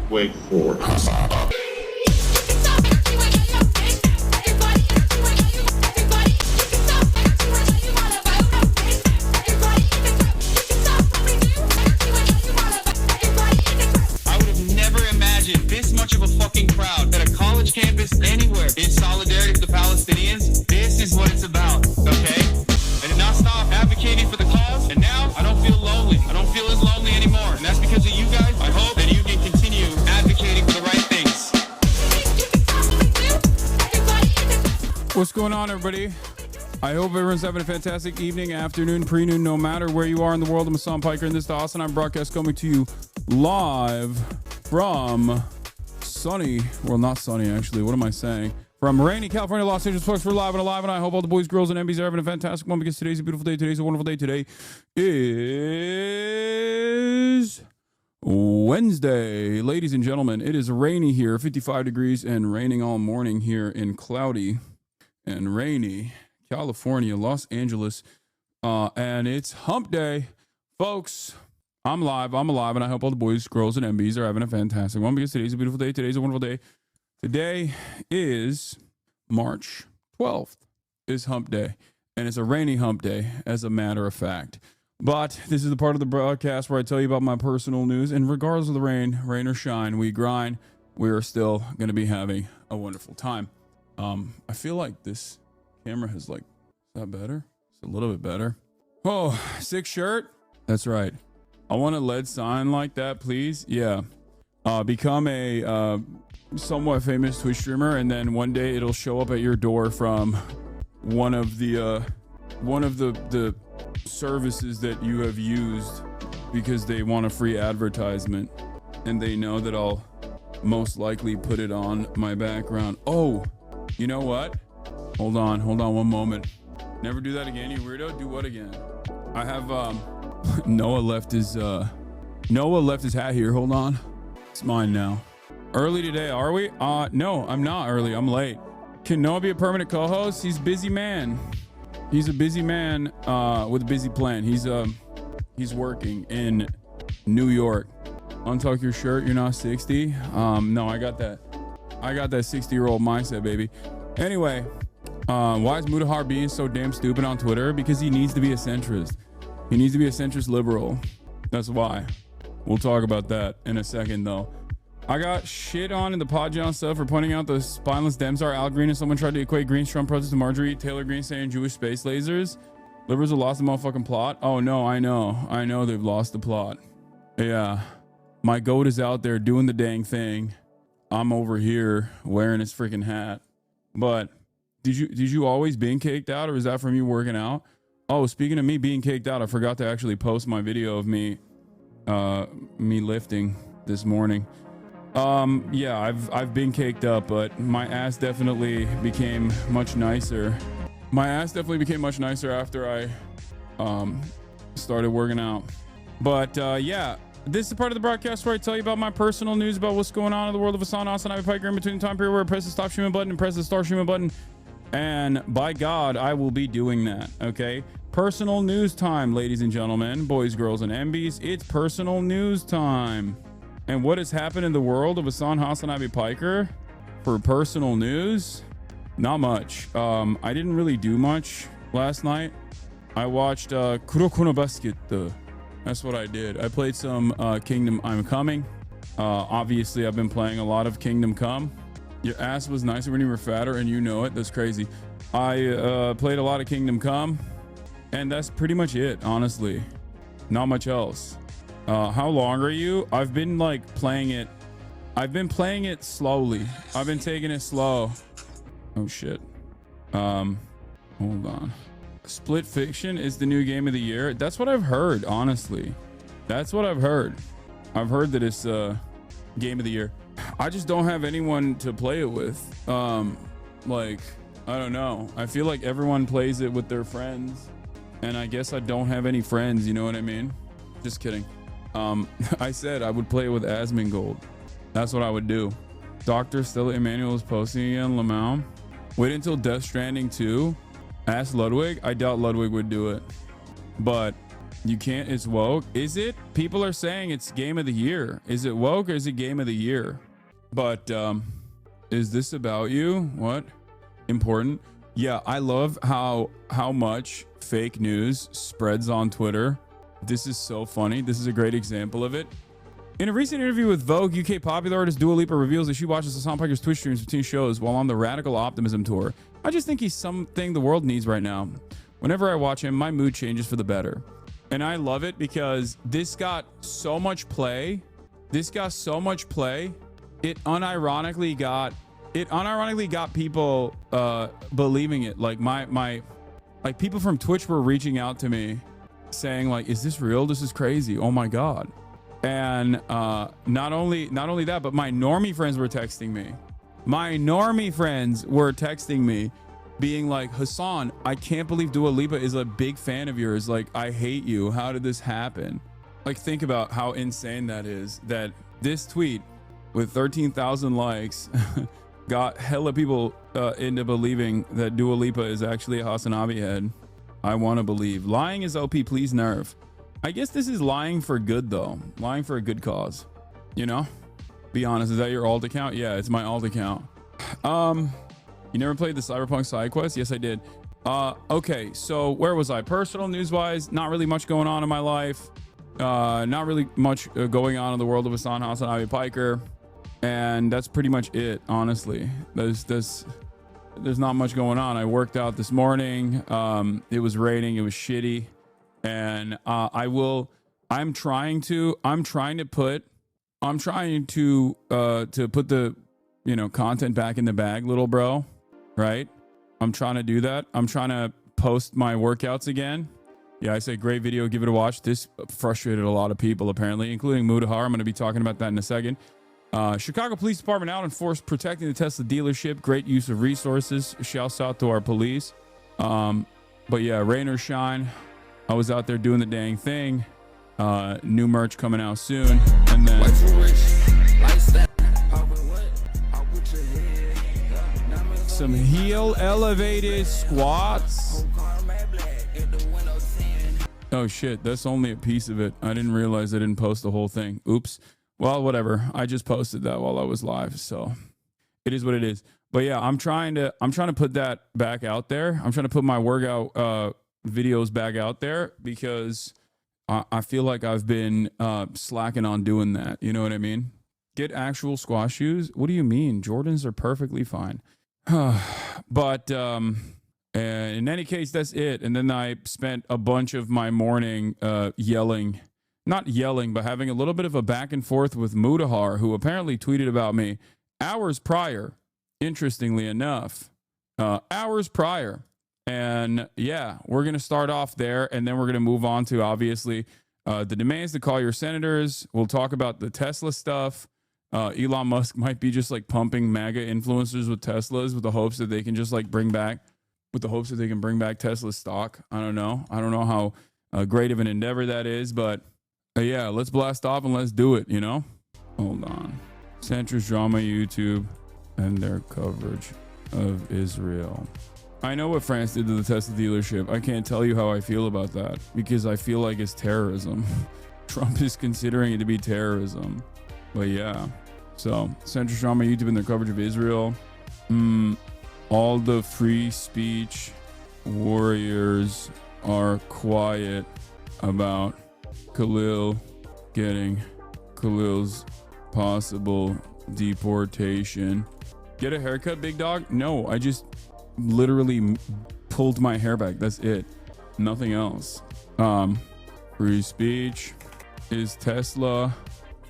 Wait for much of a fucking crowd at a college campus anywhere in solidarity with the Palestinians. This is what it's about, okay? I did not stop advocating for the cause, and now I don't feel lonely. I don't feel as lonely anymore, and that's because of you guys. I hope that you can continue advocating for the right things. What's going on, everybody? I hope everyone's having a fantastic evening, afternoon, pre-noon, no matter where you are in the world. I'm Hassan Piker, and this is the Austin I'm broadcast coming to you live from sunny, well, not sunny, actually. What am I saying? From rainy California, Los Angeles, folks. We're live and alive, and I hope all the boys, girls, and MBs are having a fantastic one because today's a beautiful day. Today's a wonderful day. Today is Wednesday. Ladies and gentlemen, it is rainy here, 55 degrees, and raining all morning here in cloudy and rainy California, Los Angeles, and it's hump day, folks. I'm live, I'm alive, and I hope all the boys, girls, and MBs are having a fantastic one because today's a beautiful day. Today's a wonderful day. Today is March 12th, is hump day, and it's a rainy hump day, as a matter of fact. But this is the part of the broadcast where I tell you about my personal news, and regardless of the rain or shine, we grind. We are still going to be having a wonderful time. I feel like this camera has, like, is that better? It's a little bit better. Oh, sick shirt? That's right. I want a LED sign like that, please. Yeah. Become a somewhat famous Twitch streamer, and then one day it'll show up at your door from one of the services that you have used because they want a free advertisement, and they know that I'll most likely put it on my background. Oh, you know what? Hold on one moment. Never do that again, you weirdo. Do what again? I have Noah left his hat here. Hold on. It's mine now. Early today, are we? No, I'm not early. I'm late. Can Noah be a permanent co-host? He's a busy man. He's a busy man with a busy plan. He's working in New York. Untuck your shirt. You're not 60. No, I got that 60-year-old mindset, baby. Anyway, why is Mudahar being so damn stupid on Twitter? Because he needs to be a centrist. He needs to be a centrist liberal. That's why. We'll talk about that in a second, though. I got shit on in the Podjohn stuff for pointing out the spineless Demsar Al Green, and someone tried to equate Green's Trump protest to Marjorie Taylor Greene saying Jewish space lasers. Liberals have lost the motherfucking plot. Oh, no, I know they've lost the plot. Yeah. My goat is out there doing the dang thing. I'm over here wearing his freaking hat. But did you always being caked out, or is that from you working out? Oh, speaking of me being caked out, I forgot to actually post my video of me lifting this morning. Yeah, I've been caked up, but my ass definitely became much nicer. My ass definitely became much nicer after I started working out. But yeah, this is the part of the broadcast where I tell you about my personal news about what's going on in the world of Hassan Austin Ivy Piker in between the time period where I press the stop streaming button and press the start streaming button. And by God, I will be doing that, okay? Personal news time, ladies and gentlemen, boys, girls, and MBs. It's personal news time. And what has happened in the world of Hassan Ivy Piker for personal news? Not much. I didn't really do much last night. I watched Kuroko no Basket. That's what I did. I played some Kingdom I'm Coming. Obviously, I've been playing a lot of Kingdom Come. Your ass was nicer when you were fatter, and you know it. That's crazy. I played a lot of Kingdom Come, and that's pretty much it, honestly. Not much else. How long are you? I've been like playing it. I've been playing it slowly. I've been taking it slow. Oh shit. Hold on. Split Fiction is the new game of the year. That's what I've heard, honestly. That's what I've heard. I've heard that it's game of the year. I just don't have anyone to play it with. Like, I don't know. I feel like everyone plays it with their friends, and I guess I don't have any friends, you know what I mean? Just kidding. I said I would play it with Asmongold. That's what I would do. Dr. Stella Emanuel is posting again, Lamau. Wait until Death Stranding 2. Ask Ludwig. I doubt Ludwig would do it. But you can't. It's woke. Is it? People are saying it's game of the year. Is it woke or is it game of the year? But is this about you? What? Important? Yeah, I love how much fake news spreads on Twitter. This is so funny. This is a great example of it. In a recent interview with Vogue, UK popular artist Dua Lipa reveals that she watches Hassan Piker's Twitch streams between shows while on the Radical Optimism tour. I just think he's something the world needs right now. Whenever I watch him, my mood changes for the better. And I love it because this got so much play. It unironically got people believing it. Like like people from Twitch were reaching out to me saying like, is this real? This is crazy. Oh my God. And not only that, but my normie friends were texting me. Being like, Hassan, I can't believe Dua Lipa is a big fan of yours. Like, I hate you. How did this happen? Like, think about how insane that is. That this tweet with 13,000 likes got hella people into believing that Dua Lipa is actually a Hasanabi head. I want to believe. Lying is OP, please nerve. I guess this is lying for good, though. Lying for a good cause. You know? Be honest, is that your alt account? Yeah, it's my alt account. You never played the Cyberpunk side quest? Yes, I did. Okay, so where was I? Personal news-wise, not really much going on in my life. Not really much going on in the world of Hassan Hasanabi Piker. And that's pretty much it, honestly. There's not much going on. I worked out this morning. It was raining. It was shitty. And I'm trying to put the, content back in the bag, little bro. Right? I'm trying to do that. I'm trying to post my workouts again. Yeah, I say great video. Give it a watch. This frustrated a lot of people, apparently, including Mudahar. I'm going to be talking about that in a second. Chicago Police Department out in force protecting the Tesla dealership. Great use of resources. Shouts out to our police. But yeah, rain or shine, I was out there doing the dang thing. New merch coming out soon. And then some heel elevated squats. Oh shit, that's only a piece of it. I didn't realize I didn't post the whole thing. Oops. Well, whatever. I just posted that while I was live, so it is what it is. But yeah, I'm trying to put that back out there. I'm trying to put my workout videos back out there because I feel like I've been slacking on doing that. You know what I mean? Get actual squash shoes? What do you mean? Jordans are perfectly fine. But in any case, that's it. And then I spent a bunch of my morning not yelling, but having a little bit of a back and forth with Mudahar, who apparently tweeted about me hours prior, interestingly enough, hours prior. And yeah, we're going to start off there, and then we're going to move on to, obviously, the demands to call your senators. We'll talk about the Tesla stuff. Elon Musk might be just like pumping MAGA influencers with Teslas with the hopes that they can just like bring back Tesla stock. I don't know how great of an endeavor that is, but yeah, let's blast off and let's do it, Hold on. Centrist Drama YouTube and their coverage of Israel. I know what France did to the Tesla dealership. I can't tell you how I feel about that because I feel like it's terrorism. Trump is considering it to be terrorism. But yeah. So, Centrist Drama YouTube and their coverage of Israel. All the free speech warriors are quiet about Khalil's possible deportation. Get a haircut, big dog? No, I just literally pulled my hair back. That's it. Nothing else. For Free speech. Is Tesla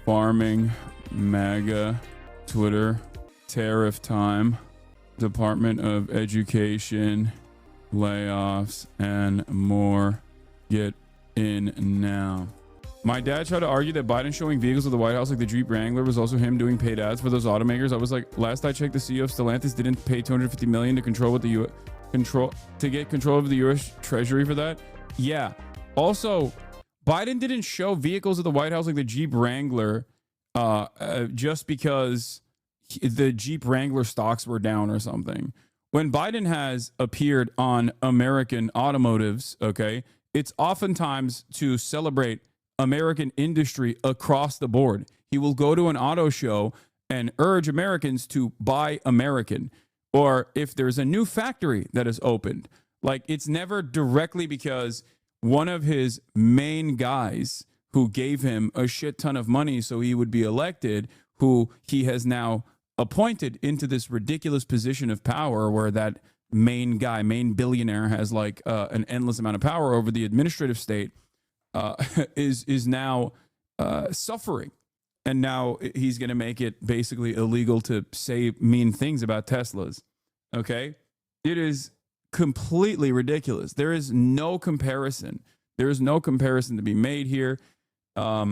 farming? MAGA. Twitter. Tariff time. Department of Education. Layoffs and more. Get in now. My dad tried to argue that Biden showing vehicles at the White House like the Jeep Wrangler was also him doing paid ads for those automakers. I was like, last I checked, the CEO of Stellantis didn't pay $250 million to control what the get control of the U.S. Treasury for that. Yeah. Also, Biden didn't show vehicles at the White House like the Jeep Wrangler just because the Jeep Wrangler stocks were down or something. When Biden has appeared on American automotives, okay, it's oftentimes to celebrate American industry across the board. He will go to an auto show and urge Americans to buy American. Or if there's a new factory that is opened, like it's never directly because one of his main guys who gave him a shit ton of money so he would be elected, who he has now appointed into this ridiculous position of power where that main guy, main billionaire has like an endless amount of power over the administrative state. Is now suffering, and now he's going to make it basically illegal to say mean things about Teslas. Okay, it is completely ridiculous. There is no comparison. There is no comparison to be made here. I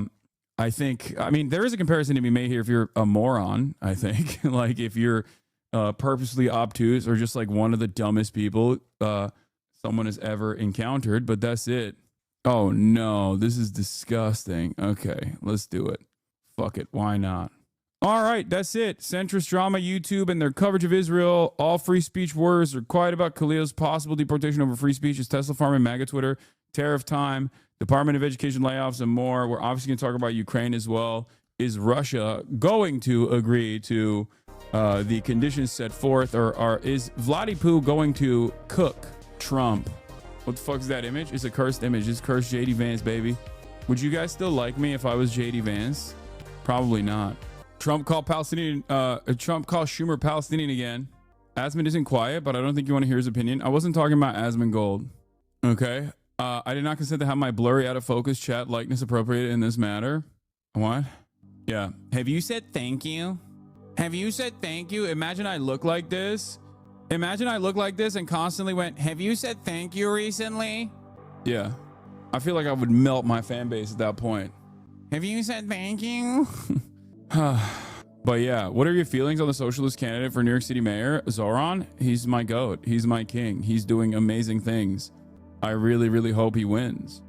mean, there is a comparison to be made here if you're a moron. I think, like if you're purposely obtuse or just like one of the dumbest people someone has ever encountered. But that's it. Oh no, this is disgusting. Okay, let's do it. Fuck it, why not? All right, that's it. Centrist Drama YouTube and their coverage of Israel. All free speech warriors are quiet about Khalil's possible deportation over free speech. Is Tesla farming? MAGA Twitter. Tariff time. Department of Education layoffs and more. We're obviously going to talk about Ukraine as well. Is Russia going to agree to the conditions set forth, or is Vladimir going to cook Trump? What the fuck is that image? It's a cursed image. It's cursed JD Vance, baby. Would you guys still like me if I was JD Vance? Probably not. Trump called Schumer Palestinian again. Asmund isn't quiet, but I don't think you want to hear his opinion. I wasn't talking about Asmund Gold. Okay. I did not consent to have my blurry out of focus chat likeness appropriated in this matter. What? Yeah. Have you said thank you? Have you said thank you? Imagine I look like this. Imagine I look like this and constantly went, have you said thank you recently? Yeah. I feel like I would melt my fan base at that point. Have you said thank you? But yeah, what are your feelings on the socialist candidate for New York City mayor, Zoran? He's my goat. He's my king. He's doing amazing things. I really, really hope he wins.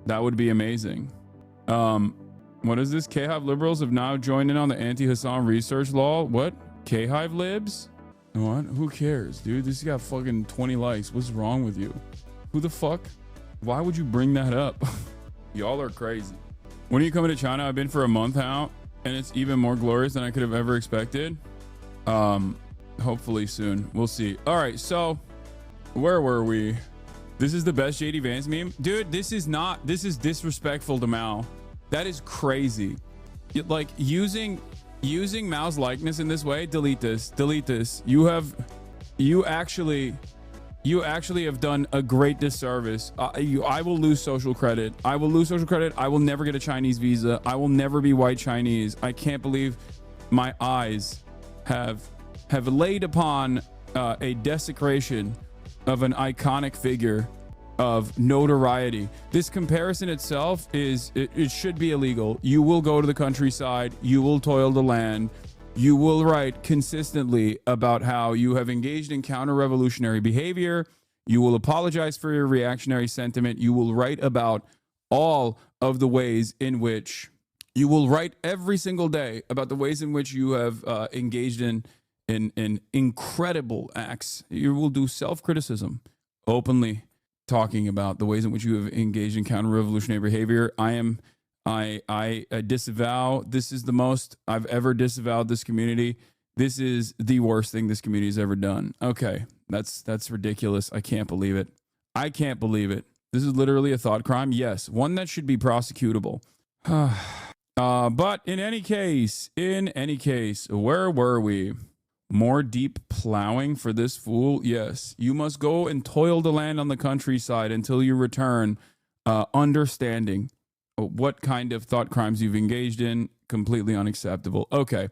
That would be amazing. What is this? K-Hive liberals have now joined in on the anti-Hassan research law. What? K-Hive libs? What? Who cares, dude? This got fucking 20 likes. What's wrong with you? Who the fuck? Why would you bring that up? Y'all are crazy. When are you coming to China? I've been for a month now, and it's even more glorious than I could have ever expected. Hopefully soon. We'll see. All right, so where were we? This is the best JD Vance meme. Dude, this is disrespectful to Mao. That is crazy. Like using Mao's likeness in this way. Delete this. You actually have done a great disservice. I will lose social credit. I will never get a Chinese visa. I will never be white Chinese. I can't believe my eyes have laid upon a desecration of an iconic figure of notoriety. This comparison itself it should be illegal. You will go to the countryside, you will toil the land, you will write consistently about how you have engaged in counter-revolutionary behavior, you will apologize for your reactionary sentiment, you will write about all of the ways in which you will write every single day about the ways in which you have engaged in incredible acts. You will do self-criticism openly, talking about the ways in which you have engaged in counter-revolutionary behavior. I disavow. This is the most I've ever disavowed this community. This is the worst thing this community has ever done. Okay, that's ridiculous. I can't believe it. This is literally a thought crime. Yes, one that should be prosecutable. But in any case, where were we? More deep plowing for this fool? Yes. You must go and toil the land on the countryside until you return understanding. what kind of thought crimes you've engaged in. Completely unacceptable. Okay.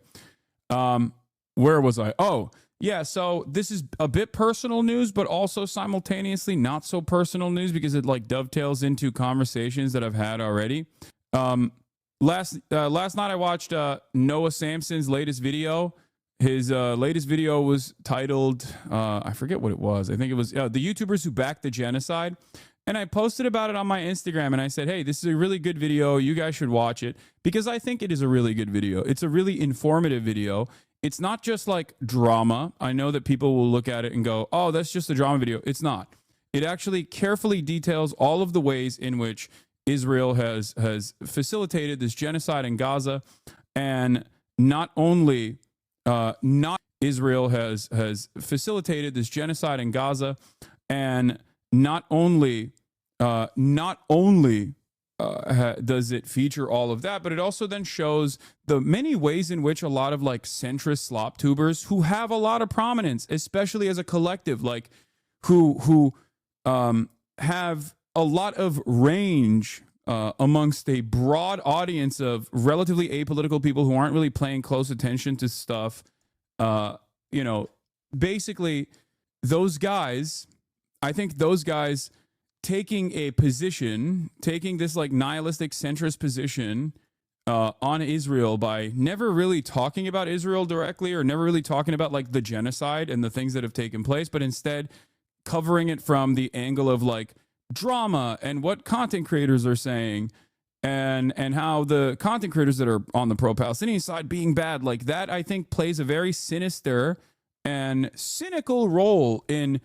Where was I? Oh, yeah. So this is a bit personal news, but also simultaneously not so personal news because it like dovetails into conversations that I've had already. Last night I watched Noah Samson's latest video. His latest video was titled, I forget what it was. I think it was the YouTubers who backed the genocide. And I posted about it on my Instagram and I said, hey, this is a really good video. You guys should watch it because I think it is a really good video. It's a really informative video. It's not just like drama. I know that people will look at it and go, oh, that's just a drama video. It's not. It actually carefully details all of the ways in which Israel has facilitated this genocide in Gaza. And not only Israel has facilitated this genocide in Gaza, and not only does it feature all of that, but it also then shows the many ways in which a lot of like centrist slop tubers who have a lot of prominence, especially as a collective, like who have a lot of range amongst a broad audience of relatively apolitical people who aren't really paying close attention to stuff. Basically those guys, I think those guys taking this like nihilistic centrist position on Israel by never really talking about Israel directly or never really talking about like the genocide and the things that have taken place, but instead covering it from the angle of like drama and what content creators are saying and how the content creators that are on the pro-Palestinian side being bad, like that, I think plays a very sinister and cynical role in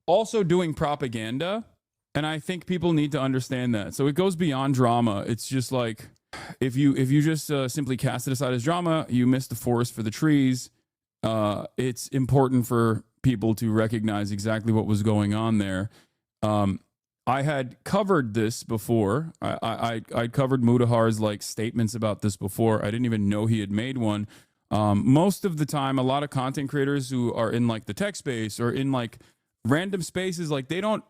also doing propaganda. And I think people need to understand that. So it goes beyond drama. It's just like, if you just simply cast it aside as drama, you miss the forest for the trees. It's important for people to recognize exactly what was going on there. I had covered this before. I covered Mudahar's like statements about this before. I didn't even know he had made one. Most of the time, a lot of content creators who are in like the tech space or in like random spaces, like they don't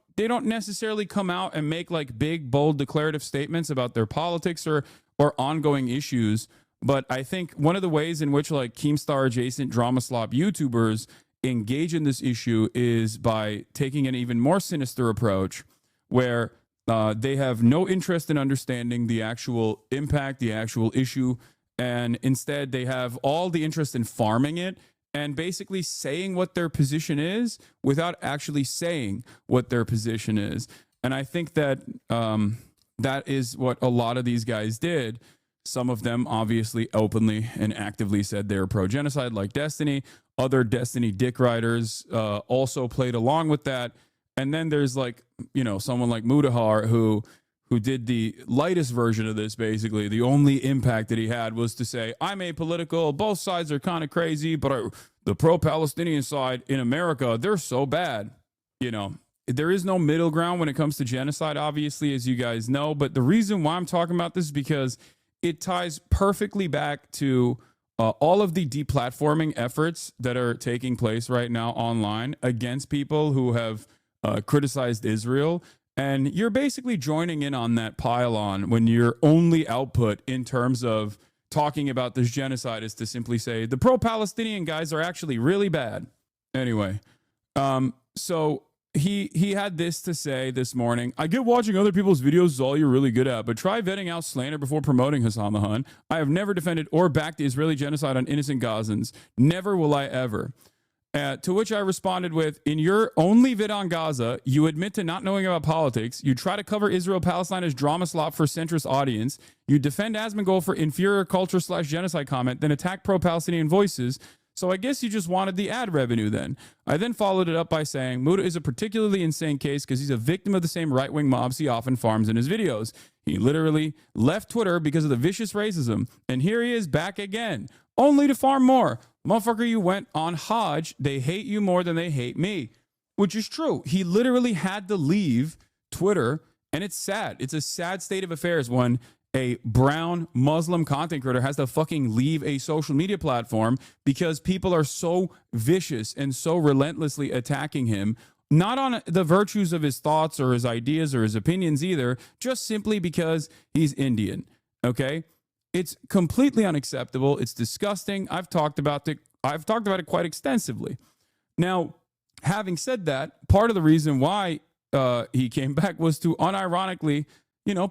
necessarily come out and make like big, bold, declarative statements about their politics or ongoing issues. But I think one of the ways in which like Keemstar adjacent drama slop YouTubers engage in this issue is by taking an even more sinister approach where they have no interest in understanding the actual impact, the actual issue, and instead they have all the interest in farming it and basically saying what their position is without actually saying what their position is. And I think that that is what a lot of these guys did. Some of them obviously openly and actively said they're pro-genocide, like Destiny. Other Destiny dick riders also played along with that. And then there's like, someone like Mudahar who did the lightest version of this, basically. The only impact that he had was to say, I'm apolitical, both sides are kind of crazy, but the pro-Palestinian side in America, they're so bad. There is no middle ground when it comes to genocide, obviously, as you guys know. But the reason why I'm talking about this is because it ties perfectly back to all of the deplatforming efforts that are taking place right now online against people who have criticized Israel. And you're basically joining in on that pile-on when your only output in terms of talking about this genocide is to simply say the pro-Palestinian guys are actually really bad. Anyway, so he had this to say this morning. I get watching other people's videos is all you're really good at, but try vetting out slander before promoting Hassan the Hun. I have never defended or backed the Israeli genocide on innocent Gazans. Never will I ever. To which I responded with, in your only vid on Gaza, you admit to not knowing about politics. You try to cover Israel-Palestine as drama slop for centrist audience. You defend Asmongold for inferior culture/genocide comment, then attack pro-Palestinian voices. So I guess you just wanted the ad revenue then. I then followed it up by saying, Muda is a particularly insane case because he's a victim of the same right-wing mobs he often farms in his videos. He literally left Twitter because of the vicious racism. And here he is back again, only to farm more. Motherfucker, you went on Hajj. They hate you more than they hate me, which is true. He literally had to leave Twitter, and it's sad. It's a sad state of affairs when a brown Muslim content creator has to fucking leave a social media platform because people are so vicious and so relentlessly attacking him Not on the virtues of his thoughts or his ideas or his opinions either, just simply because he's Indian. Okay? It's completely unacceptable. It's disgusting. I've talked about it quite extensively. Now, having said that, part of the reason why he came back was to unironically,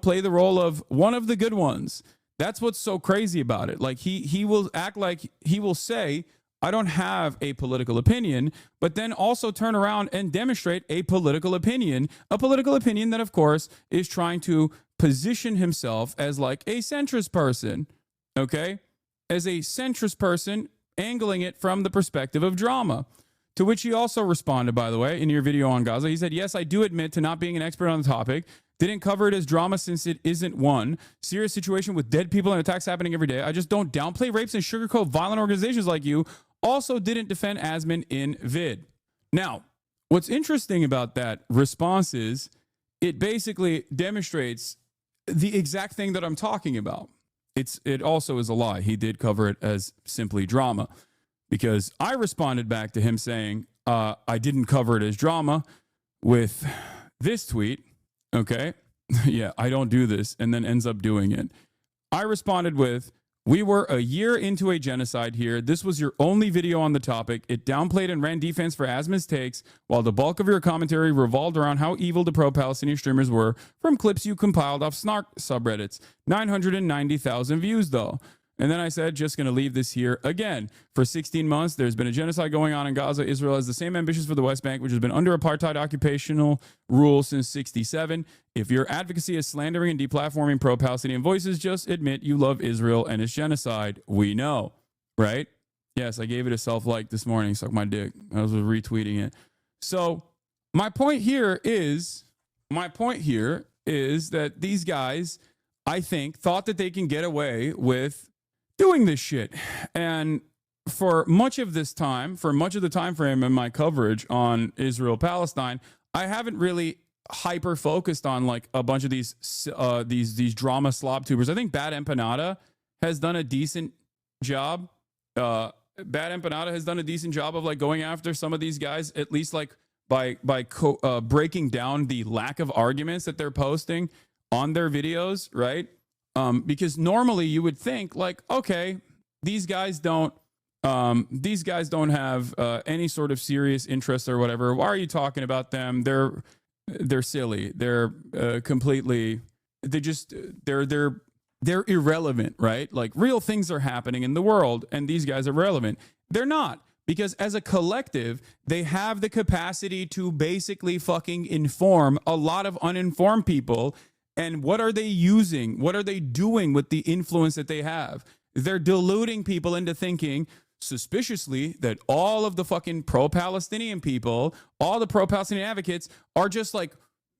play the role of one of the good ones. That's what's so crazy about it. Like he will act like he will say, I don't have a political opinion, but then also turn around and demonstrate a political opinion that, of course, is trying to position himself as like a centrist person, okay? As a centrist person, angling it from the perspective of drama. To which he also responded, by the way, in your video on Gaza. He said, yes, I do admit to not being an expert on the topic. Didn't cover it as drama since it isn't one. Serious situation with dead people and attacks happening every day. I just don't downplay rapes and sugarcoat violent organizations like you. Also didn't defend Asman in vid. Now, what's interesting about that response is it basically demonstrates the exact thing that I'm talking about. It also is a lie. He did cover it as simply drama, because I responded back to him saying, I didn't cover it as drama with this tweet. Okay. Yeah, I don't do this, and then ends up doing it. I responded with, we were a year into a genocide here. This was your only video on the topic. It downplayed and ran defense for Asman's takes, while the bulk of your commentary revolved around how evil the pro-Palestinian streamers were from clips you compiled off snark subreddits. 990,000 views, though. And then I said, just going to leave this here again. For 16 months, there's been a genocide going on in Gaza. Israel has the same ambitions for the West Bank, which has been under apartheid occupational rule since 1967. If your advocacy is slandering and deplatforming pro-Palestinian voices, just admit you love Israel and its genocide. We know, right? Yes, I gave it a self-like this morning. Suck my dick. I was retweeting it. So my point here is that these guys, I think, thought that they can get away with doing this shit. And for much of the time frame in my coverage on Israel Palestine, I haven't really hyper focused on like a bunch of these drama slob tubers. I think Bad Empanada has done a decent job. Bad Empanada has done a decent job of like going after some of these guys, at least like by breaking down the lack of arguments that they're posting on their videos, right? Because normally you would think like, okay, these guys don't have any sort of serious interest or whatever. Why are you talking about them? They're silly. They're completely. They're irrelevant, right? Like real things are happening in the world, and these guys are relevant. They're not, because as a collective, they have the capacity to basically fucking inform a lot of uninformed people. And what are they using? What are they doing with the influence that they have? They're deluding people into thinking suspiciously that all of the fucking pro-Palestinian people, all the pro-Palestinian advocates are just like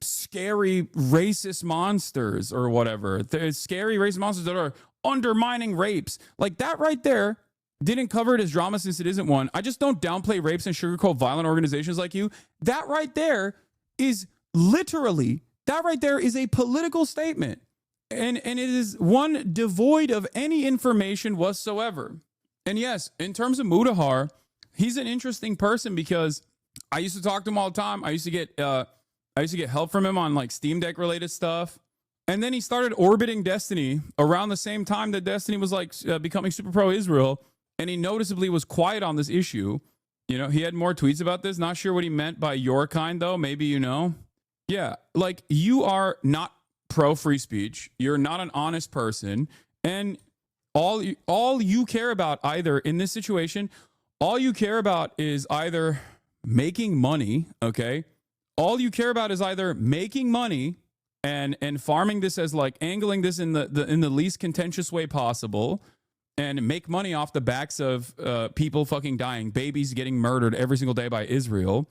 scary racist monsters or whatever. They're scary racist monsters that are undermining rapes. Like that right there, didn't cover it as drama since it isn't one. I just don't downplay rapes and sugarcoat violent organizations like you. That right there is literally... That right there is a political statement, and it is one devoid of any information whatsoever. And yes, in terms of Mudahar, he's an interesting person because I used to talk to him all the time. I used to get help from him on like Steam Deck related stuff. And then he started orbiting Destiny around the same time that Destiny was like becoming super pro Israel, and he noticeably was quiet on this issue. He had more tweets about this. Not sure what he meant by your kind though. Maybe you know. Yeah, like you are not pro free speech. You're not an honest person. And all you care about either in this situation, all you care about is either making money, okay? All you care about is either making money and farming this as like angling this in the least contentious way possible and make money off the backs of people fucking dying, babies getting murdered every single day by Israel.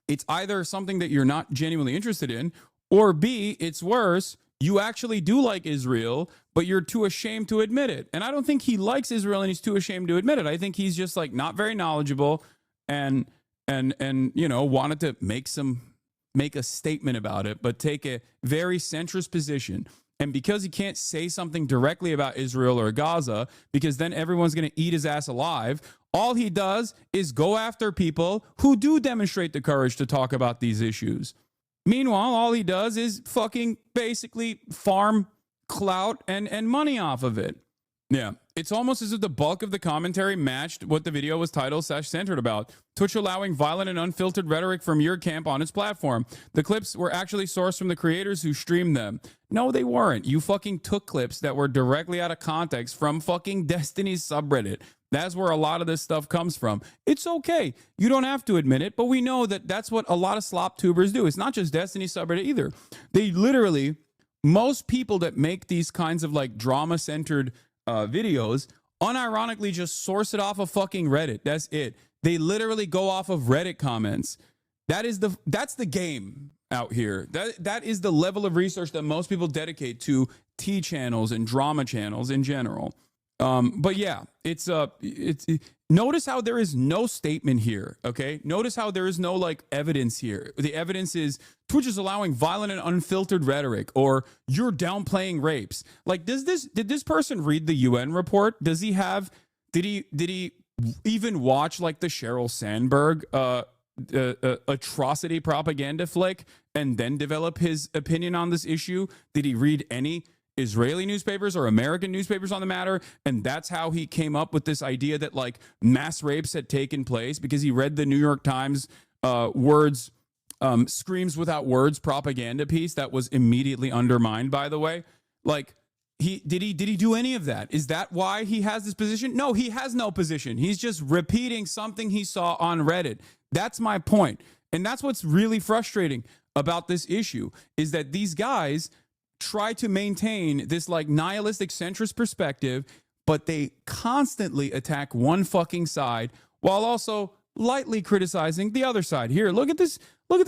It's either something that you're not genuinely interested in, or B, it's worse, you actually do like Israel, but you're too ashamed to admit it. And I don't think he likes Israel and he's too ashamed to admit it. I think he's just like not very knowledgeable and wanted to make a statement about it, but take a very centrist position. And because he can't say something directly about Israel or Gaza, because then everyone's going to eat his ass alive, All he does is go after people who do demonstrate the courage to talk about these issues. Meanwhile, all he does is fucking basically farm clout and money off of it. Yeah, it's almost as if the bulk of the commentary matched what the video was titled/centered about. Twitch allowing violent and unfiltered rhetoric from your camp on its platform. The clips were actually sourced from the creators who streamed them. No, they weren't. You fucking took clips that were directly out of context from fucking Destiny's subreddit. That's where a lot of this stuff comes from. It's okay. You don't have to admit it, but we know that that's what a lot of slop tubers do. It's not just Destiny's subreddit either. They literally, most people that make these kinds of like drama-centered videos unironically just source it off of fucking Reddit. That's it. They literally go off of Reddit comments. That's the game out here. That is the level of research that most people dedicate to T channels and drama channels in general. But yeah, it's notice how there is no statement here. Okay. Notice how there is no like evidence here. The evidence is Twitch is allowing violent and unfiltered rhetoric, or you're downplaying rapes. Like, did this person read the UN report? Did he even watch like the Sheryl Sandberg, atrocity propaganda flick and then develop his opinion on this issue? Did he read any Israeli newspapers or American newspapers on the matter? And that's how he came up with this idea that like mass rapes had taken place, because he read the New York Times screams without words propaganda piece that was immediately undermined, by the way. Like, did he do any of that? Is that why he has this position? No, he has no position. He's just repeating something he saw on Reddit. That's my point. And that's what's really frustrating about this issue, is that these guys try to maintain this like nihilistic centrist perspective, but they constantly attack one fucking side while also lightly criticizing the other side. Here, look at this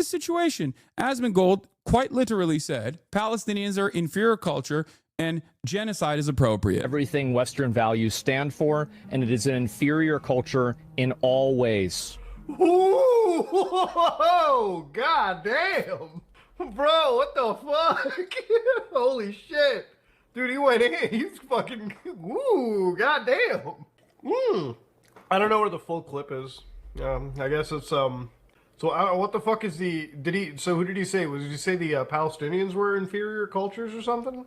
situation. Asmongold quite literally said Palestinians are inferior culture and genocide is appropriate. Everything Western values stand for, and it is an inferior culture in all ways. Ooh, whoa, god damn. Bro, what the fuck? Holy shit. Dude, he went in. He's fucking, ooh, god damn. I don't know where the full clip is. I guess it's, so what the fuck is who did he say? Did he say the Palestinians were inferior cultures or something?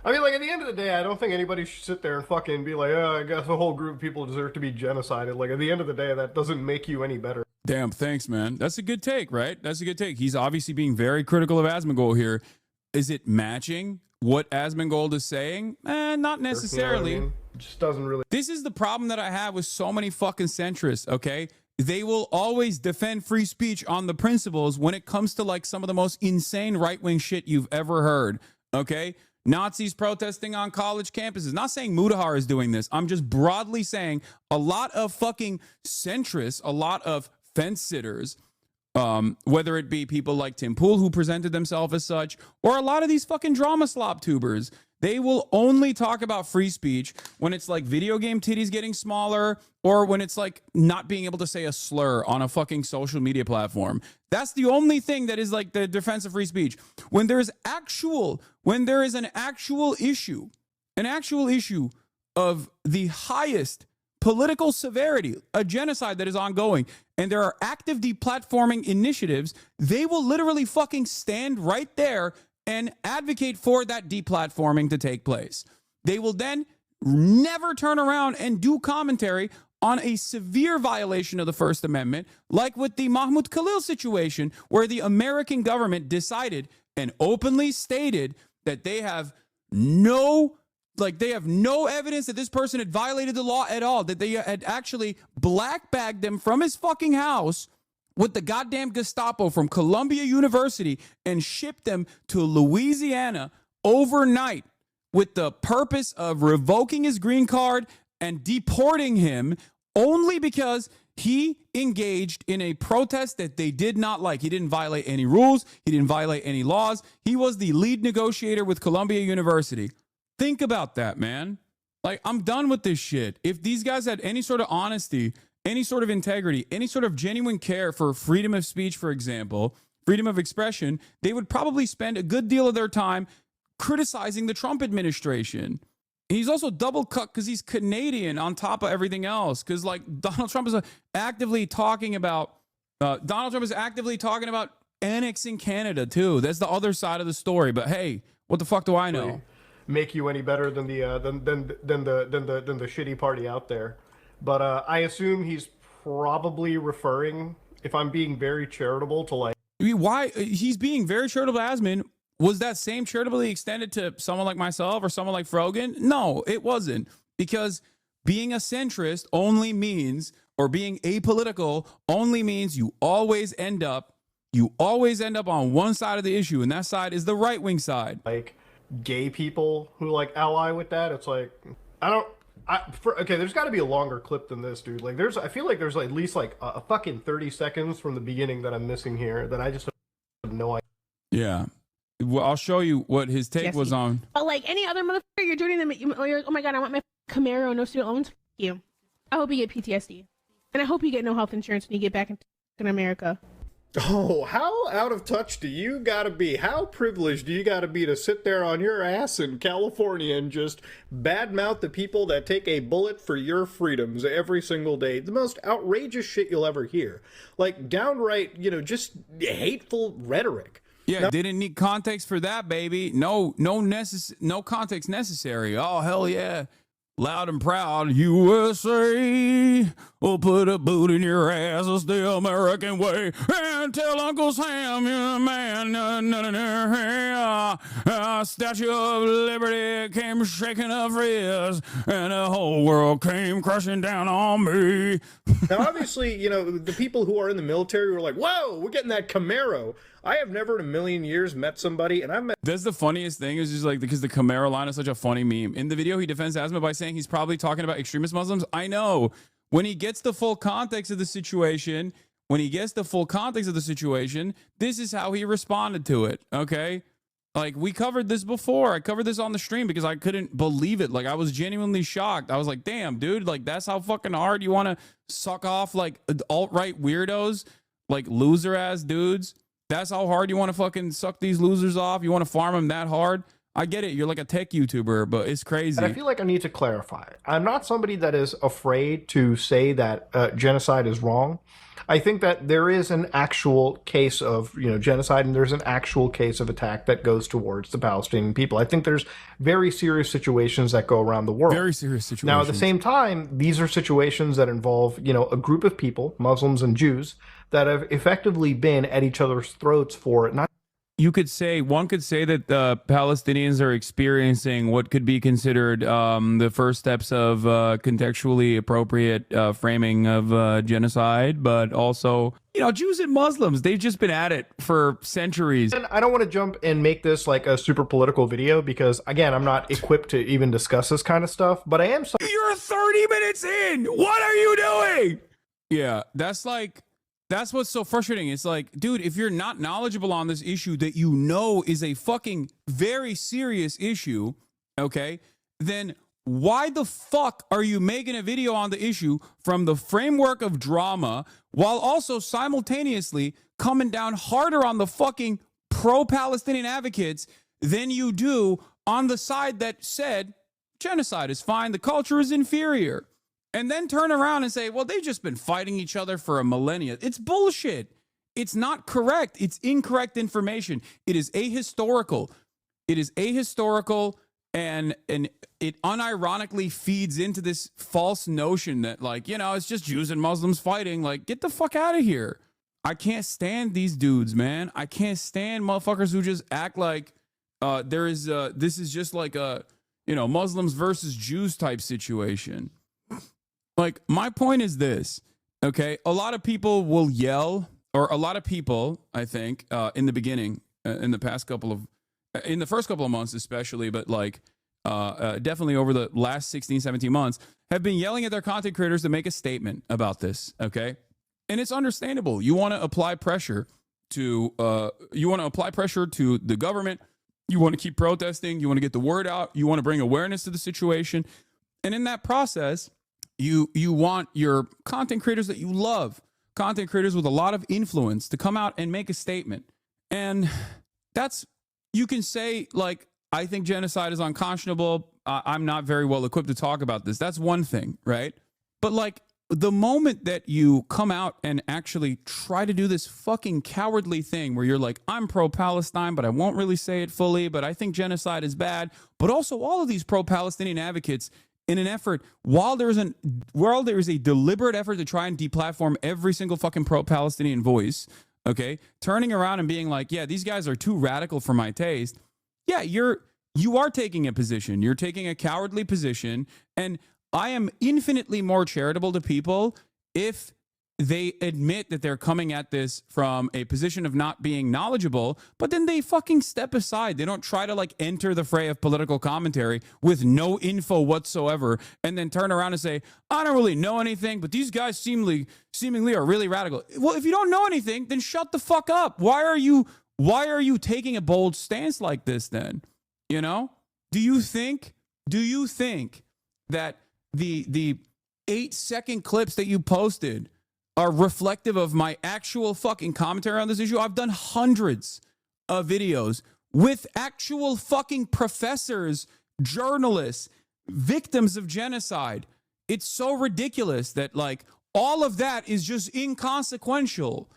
I mean, like, at the end of the day, I don't think anybody should sit there and fucking be like, oh, I guess a whole group of people deserve to be genocided. Like, at the end of the day, that doesn't make you any better. Damn, thanks, man. That's a good take, right? That's a good take. He's obviously being very critical of Asmongold here. Is it matching what Asmongold is saying? Not necessarily. You know what I mean? It just doesn't really. This is the problem that I have with so many fucking centrists, okay? They will always defend free speech on the principles when it comes to like some of the most insane right-wing shit you've ever heard, okay? Nazis protesting on college campuses. Not saying Mudahar is doing this. I'm just broadly saying a lot of fucking centrists, a lot of fence sitters, whether it be people like Tim Pool who presented themselves as such, or a lot of these fucking drama slop tubers, they will only talk about free speech when it's like video game titties getting smaller, or when it's like not being able to say a slur on a fucking social media platform. That's the only thing that is like the defense of free speech. When there is an actual issue of the highest political severity, a genocide that is ongoing, and there are active deplatforming initiatives, they will literally fucking stand right there and advocate for that deplatforming to take place. They will then never turn around and do commentary on a severe violation of the First Amendment, like with the Mahmoud Khalil situation, where the American government decided and openly stated that they have no evidence that this person had violated the law at all, that they had actually black-bagged them from his fucking house with the goddamn Gestapo from Columbia University and shipped them to Louisiana overnight with the purpose of revoking his green card and deporting him only because he engaged in a protest that they did not like. He didn't violate any rules. He didn't violate any laws. He was the lead negotiator with Columbia University. Think about that, man. Like, I'm done with this shit. If these guys had any sort of honesty, any sort of integrity, any sort of genuine care for freedom of speech, for example, freedom of expression, they would probably spend a good deal of their time criticizing the Trump administration. He's also double cut because he's Canadian on top of everything else. Because like Donald Trump is actively talking about annexing Canada too. That's the other side of the story. But hey, what the fuck do I know? Make you any better than the shitty party out there. But I assume he's probably referring, if I'm being very charitable, to like. I mean, why he's being very charitable, Asmin? Was that same charitably extended to someone like myself or someone like Frogan? No, it wasn't. Because being a centrist only means, or being apolitical only means you always end up on one side of the issue, and that side is the right-wing side. Like gay people who like ally with that. It's like, okay, there's got to be a longer clip than this, dude. Like I feel like there's at least like a fucking 30 seconds from the beginning that I'm missing here that I just have no idea. Yeah. Well, I'll show you what his take was on. But like any other motherfucker, you're joining them. You're, oh my god, I want my Camaro, no student loans. Fuck you. I hope you get PTSD, and I hope you get no health insurance when you get back in America. Oh, how out of touch do you gotta be? How privileged do you gotta be to sit there on your ass in California and just badmouth the people that take a bullet for your freedoms every single day? The most outrageous shit you'll ever hear. Like downright, just hateful rhetoric. Yeah, now, didn't need context for that, baby. No context necessary. Oh, hell yeah. Loud and proud, USA will put a boot in your ass. It's the American way. And tell Uncle Sam, you're the man. Statue of Liberty came shaking her frizz, and the whole world came crashing down on me. Now, obviously, the people who are in the military were like, whoa, we're getting that Camaro. I have never in a million years met somebody, and I've met. That's the funniest thing is just like, because the Camaro line is such a funny meme. In the video, he defends Asma by saying he's probably talking about extremist Muslims. I know. When he gets the full context of the situation, this is how he responded to it. Okay. Like, we covered this before. I covered this on the stream because I couldn't believe it. Like, I was genuinely shocked. I was like, damn, dude, like, that's how fucking hard you want to suck off like alt-right weirdos, like loser ass dudes. That's how hard you want to fucking suck these losers off? You want to farm them that hard? I get it. You're like a tech YouTuber, but it's crazy. And I feel like I need to clarify. I'm not somebody that is afraid to say that genocide is wrong. I think that there is an actual case of genocide, and there's an actual case of attack that goes towards the Palestinian people. I think there's very serious situations that go around the world. Very serious situations. Now, at the same time, these are situations that involve a group of people, Muslims and Jews, that have effectively been at each other's throats for not. One could say that the Palestinians are experiencing what could be considered the first steps of contextually appropriate framing of genocide, but also, Jews and Muslims, they've just been at it for centuries. And I don't want to jump and make this like a super political video because, again, I'm not equipped to even discuss this kind of stuff, but I am. You're 30 minutes in. What are you doing? Yeah, that's what's so frustrating. It's like, dude, if you're not knowledgeable on this issue that is a fucking very serious issue, okay, then why the fuck are you making a video on the issue from the framework of drama while also simultaneously coming down harder on the fucking pro-Palestinian advocates than you do on the side that said genocide is fine, the culture is inferior? And then turn around and say, well, they've just been fighting each other for a millennia. It's bullshit. It's not correct. It's incorrect information. It is ahistorical. And it unironically feeds into this false notion that, like, it's just Jews and Muslims fighting. Like, get the fuck out of here. I can't stand these dudes, man. I can't stand motherfuckers who just act like this is just like a, Muslims versus Jews type situation. Like, my point is this, okay? A lot of people will yell, or a lot of people, I think, in the beginning, in the first couple of months especially, but like definitely over the last 16, 17 months, have been yelling at their content creators to make a statement about this, okay? And it's understandable. You want to apply pressure to the government. You want to keep protesting. You want to get the word out. You want to bring awareness to the situation. And in that process, you want your content creators that you love, content creators with a lot of influence, to come out and make a statement. And you can say, like, I think genocide is unconscionable. I'm not very well equipped to talk about this. That's one thing, right? But like the moment that you come out and actually try to do this fucking cowardly thing where you're like, I'm pro-Palestine, but I won't really say it fully, but I think genocide is bad. But also all of these pro-Palestinian advocates in an effort, while there is a deliberate effort to try and deplatform every single fucking pro-Palestinian voice, okay, turning around and being like, yeah, these guys are too radical for my taste. Yeah, you are taking a position. You're taking a cowardly position, and I am infinitely more charitable to people if they admit that they're coming at this from a position of not being knowledgeable, but then they fucking step aside. They don't try to like enter the fray of political commentary with no info whatsoever and then turn around and say, I don't really know anything, but these guys seemingly are really radical. Well, if you don't know anything, then shut the fuck up. Why are you taking a bold stance like this then? You know? Do you think that the 8-second clips that you posted are reflective of my actual fucking commentary on this issue? I've done hundreds of videos with actual fucking professors, journalists, victims of genocide. It's so ridiculous that like all of that is just inconsequential.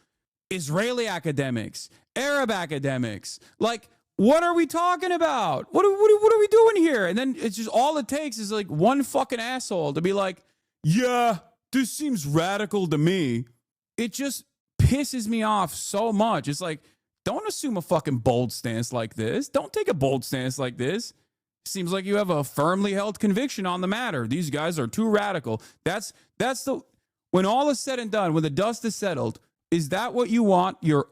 Israeli academics, Arab academics, like what are we talking about? What are we doing here? And then it's just all it takes is like one fucking asshole to be like, yeah, this seems radical to me. It just pisses me off so much. It's like, don't assume a fucking bold stance like this. Don't take a bold stance like this. Seems like you have a firmly held conviction on the matter. These guys are too radical. That's when all is said and done, when the dust is settled, is that what you want your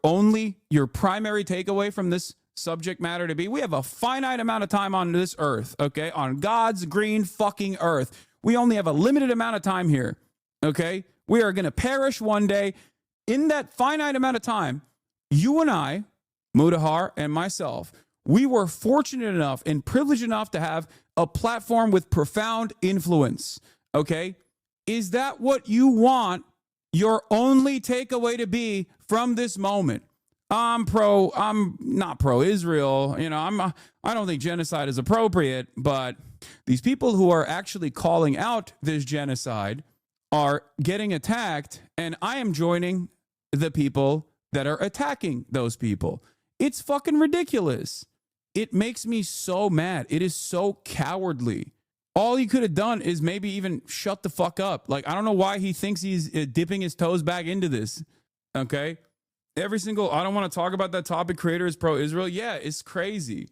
primary takeaway from this subject matter to be? We have a finite amount of time on this earth, okay? On God's green fucking earth. We only have a limited amount of time here. Okay, we are going to perish one day. In that finite amount of time, you and I, Mutahar and myself, we were fortunate enough and privileged enough to have a platform with profound influence. Okay, is that what you want your only takeaway to be from this moment? I'm not pro-Israel. You know, I don't think genocide is appropriate, but these people who are actually calling out this genocide are getting attacked, and I am joining the people that are attacking those people. It's fucking ridiculous. It makes me so mad. It is so cowardly. All he could have done is maybe even shut the fuck up. Like, I don't know why he thinks he's dipping his toes back into this. Okay? I don't want to talk about that topic. Creator is pro-Israel. Yeah, it's crazy.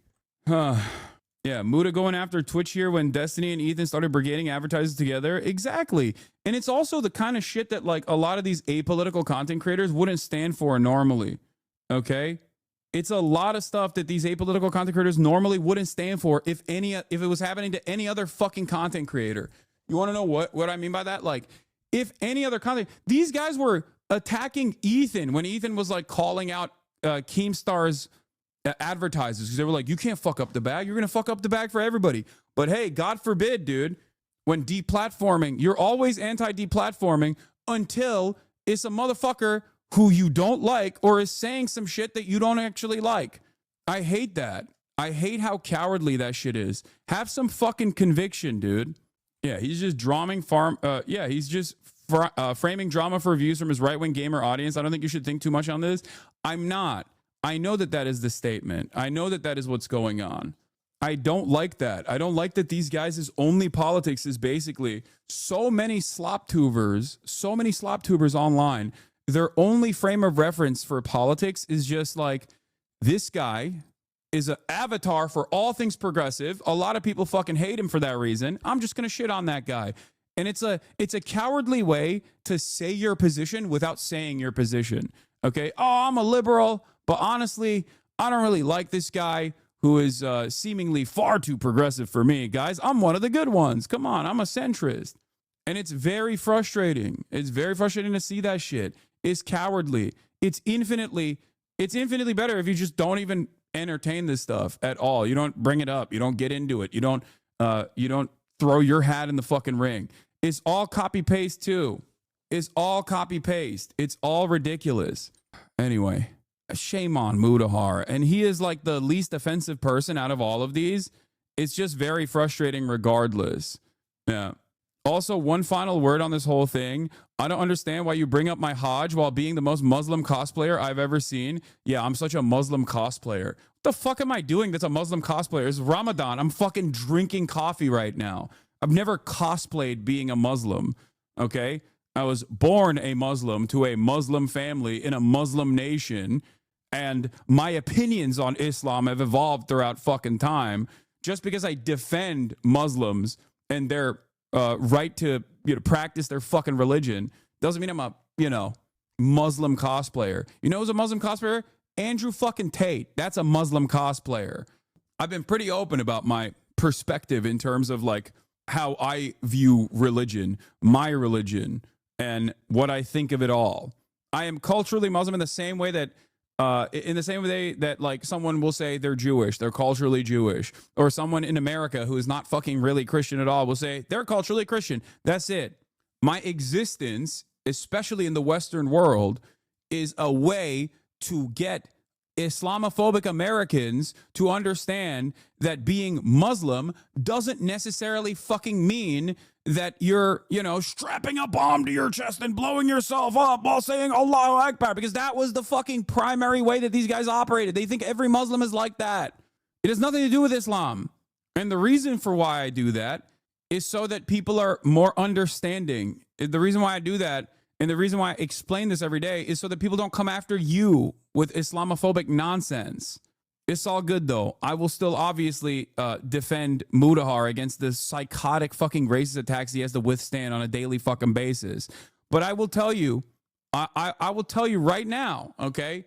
Yeah, Muda going after Twitch here when Destiny and Ethan started brigading advertisers together. Exactly. And it's also the kind of shit that like a lot of these apolitical content creators wouldn't stand for normally. Okay? It's a lot of stuff that these apolitical content creators normally wouldn't stand for if it was happening to any other fucking content creator. You want to know what I mean by that? Like, if any other content, these guys were attacking Ethan when Ethan was like calling out Keemstar's advertisers because they were like, you can't fuck up the bag. You're going to fuck up the bag for everybody. But hey, God forbid, dude, when deplatforming, you're always anti-deplatforming until it's a motherfucker who you don't like or is saying some shit that you don't actually like. I hate that. I hate how cowardly that shit is. Have some fucking conviction, dude. Yeah, he's just framing drama for views from his right-wing gamer audience. I don't think you should think too much on this. I'm not. I know that is the statement. I know that is what's going on. I don't like that. I don't like that these guys' only politics is basically so many slop tubers online. Their only frame of reference for politics is just like, this guy is an avatar for all things progressive. A lot of people fucking hate him for that reason. I'm just going to shit on that guy. And it's a cowardly way to say your position without saying your position. Okay? Oh, I'm a liberal. But honestly, I don't really like this guy who is seemingly far too progressive for me. Guys, I'm one of the good ones. Come on, I'm a centrist. And it's very frustrating. It's very frustrating to see that shit. It's cowardly. It's infinitely better if you just don't even entertain this stuff at all. You don't bring it up. You don't get into it. You don't throw your hat in the fucking ring. It's all copy paste too. It's all copy paste. It's all ridiculous. Anyway, shame on Mudahar. And he is like the least offensive person out of all of these. It's just very frustrating regardless. Yeah. Also, one final word on this whole thing. I don't understand why you bring up my Hajj while being the most Muslim cosplayer I've ever seen. Yeah, I'm such a Muslim cosplayer. What the fuck am I doing that's a Muslim cosplayer? It's Ramadan. I'm fucking drinking coffee right now. I've never cosplayed being a Muslim, okay? I was born a Muslim to a Muslim family in a Muslim nation, and my opinions on Islam have evolved throughout fucking time. Just because I defend Muslims and their right to practice their fucking religion doesn't mean I'm a Muslim cosplayer. You know who's a Muslim cosplayer? Andrew fucking Tate. That's a Muslim cosplayer. I've been pretty open about my perspective in terms of like how I view religion, my religion, and what I think of it all. I am culturally Muslim in the same way that like someone will say they're Jewish, they're culturally Jewish, or someone in America who is not fucking really Christian at all will say they're culturally Christian. That's it. My existence, especially in the Western world, is a way to get Islamophobic Americans to understand that being Muslim doesn't necessarily fucking mean that you're, strapping a bomb to your chest and blowing yourself up while saying Allahu Akbar, because that was the fucking primary way that these guys operated. They think every Muslim is like that. It has nothing to do with Islam. And the reason for why I do that is so that people are more understanding. The reason why I do that and the reason why I explain this every day is so that people don't come after you with Islamophobic nonsense. It's all good, though. I will still obviously defend Mudahar against the psychotic fucking racist attacks he has to withstand on a daily fucking basis. But I will tell you, I will tell you right now, okay?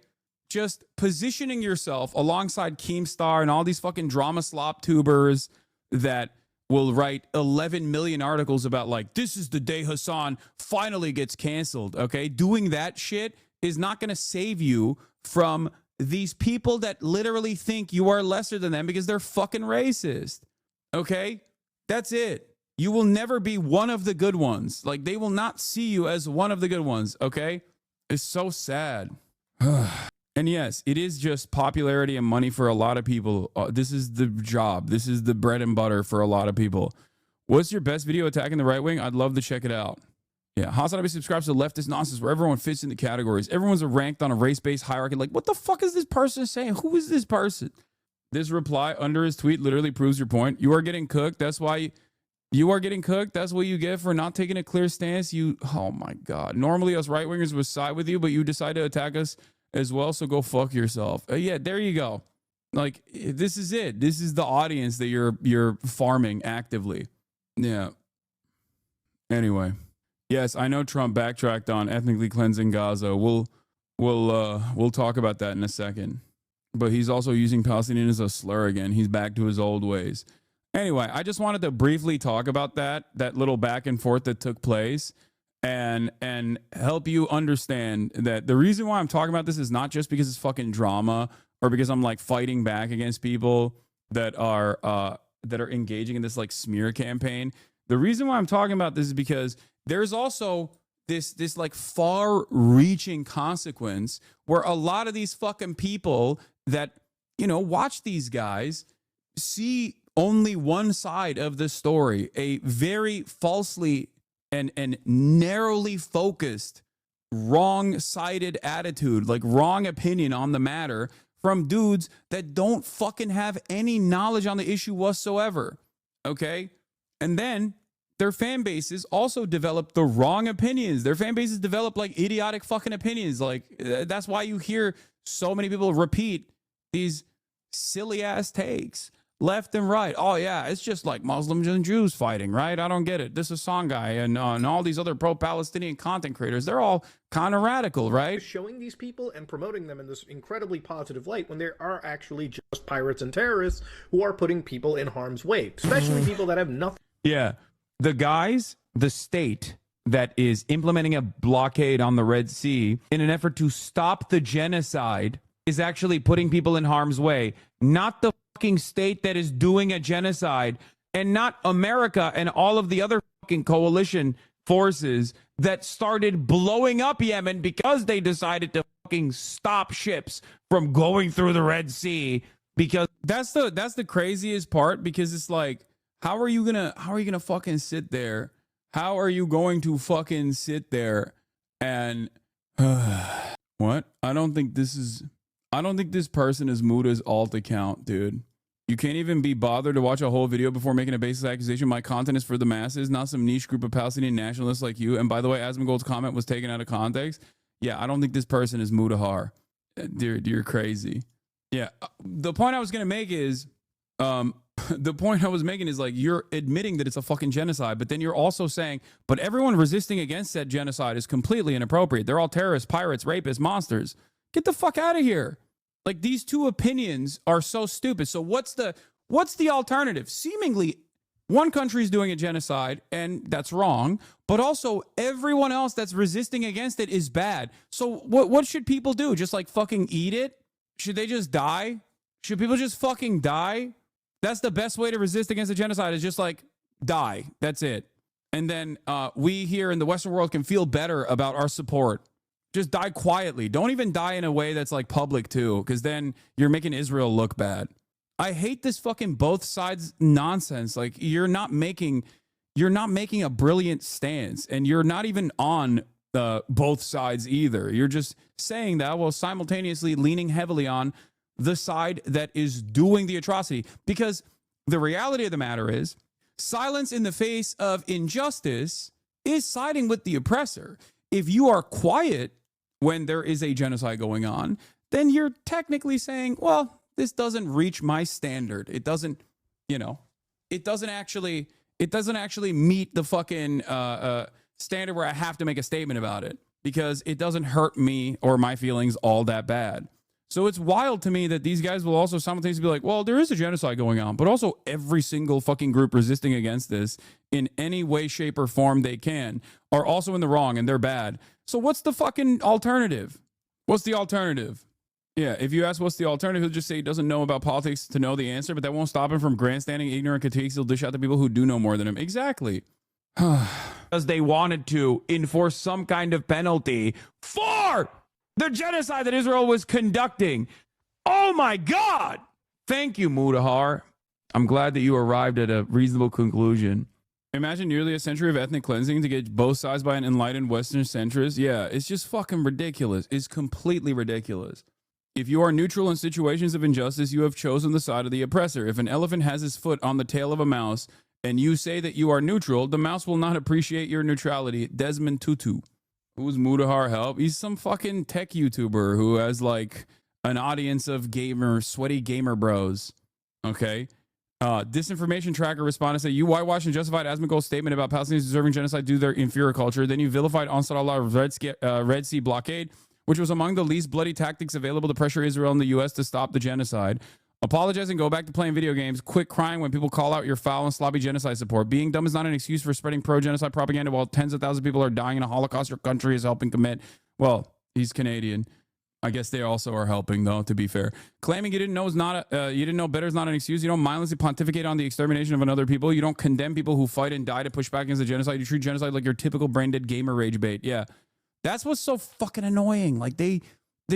Just positioning yourself alongside Keemstar and all these fucking drama slop tubers that will write 11 million articles about like, this is the day Hassan finally gets canceled, okay? Doing that shit is not going to save you from these people that literally think you are lesser than them because they're fucking racist. Okay? That's it. You will never be one of the good ones. Like, they will not see you as one of the good ones. Okay? It's so sad. And yes, it is just popularity and money for a lot of people. This is the job. This is the bread and butter for a lot of people. What's your best video attacking the right wing? I'd love to check it out. Yeah, Hassan Abi subscribes to leftist nonsense where everyone fits into categories. Everyone's ranked on a race-based hierarchy. Like, what the fuck is this person saying? Who is this person? This reply under his tweet literally proves your point. You are getting cooked. That's why you are getting cooked. That's what you get for not taking a clear stance. Oh my God. Normally us right-wingers would side with you, but you decide to attack us as well. So go fuck yourself. Yeah, there you go. Like, this is it. This is the audience that you're farming actively. Yeah. Anyway. Yes, I know Trump backtracked on ethnically cleansing Gaza. We'll talk about that in a second. But he's also using Palestinian as a slur again. He's back to his old ways. Anyway, I just wanted to briefly talk about that little back and forth that took place and help you understand that the reason why I'm talking about this is not just because it's fucking drama or because I'm like fighting back against people that are engaging in this like smear campaign. The reason why I'm talking about this is because there's also this like far-reaching consequence where a lot of these fucking people that, watch these guys see only one side of the story, a very falsely and narrowly focused, wrong-sided attitude, like wrong opinion on the matter from dudes that don't fucking have any knowledge on the issue whatsoever, okay? And then their fan bases also develop the wrong opinions. Their fan bases develop like idiotic fucking opinions. Like that's why you hear so many people repeat these silly ass takes left and right. Oh yeah, it's just like Muslims and Jews fighting, right? I don't get it. This Hassan guy and all these other pro-Palestinian content creators, they're all kind of radical, right? Showing these people and promoting them in this incredibly positive light when there are actually just pirates and terrorists who are putting people in harm's way, especially people that have nothing. Yeah. The state that is implementing a blockade on the Red Sea in an effort to stop the genocide is actually putting people in harm's way, not the fucking state that is doing a genocide, and not America and all of the other fucking coalition forces that started blowing up Yemen because they decided to fucking stop ships from going through the Red Sea, because that's the craziest part, because it's like, how are you gonna fucking sit there? How are you going to fucking sit there and what? I don't think this person is Muda's alt account, dude. You can't even be bothered to watch a whole video before making a baseless accusation. My content is for the masses, not some niche group of Palestinian nationalists like you. And by the way, Asmongold's comment was taken out of context. Yeah, I don't think this person is Mudahar. Dude, you're crazy. Yeah, the point I was going to make is, like, you're admitting that it's a fucking genocide, but then you're also saying, but everyone resisting against that genocide is completely inappropriate. They're all terrorists, pirates, rapists, monsters. Get the fuck out of here. Like, these two opinions are so stupid. So what's the alternative? Seemingly, one country is doing a genocide, and that's wrong, but also everyone else that's resisting against it is bad. So what should people do? Just like fucking eat it? Should they just die? Should people just fucking die? That's the best way to resist against a genocide, is just like die. That's it. And then we here in the Western world can feel better about our support. Just die quietly. Don't even die in a way that's like public too, because then you're making Israel look bad. I hate this fucking both sides nonsense. Like, you're not making a brilliant stance, and you're not even on both sides either. You're just saying that while simultaneously leaning heavily on the side that is doing the atrocity. Because the reality of the matter is, silence in the face of injustice is siding with the oppressor. If you are quiet when there is a genocide going on, then you're technically saying, well, this doesn't reach my standard. It doesn't, it doesn't actually meet the fucking standard where I have to make a statement about it, because it doesn't hurt me or my feelings all that bad. So it's wild to me that these guys will also simultaneously be like, well, there is a genocide going on, but also every single fucking group resisting against this in any way, shape, or form they can are also in the wrong, and they're bad. So what's the fucking alternative? What's the alternative? Yeah, if you ask what's the alternative, he'll just say he doesn't know about politics to know the answer, but that won't stop him from grandstanding ignorant critiques. He'll dish out to people who do know more than him. Exactly. Because they wanted to enforce some kind of penalty for the genocide that Israel was conducting. Oh my God. Thank you, Mudahar. I'm glad that you arrived at a reasonable conclusion. Imagine nearly a century of ethnic cleansing to get both sides by an enlightened Western centrist. Yeah, it's just fucking ridiculous. It's completely ridiculous. If you are neutral in situations of injustice, you have chosen the side of the oppressor. If an elephant has his foot on the tail of a mouse and you say that you are neutral, the mouse will not appreciate your neutrality. Desmond Tutu. Who's Mudahar help? He's some fucking tech YouTuber who has like an audience of sweaty gamer bros. Okay. Disinformation tracker responded, say, you whitewashed and justified Asmongold's statement about Palestinians deserving genocide due to their inferior culture. Then you vilified Ansar Allah's Red Sea blockade, which was among the least bloody tactics available to pressure Israel and the U.S. to stop the genocide. Apologize and go back to playing video games. Quit crying when people call out your foul and sloppy genocide support. Being dumb is not an excuse for spreading pro-genocide propaganda while tens of thousands of people are dying in a Holocaust your country is helping commit. Well, he's Canadian. I guess they also are helping, though, to be fair. Claiming you didn't know you didn't know better is not an excuse. You don't mindlessly pontificate on the extermination of another people. You don't condemn people who fight and die to push back against the genocide. You treat genocide like your typical brain-dead gamer rage bait. Yeah. That's what's so fucking annoying. Like, they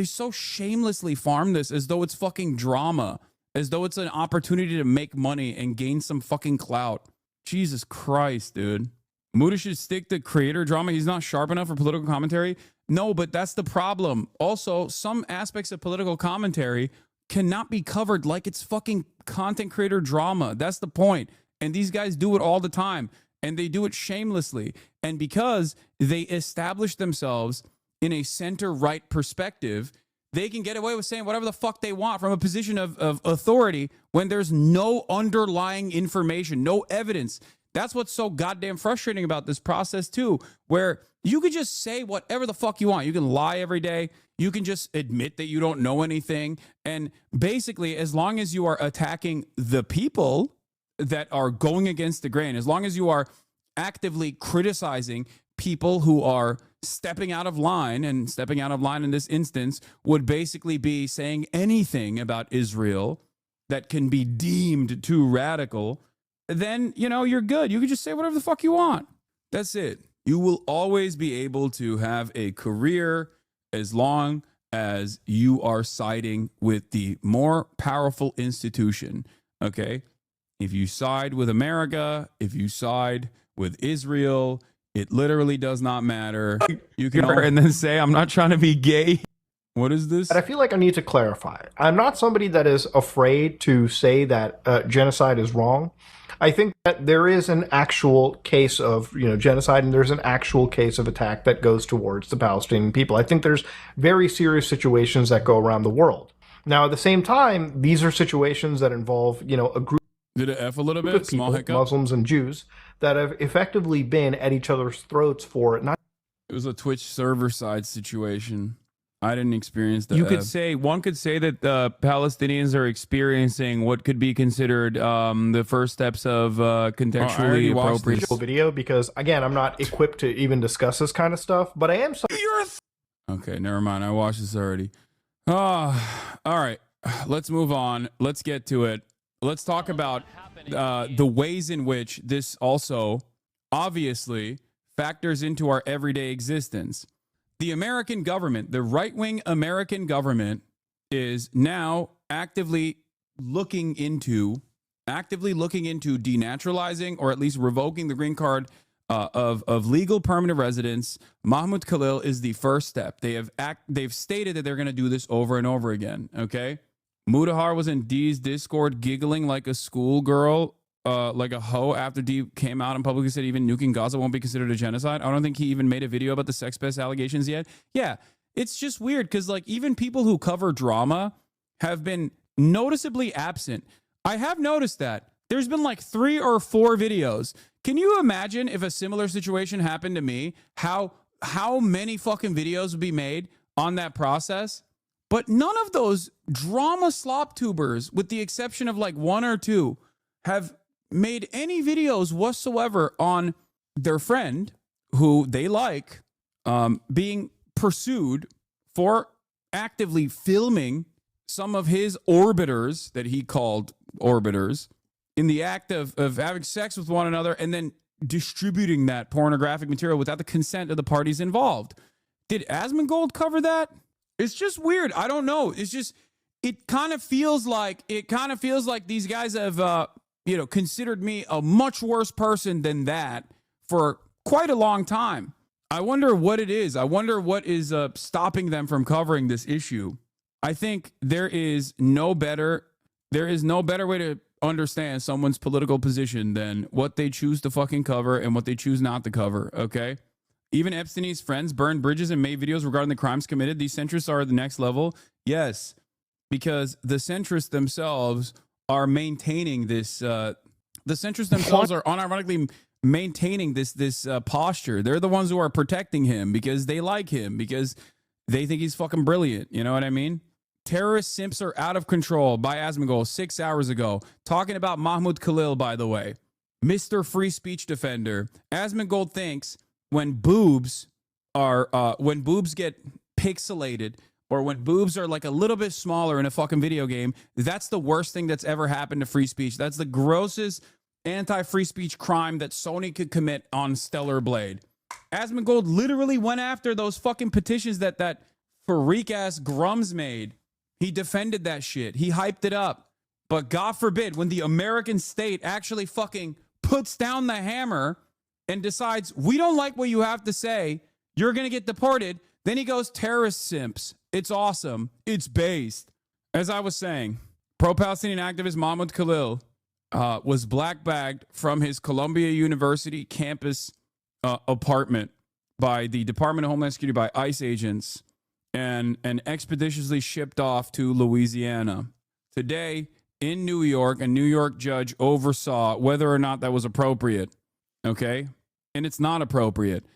so shamelessly farm this as though it's fucking drama, as though it's an opportunity to make money and gain some fucking clout. Jesus Christ, dude. Muda should stick to creator drama. He's not sharp enough for political commentary. No, but that's the problem. Also, some aspects of political commentary cannot be covered like it's fucking content creator drama. That's the point. And these guys do it all the time. And they do it shamelessly. And because they establish themselves in a center-right perspective, they can get away with saying whatever the fuck they want from a position of authority when there's no underlying information, no evidence. That's what's so goddamn frustrating about this process too, where you could just say whatever the fuck you want. You can lie every day. You can just admit that you don't know anything. And basically, as long as you are attacking the people that are going against the grain, as long as you are actively criticizing people who are stepping out of line, and stepping out of line in this instance would basically be saying anything about Israel that can be deemed too radical, then, you're good. You can just say whatever the fuck you want. That's it. You will always be able to have a career as long as you are siding with the more powerful institution. Okay? If you side with America, if you side with Israel, it literally does not matter. You can and then say, I'm not trying to be gay. What is this? But I feel like I need to clarify. I'm not somebody that is afraid to say that genocide is wrong. I think that there is an actual case of, genocide, and there's an actual case of attack that goes towards the Palestinian people. I think there's very serious situations that go around the world. Now, at the same time, these are situations that involve, a group Did it F a little bit? of Small people, hiccup? Muslims and Jews, that have effectively been at each other's throats for not. It was a Twitch server side situation. I didn't experience that. One could say that the Palestinians are experiencing what could be considered the first steps of contextually appropriate Video, because again, I'm not equipped to even discuss this kind of stuff, but I am. Okay, never mind. I watched this already. All right. Let's move on. Let's get to it. Let's talk about the ways in which this also obviously factors into our everyday existence. The American government, the right-wing American government, is now actively looking into denaturalizing or at least revoking the green card of legal permanent residence. Mahmoud Khalil is the first step. They've stated that they're going to do this over and over again. Okay, Mudahar was in D's Discord giggling like a schoolgirl. Like a hoe after D came out and publicly said even nuking Gaza won't be considered a genocide. I don't think he even made a video about the sex-based allegations yet. Yeah, it's just weird because like even people who cover drama have been noticeably absent. I have noticed that. There's been like 3 or 4 videos. Can you imagine if a similar situation happened to me? How many fucking videos would be made on that process? But none of those drama slop tubers, with the exception of like 1 or 2, have made any videos whatsoever on their friend who they like being pursued for actively filming some of his orbiters that he called orbiters in the act of having sex with one another and then distributing that pornographic material without the consent of the parties involved. Did Asmongold cover that? It's just weird. I don't know. It's just, it kind of feels like these guys have considered me a much worse person than that for quite a long time. I wonder what it is. I wonder what is stopping them from covering this issue. I think there is no better way to understand someone's political position than what they choose to fucking cover and what they choose not to cover, okay? Even Epstein's friends burned bridges and made videos regarding the crimes committed. These centrists are at the next level. Yes, because the centrists themselves are maintaining this. The centrists themselves are unironically maintaining this posture. They're the ones who are protecting him because they like him, because they think he's fucking brilliant. You know what I mean? Terrorist simps are out of control by Asmongold 6 hours ago. Talking about Mahmoud Khalil, by the way. Mr. Free Speech Defender. Asmongold thinks when boobs get pixelated, or when boobs are like a little bit smaller in a fucking video game, that's the worst thing that's ever happened to free speech. That's the grossest anti-free speech crime that Sony could commit on Stellar Blade. Asmongold literally went after those fucking petitions that freak-ass Grums made. He defended that shit. He hyped it up. But God forbid, when the American state actually fucking puts down the hammer and decides, we don't like what you have to say, you're going to get deported, then he goes, terrorist simps. It's awesome. It's based. As I was saying, pro-Palestinian activist Mahmoud Khalil was black-bagged from his Columbia University campus apartment by the Department of Homeland Security, by ICE agents, and expeditiously shipped off to Louisiana. Today, in New York, a New York judge oversaw whether or not that was appropriate. Okay? And it's not appropriate.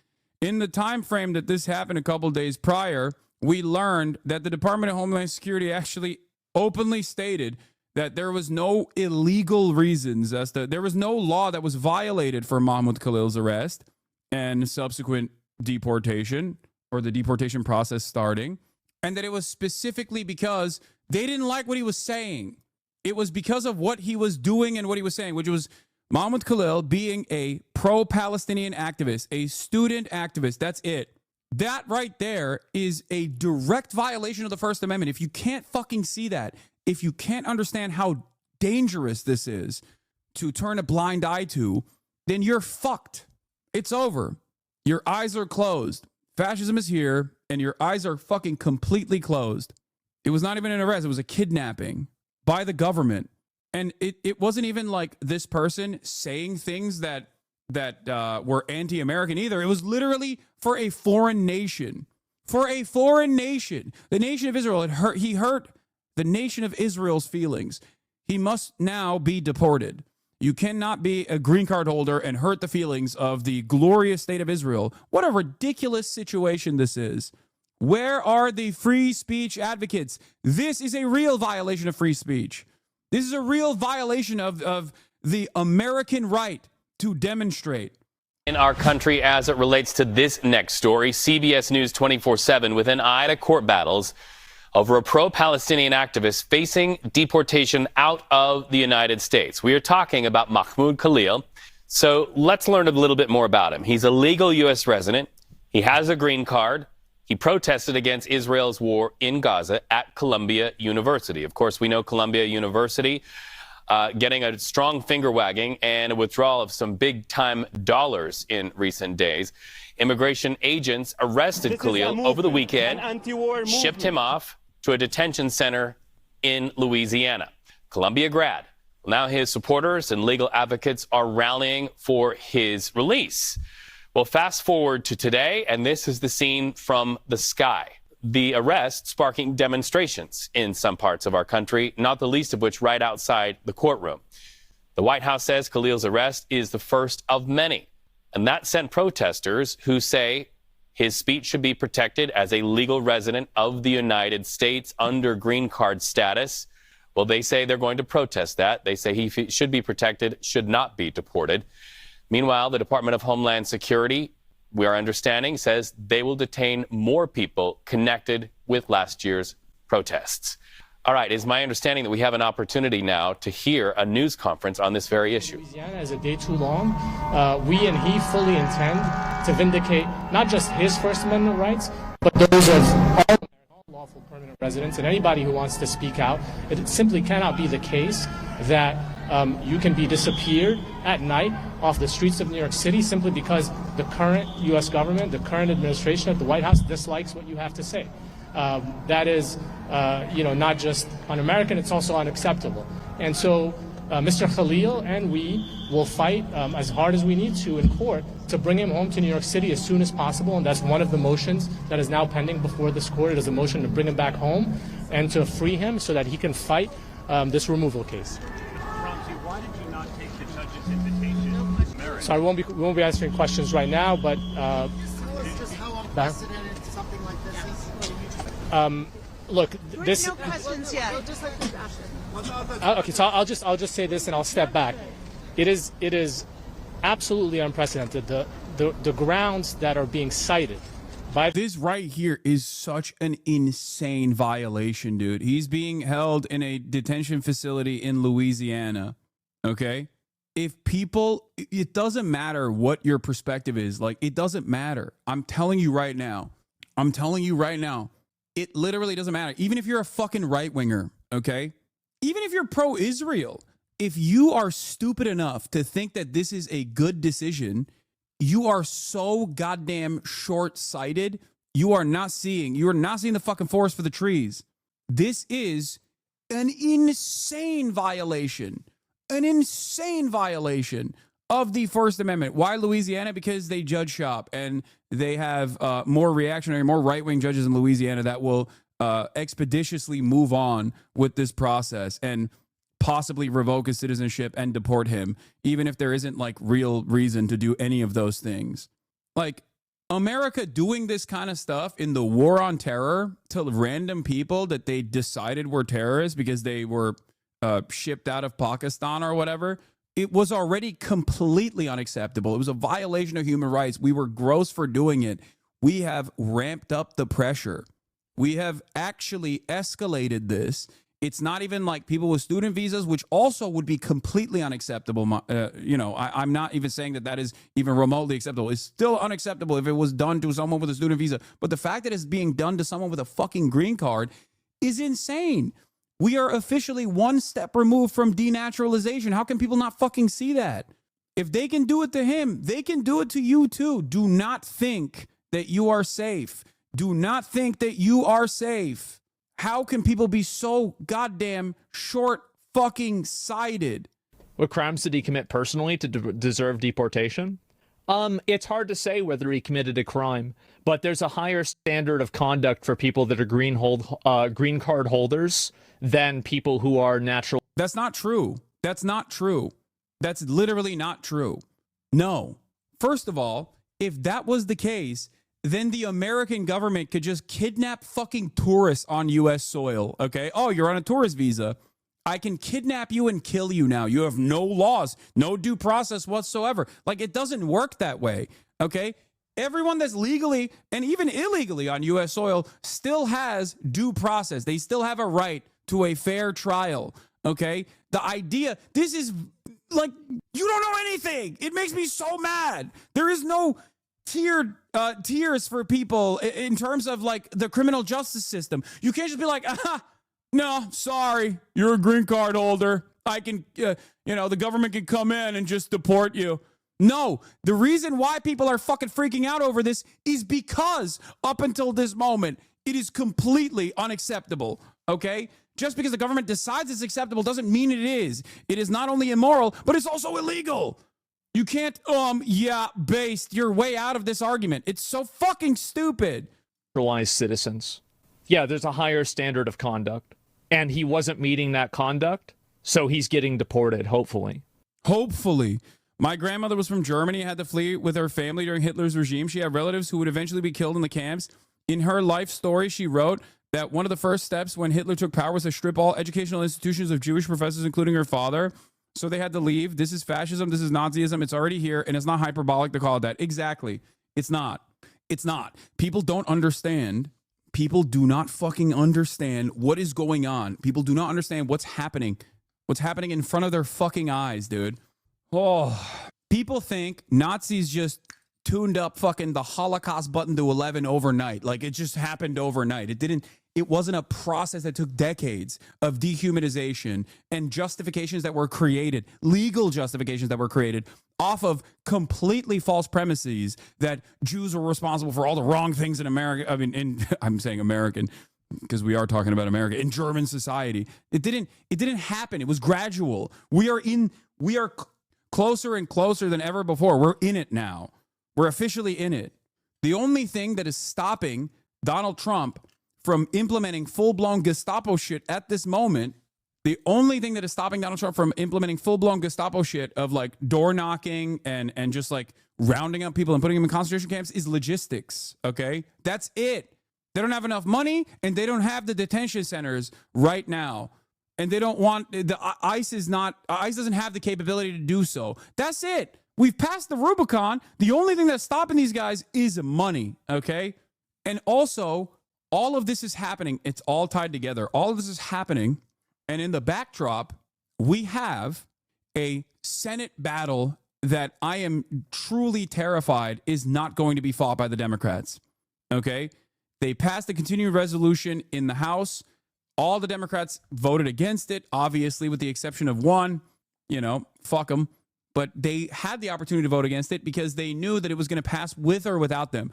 In the time frame that this happened a couple days prior, we learned that the Department of Homeland Security actually openly stated that there was no illegal reasons, there was no law that was violated for Mahmoud Khalil's arrest and subsequent deportation, or the deportation process starting, and that it was specifically because they didn't like what he was saying. It was because of what he was doing and what he was saying, which was Mahmoud Khalil being a pro-Palestinian activist, a student activist. That's it. That right there is a direct violation of the First Amendment. If you can't fucking see that, if you can't understand how dangerous this is to turn a blind eye to, then you're fucked. It's over. Your eyes are closed. Fascism is here, and your eyes are fucking completely closed. It was not even an arrest. It was a kidnapping by the government. And it wasn't even like this person saying things that were anti-American either. It was literally for a foreign nation. For a foreign nation. The nation of Israel, he hurt the nation of Israel's feelings. He must now be deported. You cannot be a green card holder and hurt the feelings of the glorious state of Israel. What a ridiculous situation this is. Where are the free speech advocates? This is a real violation of free speech. This is a real violation of the American right to demonstrate. In our country, as it relates to this next story, CBS News 24/7 with an eye to court battles over a pro-Palestinian activist facing deportation out of the United States. We are talking about Mahmoud Khalil. So let's learn a little bit more about him. He's a legal U.S. resident. He has a green card. He protested against Israel's war in Gaza at Columbia University. Of course, we know Columbia University getting a strong finger wagging and a withdrawal of some big-time dollars in recent days. Immigration agents arrested Khalil over the weekend, shipped him off to a detention center in Louisiana. Columbia grad. Now his supporters and legal advocates are rallying for his release. Well, fast forward to today, and this is the scene from the sky. The arrest sparking demonstrations in some parts of our country, not the least of which right outside the courtroom. The White House says Khalil's arrest is the first of many, and that sent protesters who say his speech should be protected as a legal resident of the United States under green card status. Well, they say they're going to protest that. They say he should be protected, should not be deported. Meanwhile, the Department of Homeland Security, we are understanding, says they will detain more people connected with last year's protests. All right, it's my understanding that we have an opportunity now to hear a news conference on this very issue. Louisiana is a day too long. We and he fully intend to vindicate not just his First Amendment rights, but those of all lawful permanent residents and anybody who wants to speak out. It simply cannot be the case that you can be disappeared at night off the streets of New York City simply because the current U.S. government, the current administration at the White House dislikes what you have to say. That is, not just un-American, it's also unacceptable. And so Mr. Khalil and we will fight as hard as we need to in court to bring him home to New York City as soon as possible. And that's one of the motions that is now pending before this court. It is a motion to bring him back home and to free him so that he can fight this removal case. Why did you not take the judge's invitation? So we won't be answering questions right now, but Tell us just how unprecedented something like this is. Look, this. No questions yet. Okay, so I'll just say this and I'll step back. It is absolutely unprecedented. The grounds that are being cited by this right here is such an insane violation, dude. He's being held in a detention facility in Louisiana. Okay? If people, it doesn't matter what your perspective is. Like, it doesn't matter. I'm telling you right now. It literally doesn't matter. Even if you're a fucking right-winger, okay? Even if you're pro-Israel, if you are stupid enough to think that this is a good decision, you are so goddamn short-sighted. You are not seeing the fucking forest for the trees. This is an insane violation. An insane violation of the First Amendment. Why Louisiana? Because they judge shop and they have more reactionary, more right-wing judges in Louisiana that will expeditiously move on with this process and possibly revoke his citizenship and deport him, even if there isn't like real reason to do any of those things. Like, America doing this kind of stuff in the war on terror to random people that they decided were terrorists because they were shipped out of Pakistan or whatever, it was already completely unacceptable. It was a violation of human rights. We were gross for doing it. We have ramped up the pressure. We have actually escalated this It's not even like people with student visas, which also would be completely unacceptable. I'm not even saying that is even remotely acceptable. It's still unacceptable if it was done to someone with a student visa. But the fact that it's being done to someone with a fucking green card is insane. We are officially one step removed from denaturalization. How can people not fucking see that? If they can do it to him, they can do it to you too. Do not think that you are safe. Do not think that you are safe. How can people be so goddamn short fucking sighted? What crimes did he commit personally to deserve deportation? It's hard to say whether he committed a crime, but there's a higher standard of conduct for people that are green card holders than people who are natural. That's not true. That's not true. That's literally not true. No. First of all, if that was the case, then the American government could just kidnap fucking tourists on U.S. soil, okay? Oh, you're on a tourist visa. I can kidnap you and kill you now. You have no laws, no due process whatsoever. Like, it doesn't work that way, okay? Everyone that's legally and even illegally on U.S. soil still has due process. They still have a right to a fair trial, okay? The idea, this is like, you don't know anything. It makes me so mad. There is no tiers for people in terms of like the criminal justice system. You can't just be like, no, sorry, you're a green card holder. I can, the government can come in and just deport you. No, the reason why people are fucking freaking out over this is because up until this moment, it is completely unacceptable. Okay? Just because the government decides it's acceptable doesn't mean it is. It is not only immoral, but it's also illegal. You can't, based your way out of this argument. It's so fucking stupid. Naturalized citizens. Yeah, there's a higher standard of conduct. And he wasn't meeting that conduct, so he's getting deported, hopefully. Hopefully. My grandmother was from Germany, had to flee with her family during Hitler's regime. She had relatives who would eventually be killed in the camps. In her life story, she wrote that one of the first steps when Hitler took power was to strip all educational institutions of Jewish professors, including her father. So they had to leave. This is fascism. This is Nazism. It's already here. And it's not hyperbolic to call it that. Exactly. It's not. It's not. People don't understand. People do not fucking understand what is going on. People do not understand what's happening. What's happening in front of their fucking eyes, dude. Oh, people think Nazis just tuned up fucking the Holocaust button to 11 overnight. Like it just happened overnight. It wasn't a process that took decades of dehumanization and justifications that were created, legal justifications that were created off of completely false premises that Jews were responsible for all the wrong things in America. I mean, I'm saying American because we are talking about America in German society. It didn't happen. It was gradual. We are closer and closer than ever before. We're in it now. We're officially in it. The only thing that is stopping Donald Trump from implementing full-blown Gestapo shit at this moment, the only thing that is stopping Donald Trump from implementing full-blown Gestapo shit of like door knocking and just like rounding up people and putting them in concentration camps is logistics, okay? That's it. They don't have enough money and they don't have the detention centers right now. And they don't want, ICE doesn't have the capability to do so. That's it. We've passed the Rubicon. The only thing that's stopping these guys is money, okay? And also, all of this is happening. It's all tied together. All of this is happening. And in the backdrop, we have a Senate battle that I am truly terrified is not going to be fought by the Democrats, okay? They passed the continuing resolution in the House. All the Democrats voted against it, obviously, with the exception of one. Fuck them. But they had the opportunity to vote against it because they knew that it was going to pass with or without them.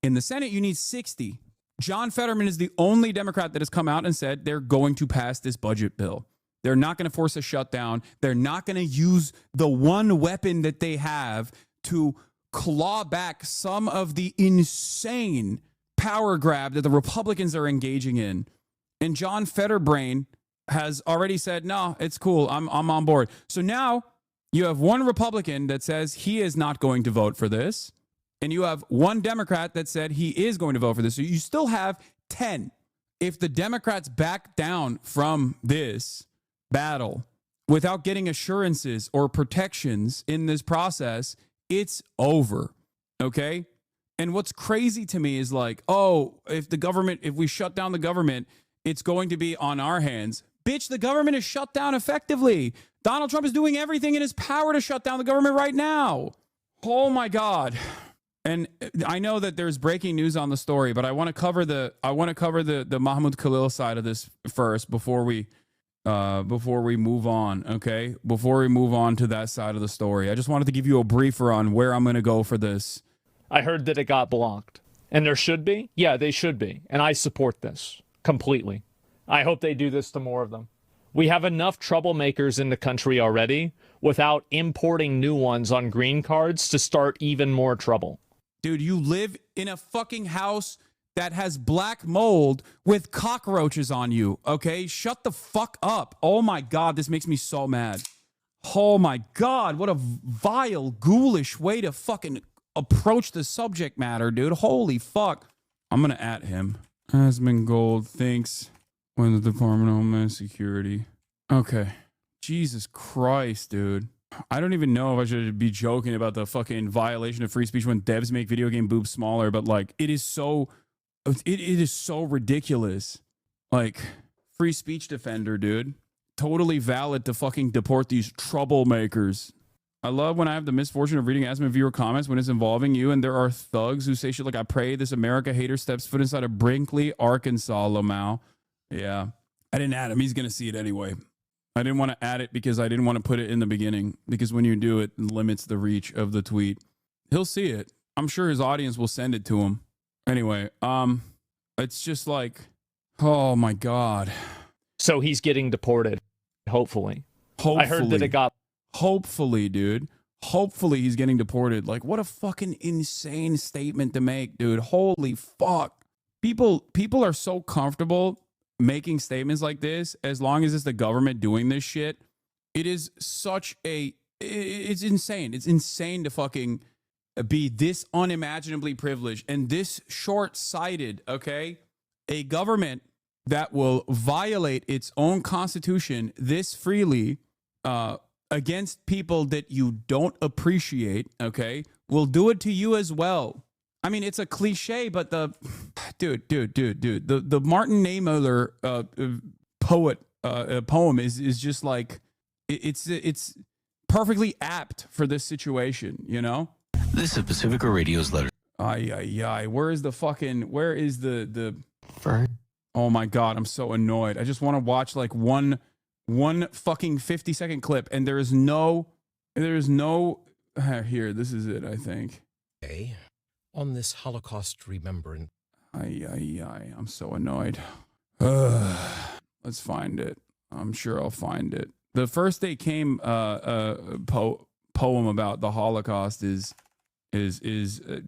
In the Senate, you need 60. John Fetterman is the only Democrat that has come out and said they're going to pass this budget bill. They're not going to force a shutdown. They're not going to use the one weapon that they have to claw back some of the insane power grab that the Republicans are engaging in. And John Fetterbrain has already said, no, it's cool. I'm on board. So now you have one Republican that says he is not going to vote for this. And you have one Democrat that said he is going to vote for this. So you still have 10. If the Democrats back down from this battle without getting assurances or protections in this process, it's over. Okay? And what's crazy to me is like, oh, if we shut down the government, it's going to be on our hands. Bitch, the government is shut down effectively. Donald Trump is doing everything in his power to shut down the government right now. Oh my God. And I know that there's breaking news on the story, but I want to cover the Mahmoud Khalil side of this first before we move on, okay? Before we move on to that side of the story. I just wanted to give you a briefer on where I'm going to go for this. I heard that it got blocked. And there should be? Yeah, they should be. And I support this completely. I hope they do this to more of them. We have enough troublemakers in the country already without importing new ones on green cards to start even more trouble. Dude, you live in a fucking house that has black mold with cockroaches on you, okay? Shut the fuck up. Oh my God, this makes me so mad. Oh my God, what a vile, ghoulish way to fucking approach the subject matter, dude. Holy fuck. I'm gonna at him. Asmongold thinks when the Department of Homeland Security. Okay. Jesus Christ, dude. I don't even know if I should be joking about the fucking violation of free speech when devs make video game boobs smaller, but like it is so ridiculous. Like, free speech defender, dude. Totally valid to fucking deport these troublemakers. I love when I have the misfortune of reading Asmon viewer comments when it's involving you, and there are thugs who say shit like, I pray this America hater steps foot inside of Brinkley, Arkansas, Lamau. Yeah. I didn't add him. He's going to see it anyway. I didn't want to add it because I didn't want to put it in the beginning, because when you do it limits the reach of the tweet. He'll see it. I'm sure his audience will send it to him. Anyway, it's just like, oh my God. So he's getting deported, hopefully. I heard that it got... Hopefully, dude. Hopefully he's getting deported. Like, what a fucking insane statement to make, dude. Holy fuck. People are so comfortable making statements like this as long as it's the government doing this shit. It is such a... It's insane. It's insane to fucking be this unimaginably privileged and this short-sighted, okay? A government that will violate its own constitution this freely against people that you don't appreciate, okay, will do it to you as well. I mean, it's a cliche, but the Martin Niemöller poem is just like, it's perfectly apt for this situation, you know? This is Pacifica Radio's letter. Where is the oh my God, I'm so annoyed. I just want to watch like one fucking 50-second clip, and there is no here, this is it, I think. Okay. On this Holocaust remembrance. I'm so annoyed. Let's find it. I'm sure I'll find it. The First Day Came poem about the Holocaust is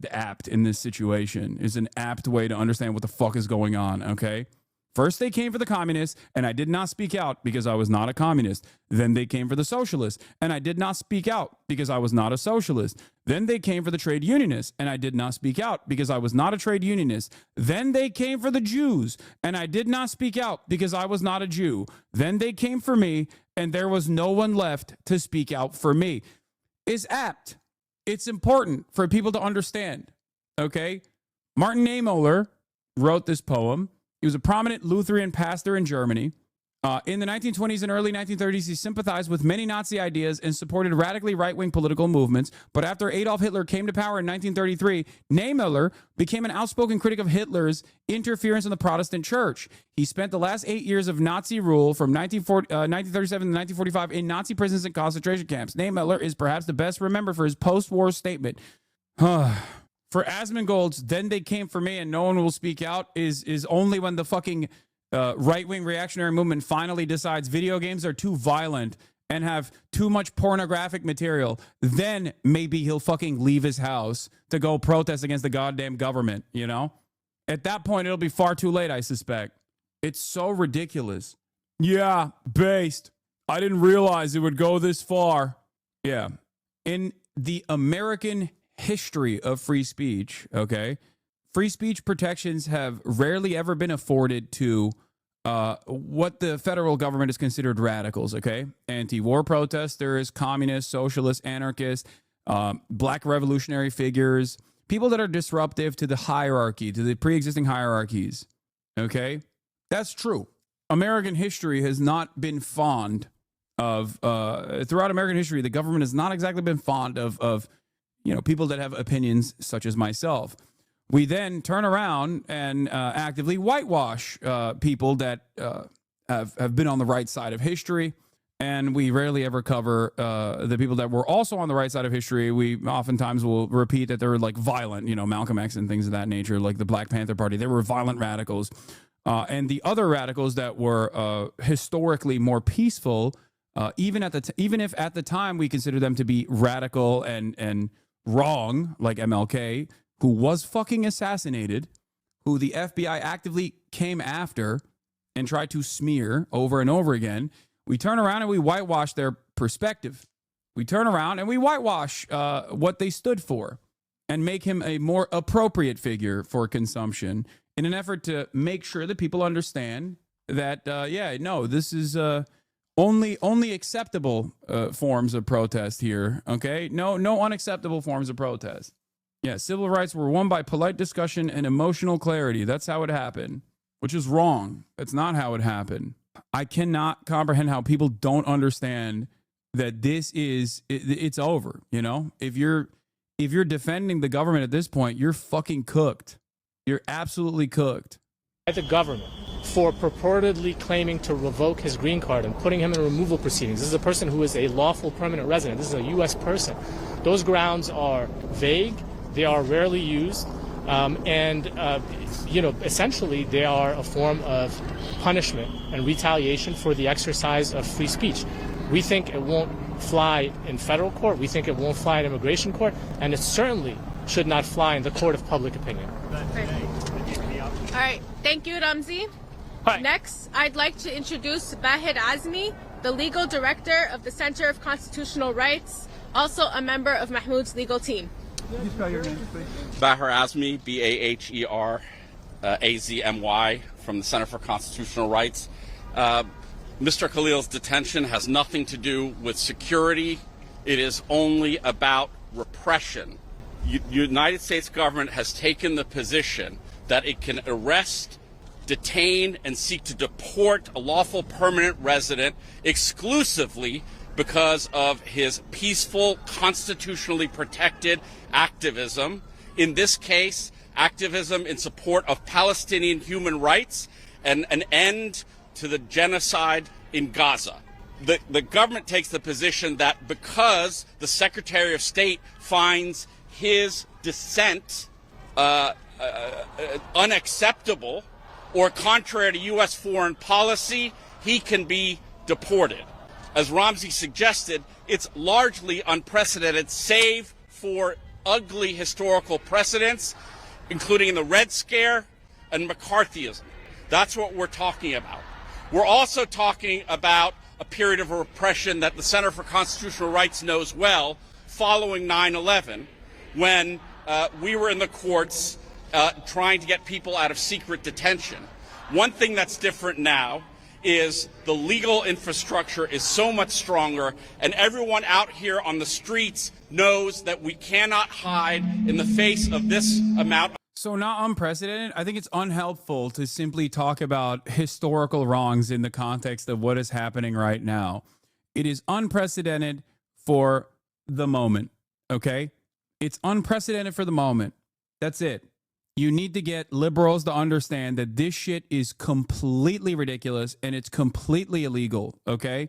apt in this situation. Is an apt way to understand what the fuck is going on, okay? First they came for the communists, and I did not speak out because I was not a communist. Then they came for the socialists, and I did not speak out because I was not a socialist. Then they came for the trade unionists, and I did not speak out because I was not a trade unionist. Then they came for the Jews, and I did not speak out because I was not a Jew. Then they came for me, and there was no one left to speak out for me. It's apt. It's important for people to understand, okay? Martin Niemöller wrote this poem. He was a prominent Lutheran pastor in Germany. In the 1920s and early 1930s, he sympathized with many Nazi ideas and supported radically right-wing political movements. But after Adolf Hitler came to power in 1933, Niemöller became an outspoken critic of Hitler's interference in the Protestant church. He spent the last 8 years of Nazi rule from 1937 to 1945 in Nazi prisons and concentration camps. Niemöller is perhaps the best remembered for his post-war statement. For Asmongold's "Then They Came for Me and No One Will Speak Out" is only when the fucking right-wing reactionary movement finally decides video games are too violent and have too much pornographic material. Then maybe he'll fucking leave his house to go protest against the goddamn government, you know? At that point, it'll be far too late, I suspect. It's so ridiculous. Yeah, based. I didn't realize it would go this far. Yeah. In the American history of free speech, okay, free speech protections have rarely ever been afforded to what the federal government is considered radicals, okay? Anti-war protesters, communists, socialists, anarchists, black revolutionary figures, people that are disruptive to the hierarchy, to the pre-existing hierarchies, okay? That's true. American history has not been fond of, throughout American history, the government has not exactly been fond of people that have opinions such as myself. We then turn around and actively whitewash people that have been on the right side of history. And we rarely ever cover the people that were also on the right side of history. We oftentimes will repeat that they were like violent, Malcolm X and things of that nature, like the Black Panther Party. They were violent radicals. And the other radicals that were historically more peaceful, even if at the time we consider them to be radical and wrong, like MLK, who was fucking assassinated, who the FBI actively came after and tried to smear over and over again. We turn around and we whitewash their perspective. We turn around and we whitewash what they stood for and make him a more appropriate figure for consumption in an effort to make sure that people understand that, this is only acceptable forms of protest here, okay? No unacceptable forms of protest. Yeah, civil rights were won by polite discussion and emotional clarity. That's how it happened, which is wrong. That's not how it happened. I cannot comprehend how people don't understand that it's over, If you're defending the government at this point, you're fucking cooked. You're absolutely cooked. The government for purportedly claiming to revoke his green card and putting him in removal proceedings. This is a person who is a lawful permanent resident. This is a U.S. person. Those grounds are vague. They are rarely used. Essentially they are a form of punishment and retaliation for the exercise of free speech. We think it won't fly in federal court. We think it won't fly in immigration court. And it certainly should not fly in the court of public opinion. All right. Thank you, Ramzi. Hi. Next, I'd like to introduce Bahir Azmi, the legal director of the Center of Constitutional Rights, also a member of Mahmoud's legal team. Please spell your name, please. Bahir Azmi, Baher Azmy, from the Center for Constitutional Rights. Mr. Khalil's detention has nothing to do with security. It is only about repression. United States government has taken the position that it can arrest, detain, and seek to deport a lawful permanent resident exclusively because of his peaceful, constitutionally protected activism. In this case, activism in support of Palestinian human rights and an end to the genocide in Gaza. The government takes the position that because the Secretary of State finds his dissent unacceptable or contrary to U.S. foreign policy, he can be deported. As Ramzi suggested, it's largely unprecedented, save for ugly historical precedents, including the Red Scare and McCarthyism. That's what we're talking about. We're also talking about a period of repression that the Center for Constitutional Rights knows well following 9/11, when we were in the courts trying to get people out of secret detention. One thing that's different now is the legal infrastructure is so much stronger, and everyone out here on the streets knows that we cannot hide in the face of this amount. So not unprecedented. I think it's unhelpful to simply talk about historical wrongs in the context of what is happening right now. It is unprecedented for the moment, okay? It's unprecedented for the moment. That's it. You need to get liberals to understand that this shit is completely ridiculous and it's completely illegal, okay?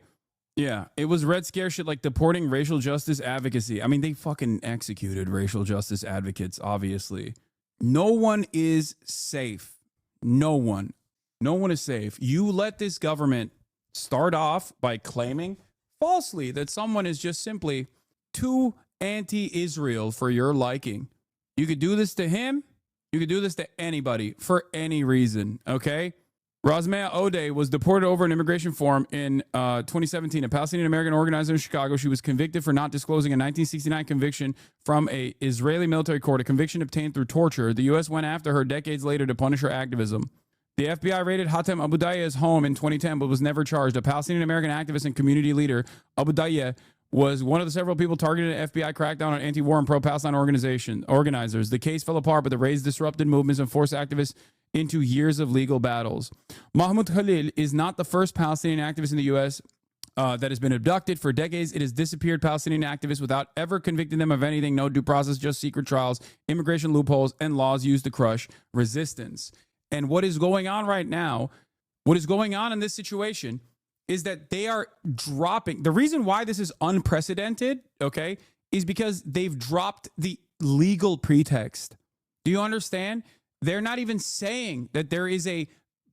Yeah, it was Red Scare shit like deporting racial justice advocacy. I mean, they fucking executed racial justice advocates, obviously. No one is safe. No one. No one is safe. You let this government start off by claiming falsely that someone is just simply too anti-Israel for your liking. You could do this to him. You could do this to anybody for any reason, okay? Rosmea Odeh was deported over an immigration form in 2017. A Palestinian American organizer in Chicago. She was convicted for not disclosing a 1969 conviction from a Israeli military court, a conviction obtained through torture. The U.S. went after her decades later to punish her activism. The FBI raided Hatem Aboudayyeh's home in 2010, but was never charged. A Palestinian American activist and community leader, Aboudayyeh was one of the several people targeted in an FBI crackdown on anti-war and pro-Palestine organizers. The case fell apart, but the raids disrupted movements and forced activists into years of legal battles. Mahmoud Khalil is not the first Palestinian activist in the U.S. That has been abducted. For decades, it has disappeared Palestinian activists without ever convicting them of anything. No due process, just secret trials, immigration loopholes, and laws used to crush resistance. And what is going on right now, what is going on in this situation is that they are dropping. The reason why this is unprecedented, okay, is because they've dropped the legal pretext. Do you understand? They're not even saying that there is a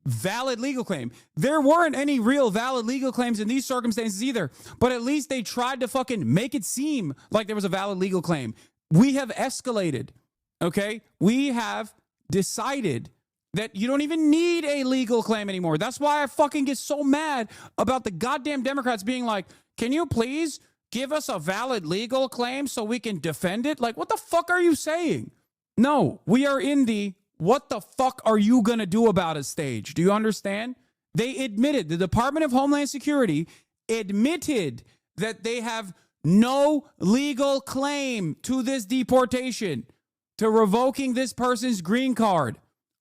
valid legal claim. There weren't any real valid legal claims in these circumstances either, but at least they tried to fucking make it seem like there was a valid legal claim. We have escalated, okay? We have decided that you don't even need a legal claim anymore. That's why I fucking get so mad about the goddamn Democrats being like, can you please give us a valid legal claim so we can defend it? Like, what the fuck are you saying? No, we are in the what the fuck are you going to do about it stage. Do you understand? They admitted, the Department of Homeland Security admitted that they have no legal claim to this deportation, to revoking this person's green card,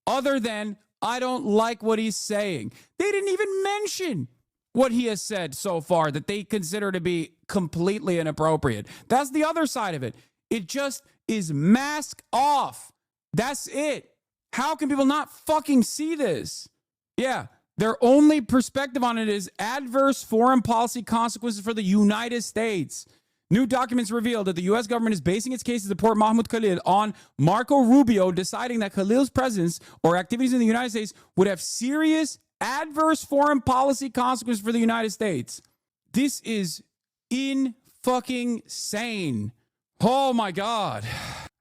other than, I don't like what he's saying. They didn't even mention what he has said so far that they consider to be completely inappropriate. That's the other side of it. It just is mask off. That's it. How can people not fucking see this? Yeah, their only perspective on it is adverse foreign policy consequences for the United States. New documents reveal that the U.S. government is basing its case to deport Mahmoud Khalil on Marco Rubio deciding that Khalil's presence or activities in the United States would have serious adverse foreign policy consequences for the United States. This is in-fucking-sane. Oh, my God.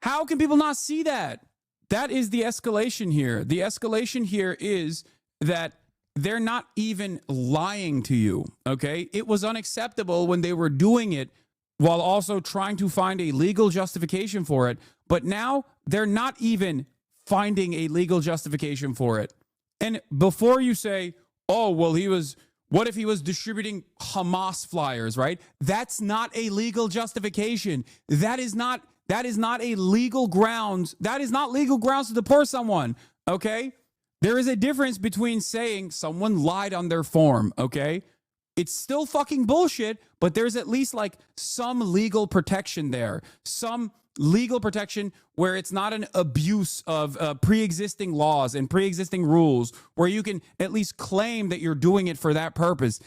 How can people not see that? That is the escalation here. The escalation here is that they're not even lying to you, okay? It was unacceptable when they were doing it while also trying to find a legal justification for it. But now they're not even finding a legal justification for it. And before you say, oh, well, what if he was distributing Hamas flyers, right? That's not a legal justification. That is not a legal grounds. That is not legal grounds to deport someone, okay? There is a difference between saying someone lied on their form, okay? It's still fucking bullshit, but there's at least like some legal protection there. Some legal protection where it's not an abuse of pre-existing laws and pre-existing rules, where you can at least claim that you're doing it for that purpose.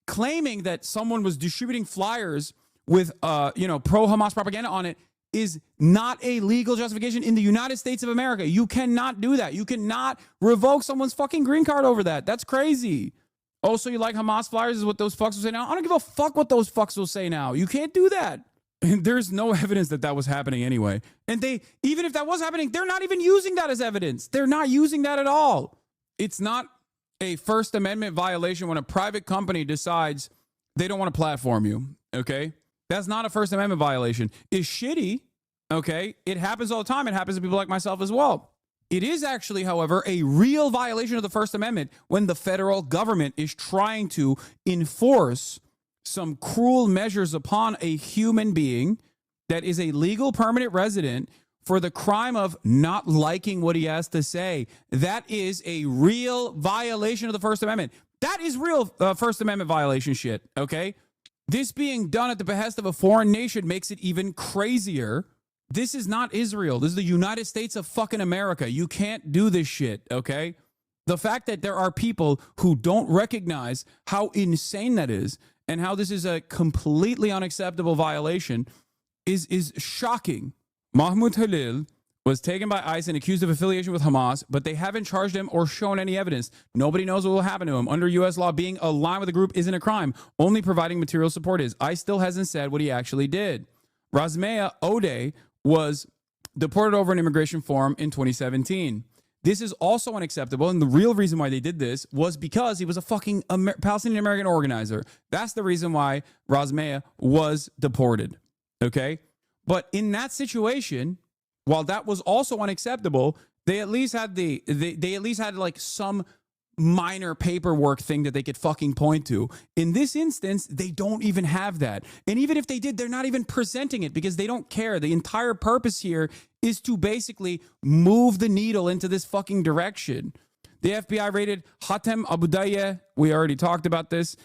Claiming that someone was distributing flyers with pro-Hamas propaganda on it is not a legal justification in the United States of America. You cannot do that. You cannot revoke someone's fucking green card over that. That's crazy. Oh, so you like Hamas flyers is what those fucks will say now? I don't give a fuck what those fucks will say now. You can't do that. And there's no evidence that that was happening anyway. And even if that was happening, they're not even using that as evidence. They're not using that at all. It's not a First Amendment violation when a private company decides they don't want to platform you, okay? That's not a First Amendment violation. It's shitty, okay? It happens all the time. It happens to people like myself as well. It is actually, however, a real violation of the First Amendment when the federal government is trying to enforce some cruel measures upon a human being that is a legal permanent resident for the crime of not liking what he has to say. That is a real violation of the First Amendment. That is real First Amendment violation shit, okay? This being done at the behest of a foreign nation makes it even crazier. This is not Israel. This is the United States of fucking America. You can't do this shit, okay? The fact that there are people who don't recognize how insane that is and how this is a completely unacceptable violation is shocking. Mahmoud Khalil was taken by ICE and accused of affiliation with Hamas, but they haven't charged him or shown any evidence. Nobody knows what will happen to him. Under U.S. law, being aligned with a group isn't a crime. Only providing material support is. ICE still hasn't said what he actually did. Razmea Odeh was deported over an immigration forum in 2017. This is also unacceptable, and the real reason why they did this was because he was a fucking Palestinian-American organizer. That's the reason why Razmea was deported, okay? But in that situation, while that was also unacceptable, they at least had like some minor paperwork thing that they could fucking point to. In this instance, they don't even have that. And even if they did, they're not even presenting it because they don't care. The entire purpose here is to basically move the needle into this fucking direction. The FBI raided Hatem Abudayeh. We already talked about this.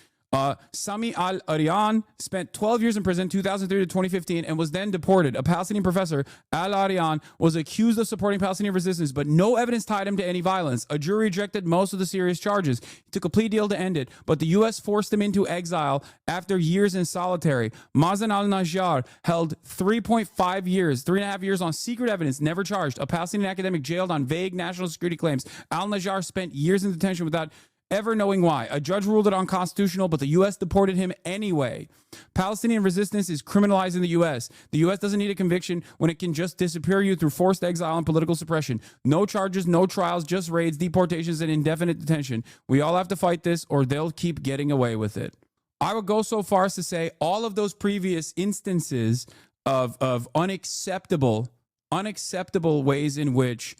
Sami al-Arian spent 12 years in prison, 2003 to 2015, and was then deported. A Palestinian professor, al-Arian, was accused of supporting Palestinian resistance, but no evidence tied him to any violence. A jury rejected most of the serious charges. He took a plea deal to end it, but the U.S. forced him into exile after years in solitary. Mazen al-Najjar held 3.5 years, 3.5 years on secret evidence, never charged. A Palestinian academic jailed on vague national security claims. Al-Najjar spent years in detention without ever knowing why. A judge ruled it unconstitutional, but the U.S. deported him anyway. Palestinian resistance is criminalized in the U.S. The U.S. doesn't need a conviction when it can just disappear you through forced exile and political suppression. No charges, no trials, just raids, deportations, and indefinite detention. We all have to fight this or they'll keep getting away with it. I would go so far as to say all of those previous instances of unacceptable ways in which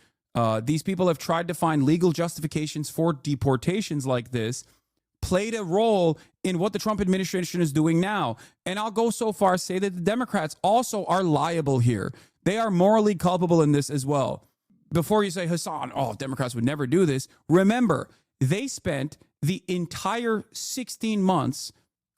these people have tried to find legal justifications for deportations like this played a role in what the Trump administration is doing now. And I'll go so far as to say that the Democrats also are liable here. They are morally culpable in this as well. Before you say, Hassan, Democrats would never do this, remember, they spent the entire 16 months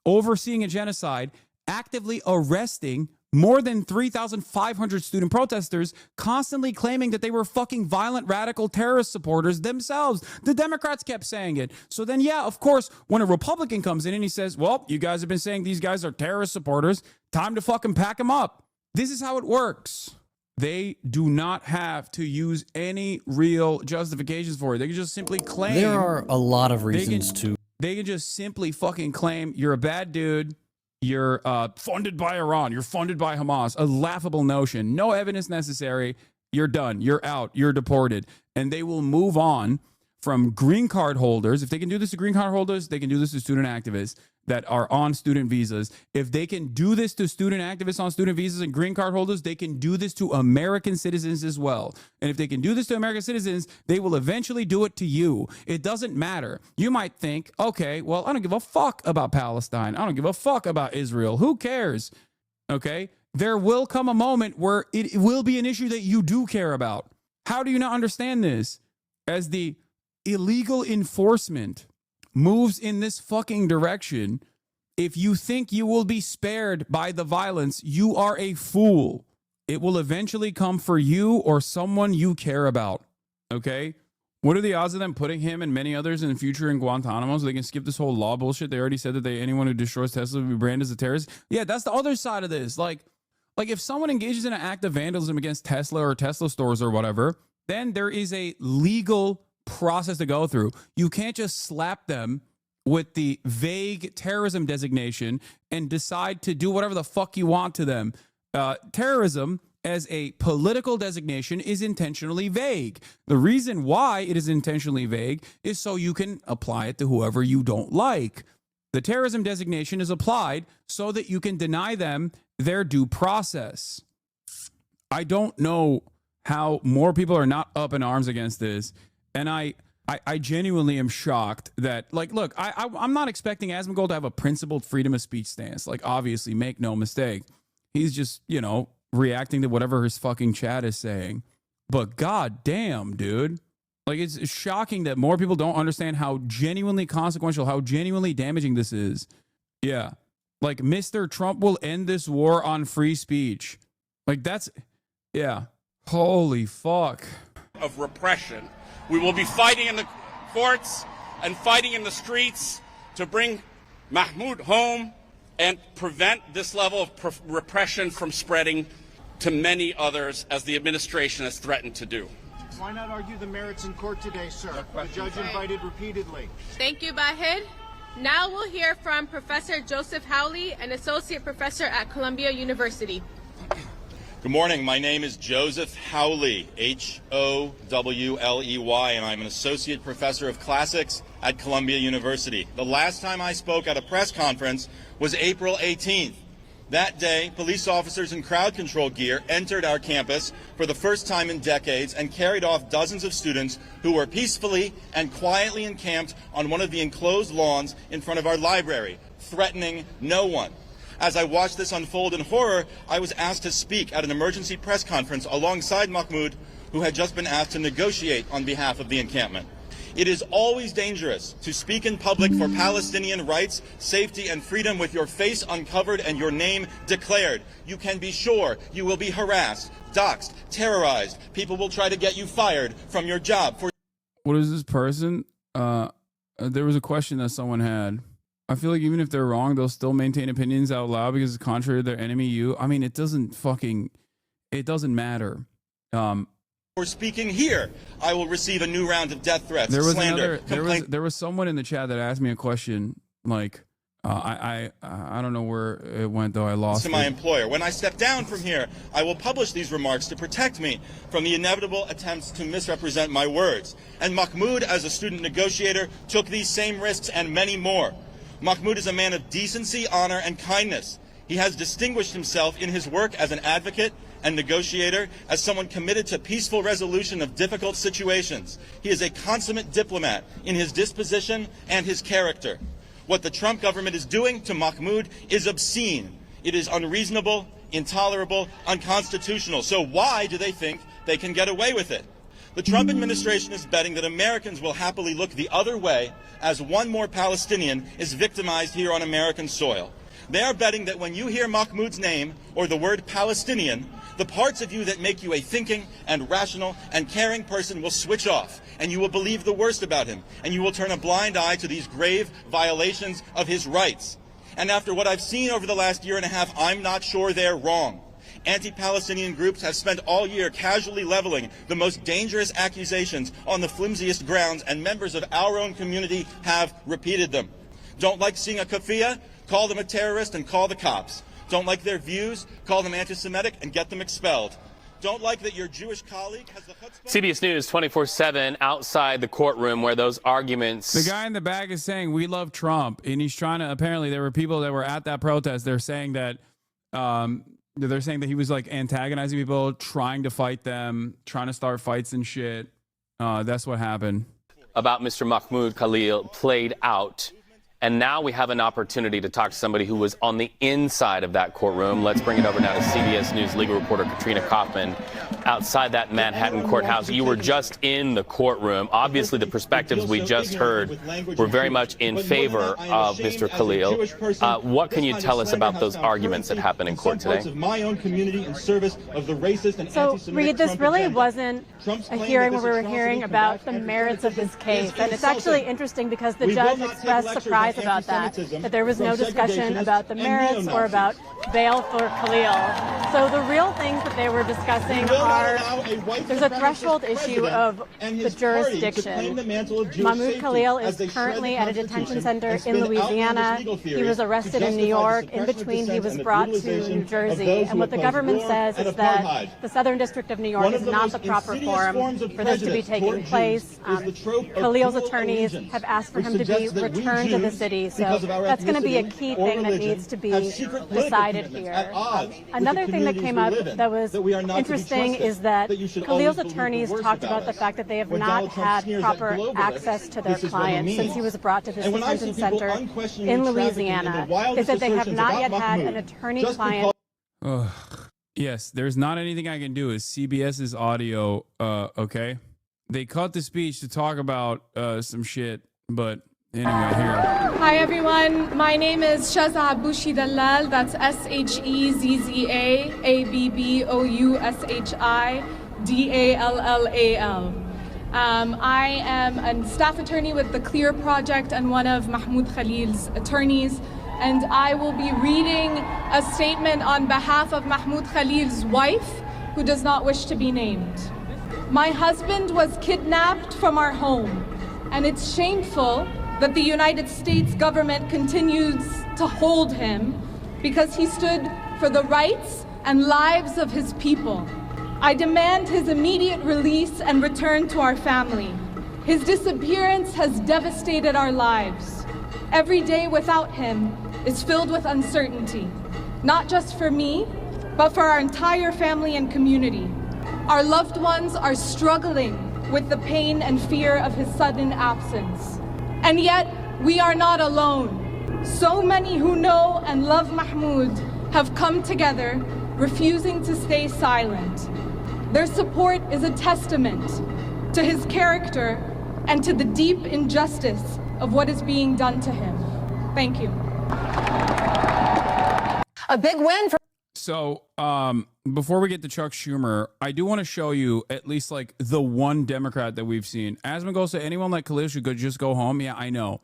overseeing a genocide, actively arresting more than 3,500 student protesters, constantly claiming that they were fucking violent radical terrorist supporters themselves. The Democrats kept saying it. So then, yeah, of course, when a Republican comes in and he says, well, you guys have been saying these guys are terrorist supporters, time to fucking pack them up. This is how it works. They do not have to use any real justifications for it. They can just simply claim. There are a lot of reasons They can just simply fucking claim you're a bad dude. You're funded by Iran. You're funded by Hamas. A laughable notion. No evidence necessary. You're done. You're out. You're deported. And they will move on from green card holders. If they can do this to green card holders, they can do this to student activists that are on student visas. If they can do this to student activists on student visas and green card holders, they can do this to American citizens as well. And if they can do this to American citizens, they will eventually do it to you. It doesn't matter. You might think, okay, well, I don't give a fuck about Palestine. I don't give a fuck about Israel. Who cares? Okay? There will come a moment where it will be an issue that you do care about. How do you not understand this? As the illegal enforcement moves in this fucking direction, if you think you will be spared by the violence, you are a fool. It will eventually come for you or someone you care about. Okay? What are the odds of them putting him and many others in the future in Guantanamo so they can skip this whole law bullshit? They already said that anyone who destroys Tesla will be branded as a terrorist. Yeah, that's the other side of this. Like if someone engages in an act of vandalism against Tesla or Tesla stores or whatever, then there is a legal process to go through. You can't just slap them with the vague terrorism designation and decide to do whatever the fuck you want to them. Terrorism as a political designation is intentionally vague. The reason why it is intentionally vague is so you can apply it to whoever you don't like. The terrorism designation is applied so that you can deny them their due process. I don't know how more people are not up in arms against this. And I genuinely am shocked that, like, look, I'm not expecting Asmongold to have a principled freedom of speech stance. Like, obviously, make no mistake. He's just, reacting to whatever his fucking chat is saying. But god damn, dude. Like, it's shocking that more people don't understand how genuinely consequential, how genuinely damaging this is. Yeah. Like, Mr. Trump will end this war on free speech. Like, yeah. Holy fuck. Of repression. We will be fighting in the courts and fighting in the streets to bring Mahmoud home and prevent this level of repression from spreading to many others, as the administration has threatened to do. Why not argue the merits in court today, sir? The judge invited repeatedly. Thank you, Bahid. Now we'll hear from Professor Joseph Howley, an associate professor at Columbia University. Good morning. My name is Joseph Howley, Howley, and I'm an associate professor of classics at Columbia University. The last time I spoke at a press conference was April 18th. That day, police officers in crowd control gear entered our campus for the first time in decades and carried off dozens of students who were peacefully and quietly encamped on one of the enclosed lawns in front of our library, threatening no one. As I watched this unfold in horror, I was asked to speak at an emergency press conference alongside Mahmoud, who had just been asked to negotiate on behalf of the encampment. It is always dangerous to speak in public for Palestinian rights, safety, and freedom with your face uncovered and your name declared. You can be sure you will be harassed, doxxed, terrorized. People will try to get you fired from your job. What is this person? There was a question that someone had. I feel like even if they're wrong, they'll still maintain opinions out loud because it's contrary to their enemy, you. I mean, it doesn't matter. For speaking here, I will receive a new round of death threats, slander, there was someone in the chat that asked me a question like, I don't know where it went though. I lost to my employer. When I step down from here, I will publish these remarks to protect me from the inevitable attempts to misrepresent my words. And Mahmoud, as a student negotiator, took these same risks and many more. Mahmoud is a man of decency, honor, and kindness. He has distinguished himself in his work as an advocate and negotiator, as someone committed to peaceful resolution of difficult situations. He is a consummate diplomat in his disposition and his character. What the Trump government is doing to Mahmoud is obscene. It is unreasonable, intolerable, unconstitutional. So why do they think they can get away with it? The Trump administration is betting that Americans will happily look the other way as one more Palestinian is victimized here on American soil. They are betting that when you hear Mahmoud's name or the word Palestinian, the parts of you that make you a thinking and rational and caring person will switch off, and you will believe the worst about him, and you will turn a blind eye to these grave violations of his rights. And after what I've seen over the last year and a half, I'm not sure they're wrong. Anti-Palestinian groups have spent all year casually leveling the most dangerous accusations on the flimsiest grounds, and members of our own community have repeated them. Don't like seeing a kafia? Call them a terrorist and call the cops. Don't like their views? Call them anti-Semitic and get them expelled. Don't like that your Jewish colleague has the chutzpah? CBS News 24/7 outside the courtring where those arguments. The guy in the back is saying we love Trump, and he's trying to. Apparently, there were people that were at that protest. They're saying that he was like antagonizing people, trying to fight them, trying to start fights and shit. That's what happened. About Mr. Mahmoud Khalil played out. And now we have an opportunity to talk to somebody who was on the inside of that courtroom. Let's bring it over now to CBS News legal reporter Katrina Kaufman outside that Manhattan courthouse. You were just in the courtroom. Obviously, the perspectives we just heard were very much in favor of Mr. Khalil. What can you tell us about those arguments that happened in court today? So, Reed, this really wasn't a hearing where we were hearing about the merits of his case. And it's actually interesting because the judge expressed surprise about that there was no discussion about the merits or about bail for Khalil. So the real things that they were discussing are, there's a threshold issue of the jurisdiction. Mahmoud Khalil is currently at a detention center in Louisiana. He was arrested in New York. In between, he was brought to New Jersey. And what the government says is that the Southern District of New York is not the proper forum for this to be taking place. Khalil's attorneys have asked for him to be returned to the city. So that's going to be a key thing that needs to be decided here. Another thing that came up that was interesting is that Khalil's attorneys talked about the fact that they have not had proper access to their client since he was brought to this detention center in Louisiana. They said they have not yet had an attorney-client. Yes, there's not anything I can do. It's CBS's audio, okay? They cut the speech to talk about some shit, but anyway, here. Hi, everyone. My name is Shaza Abushi Dallal. That's SHEZA-ABBOUSHI-DALLAL. I am a staff attorney with the Clear Project and one of Mahmoud Khalil's attorneys. And I will be reading a statement on behalf of Mahmoud Khalil's wife, who does not wish to be named. My husband was kidnapped from our home, and it's shameful that the United States government continues to hold him because he stood for the rights and lives of his people. I demand his immediate release and return to our family. His disappearance has devastated our lives. Every day without him is filled with uncertainty. not just for me, but for our entire family and community. Our loved ones are struggling with the pain and fear of his sudden absence. And yet, we are not alone. So many who know and love Mahmoud have come together, refusing to stay silent. Their support is a testament to his character and to the deep injustice of what is being done to him. Thank you. A big win for. So, before we get to Chuck Schumer, I do want to show you at least like the one Democrat that we've seen. Asmongosa, anyone like Khalil should just go home. Yeah, I know.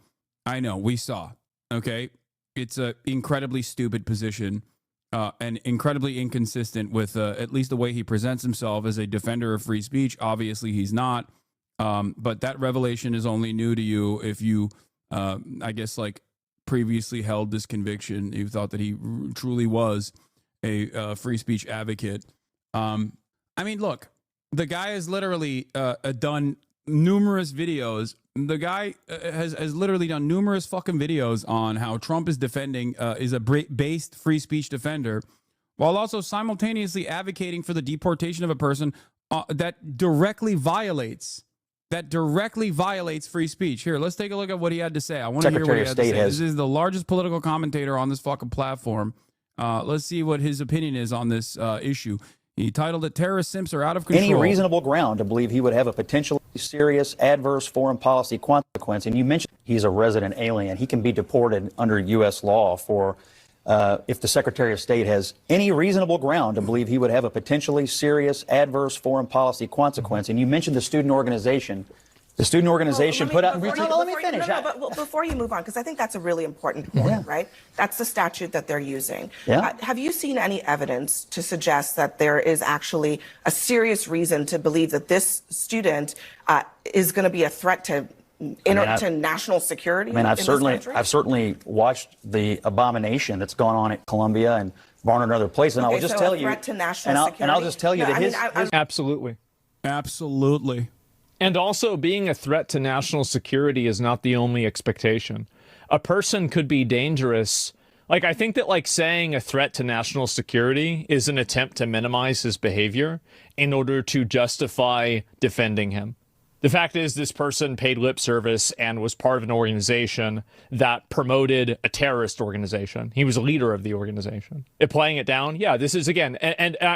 We saw. Okay, it's a incredibly stupid position, and incredibly inconsistent with at least the way he presents himself as a defender of free speech. Obviously, he's not. But that revelation is only new to you if you, I guess, like previously held this conviction. You thought that he truly was a free speech advocate. I mean, look, the guy has literally done numerous videos. The guy has literally done numerous fucking videos on how Trump is defending, is a based free speech defender, while also simultaneously advocating for the deportation of a person that directly violates free speech. Here, let's take a look at what he had to say. I want to hear what he had to say. This is the largest political commentator on this fucking platform. Let's see what his opinion is on this issue. He titled it, "Terrorist Simps Are Out of Control." Any reasonable ground to believe he would have a potentially serious adverse foreign policy consequence. And you mentioned he's a resident alien. He can be deported under U.S. law for if the Secretary of State has any reasonable ground to believe he would have a potentially serious adverse foreign policy consequence. And you mentioned the student organization. The student organization put out. Let me finish. But before you move on, because I think that's a really important point, right? That's the statute that they're using. Yeah. Have you seen any evidence to suggest that there is actually a serious reason to believe that this student is going to be a threat to to national security? I mean, I've certainly watched the abomination that's gone on at Columbia and Barnard and other places, and I will just tell you, threat to national security. And I'll just tell you that his absolutely. And also, being a threat to national security is not the only expectation. A person could be dangerous. Like, I think that, like, saying a threat to national security is an attempt to minimize his behavior in order to justify defending him. The fact is, this person paid lip service and was part of an organization that promoted a terrorist organization. He was a leader of the organization. Playing it down, yeah, this is, again,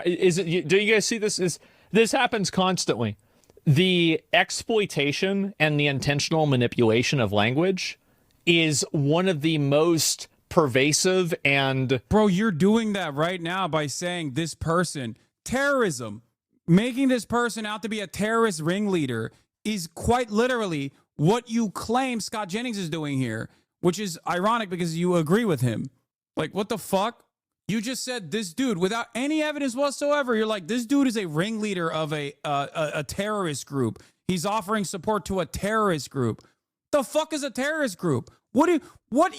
is it? Do you guys see this? This happens constantly. The exploitation and the intentional manipulation of language is one of the most pervasive and... Bro, you're doing that right now by saying this person, terrorism, making this person out to be a terrorist ringleader is quite literally what you claim Scott Jennings is doing here, which is ironic because you agree with him. Like, what the fuck? You just said this dude, without any evidence whatsoever, you're like, this dude is a ringleader of a terrorist group. He's offering support to a terrorist group. The fuck is a terrorist group? What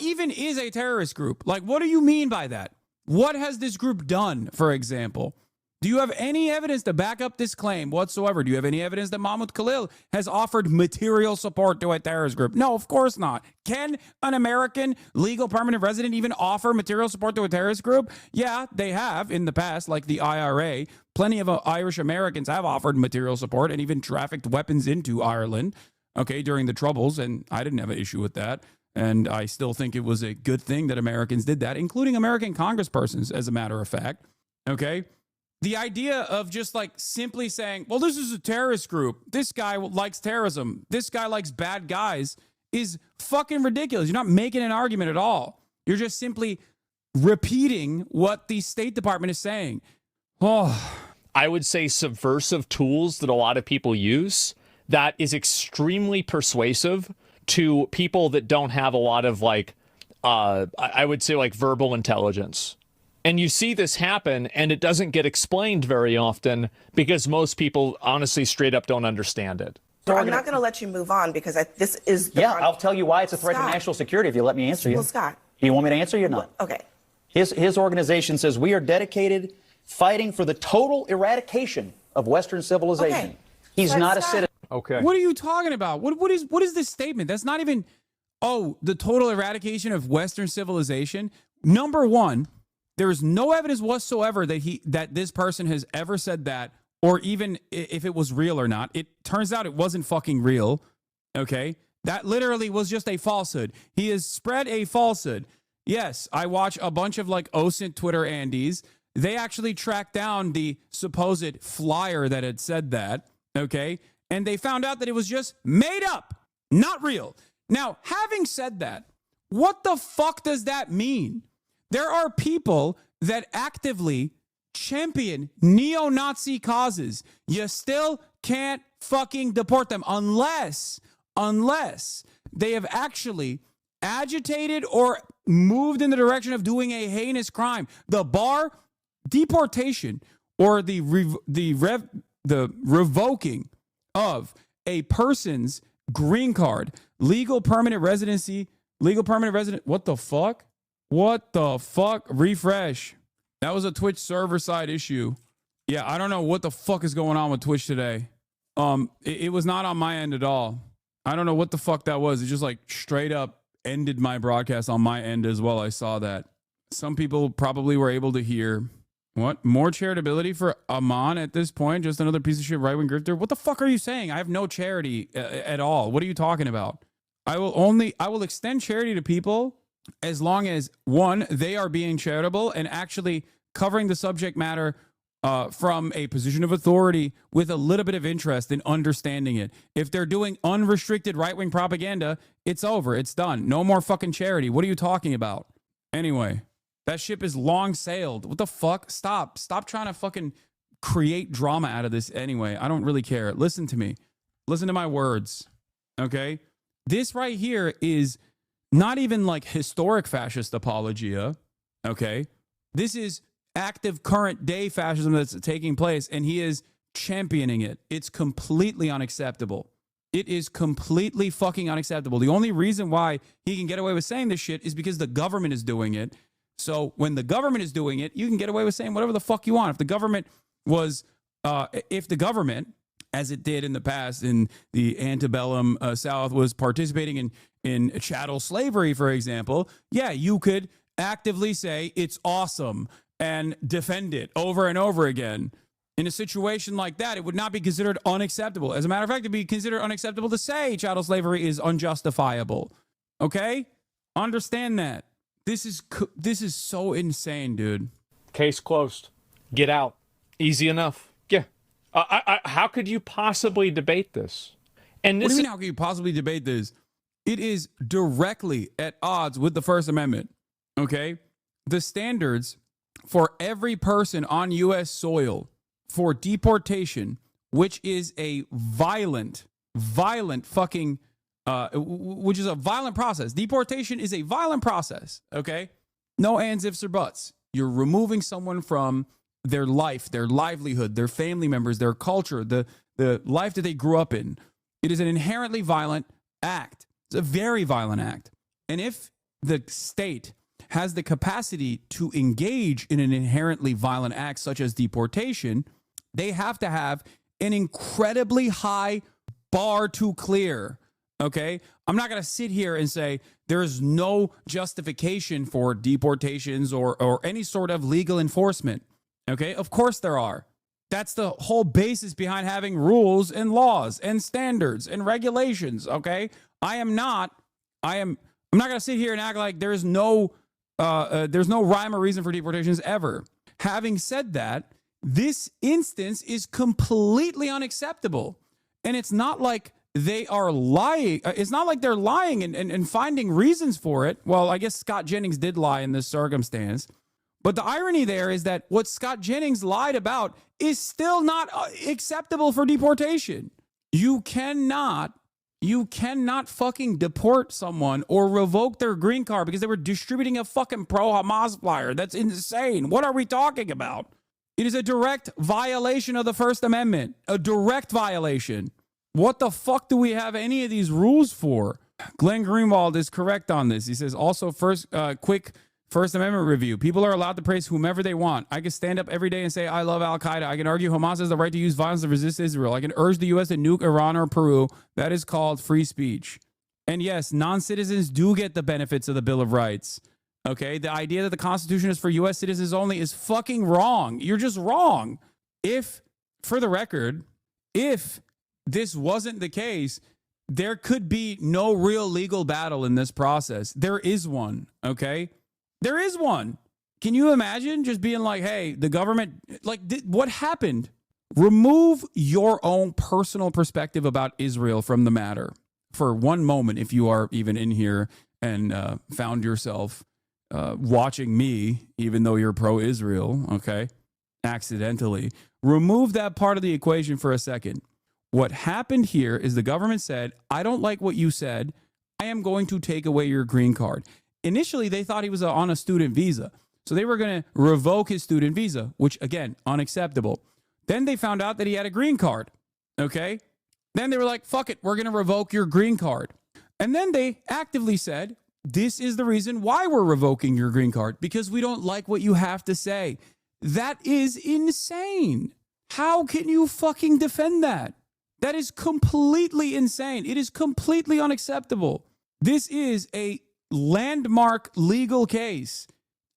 even is a terrorist group? Like, what do you mean by that? What has this group done, for example? Do you have any evidence to back up this claim whatsoever? Do you have any evidence that Mahmoud Khalil has offered material support to a terrorist group? No, of course not. Can an American legal permanent resident even offer material support to a terrorist group? Yeah, they have in the past, like the IRA. Plenty of Irish Americans have offered material support and even trafficked weapons into Ireland, okay, during the Troubles, and I didn't have an issue with that. And I still think it was a good thing that Americans did that, including American congresspersons, as a matter of fact, okay? The idea of just like simply saying, well, this is a terrorist group. This guy likes terrorism. This guy likes bad guys is fucking ridiculous. You're not making an argument at all. You're just simply repeating what the State Department is saying. Oh, I would say subversive tools that a lot of people use that is extremely persuasive to people that don't have a lot of like, I would say like verbal intelligence. And you see this happen, and it doesn't get explained very often because most people, honestly, straight up don't understand it. So I'm not going to let you move on because this is the I'll tell you why it's a threat to national security if you let me answer you. Well, Scott. Do you want me to answer you or not? Okay. His organization says we are dedicated fighting for the total eradication of Western civilization. Okay. He's not a citizen. Okay. What are you talking about? What is this statement? That's not even, the total eradication of Western civilization. Number one, There is no evidence whatsoever that this person has ever said that, or even if it was real or not. It turns out it wasn't fucking real. Okay? That literally was just a falsehood. He has spread a falsehood. Yes, I watch a bunch of like OSINT Twitter Andes. They actually tracked down the supposed flyer that had said that. Okay? And they found out that it was just made up, not real. Now, having said that, what the fuck does that mean? There are people that actively champion neo-Nazi causes. You still can't fucking deport them unless they have actually agitated or moved in the direction of doing a heinous crime. The bar, deportation, or the revoking of a person's green card, legal permanent resident. What the fuck? What the fuck? Refresh. That was a Twitch server side issue. Yeah, I don't know what the fuck is going on with Twitch today. It was not on my end at all. I don't know what the fuck that was. It just like straight up ended my broadcast on my end as well. I saw that. Some people probably were able to hear. What? More charitability for Aman at this point? Just another piece of shit right-wing grifter? What the fuck are you saying? I have no charity at all. What are you talking about? I will extend charity to people as long as, one, they are being charitable and actually covering the subject matter from a position of authority with a little bit of interest in understanding it. If they're doing unrestricted right-wing propaganda, it's over. It's done. No more fucking charity. What are you talking about? Anyway, that ship is long sailed. What the fuck? Stop trying to fucking create drama out of this anyway. I don't really care. Listen to me. Listen to my words. Okay? This right here is not even like historic fascist apologia, okay? This is active current day fascism that's taking place, and he is championing it. It's completely unacceptable. It is completely fucking unacceptable. The only reason why he can get away with saying this shit is because the government is doing it. So when the government is doing it, you can get away with saying whatever the fuck you want. If the government was, as it did in the past in the antebellum South, was participating in chattel slavery, for example, yeah, you could actively say it's awesome and defend it over and over again. In a situation like that, it would not be considered unacceptable. As a matter of fact, it'd be considered unacceptable to say chattel slavery is unjustifiable. Okay? Understand that. This is so insane, dude. Case closed. Get out. Easy enough. Yeah. How could you possibly debate this? And what do you mean, how can you possibly debate this? It is directly at odds with the First Amendment. Okay? The standards for every person on U.S. soil for deportation, which is a violent fucking, which is a violent process. Deportation is a violent process, okay? No ands, ifs, or buts. You're removing someone from their life, their livelihood, their family members, their culture, the life that they grew up in. It is an inherently violent act. It's a very violent act. And if the state has the capacity to engage in an inherently violent act such as deportation, they have to have an incredibly high bar to clear. Okay? I'm not going to sit here and say there's no justification for deportations or any sort of legal enforcement. Okay? Of course there are. That's the whole basis behind having rules and laws and standards and regulations. Okay? I'm not going to sit here and act like there's no rhyme or reason for deportations ever. Having said that, this instance is completely unacceptable. And it's not like they are lying. It's not like they're lying and finding reasons for it. Well, I guess Scott Jennings did lie in this circumstance. But the irony there is that what Scott Jennings lied about is still not acceptable for deportation. You cannot fucking deport someone or revoke their green card because they were distributing a fucking pro-Hamas flyer. That's insane. What are we talking about? It is a direct violation of the First Amendment. A direct violation. What the fuck do we have any of these rules for? Glenn Greenwald is correct on this. He says, also, quick First Amendment review. People are allowed to praise whomever they want. I can stand up every day and say, I love Al-Qaeda. I can argue Hamas has the right to use violence to resist Israel. I can urge the U.S. to nuke Iran or Peru. That is called free speech. And yes, non-citizens do get the benefits of the Bill of Rights. Okay, the idea that the Constitution is for U.S. citizens only is fucking wrong. You're just wrong. If, for the record, if this wasn't the case, there could be no real legal battle in this process. There is one, okay? There is one. Can you imagine just being like, hey, the government, like, what happened? Remove your own personal perspective about Israel from the matter for one moment, if you are even in here and found yourself watching me, even though you're pro-Israel, okay, accidentally. Remove that part of the equation for a second. What happened here is the government said, I don't like what you said. I am going to take away your green card. Initially, they thought he was on a student visa. So they were going to revoke his student visa, which, again, unacceptable. Then they found out that he had a green card, okay? Then they were like, fuck it, we're going to revoke your green card. And then they actively said, this is the reason why we're revoking your green card, because we don't like what you have to say. That is insane. How can you fucking defend that? That is completely insane. It is completely unacceptable. This is a landmark legal case,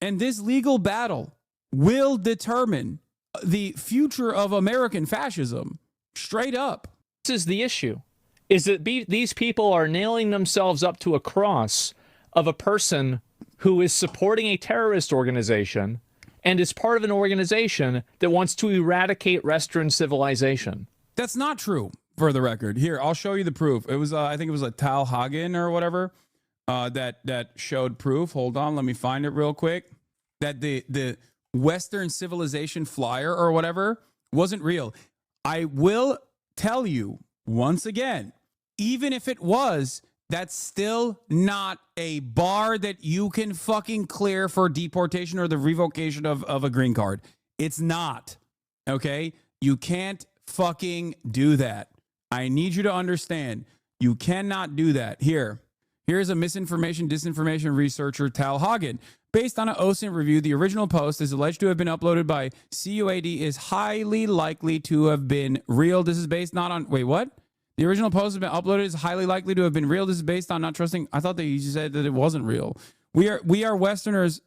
and this legal battle will determine the future of American fascism. Straight up. This is the issue, is that these people are nailing themselves up to a cross of a person who is supporting a terrorist organization and is part of an organization that wants to eradicate Western civilization. That's not true, for the record. Here, I'll show you the proof. It was, I think it was a Tal Hagen or whatever that showed proof. Hold on, let me find it real quick. That the Western civilization flyer or whatever wasn't real. I will tell you once again, even if it was, that's still not a bar that you can fucking clear for deportation or the revocation of a green card. It's not. Okay? You can't fucking do that. I need you to understand. You cannot do that. Here's a misinformation, disinformation researcher, Tal Hagen. Based on an OSINT review, the original post is alleged to have been uploaded by CUAD is highly likely to have been real. This is based not on... Wait, what? The original post has been uploaded is highly likely to have been real. This is based on not trusting... I thought that you said that it wasn't real. We are Westerners...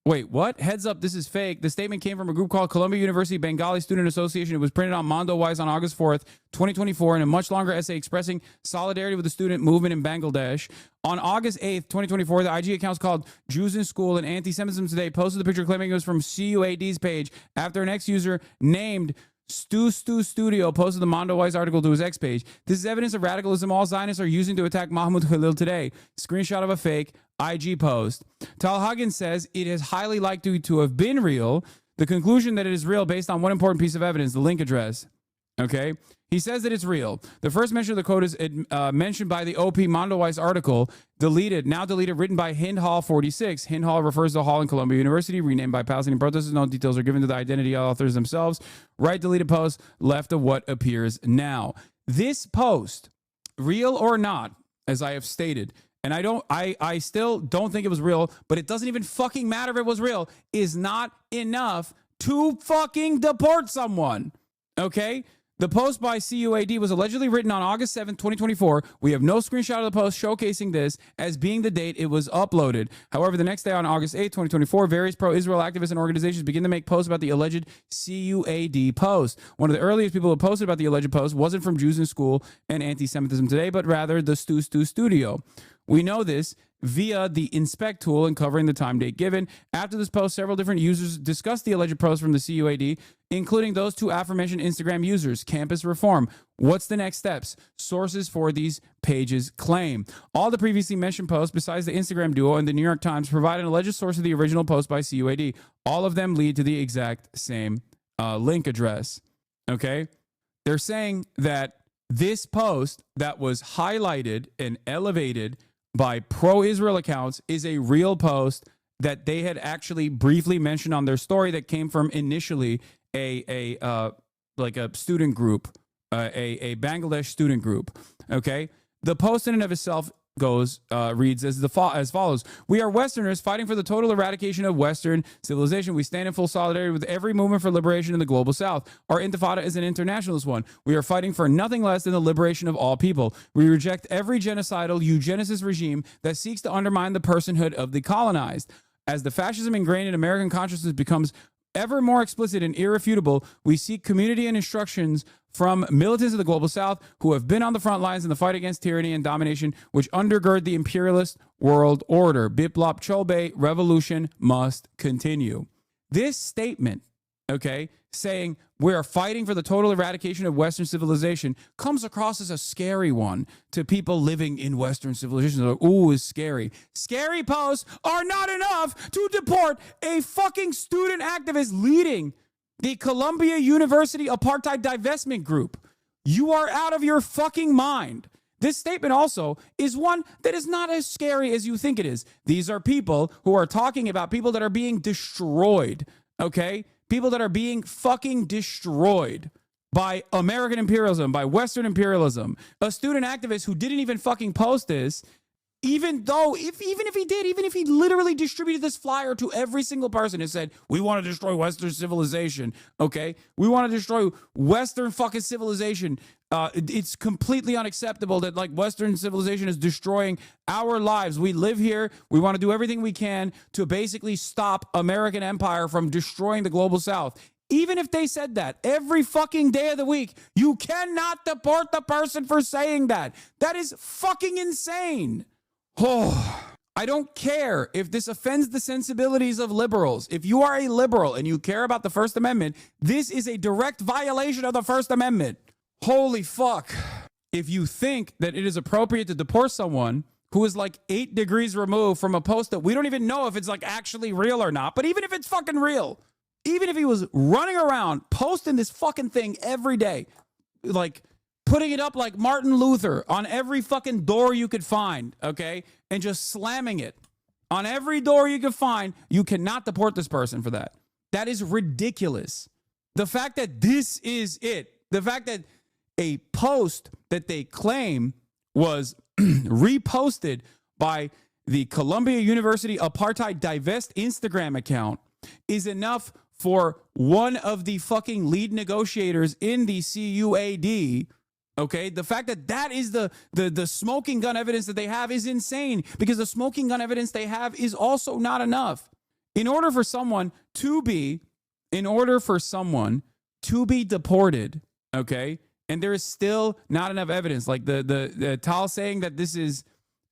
Wait, what? Heads up, this is fake. The statement came from a group called Columbia University Bengali Student Association. It was printed on Mondo Wise on August 4th, 2024, in a much longer essay expressing solidarity with the student movement in Bangladesh. On August 8th, 2024, the IG accounts called Jews in School and Anti-Semitism Today posted the picture claiming it was from CUAD's page after an ex-user named Stu Studio posted the Mondo Wise article to his X page. This is evidence of radicalism all Zionists are using to attack Mahmoud Khalil today. Screenshot of a fake IG post. Tal Hagen says it is highly likely to have been real. The conclusion that it is real based on one important piece of evidence, the link address. Okay? He says that it's real. The first mention of the code is mentioned by the OP Mondo Wise article, now deleted, written by Hind Hall 46. Hind Hall refers to a hall in Columbia University, renamed by Palestinian protesters. No details are given to the identity of authors themselves. Right deleted post, left of what appears now. This post, real or not, as I have stated, and I still don't think it was real, but it doesn't even fucking matter if it was real, is not enough to fucking deport someone. Okay? The post by CUAD was allegedly written on August 7th, 2024. We have no screenshot of the post showcasing this as being the date it was uploaded. However, the next day on August 8th, 2024, various pro-Israel activists and organizations begin to make posts about the alleged CUAD post. One of the earliest people who posted about the alleged post wasn't from Jews in School and Anti-Semitism Today, but rather the Stu Studio. We know this via the inspect tool and covering the time date given. After this post, several different users discussed the alleged post from the CUAD, including those two aforementioned Instagram users. Campus Reform. What's the next steps? Sources for these pages claim. All the previously mentioned posts, besides the Instagram duo and the New York Times, provide an alleged source of the original post by CUAD. All of them lead to the exact same link address. Okay? They're saying that this post that was highlighted and elevated by pro-Israel accounts is a real post that they had actually briefly mentioned on their story that came from initially a student group, a Bangladesh student group. Okay, the post in and of itself reads as follows: We are Westerners fighting for the total eradication of Western civilization. We stand in full solidarity with every movement for liberation in the global South. Our intifada is an internationalist one. We are fighting for nothing less than the liberation of all people. We reject every genocidal eugenicist regime that seeks to undermine the personhood of the colonized. As the fascism ingrained in American consciousness becomes ever more explicit and irrefutable, we seek community and instructions from militants of the global south who have been on the front lines in the fight against tyranny and domination which undergird the imperialist world order. Biplop Chobe, revolution must continue. This statement, okay, saying we are fighting for the total eradication of Western civilization comes across as a scary one to people living in Western civilization. They're like, ooh, it's scary. Scary posts are not enough to deport a fucking student activist leading the Columbia University Apartheid Divestment Group. You are out of your fucking mind. This statement also is one that is not as scary as you think it is. These are people who are talking about people that are being destroyed, okay? People that are being fucking destroyed by American imperialism, by Western imperialism. A student activist who didn't even fucking post this, even if he literally distributed this flyer to every single person and said, we want to destroy Western civilization, okay? We want to destroy Western fucking civilization. It's completely unacceptable that like Western civilization is destroying our lives. We live here. We want to do everything we can to basically stop American empire from destroying the global south. Even if they said that every fucking day of the week, you cannot deport the person for saying that. That is fucking insane. Oh, I don't care if this offends the sensibilities of liberals. If you are a liberal and you care about the First Amendment, this is a direct violation of the First Amendment. Holy fuck. If you think that it is appropriate to deport someone who is like 8 degrees removed from a post that we don't even know if it's like actually real or not, but even if it's fucking real, even if he was running around posting this fucking thing every day, like putting it up like Martin Luther on every fucking door you could find, okay? And just slamming it on every door you could find, you cannot deport this person for that. That is ridiculous. The fact that this is it, the fact that a post that they claim was reposted by the Columbia University Apartheid Divest Instagram account is enough for one of the fucking lead negotiators in the CUAD. Okay, the fact that that is the smoking gun evidence that they have is insane, because the smoking gun evidence they have is also not enough. In order for someone to be deported, okay, and there is still not enough evidence. Like the Tal saying that this is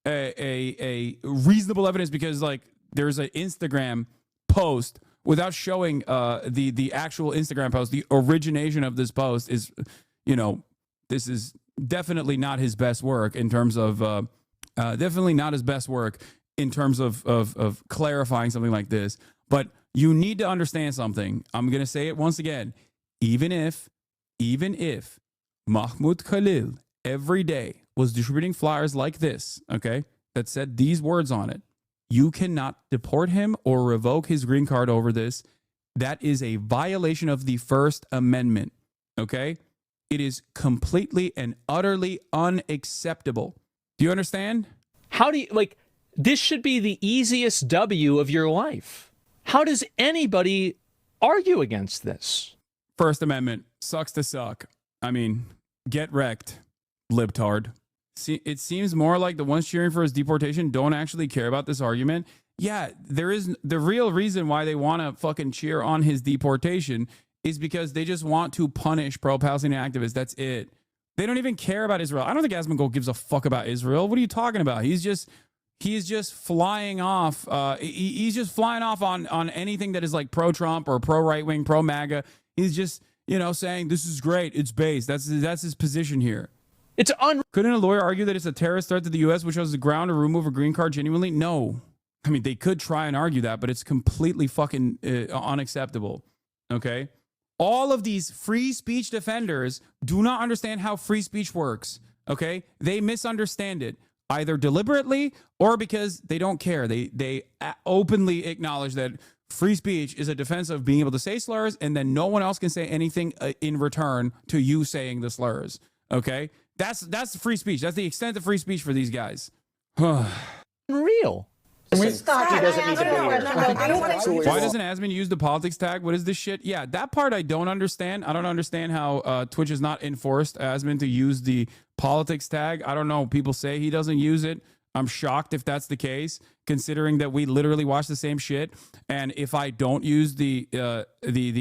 a reasonable evidence because like there's an Instagram post without showing the actual Instagram post. The origination of this post is, you know, this is definitely not his best work in terms of of clarifying something like this. But you need to understand something. I'm going to say it once again. Even if Mahmoud Khalil every day was distributing flyers like this, okay, that said these words on it, you cannot deport him or revoke his green card over this. That is a violation of the First Amendment, okay? It is completely and utterly unacceptable. Do you understand? How do you, like, this should be the easiest W of your life. How does anybody argue against this? First Amendment sucks to suck. I mean, get wrecked, libtard. See, it seems more like the ones cheering for his deportation don't actually care about this argument. Yeah, there is the real reason why they want to fucking cheer on his deportation is because they just want to punish pro-Palestinian activists. That's it. They don't even care about Israel. I don't think Asmongold gives a fuck about Israel. What are you talking about? He's just flying off. He's just flying off on anything that is like pro-Trump or pro-right-wing, pro-MAGA. He's just, you know, saying this is great. It's base. That's his position here. Couldn't a lawyer argue that it's a terrorist threat to the U.S., which has the ground to remove a green card genuinely? No. I mean, they could try and argue that, but it's completely fucking unacceptable. Okay? All of these free speech defenders do not understand how free speech works. Okay? They misunderstand it, either deliberately or because they don't care. They openly acknowledge that free speech is a defense of being able to say slurs, and then no one else can say anything in return to you saying the slurs. Okay? That's free speech. That's the extent of free speech for these guys. Real. He doesn't need to be here. Why doesn't Asmin use the politics tag? What is this shit? Yeah, that part I don't understand. I don't understand how Twitch has not enforced Asmin to use the politics tag. I don't know. People say he doesn't use it. I'm shocked if that's the case, considering that we literally watch the same shit. And if I don't use the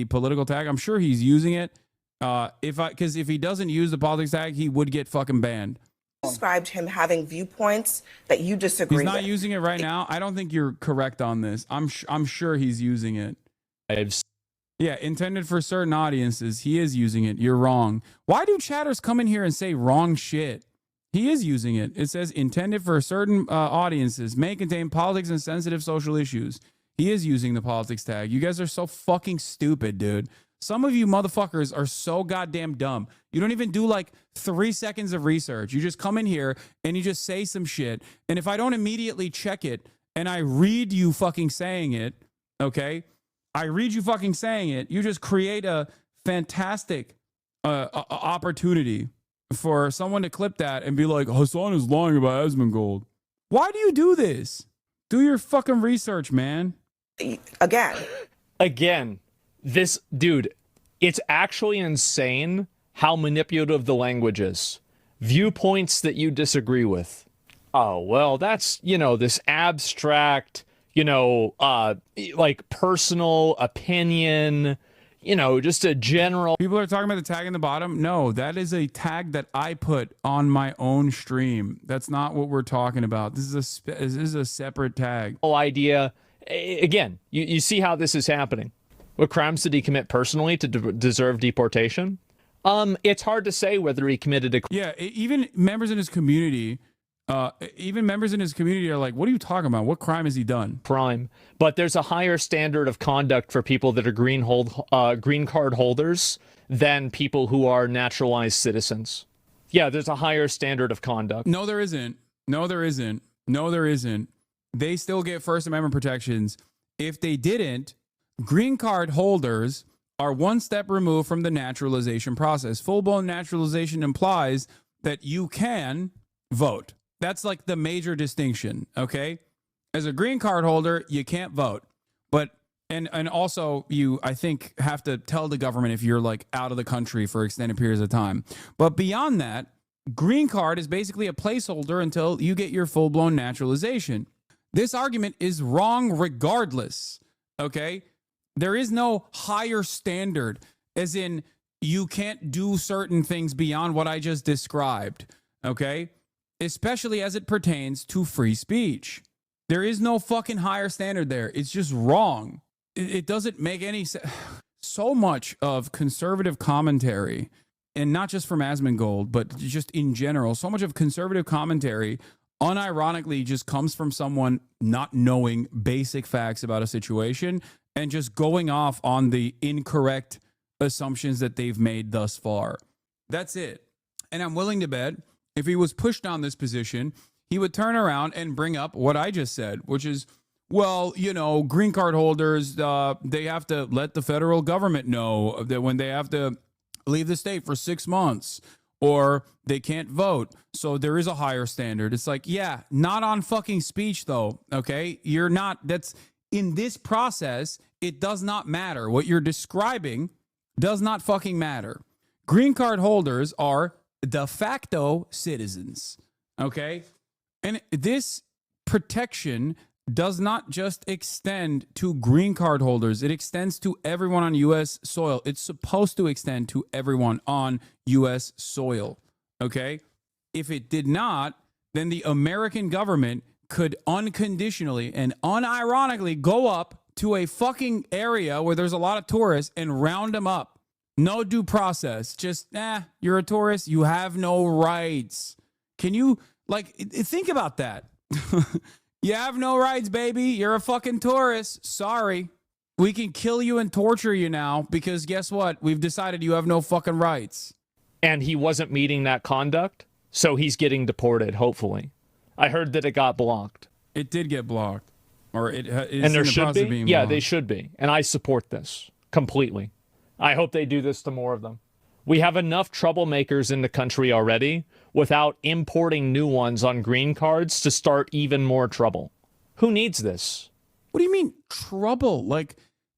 political tag, I'm sure he's using it. Because if he doesn't use the politics tag, he would get fucking banned. Described him having viewpoints that you disagree with. He's not using it right now. I don't think you're correct on this. I'm sure he's using it. Yeah, intended for certain audiences. He is using it. You're wrong. Why do chatters come in here and say wrong shit? He is using it. It says intended for certain audiences, may contain politics and sensitive social issues. He is using the politics tag. You guys are so fucking stupid, dude. Some of you motherfuckers are so goddamn dumb. You don't even do like 3 seconds of research. You just come in here and you just say some shit. And if I don't immediately check it and I read you fucking saying it, okay? I read you fucking saying it. You just create a fantastic opportunity for someone to clip that and be like, Hassan is lying about Asmongold. Why do you do this? Do your fucking research, man. Again, this dude, it's actually insane how manipulative the language is. Viewpoints that you disagree with. Oh, well, that's, this abstract, like personal opinion, just a general. People are talking about the tag in the bottom. No, that is a tag that I put on my own stream. That's not what we're talking about. This is a separate tag. Idea. Again, you see how this is happening. What crimes did he commit personally to deserve deportation? It's hard to say whether he committed a. Yeah, even members in his community. Are like, what are you talking about? What crime has he done? Crime. But there's a higher standard of conduct for people that are green card holders than people who are naturalized citizens. Yeah, there's a higher standard of conduct. No, there isn't. No, there isn't. No, there isn't. They still get First Amendment protections. If they didn't, green card holders are one step removed from the naturalization process. Full-blown naturalization implies that you can vote. That's like the major distinction, okay? As a green card holder, you can't vote. But and also you, I think, have to tell the government if you're like out of the country for extended periods of time. But beyond that, green card is basically a placeholder until you get your full-blown naturalization. This argument is wrong regardless, okay? There is no higher standard, as in you can't do certain things beyond what I just described, okay? Especially as it pertains to free speech. There is no fucking higher standard there. It's just wrong. It doesn't make any sense. So much of conservative commentary, and not just from Asmongold, but just in general, so much of conservative commentary unironically just comes from someone not knowing basic facts about a situation and just going off on the incorrect assumptions that they've made thus far. That's it. And I'm willing to bet if he was pushed on this position, he would turn around and bring up what I just said, which is, well, green card holders, they have to let the federal government know that when they have to leave the state for 6 months, or they can't vote. So there is a higher standard. It's like, yeah, not on fucking speech though, okay? You're not, that's, in this process, it does not matter. What you're describing does not fucking matter. Green card holders are de facto citizens, okay? And this protection does not just extend to green card holders. It extends to everyone on U.S. soil. It's supposed to extend to everyone on U.S. soil, okay? If it did not, then the American government could unconditionally and unironically go up to a fucking area where there's a lot of tourists and round them up. No due process. Just, you're a tourist. You have no rights. Can you, think about that? You have no rights, baby. You're a fucking tourist. Sorry. We can kill you and torture you now because guess what? We've decided you have no fucking rights. And he wasn't meeting that conduct, so he's getting deported, hopefully. I heard that it got blocked. It did get blocked. Or it is and there in the should process be? of being Yeah, blocked. they should be. And I support this completely. I hope they do this to more of them. We have enough troublemakers in the country already without importing new ones on green cards to start even more trouble. Who needs this? What do you mean trouble? Like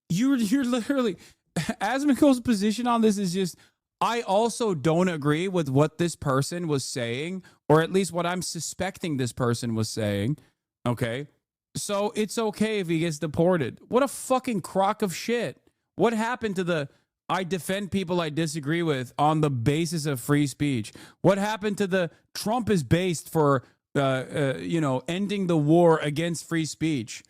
you're literally Asmongold's position on this is just, I also don't agree with what this person was saying or at least what I'm suspecting this person was saying. Okay. So it's okay if he gets deported. What a fucking crock of shit. What happened to the I defend people I disagree with on the basis of free speech? What happened to the Trump is based for, ending the war against free speech?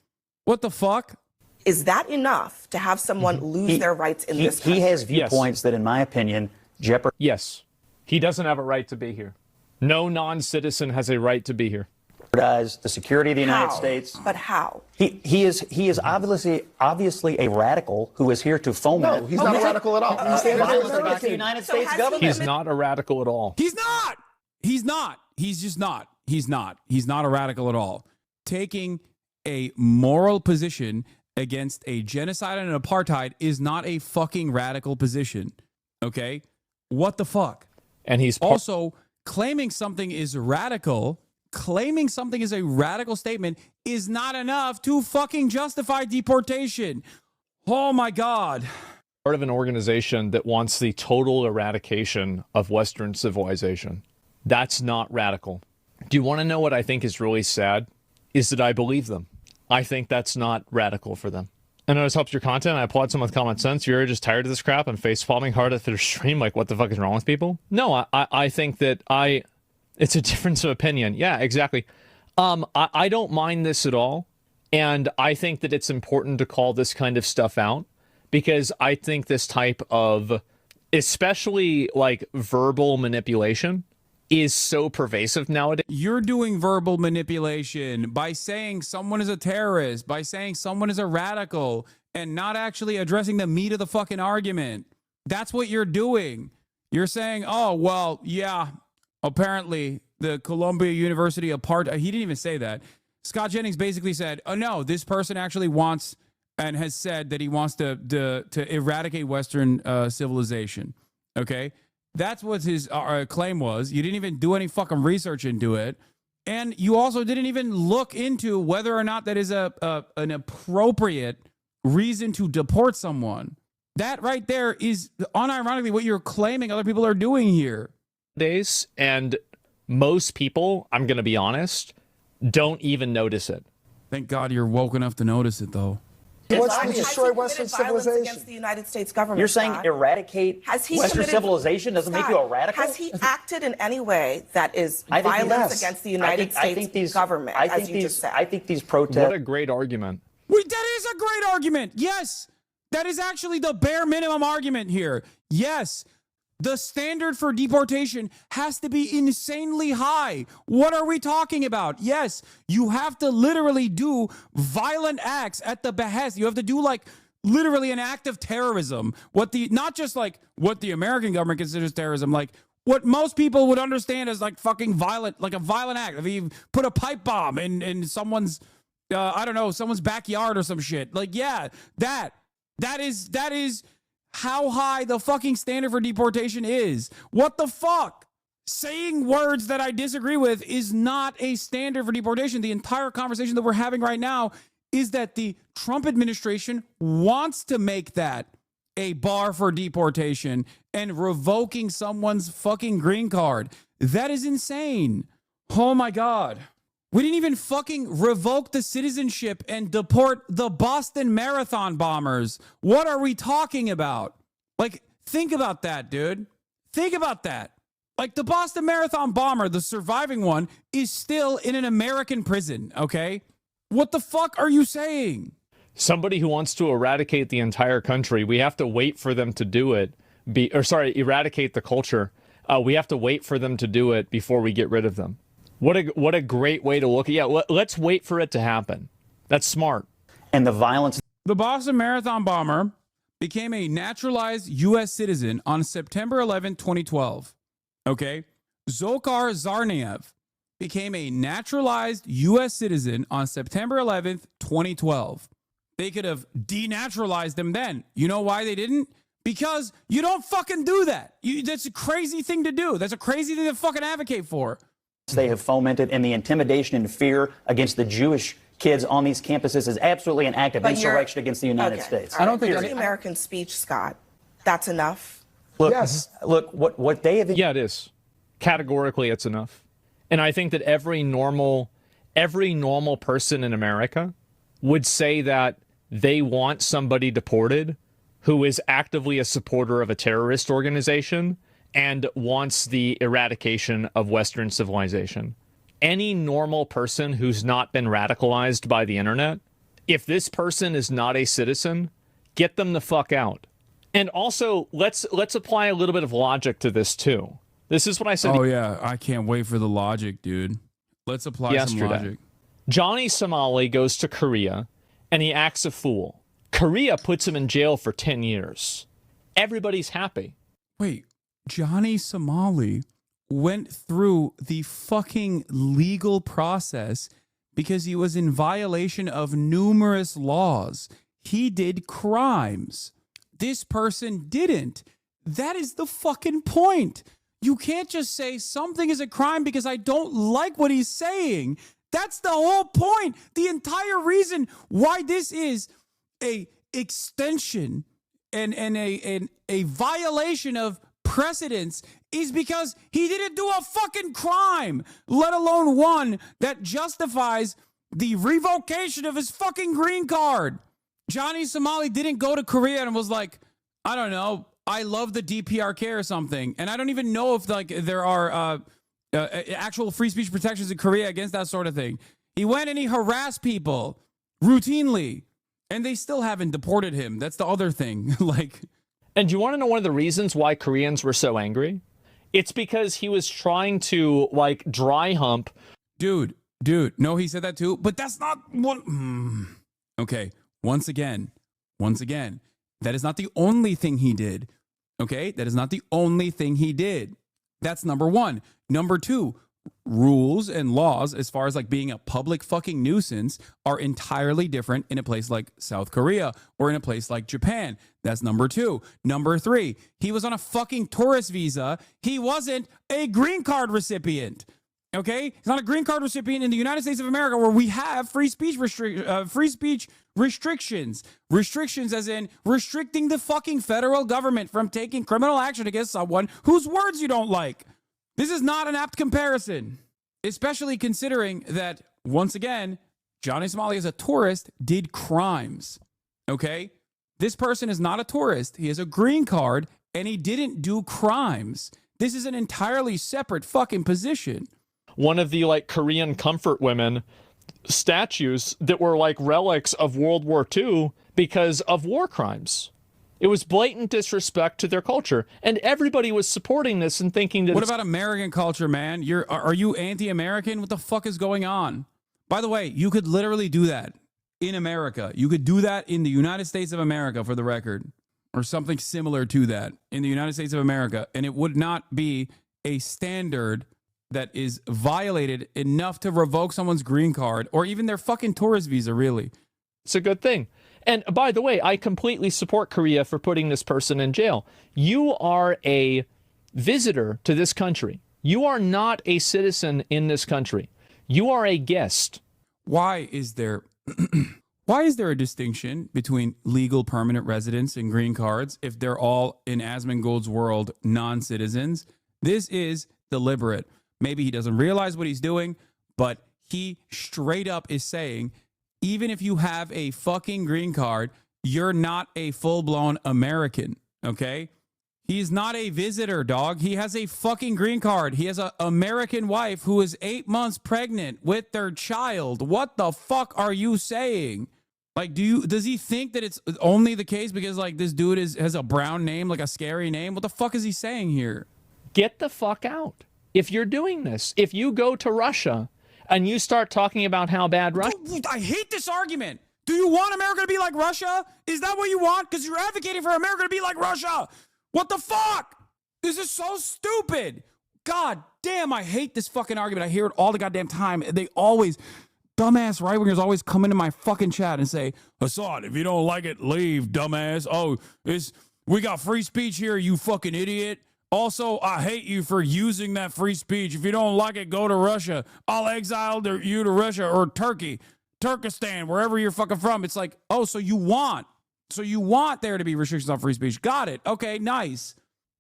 What the fuck? Is that enough to have someone lose their rights in this country? He has viewpoints that, in my opinion, jeopardize. Yes. He doesn't have a right to be here. No non-citizen has a right to be here. The security of the United How? States. But how? He is obviously a radical who is here to foment. No, he's not a radical at all. Violence against the United States government. He's not a radical at all. He's not. He's not. He's just not. He's not. He's not a radical at all. Taking a moral position against a genocide and an apartheid is not a fucking radical position. Okay? What the fuck? And he's also claiming something is radical. Claiming something is a radical statement is not enough to fucking justify deportation. Oh my God. Part of an organization that wants the total eradication of Western civilization. That's not radical. Do you want to know what I think is really sad? Is that I believe them. I think that's not radical for them. I know this helps your content. I applaud someone with common sense. You're just tired of this crap and face palming hard at their stream. Like, what the fuck is wrong with people? No, I think that it's a difference of opinion. Yeah, exactly. I don't mind this at all. And I think that it's important to call this kind of stuff out because I think this type of, especially like verbal manipulation, is so pervasive nowadays. You're doing verbal manipulation by saying someone is a terrorist, by saying someone is a radical, and not actually addressing the meat of the fucking argument. That's what you're doing. You're saying, oh, well, yeah, apparently the Columbia University apartheid. He didn't even say that. Scott Jennings basically said, oh, no, this person actually wants and has said that he wants to eradicate Western civilization. Okay? That's what his claim was. You didn't even do any fucking research into it. And you also didn't even look into whether or not that is an appropriate reason to deport someone. That right there is unironically what you're claiming other people are doing here. And most people, I'm going to be honest, don't even notice it. Thank God you're woke enough to notice it, though. What's to destroy Western civilization against the United States government? You're saying eradicate Western civilization doesn't make you a radical? Has he acted in any way that is violence against the United States government? I think these protests. What a great argument. That is a great argument. Yes, that is actually the bare minimum argument here. Yes. The standard for deportation has to be insanely high. What are we talking about? Yes, you have to literally do violent acts at the behest. You have to do like literally an act of terrorism. Not just like what the American government considers terrorism, like what most people would understand as like fucking violent, like a violent act. If you put a pipe bomb in someone's, someone's backyard or some shit. Like, yeah, that is how high the fucking standard for deportation is. What the fuck? Saying words that I disagree with is not a standard for deportation. The entire conversation that we're having right now is that the Trump administration wants to make that a bar for deportation and revoking someone's fucking green card. That is insane. Oh my God. We didn't even fucking revoke the citizenship and deport the Boston Marathon bombers. What are we talking about? Like, think about that, dude. Think about that. Like, the Boston Marathon bomber, the surviving one, is still in an American prison, okay? What the fuck are you saying? Somebody who wants to eradicate the entire country, we have to wait for them to do it. Eradicate the culture. We have to wait for them to do it before we get rid of them. What a great way to look at it. Yeah, let's wait for it to happen. That's smart. And the violence. The Boston Marathon bomber became a naturalized U.S. citizen on September 11, 2012. Okay? Dzhokhar Tsarnaev became a naturalized U.S. citizen on September 11th, 2012. They could have denaturalized him then. You know why they didn't? Because you don't fucking do that. That's a crazy thing to do. That's a crazy thing to fucking advocate for. They have fomented, and the intimidation and fear against the Jewish kids on these campuses is absolutely an act of insurrection against the United States. I don't think it's American speech, Scott. That's enough. Look, look, what they have. Yeah, it is. Categorically, it's enough. And I think that every normal person in America would say that they want somebody deported who is actively a supporter of a terrorist organization and wants the eradication of Western civilization. Any normal person who's not been radicalized by the internet, if this person is not a citizen, get them the fuck out. And also, let's apply a little bit of logic to this too. This is what I said. Oh yeah, I can't wait for the logic, dude. Let's apply some logic. Johnny Somali goes to Korea and he acts a fool. Korea puts him in jail for 10 years. Everybody's happy. Wait, Johnny Somali went through the fucking legal process because he was in violation of numerous laws. He did crimes. This person didn't. That is the fucking point. You can't just say something is a crime because I don't like what he's saying. That's the whole point. The entire reason why this is a extension and a violation of precedents is because he didn't do a fucking crime, let alone one that justifies the revocation of his fucking green card. Johnny Somali didn't go to Korea and was like, I don't know, I love the DPRK or something. And I don't even know if like there are actual free speech protections in Korea against that sort of thing. He went and he harassed people routinely, and they still haven't deported him. That's the other thing. Like, and do you want to know one of the reasons why Koreans were so angry? It's because he was trying to like dry hump. Dude, no, he said that too, but that's not what. Okay, once again, that is not the only thing he did. Okay, that is not the only thing he did. That's number one. Number two, rules and laws as far as like being a public fucking nuisance are entirely different in a place like South Korea or in a place like Japan. That's number two. Number three, he was on a fucking tourist visa. He wasn't a green card recipient. Okay, he's not a green card recipient in the United States of America, where we have free speech restrictions. Restrictions as in restricting the fucking federal government from taking criminal action against someone whose words you don't like. This is not an apt comparison, especially considering that, once again, Johnny Somali as a tourist did crimes. Okay, this person is not a tourist. He has a green card and he didn't do crimes. This is an entirely separate fucking position. One of the like Korean comfort women statues that were like relics of World War II because of war crimes. It was blatant disrespect to their culture, and everybody was supporting this and thinking that. What about American culture, man? Are you anti-American? What the fuck is going on? By the way, you could literally do that in America. You could do that in the United States of America, for the record, or something similar to that in the United States of America, and it would not be a standard that is violated enough to revoke someone's green card or even their fucking tourist visa, really. It's a good thing. And by the way, I completely support Korea for putting this person in jail. You are a visitor to this country. You are not a citizen in this country. You are a guest. Why is there a distinction between legal permanent residents and green cards if they're all, in Asmongold's world, non-citizens? This is deliberate. Maybe he doesn't realize what he's doing, but he straight up is saying, even if you have a fucking green card, you're not a full-blown American, okay? He's not a visitor, dog. He has a fucking green card. He has an American wife who is 8 months pregnant with their child. What the fuck are you saying? Like, does he think that it's only the case because, like, this dude has a brown name, like a scary name? What the fuck is he saying here? Get the fuck out. If you're doing this, if you go to Russia and you start talking about how bad Russia... I hate this argument. Do you want America to be like Russia? Is that what you want? Because you're advocating for America to be like Russia. What the fuck? This is so stupid. God damn, I hate this fucking argument. I hear it all the goddamn time. They always... Dumbass right-wingers always come into my fucking chat and say, Hassan, if you don't like it, leave, dumbass. Oh, we got free speech here, you fucking idiot. Also, I hate you for using that free speech. If you don't like it, go to Russia. I'll exile you to Russia or Turkey, Turkestan, wherever you're fucking from. It's like, oh, so you want there to be restrictions on free speech. Got it. Okay, nice.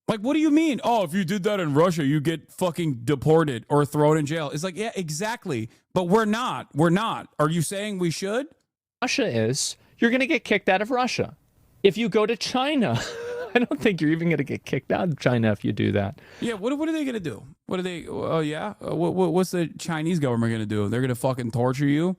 Like, what do you mean? Oh, if you did that in Russia, you get fucking deported or thrown in jail. It's like, yeah, exactly. But we're not. We're not. Are you saying we should? Russia is, you're going to get kicked out of Russia. If you go to China, I don't think you're even going to get kicked out of China if you do that. Yeah, what are they going to do? What are they? Oh, yeah? What's the Chinese government going to do? They're going to fucking torture you?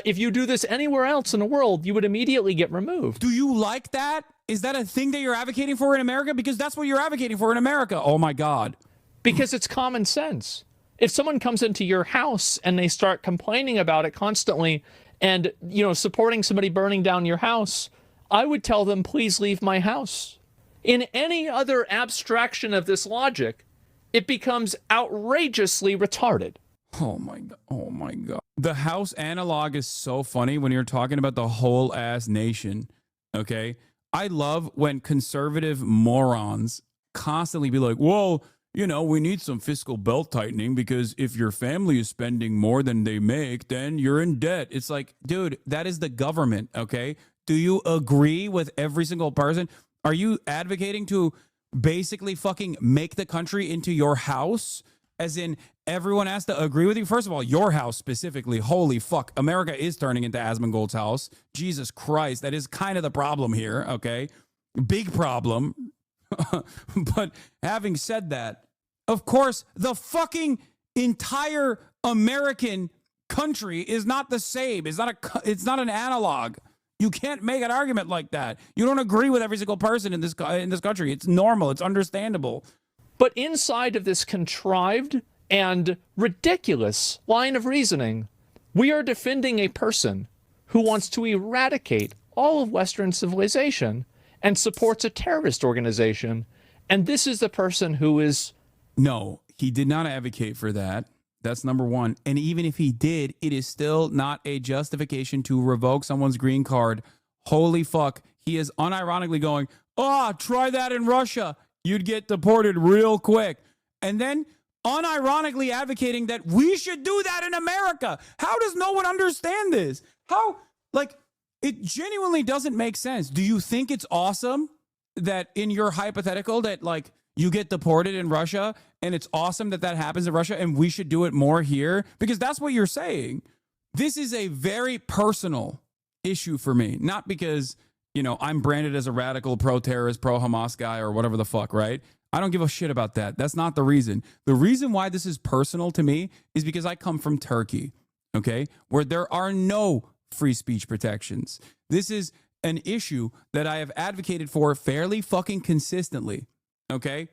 If you do this anywhere else in the world, you would immediately get removed. Do you like that? Is that a thing that you're advocating for in America? Because that's what you're advocating for in America. Oh, my God. Because it's common sense. If someone comes into your house and they start complaining about it constantly and, supporting somebody burning down your house, I would tell them, please leave my house. In any other abstraction of this logic, it becomes outrageously retarded. Oh my God. Oh my God. The house analog is so funny when you're talking about the whole ass nation. Okay. I love when conservative morons constantly be like, well, we need some fiscal belt tightening because if your family is spending more than they make, then you're in debt. It's like, dude, that is the government. Okay. Do you agree with every single person? Are you advocating to basically fucking make the country into your house? As in, everyone has to agree with you? First of all, your house specifically, holy fuck, America is turning into Asmongold's house. Jesus Christ, that is kind of the problem here, okay? Big problem. But having said that, of course, the fucking entire American country is not the same. It's not an analog. You can't make an argument like that. You don't agree with every single person in this country. It's normal. It's understandable. But inside of this contrived and ridiculous line of reasoning, we are defending a person who wants to eradicate all of Western civilization and supports a terrorist organization. And this is the person who is... No, he did not advocate for that. That's number one. And even if he did, it is still not a justification to revoke someone's green card. Holy fuck. He is unironically going, try that in Russia. You'd get deported real quick. And then unironically advocating that we should do that in America. How does no one understand this? How, it genuinely doesn't make sense. Do you think it's awesome that in your hypothetical that, you get deported in Russia and it's awesome that that happens in Russia and we should do it more here? Because that's what you're saying. This is a very personal issue for me. Not because, I'm branded as a radical, pro-terrorist, pro-Hamas guy or whatever the fuck, right? I don't give a shit about that. That's not the reason. The reason why this is personal to me is because I come from Turkey, okay, where there are no free speech protections. This is an issue that I have advocated for fairly fucking consistently, okay?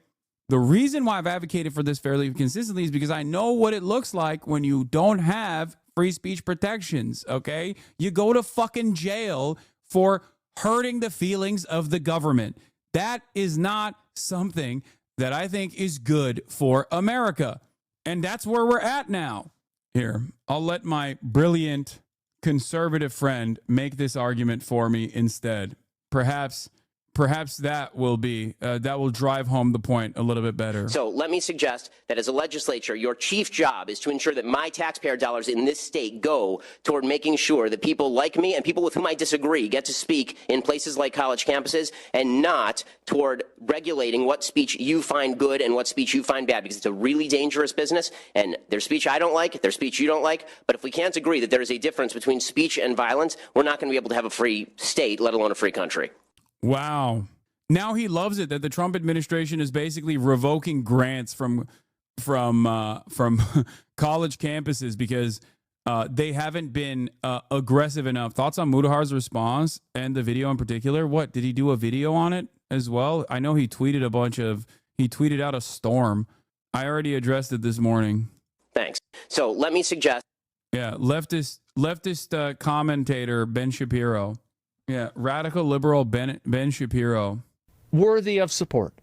The reason why I've advocated for this fairly consistently is because I know what it looks like when you don't have free speech protections, okay? You go to fucking jail for hurting the feelings of the government. That is not something that I think is good for America. And that's where we're at now. Here, I'll let my brilliant conservative friend make this argument for me instead. Perhaps that will drive home the point a little bit better. So let me suggest that as a legislature, your chief job is to ensure that my taxpayer dollars in this state go toward making sure that people like me and people with whom I disagree get to speak in places like college campuses, and not toward regulating what speech you find good and what speech you find bad, because it's a really dangerous business, and there's speech I don't like, there's speech you don't like. But if we can't agree that there is a difference between speech and violence, we're not going to be able to have a free state, let alone a free country. Wow. Now he loves it that the Trump administration is basically revoking grants from college campuses because they haven't been aggressive enough. Thoughts on Mudahar's response and the video in particular? What, did he do a video on it as well? I know he tweeted out a storm. I already addressed it this morning. Thanks. So let me suggest. Yeah, leftist commentator Ben Shapiro. Yeah, radical liberal Ben Shapiro. Worthy of support.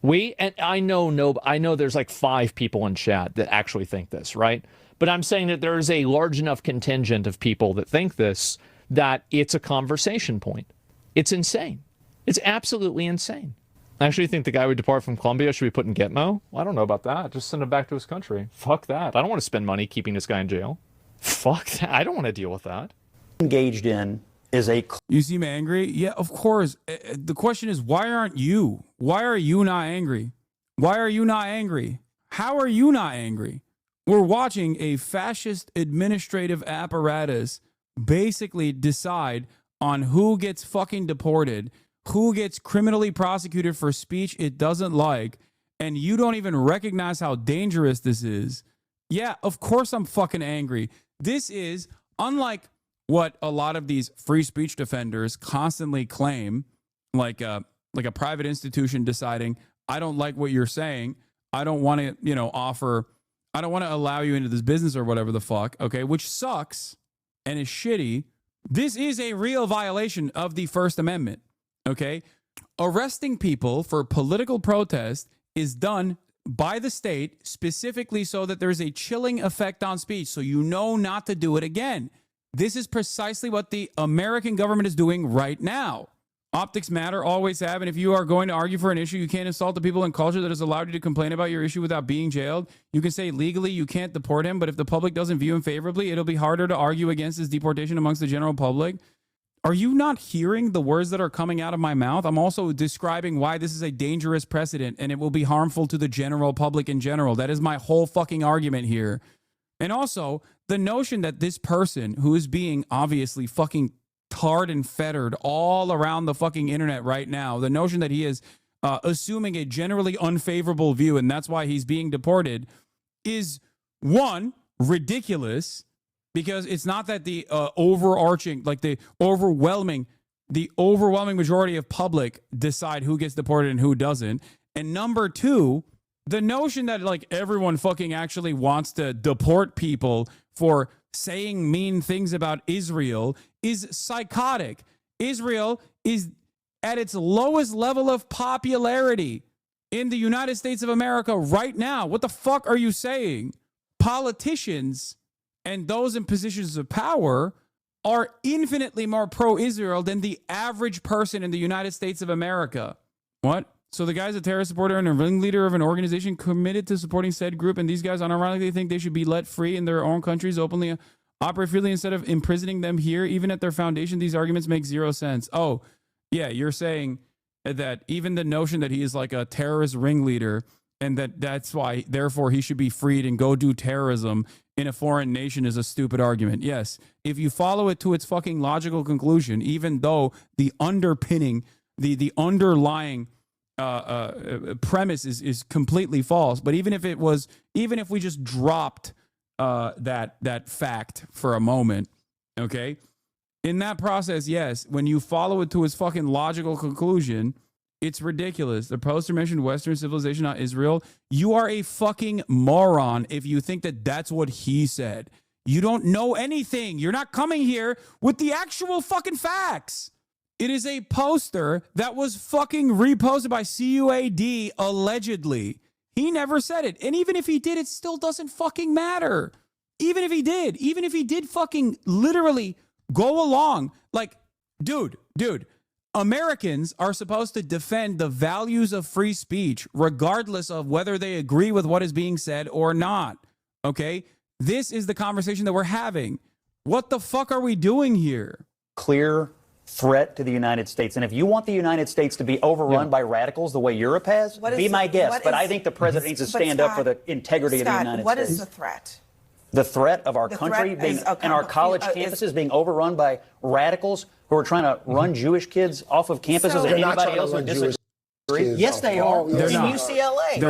I know there's like 5 people in chat that actually think this, right? But I'm saying that there is a large enough contingent of people that think this, that it's a conversation point. It's insane. It's absolutely insane. I actually think the guy we deport from Colombia should be put in Gitmo. Well, I don't know about that. Just send him back to his country. Fuck that. I don't want to spend money keeping this guy in jail. Fuck that. I don't want to deal with that. Engaged in is a... You seem angry? Yeah, of course. The question is, why aren't you? Why are you not angry? Why are you not angry? How are you not angry? We're watching a fascist administrative apparatus basically decide on who gets fucking deported, who gets criminally prosecuted for speech it doesn't like, and you don't even recognize how dangerous this is. Yeah, of course I'm fucking angry. This is unlike what a lot of these free speech defenders constantly claim, like a private institution deciding, I don't like what you're saying. I don't want to, I don't want to allow you into this business or whatever the fuck. Okay. Which sucks and is shitty. This is a real violation of the First Amendment. Okay. Arresting people for political protest is done by the state specifically so that there's a chilling effect on speech. So you know not to do it again. This is precisely what the American government is doing right now. Optics matter, always have. And if you are going to argue for an issue, you can't insult the people and culture that has allowed you to complain about your issue without being jailed. You can say legally you can't deport him, but if the public doesn't view him favorably, it'll be harder to argue against his deportation amongst the general public. Are you not hearing the words that are coming out of my mouth? I'm also describing why this is a dangerous precedent and it will be harmful to the general public in general. That is my whole fucking argument here. And also, the notion that this person who is being obviously fucking tarred and fettered all around the fucking internet right now, the notion that he is assuming a generally unfavorable view and that's why he's being deported is, one, ridiculous, because it's not that the overarching, like the overwhelming majority of public decide who gets deported and who doesn't. And number two, the notion that like everyone fucking actually wants to deport people for saying mean things about Israel is psychotic. Israel is at its lowest level of popularity in the United States of America right now. What the fuck are you saying? Politicians and those in positions of power are infinitely more pro-Israel than the average person in the United States of America. What? So the guy's a terrorist supporter and a ringleader of an organization committed to supporting said group, and these guys unironically think they should be let free in their own countries, openly operate freely instead of imprisoning them here. Even at their foundation, these arguments make zero sense. Oh, yeah, you're saying that even the notion that he is like a terrorist ringleader and that's why, therefore, he should be freed and go do terrorism in a foreign nation is a stupid argument. Yes, if you follow it to its fucking logical conclusion, even though the underpinning, the underlying premise is completely false. But even if we just dropped that fact for a moment, okay, in that process, yes, when you follow it to its fucking logical conclusion, it's ridiculous. The poster mentioned Western civilization, not Israel. You are a fucking moron if you think that that's what he said. You don't know anything. You're not coming here with the actual fucking facts. It is a poster that was fucking reposted by CUAD allegedly. He never said it. And even if he did, it still doesn't fucking matter. Even if he did fucking literally go along. Like, dude, Americans are supposed to defend the values of free speech regardless of whether they agree with what is being said or not. Okay? This is the conversation that we're having. What the fuck are we doing here? Clear threat to the United States. And if you want the United States to be overrun by radicals the way Europe has, be my guest. But I think the president needs to stand up for the integrity of the United States. What is the threat? The threat of our country being, and our college campuses being overrun by radicals who are trying to run Jewish kids off of campuses and anybody else who disagree. Yes, they are. They're in not. UCLA.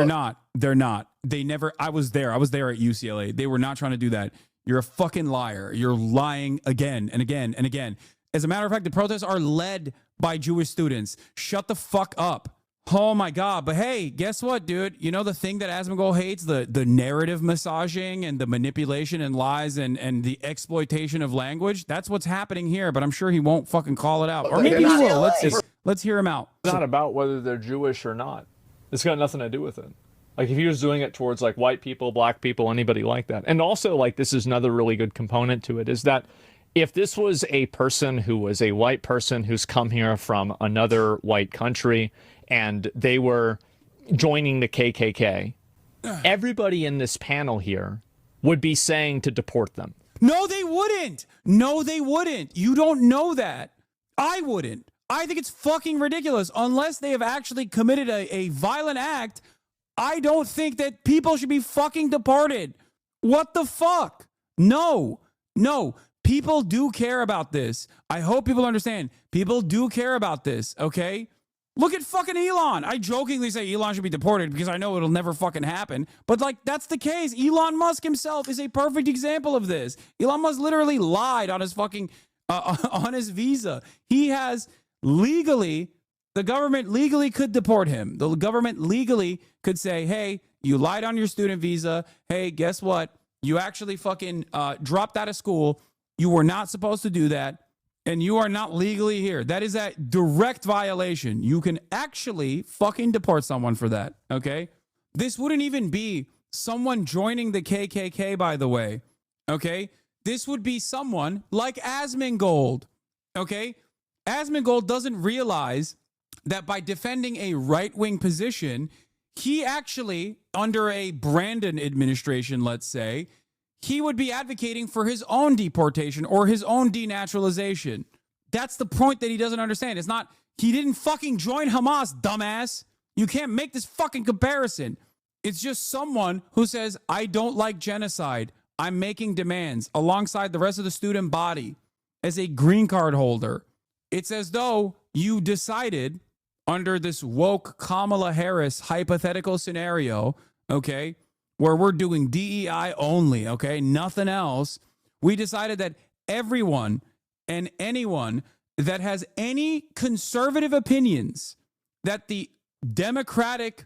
They're not. They never, I was there at UCLA. They were not trying to do that. You're a fucking liar. You're lying again and again and again. As a matter of fact, the protests are led by Jewish students. Shut the fuck up. Oh my God. But hey, guess what, dude? You know the thing that Asmongold hates? The narrative massaging and the manipulation and lies and the exploitation of language? That's what's happening here, but I'm sure he won't fucking call it out. Or maybe he will. Let's hear him out. It's not about whether they're Jewish or not. It's got nothing to do with it. Like if he was doing it towards like white people, black people, anybody like that. And also like this is another really good component to it is that if this was a person who was a white person who's come here from another white country and they were joining the KKK, everybody in this panel here would be saying to deport them. No, they wouldn't. No, they wouldn't. You don't know that. I wouldn't. I think it's fucking ridiculous. Unless they have actually committed a violent act, I don't think that people should be fucking deported. What the fuck? No. People do care about this. I hope people understand. People do care about this, okay? Look at fucking Elon. I jokingly say Elon should be deported because I know it'll never fucking happen. But, like, that's the case. Elon Musk himself is a perfect example of this. Elon Musk literally lied on his fucking, on his visa. He has legally, the government legally could deport him. The government legally could say, hey, you lied on your student visa. Hey, guess what? You actually fucking dropped out of school. You were not supposed to do that. And you are not legally here. That is a direct violation. You can actually fucking deport someone for that, okay? This wouldn't even be someone joining the KKK, by the way, okay? This would be someone like Asmongold, okay? Asmongold doesn't realize that by defending a right-wing position, he actually, under a Brandon administration, let's say, he would be advocating for his own deportation or his own denaturalization. That's the point that he doesn't understand. It's not, he didn't fucking join Hamas, dumbass. You can't make this fucking comparison. It's just someone who says, I don't like genocide. I'm making demands alongside the rest of the student body as a green card holder. It's as though you decided under this woke Kamala Harris hypothetical scenario, okay, where we're doing DEI only, okay, nothing else. We decided that everyone and anyone that has any conservative opinions that the Democratic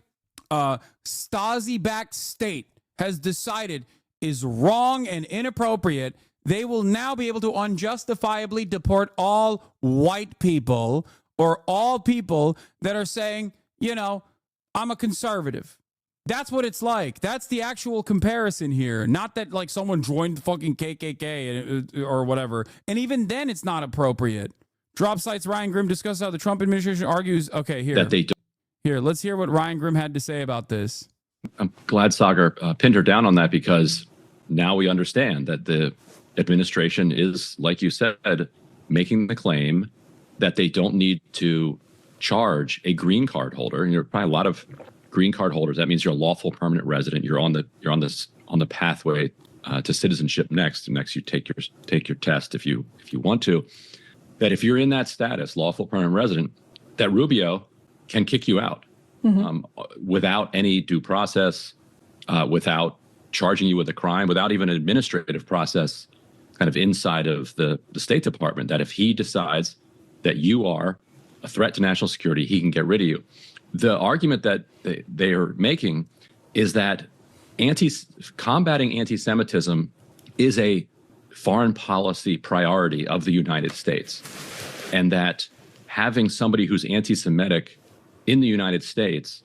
Stasi-backed state has decided is wrong and inappropriate, they will now be able to unjustifiably deport all white people or all people that are saying, you know, I'm a conservative. That's what it's like. That's the actual comparison here. Not that like someone joined the fucking KKK or whatever. And even then it's not appropriate. Drop Sites Ryan Grimm discusses how the Trump administration argues. Okay, here. That they don't. Here, let's hear what Ryan Grimm had to say about this. I'm glad Sagar pinned her down on that because now we understand that the administration is, like you said, making the claim that they don't need to charge a green card holder. And there are probably a lot of green card holders. That means you're a lawful permanent resident. You're on the pathway to citizenship next. Next, you take your test if you want to. That if you're in that status, lawful permanent resident, that Rubio can kick you out without any due process, without charging you with a crime, without even an administrative process, kind of inside of the State Department. That if he decides that you are a threat to national security, he can get rid of you. The argument that they are making is that combating anti-Semitism is a foreign policy priority of the United States, and that having somebody who's anti-Semitic in the United States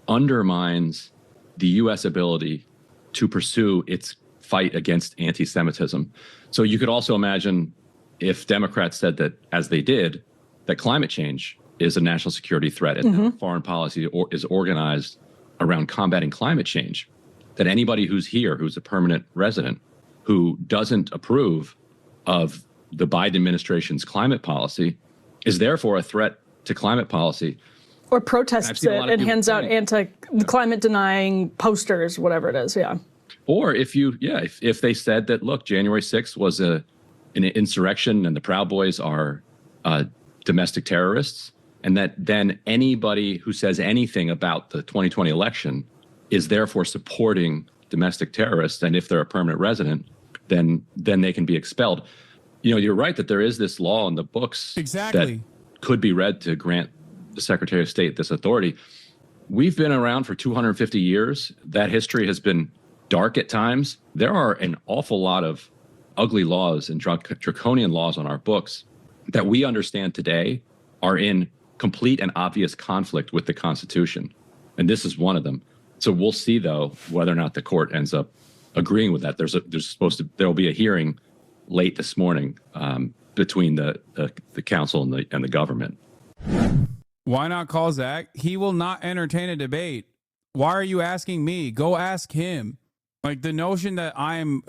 undermines the U.S. ability to pursue its fight against anti-Semitism. So you could also imagine if Democrats said that, as they did, that climate change is a national security threat and foreign policy is organized around combating climate change, that anybody who's here, who's a permanent resident, who doesn't approve of the Biden administration's climate policy is therefore a threat to climate policy. Or protests it and hands out anti-climate denying posters, whatever it is, yeah. Or if they said that, look, January 6th was an insurrection and the Proud Boys are domestic terrorists, and that then anybody who says anything about the 2020 election is therefore supporting domestic terrorists, and if they're a permanent resident, then they can be expelled. You know, you're right that there is this law in the books that could be read to grant the Secretary of State this authority. We've been around for 250 years. That history has been dark at times. There are an awful lot of ugly laws and draconian laws on our books that we understand today are in complete and obvious conflict with the Constitution. And this is one of them. So we'll see, though, whether or not the court ends up agreeing with that. There'll be a hearing late this morning between the council and the government. Why not call Zach? He will not entertain a debate. Why are you asking me? Go ask him. Like the notion that I'm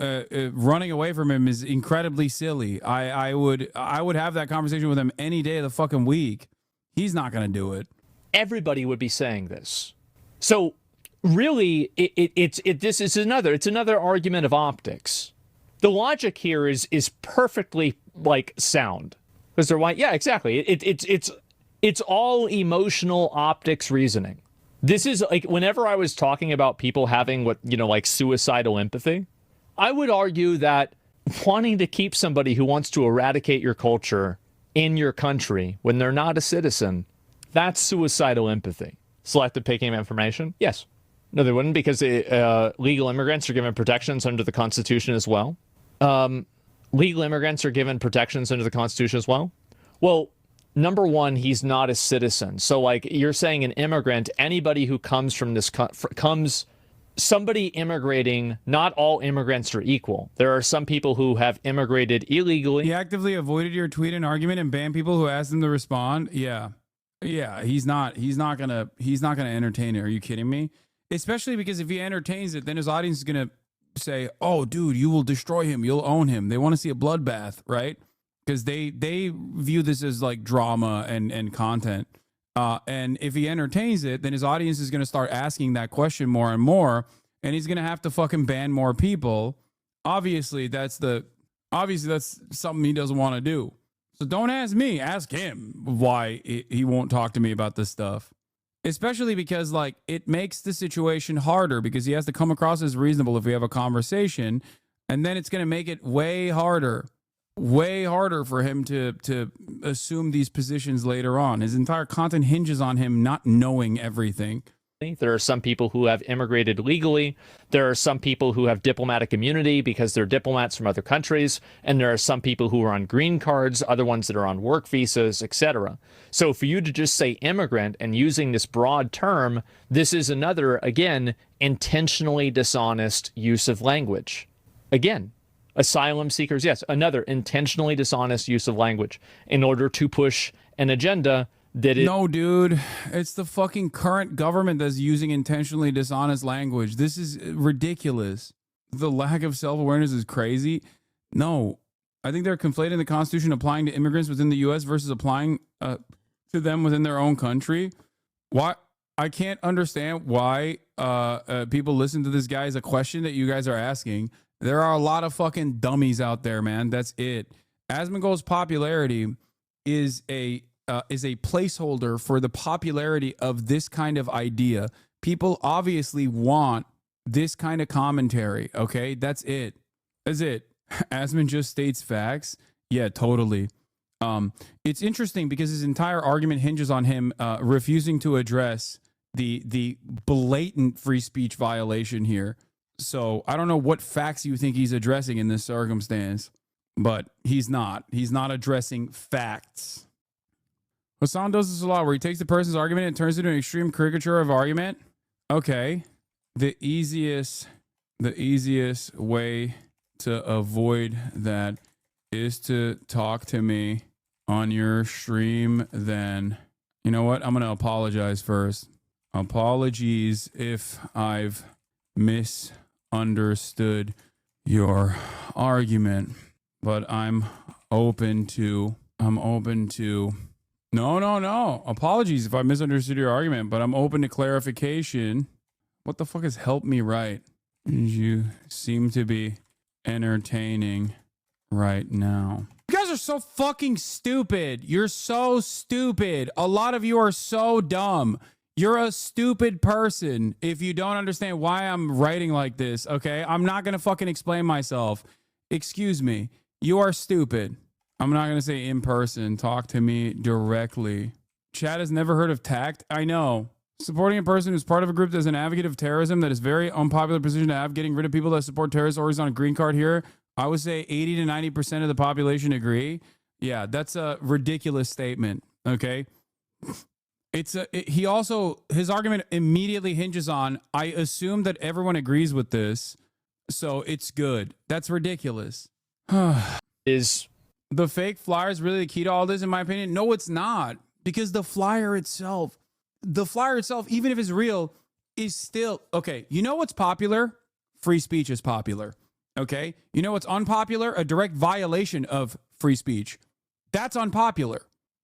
running away from him is incredibly silly. I would have that conversation with him any day of the fucking week. He's not going to do it. Everybody would be saying this. So really, it's another argument of optics. The logic here is perfectly like sound because they're white. Yeah, exactly. It's all emotional optics reasoning. This is like whenever I was talking about people having what, like suicidal empathy, I would argue that wanting to keep somebody who wants to eradicate your culture in your country when they're not a citizen, that's suicidal empathy. Selective picking of information? Yes. No, they wouldn't because legal immigrants are given protections under the Constitution as well. Legal immigrants are given protections under the Constitution as well. Well, number one, he's not a citizen. So, like, you're saying an immigrant, anybody who comes from this somebody immigrating, not all immigrants are equal. There are some people who have immigrated illegally. He actively avoided your tweet and argument and banned people who asked him to respond. Yeah, he's not gonna entertain it. Are you kidding me? Especially because if he entertains it, then his audience is gonna say, "Oh, dude, you will destroy him. You'll own him." They want to see a bloodbath, right? Because they view this as like drama and content. And if he entertains it, then his audience is going to start asking that question more and more, and he's going to have to fucking ban more people. Obviously, that's something he doesn't want to do. So don't ask me, ask him why he won't talk to me about this stuff. Especially because like it makes the situation harder because he has to come across as reasonable if we have a conversation, and then it's going to make it way harder for him to assume these positions later on. His entire content hinges on him not knowing everything. There are some people who have immigrated legally. There are some people who have diplomatic immunity because they're diplomats from other countries. And there are some people who are on green cards, other ones that are on work visas, etc. So for you to just say immigrant and using this broad term, this is another, again, intentionally dishonest use of language. Again, asylum seekers, yes, another intentionally dishonest use of language in order to push an agenda that is... No, dude, it's the fucking current government that's using intentionally dishonest language. This is ridiculous. The lack of self-awareness is crazy. No, I think they're conflating the Constitution applying to immigrants within the U.S. versus applying to them within their own country. Why? I can't understand why people listen to this guy as a question that you guys are asking. There are a lot of fucking dummies out there, man. That's it. Asmongold's popularity is a placeholder for the popularity of this kind of idea. People obviously want this kind of commentary, okay? That's it. That's it. Asmon just states facts. Yeah, totally. It's interesting because his entire argument hinges on him refusing to address the blatant free speech violation here. So I don't know what facts you think he's addressing in this circumstance, but he's not. He's not addressing facts. Hassan does this a lot where he takes the person's argument and turns it into an extreme caricature of argument. Okay. The easiest way to avoid that is to talk to me on your stream then. You know what? I'm going to apologize first. Apologies if I've misunderstood your argument, but I'm open to No. Apologies if I misunderstood your argument, but I'm open to clarification. What the fuck is help me right? You seem to be entertaining right now. You guys are so fucking stupid. You're so stupid. A lot of you are so dumb. You're a stupid person if you don't understand why I'm writing like this, okay? I'm not gonna fucking explain myself. Excuse me. You are stupid. I'm not going to say in person. Talk to me directly. Chad has never heard of TACT. I know. Supporting a person who's part of a group that's an advocate of terrorism, that is very unpopular position to have, getting rid of people that support terrorists or is on a green card here. I would say 80 to 90% of the population agree. Yeah, that's a ridiculous statement. Okay. He also, his argument immediately hinges on, I assume that everyone agrees with this, so it's good. That's ridiculous. Is the fake flyer is really the key to all this, in my opinion? No, it's not. Because the flyer itself, even if it's real, is still... Okay, you know what's popular? free speech is popular. Okay? You know what's unpopular? A direct violation of free speech. That's unpopular.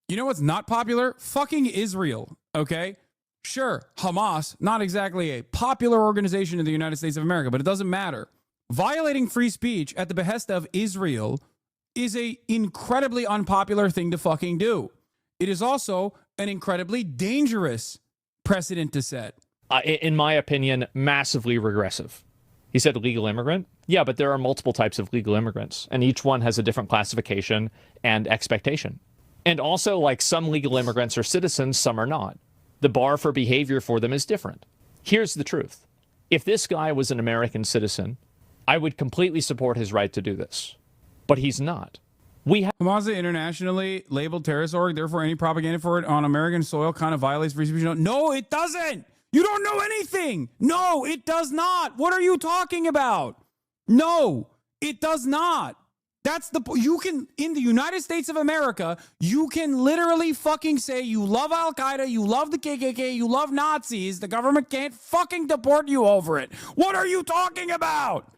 You know what's not popular? Fucking Israel. Okay? Sure, Hamas, not exactly a popular organization in the United States of America, but it doesn't matter. Violating free speech at the behest of Israel is a incredibly unpopular thing to fucking do. It is also an incredibly dangerous precedent to set. In my opinion, massively regressive. He said legal immigrant. Yeah, but there are multiple types of legal immigrants, and each one has a different classification and expectation. And also, like, some legal immigrants are citizens, some are not. The bar for behavior for them is different. Here's the truth. If this guy was an American citizen, I would completely support his right to do this. But he's not. Hamas is internationally labeled terrorist org, therefore any propaganda for it on American soil kind of violates free speech. No, it doesn't. You don't know anything. No, it does not. What are you talking about? No, it does not. That's the you can in the United States of America, you can literally fucking say you love Al Qaeda, you love the KKK, you love Nazis. The government can't fucking deport you over it. What are you talking about?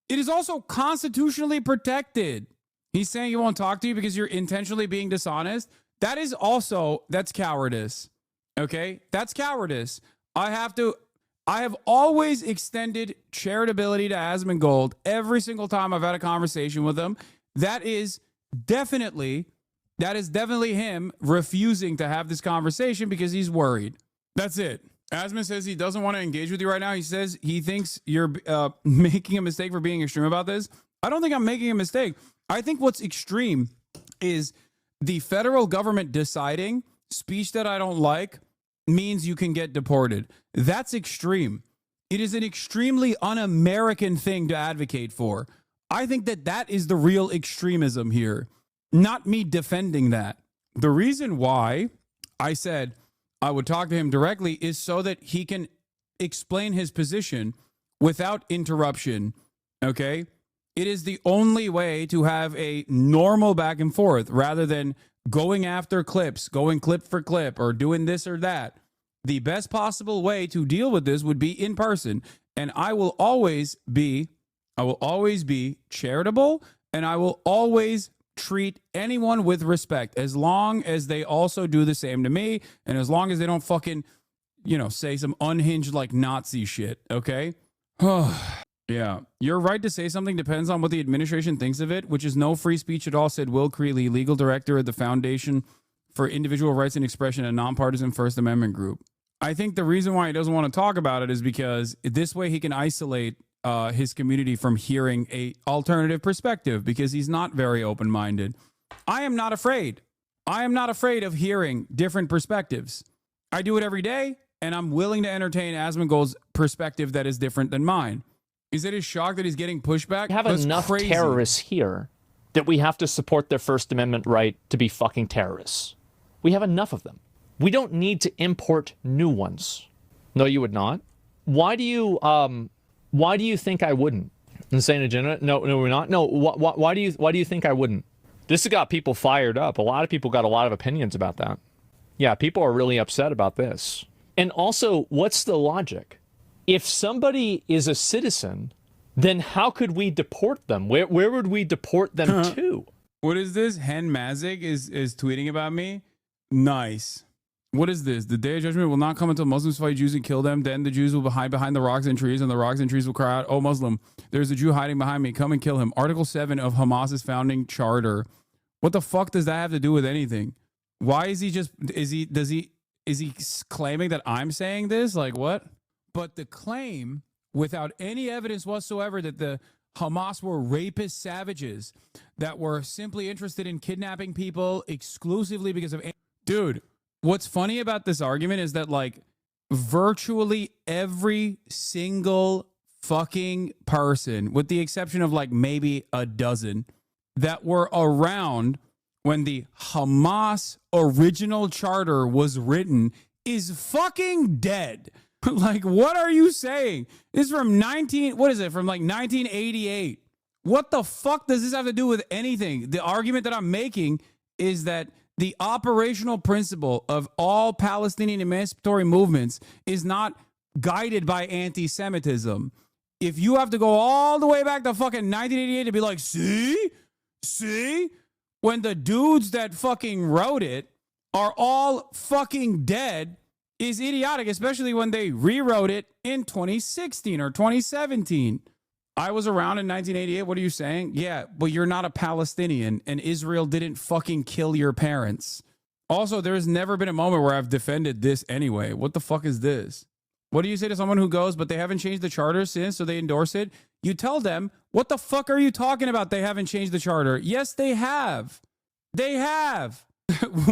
It is also constitutionally protected. He's saying he won't talk to you because you're intentionally being dishonest. That's cowardice. Okay? That's cowardice. I have always extended charitability to Asmongold every single time I've had a conversation with him. That is definitely him refusing to have this conversation because he's worried. That's it. Asmon says he doesn't want to engage with you right now. He says he thinks you're making a mistake for being extreme about this. I don't think I'm making a mistake. I think what's extreme is the federal government deciding speech that I don't like means you can get deported. That's extreme. It is an extremely un-American thing to advocate for. I think that is the real extremism here, not me defending that. The reason why I said I would talk to him directly is so that he can explain his position without interruption, okay? It is the only way to have a normal back and forth rather than going after clips, going clip for clip, or doing this or that. The best possible way to deal with this would be in person. And I will always be charitable, and I will always treat anyone with respect as long as they also do the same to me, and as long as they don't fucking, say some unhinged like Nazi shit, okay? Yeah, your right to say something depends on what the administration thinks of it, which is no free speech at all, said Will Creeley, legal director of the Foundation for Individual Rights and Expression, a nonpartisan First Amendment group. I think the reason why he doesn't want to talk about it is because this way he can isolate his community from hearing a alternative perspective, because he's not very open-minded. I am not afraid. I am not afraid of hearing different perspectives. I do it every day, and I'm willing to entertain Asmongold's perspective that is different than mine. Is it his shock that he's getting pushback? We have enough terrorists here that we have to support their First Amendment right to be fucking terrorists. We have enough of them. We don't need to import new ones. No, you would not. Why do you think I wouldn't? Insane agenda? No, we're not. No, why do you think I wouldn't? This has got people fired up. A lot of people got a lot of opinions about that. Yeah, people are really upset about this. And also, what's the logic? If somebody is a citizen, then how could we deport them? Where would we deport them to? What is this? Hen Mazik is tweeting about me. Nice. What is this? The day of judgment will not come until Muslims fight Jews and kill them. Then the Jews will hide behind the rocks and trees, and the rocks and trees will cry out, "Oh, Muslim, there's a Jew hiding behind me. Come and kill him." Article 7 of Hamas's founding charter. What the fuck does that have to do with anything? Why is he is he claiming that I'm saying this? Like, what? But the claim, without any evidence whatsoever, that the Hamas were rapist savages that were simply interested in kidnapping people exclusively because of... Dude, what's funny about this argument is that, like, virtually every single fucking person, with the exception of, like, maybe a dozen, that were around when the Hamas original charter was written is fucking dead. Like, what are you saying? This is from 1988. What the fuck does this have to do with anything? The argument that I'm making is that the operational principle of all Palestinian emancipatory movements is not guided by anti-Semitism. if you have to go all the way back to fucking 1988 to be like, see, when the dudes that fucking wrote it are all fucking dead, is idiotic, especially when they rewrote it in 2016 or 2017. I was around in 1988. What are you saying? Yeah, but you're not a Palestinian, and Israel didn't fucking kill your parents. Also, there's never been a moment where I've defended this anyway. What the fuck is this? What do you say to someone who goes, but they haven't changed the charter since, so they endorse it? You tell them, what the fuck are you talking about? They haven't changed the charter. Yes, they have. They have.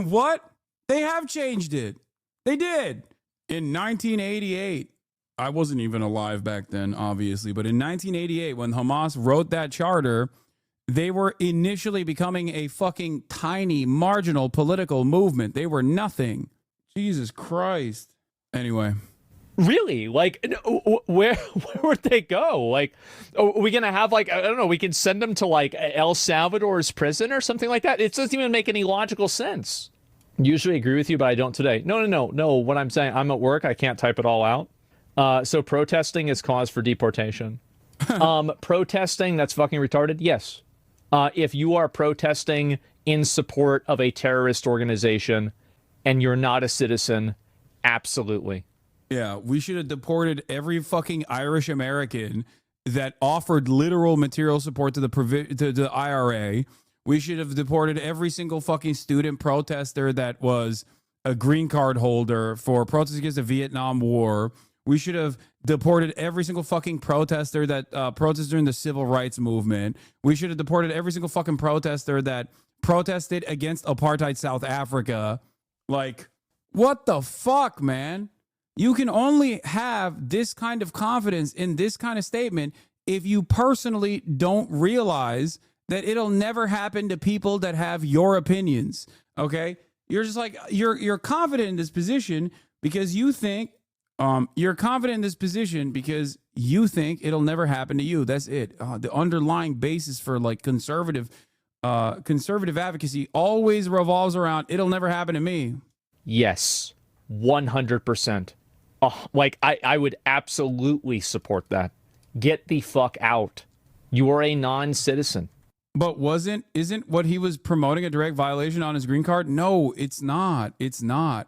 What? They have changed it. They did. In 1988. I wasn't even alive back then, obviously, but in 1988, when Hamas wrote that charter, they were initially becoming a fucking tiny, marginal political movement. They were nothing. Jesus Christ. Anyway. Really? Like, where would they go? Like, are we going to have, like, I don't know, we can send them to, like, El Salvador's prison or something like that? It doesn't even make any logical sense. Usually agree with you, but I don't today. No. What I'm saying, I'm at work. I can't type it all out. So protesting is cause for deportation. Protesting, that's fucking retarded? Yes. If you are protesting in support of a terrorist organization and you're not a citizen, absolutely. Yeah, we should have deported every fucking Irish American that offered literal material support to the IRA. We should have deported every single fucking student protester that was a green card holder for protests against the Vietnam War. We should have deported every single fucking protester that protested during the civil rights movement. We should have deported every single fucking protester that protested against apartheid South Africa. Like, what the fuck, man? You can only have this kind of confidence in this kind of statement if you personally don't realize that it'll never happen to people that have your opinions. Okay? You're just like, you're confident in this position because you think you're confident in this position because you think it'll never happen to you. That's it. The underlying basis for like conservative advocacy always revolves around it'll never happen to me. Yes, 100%. Like I would absolutely support that. Get the fuck out. You are a non-citizen. But isn't what he was promoting a direct violation on his green card? No, it's not. It's not.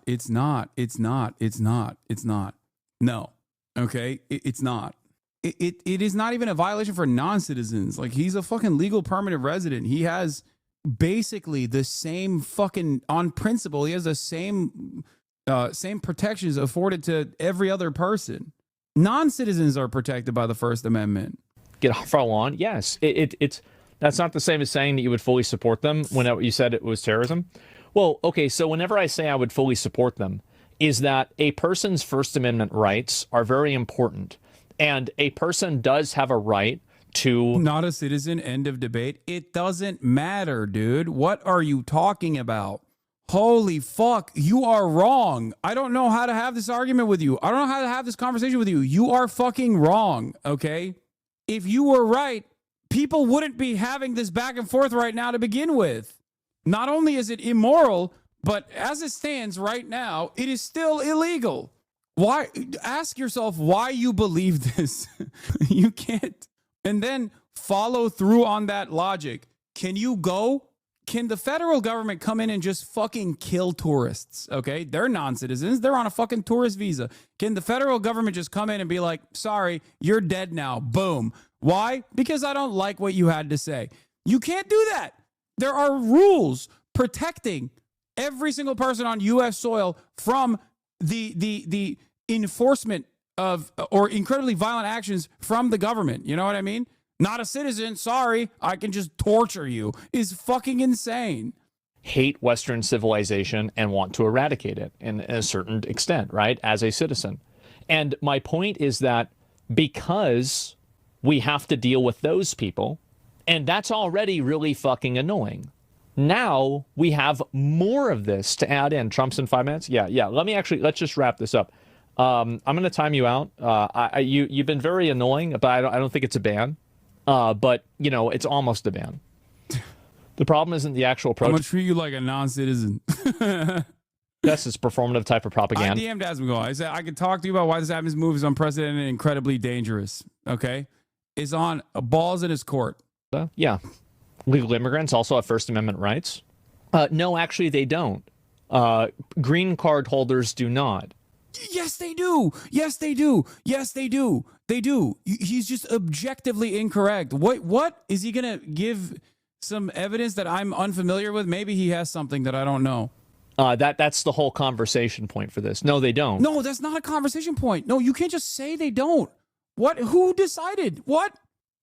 No. Okay? It's not. It is not even a violation for non-citizens. Like, he's a fucking legal permanent resident. He has basically the same fucking, on principle, he has the same protections afforded to every other person. Non-citizens are protected by the First Amendment. Get off our lawn? Yes. It's that's not the same as saying that you would fully support them when you said it was terrorism. Well, okay, so whenever I say I would fully support them, is that a person's First Amendment rights are very important. And a person does have a right to... Not a citizen, end of debate. It doesn't matter, dude. What are you talking about? Holy fuck, you are wrong. I don't know how to have this argument with you. I don't know how to have this conversation with you. You are fucking wrong, okay? If you were right, people wouldn't be having this back and forth right now to begin with. Not only is it immoral, but as it stands right now, it is still illegal. Why? Ask yourself why you believe this. You can't. And then follow through on that logic. Can the federal government come in and just fucking kill tourists? Okay, they're non-citizens. They're on a fucking tourist visa. Can the federal government just come in and be like, sorry, you're dead now. Boom. Why? Because I don't like what you had to say. You can't do that. There are rules protecting every single person on U.S. soil from the enforcement of or incredibly violent actions from the government. You know what I mean? Not a citizen, sorry, I can just torture you, is fucking insane. Hate Western civilization and want to eradicate it in a certain extent, right, as a citizen. And my point is that because we have to deal with those people, and that's already really fucking annoying. Now we have more of this to add in. Trump's in 5 minutes? Yeah. Let's just wrap this up. I'm going to time you out. You've been very annoying, but I don't think it's a ban. But, you know, it's almost a ban. The problem isn't the actual protest. I'm going to treat you like a non-citizen. That's this performative type of propaganda. I DM'd Asmongold. I said, I could talk to you about why this happens move is unprecedented and incredibly dangerous. okay, is on balls in his court. Yeah. Legal immigrants also have First Amendment rights. No, actually, they don't. Green card holders do not. Yes, they do. Yes, they do. Yes, they do. They do. He's just objectively incorrect. What is he gonna give some evidence that I'm unfamiliar with? Maybe he has something that I don't know. That's the whole conversation point for this. No, they don't. No, that's not a conversation point. No, you can't just say they don't. What? Who decided? What?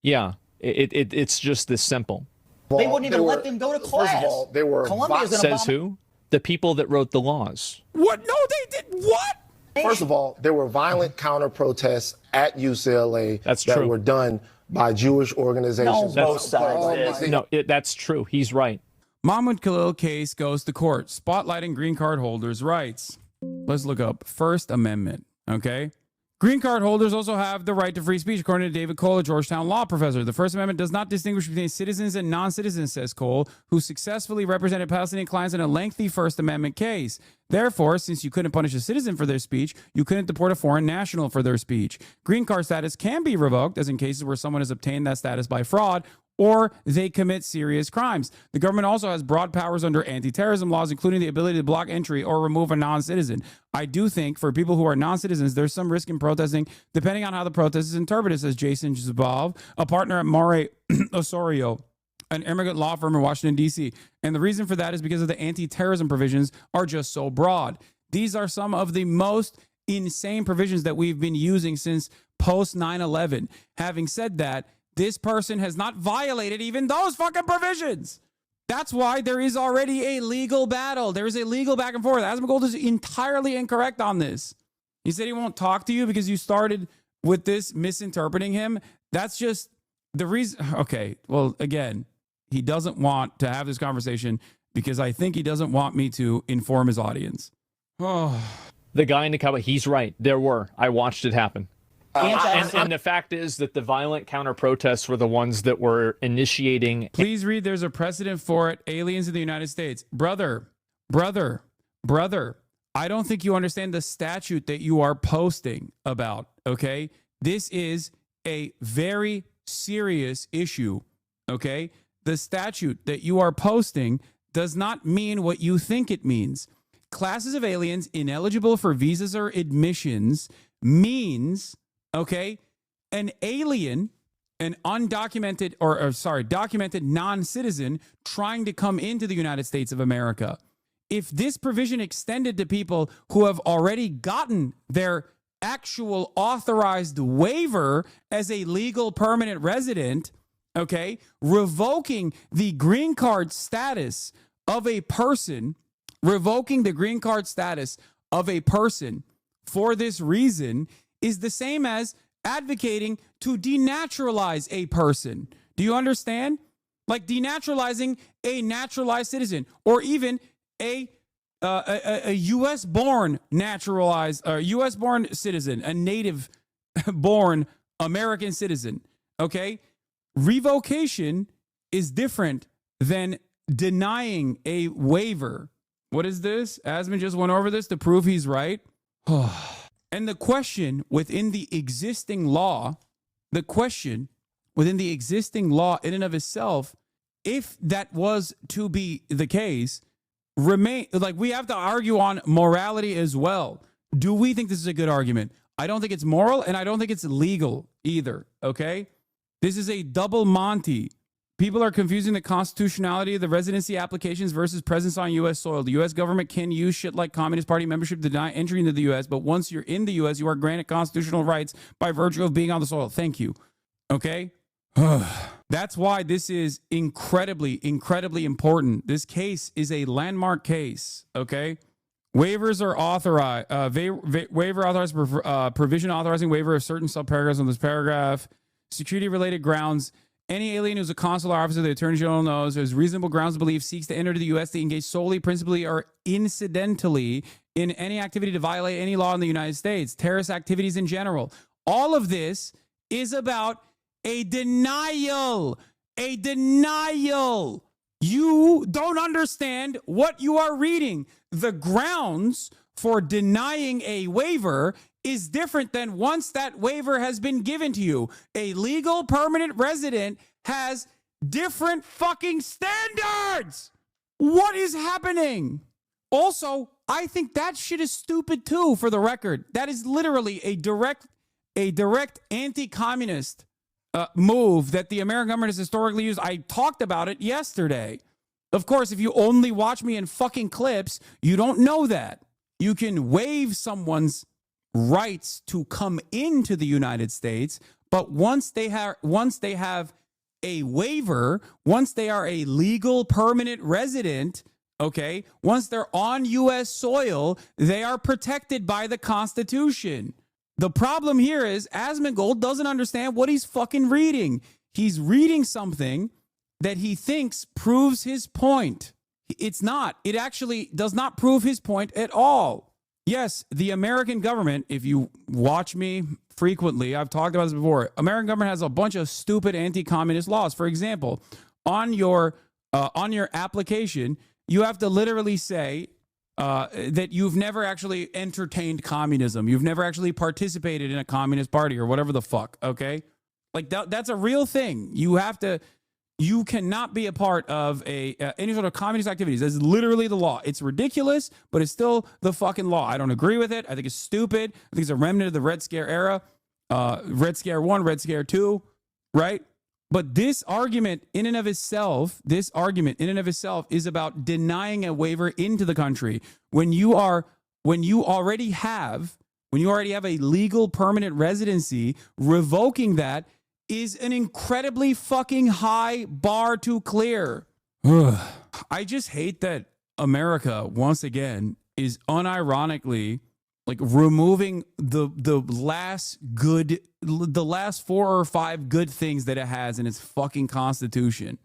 Yeah, it's just this simple. They wouldn't even let them go to class. First of all, they were Says who? The people that wrote the laws. What? No, they did. What? First of all, there were violent counter protests at UCLA that were done by Jewish organizations. No, both sides. No, that's true. He's right. Mahmoud Khalil case goes to court, spotlighting green card holders' rights. Let's look up First Amendment, okay? Green card holders also have the right to free speech, according to David Cole, a Georgetown law professor. The First Amendment does not distinguish between citizens and non-citizens, says Cole, who successfully represented Palestinian clients in a lengthy First Amendment case. Therefore, since you couldn't punish a citizen for their speech, you couldn't deport a foreign national for their speech. Green card status can be revoked, as in cases where someone has obtained that status by fraud or they commit serious crimes. The government also has broad powers under anti-terrorism laws, including the ability to block entry or remove a non-citizen. I do think for people who are non-citizens, there's some risk in protesting, depending on how the protest is interpreted, says Jason Zabov, a partner at Mare Osorio, an immigrant law firm in Washington, D.C. And the reason for that is because of the anti-terrorism provisions are just so broad. These are some of the most insane provisions that we've been using since post 9/11. Having said that, this person has not violated even those fucking provisions. That's why there is already a legal battle. There is a legal back and forth. Asmongold is entirely incorrect on this. He said he won't talk to you because you started with this misinterpreting him. That's just the reason. Okay, well, again, he doesn't want to have this conversation because I think he doesn't want me to inform his audience. Oh. The guy in the cowboy, he's right. There were. I watched it happen. And the fact is that the violent counter protests were the ones that were initiating. Please read. There's a precedent for it. Aliens in the United States. Brother. I don't think you understand the statute that you are posting about. Okay. This is a very serious issue. Okay. The statute that you are posting does not mean what you think it means. Classes of aliens ineligible for visas or admissions means, okay, an alien, an undocumented documented non-citizen trying to come into the United States of America. If this provision extended to people who have already gotten their actual authorized waiver as a legal permanent resident, okay, revoking the green card status of a person, for this reason is the same as advocating to denaturalize a person. Do you understand? Like denaturalizing a naturalized citizen, or even a U.S. born naturalized, U.S. born citizen, a native born American citizen. Okay, revocation is different than denying a waiver. What is this? Asman just went over this to prove he's right. And the question within the existing law in and of itself, if that was to be the case, we have to argue on morality as well. Do we think this is a good argument? I don't think it's moral, and I don't think it's legal either, okay? This is a double Monty. People are confusing the constitutionality of the residency applications versus presence on U.S. soil. The U.S. government can use shit like Communist Party membership to deny entry into the U.S., but once you're in the U.S., you are granted constitutional rights by virtue of being on the soil. Thank you. Okay? That's why this is incredibly, incredibly important. This case is a landmark case, okay? Waivers are authorized. Waiver authorized, provision authorizing waiver of certain subparagraphs on this paragraph. Security-related grounds. Any alien who's a consular officer, the Attorney General knows, has reasonable grounds to believe seeks to enter the U.S. to engage solely, principally, or incidentally in any activity to violate any law in the United States, terrorist activities in general. All of this is about a denial. A denial. You don't understand what you are reading. The grounds for denying a waiver is different than once that waiver has been given to you. A legal permanent resident has different fucking standards. What is happening? Also, I think that shit is stupid too, for the record. That is literally a direct anti-communist move that the American government has historically used. I talked about it yesterday. Of course, if you only watch me in fucking clips, you don't know that. You can waive someone's rights to come into the United States, but once they have a waiver, once they are a legal permanent resident, okay, once they're on U.S. soil, they are protected by the Constitution. The problem here is Asmongold doesn't understand what he's fucking reading. He's reading something that he thinks proves his point. It's not. It actually does not prove his point at all. Yes, the American government, if you watch me frequently, I've talked about this before, American government has a bunch of stupid anti-communist laws. For example, on your application, you have to literally say that you've never actually entertained communism. You've never actually participated in a communist party or whatever the fuck, okay? Like that's a real thing. You cannot be a part of any sort of communist activities. That's literally the law. It's ridiculous, but it's still the fucking law. I don't agree with it. I think it's stupid. I think it's a remnant of the Red Scare era. Red Scare 1, Red Scare 2, right? But this argument in and of itself is about denying a waiver into the country. When you already have a legal permanent residency, revoking that is an incredibly fucking high bar to clear. I just hate that America, once again, is unironically like removing the last 4 or 5 good things that it has in its fucking Constitution.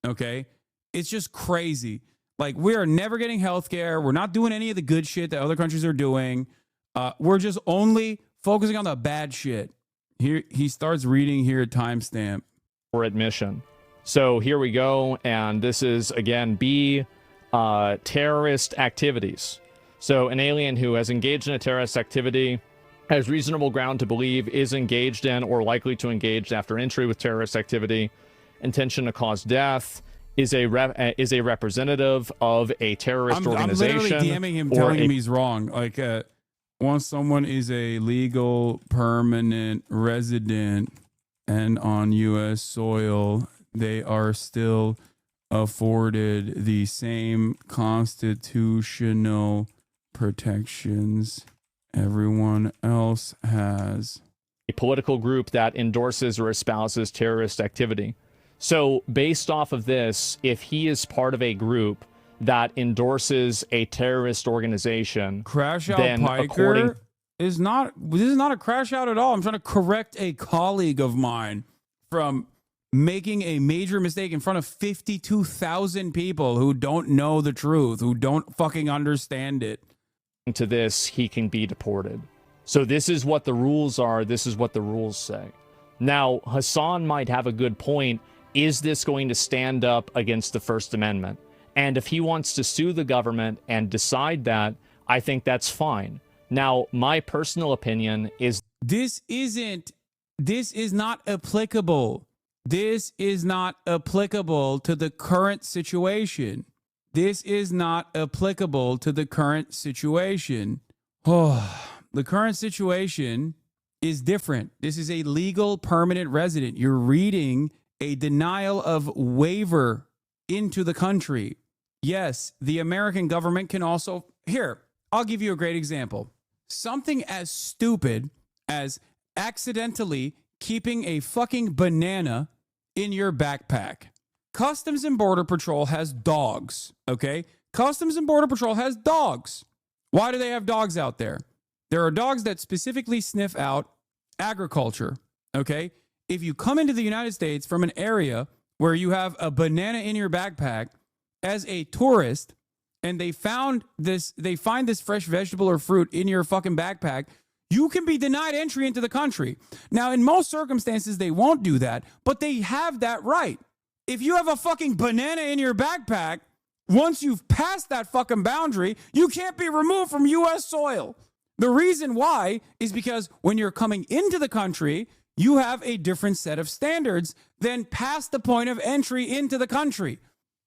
Okay? It's just crazy. Like, we are never getting healthcare. We're not doing any of the good shit that other countries are doing. We're just only focusing on the bad shit. Here he starts reading here at timestamp. For admission. So here we go. And this is, again, B, terrorist activities. So an alien who has engaged in a terrorist activity has reasonable ground to believe is engaged in or likely to engage after entry with terrorist activity, intention to cause death, is a representative of a terrorist organization. I'm literally DMing him, telling him he's wrong. Like, once someone is a legal permanent resident and on U.S. soil, they are still afforded the same constitutional protections everyone else has. A political group that endorses or espouses terrorist activity. So based off of this, if he is part of a group that endorses a terrorist organization, Crash Out then Piker this is not a crash out at all. I'm trying to correct a colleague of mine from making a major mistake in front of 52,000 people who don't know the truth, who don't fucking understand it. To this, he can be deported. So this is what the rules are. This is what the rules say. Now, Hassan might have a good point. Is this going to stand up against the First Amendment? And if he wants to sue the government and decide that, I think that's fine. Now, my personal opinion is this is not applicable. This is not applicable to the current situation. This is not applicable to the current situation. Oh, the current situation is different. This is a legal permanent resident. You're reading a denial of waiver into the country. Yes, the American government can also... Here, I'll give you a great example. Something as stupid as accidentally keeping a fucking banana in your backpack. Customs and Border Patrol has dogs, okay? Customs and Border Patrol has dogs. Why do they have dogs out there? There are dogs that specifically sniff out agriculture, okay? If you come into the United States from an area where you have a banana in your backpack as a tourist, and they find this fresh vegetable or fruit in your fucking backpack, you can be denied entry into the country. Now, in most circumstances, they won't do that, but they have that right. If you have a fucking banana in your backpack, once you've passed that fucking boundary, you can't be removed from U.S. soil. The reason why is because when you're coming into the country, you have a different set of standards than past the point of entry into the country.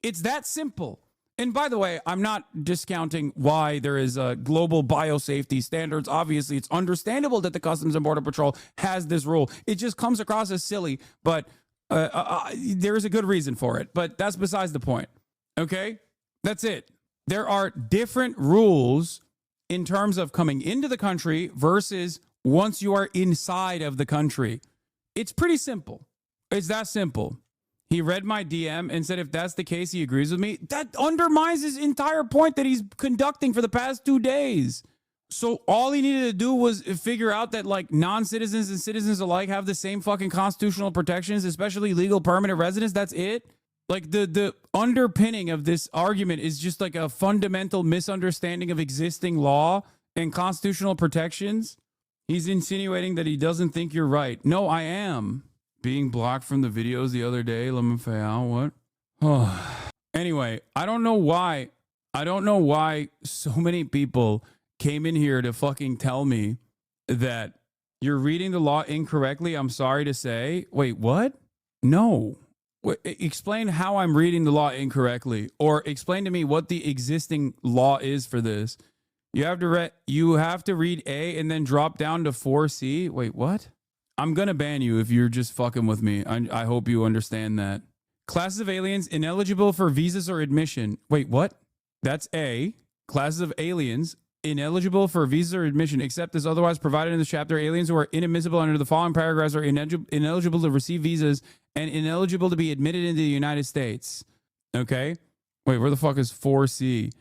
It's that simple. And by the way, I'm not discounting why there is global biosafety standards. Obviously, it's understandable that the Customs and Border Patrol has this rule. It just comes across as silly, but there is a good reason for it. But that's besides the point. Okay? That's it. There are different rules in terms of coming into the country versus once you are inside of the country. It's pretty simple. It's that simple. He read my DM and said if that's the case, he agrees with me. That undermines his entire point that he's conducting for the past 2 days. So all he needed to do was figure out that like non-citizens and citizens alike have the same fucking constitutional protections, especially legal permanent residents. That's it. Like the underpinning of this argument is just like a fundamental misunderstanding of existing law and constitutional protections. He's insinuating that he doesn't think you're right. No, I am. Being blocked from the videos the other day, Lemafayal, what? Oh. Anyway, I don't know why so many people came in here to fucking tell me that you're reading the law incorrectly. I'm sorry to say. Wait, what? No. Explain how I'm reading the law incorrectly, or explain to me what the existing law is for this. You have to read A and then drop down to 4C. Wait, what? I'm going to ban you if you're just fucking with me. I hope you understand that. Classes of aliens ineligible for visas or admission. Wait, what? That's A. Classes of aliens ineligible for visa or admission, except as otherwise provided in this chapter. Aliens who are inadmissible under the following paragraphs are ineligible to receive visas and ineligible to be admitted into the United States. Okay? Wait, where the fuck is 4C?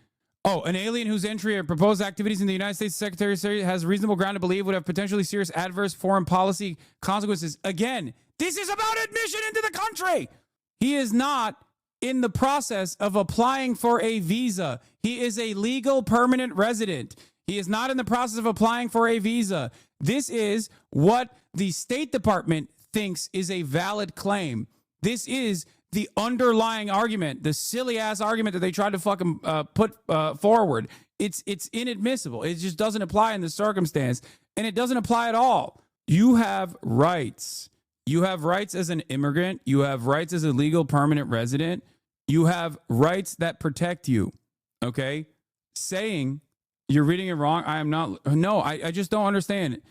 Oh, an alien whose entry or proposed activities in the United States Secretary of State has reasonable ground to believe would have potentially serious adverse foreign policy consequences. Again, this is about admission into the country. He is not in the process of applying for a visa. He is a legal permanent resident. He is not in the process of applying for a visa. This is what the State Department thinks is a valid claim. This is the underlying argument, the silly ass argument that they tried to fucking put forward. It's inadmissible. It just doesn't apply in this circumstance, and it doesn't apply at all. You have rights. You have rights as an immigrant. You have rights as a legal permanent resident. You have rights that protect you. Okay? Saying you're reading it wrong, I am not. No, I just don't understand.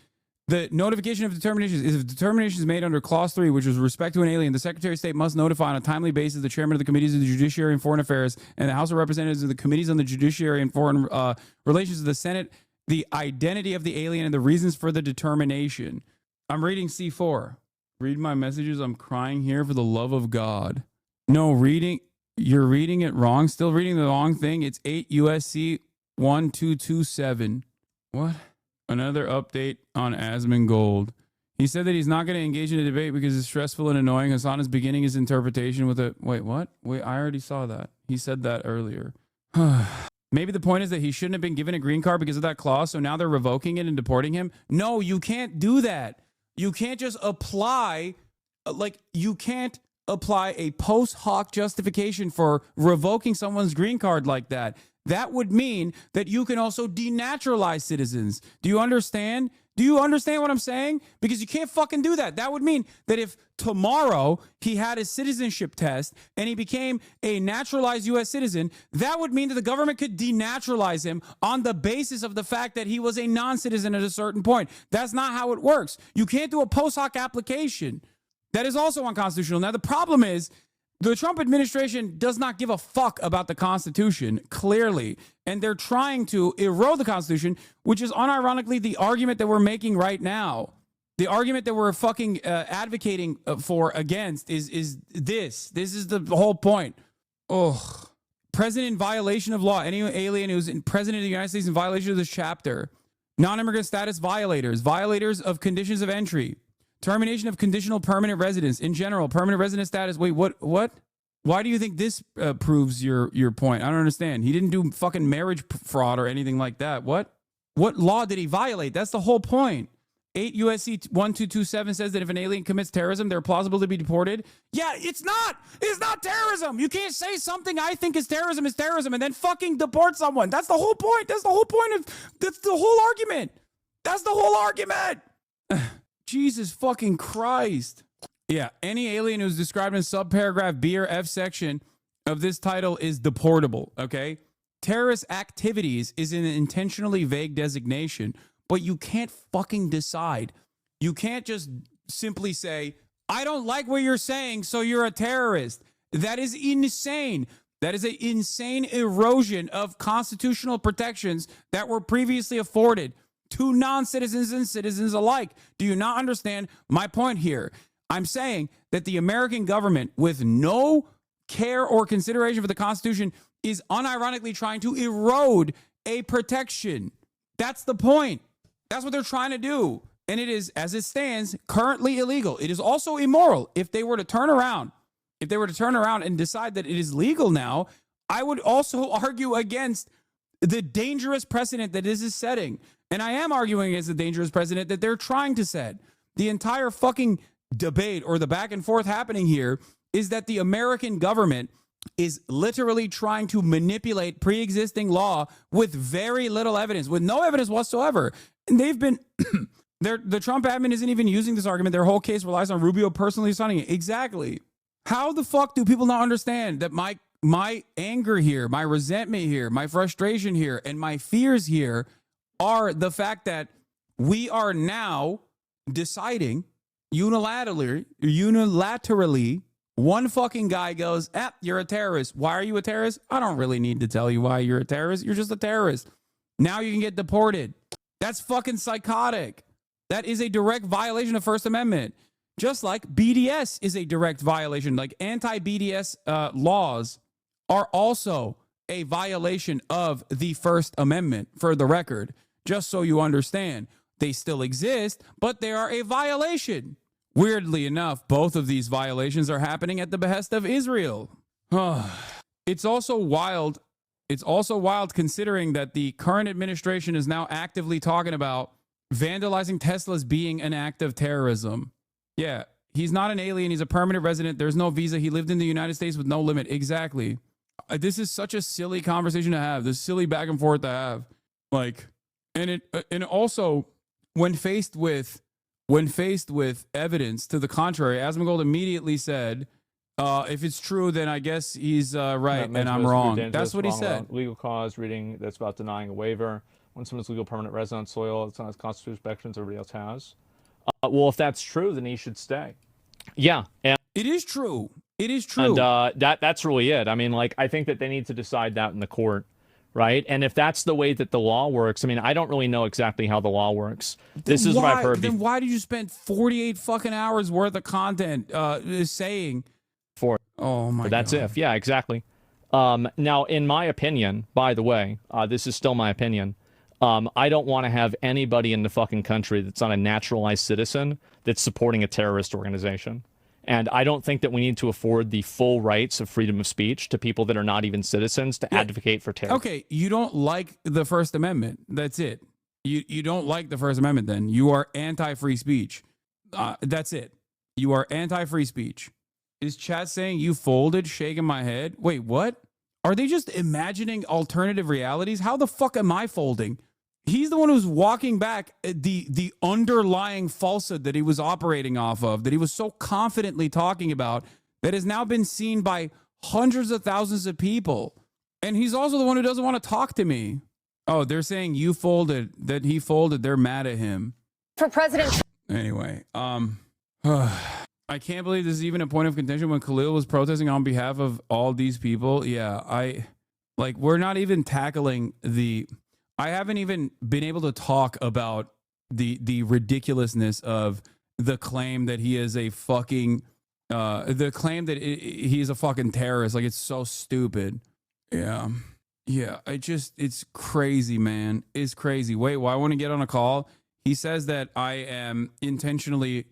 The notification of determinations is if determination is made under Clause 3, which is with respect to an alien, the Secretary of State must notify on a timely basis the chairman of the Committees of the Judiciary and Foreign Affairs and the House of Representatives of the Committees on the Judiciary and Foreign Relations of the Senate the identity of the alien and the reasons for the determination. I'm reading C4. Read my messages. I'm crying here for the love of God. No, you're reading it wrong. Still reading the wrong thing. It's 8 USC 1227. What? Another update on Asmongold. He said that he's not going to engage in a debate because it's stressful and annoying. Hassan is beginning his interpretation with a... Wait, what? Wait, I already saw that. He said that earlier. Maybe the point is that he shouldn't have been given a green card because of that clause, so now they're revoking it and deporting him? No, you can't do that. You can't just apply... you can't apply a post hoc justification for revoking someone's green card like that. That would mean that you can also denaturalize citizens. Do you understand? Do you understand what I'm saying? Because you can't fucking do that. That would mean that if tomorrow he had his citizenship test and he became a naturalized U.S. citizen, that would mean that the government could denaturalize him on the basis of the fact that he was a non-citizen at a certain point. That's not how it works. You can't do a post hoc application. That is also unconstitutional. Now, the problem is, the Trump administration does not give a fuck about the Constitution, clearly, and they're trying to erode the Constitution, which is unironically the argument that we're making right now. The argument that we're fucking advocating for against is this. This is the whole point. Oh, president in violation of law. Any alien who's president of the United States in violation of this chapter. Non-immigrant status violators. Violators of conditions of entry. Termination of conditional permanent residence. In general, permanent resident status. Wait, what? Why do you think this proves your point? I don't understand. He didn't do fucking marriage fraud or anything like that. What law did he violate? That's the whole point. 8 USC 1227 says that if an alien commits terrorism, they're plausible to be deported. Yeah, it's not. It's not terrorism. You can't say something I think is terrorism and then fucking deport someone. That's the whole point. That's the whole point of... That's the whole argument. That's the whole argument. Jesus fucking Christ. Yeah, any alien who's described in subparagraph B or F section of this title is deportable, okay? Terrorist activities is an intentionally vague designation, but you can't fucking decide. You can't just simply say, I don't like what you're saying, so you're a terrorist. That is insane. That is an insane erosion of constitutional protections that were previously afforded to non-citizens and citizens alike. Do you not understand my point here? I'm saying that the American government, with no care or consideration for the Constitution, is unironically trying to erode a protection. That's the point. That's what they're trying to do. And it is, as it stands, currently illegal. It is also immoral. If they were to turn around, and decide that it is legal now, I would also argue against the dangerous precedent that this is setting. And I am arguing against the dangerous precedent that they're trying to set. The entire fucking debate or the back and forth happening here is that the American government is literally trying to manipulate pre-existing law with very little evidence, with no evidence whatsoever. And they've been, the Trump admin isn't even using this argument. Their whole case relies on Rubio personally signing it. Exactly. How the fuck do people not understand that my anger here, my resentment here, my frustration here, and my fears here are the fact that we are now deciding unilaterally, one fucking guy goes, you're a terrorist. Why are you a terrorist? I don't really need to tell you why you're a terrorist. You're just a terrorist. Now you can get deported. That's fucking psychotic. That is a direct violation of First Amendment. Just like BDS is a direct violation. Like anti-BDS laws are also a violation of the First Amendment, for the record. Just so you understand, they still exist, but they are a violation. Weirdly enough, both of these violations are happening at the behest of Israel. It's also wild. It's also wild considering that the current administration is now actively talking about vandalizing Teslas being an act of terrorism. Yeah, he's not an alien. He's a permanent resident. There's no visa. He lived in the United States with no limit. Exactly. This is such a silly conversation to have. This silly back and forth to have. Like, and also when faced with evidence to the contrary, Asmongold immediately said, if it's true, then I guess he's right and I'm wrong. That's what he said. Legal cause reading that's about denying a waiver when someone's legal permanent resident on soil, it's not as constitutional protections everybody else has. Well, if that's true, then he should stay. Yeah, and it is true. It is true. And that's really it. I mean, like, I think that they need to decide that in the court, right? And if that's the way that the law works, I mean, I don't really know exactly how the law works. This is what I've heard. Then why did you spend 48 fucking hours worth of content saying? Oh my God. That's if. Yeah, exactly. Now, in my opinion, by the way, this is still my opinion. I don't want to have anybody in the fucking country that's not a naturalized citizen that's supporting a terrorist organization. And I don't think that we need to afford the full rights of freedom of speech to people that are not even citizens to advocate for terror. Okay, you don't like the First Amendment. That's it. You don't like the First Amendment then. You are anti-free speech. That's it. You are anti-free speech. Is chat saying you folded, shaking my head? Wait, what? Are they just imagining alternative realities? How the fuck am I folding? He's the one who's walking back the underlying falsehood that he was operating off of, that he was so confidently talking about, that has now been seen by hundreds of thousands of people. And he's also the one who doesn't want to talk to me. Oh, they're saying you folded, that he folded. They're mad at him. For President. Anyway, I can't believe this is even a point of contention when Khalil was protesting on behalf of all these people. Yeah, we're not even tackling I haven't even been able to talk about the ridiculousness of the claim that he is a fucking, the claim that he's a fucking terrorist. Like, it's so stupid. Yeah. It's crazy, man. It's crazy. Wait, I want to get on a call. He says that I am intentionally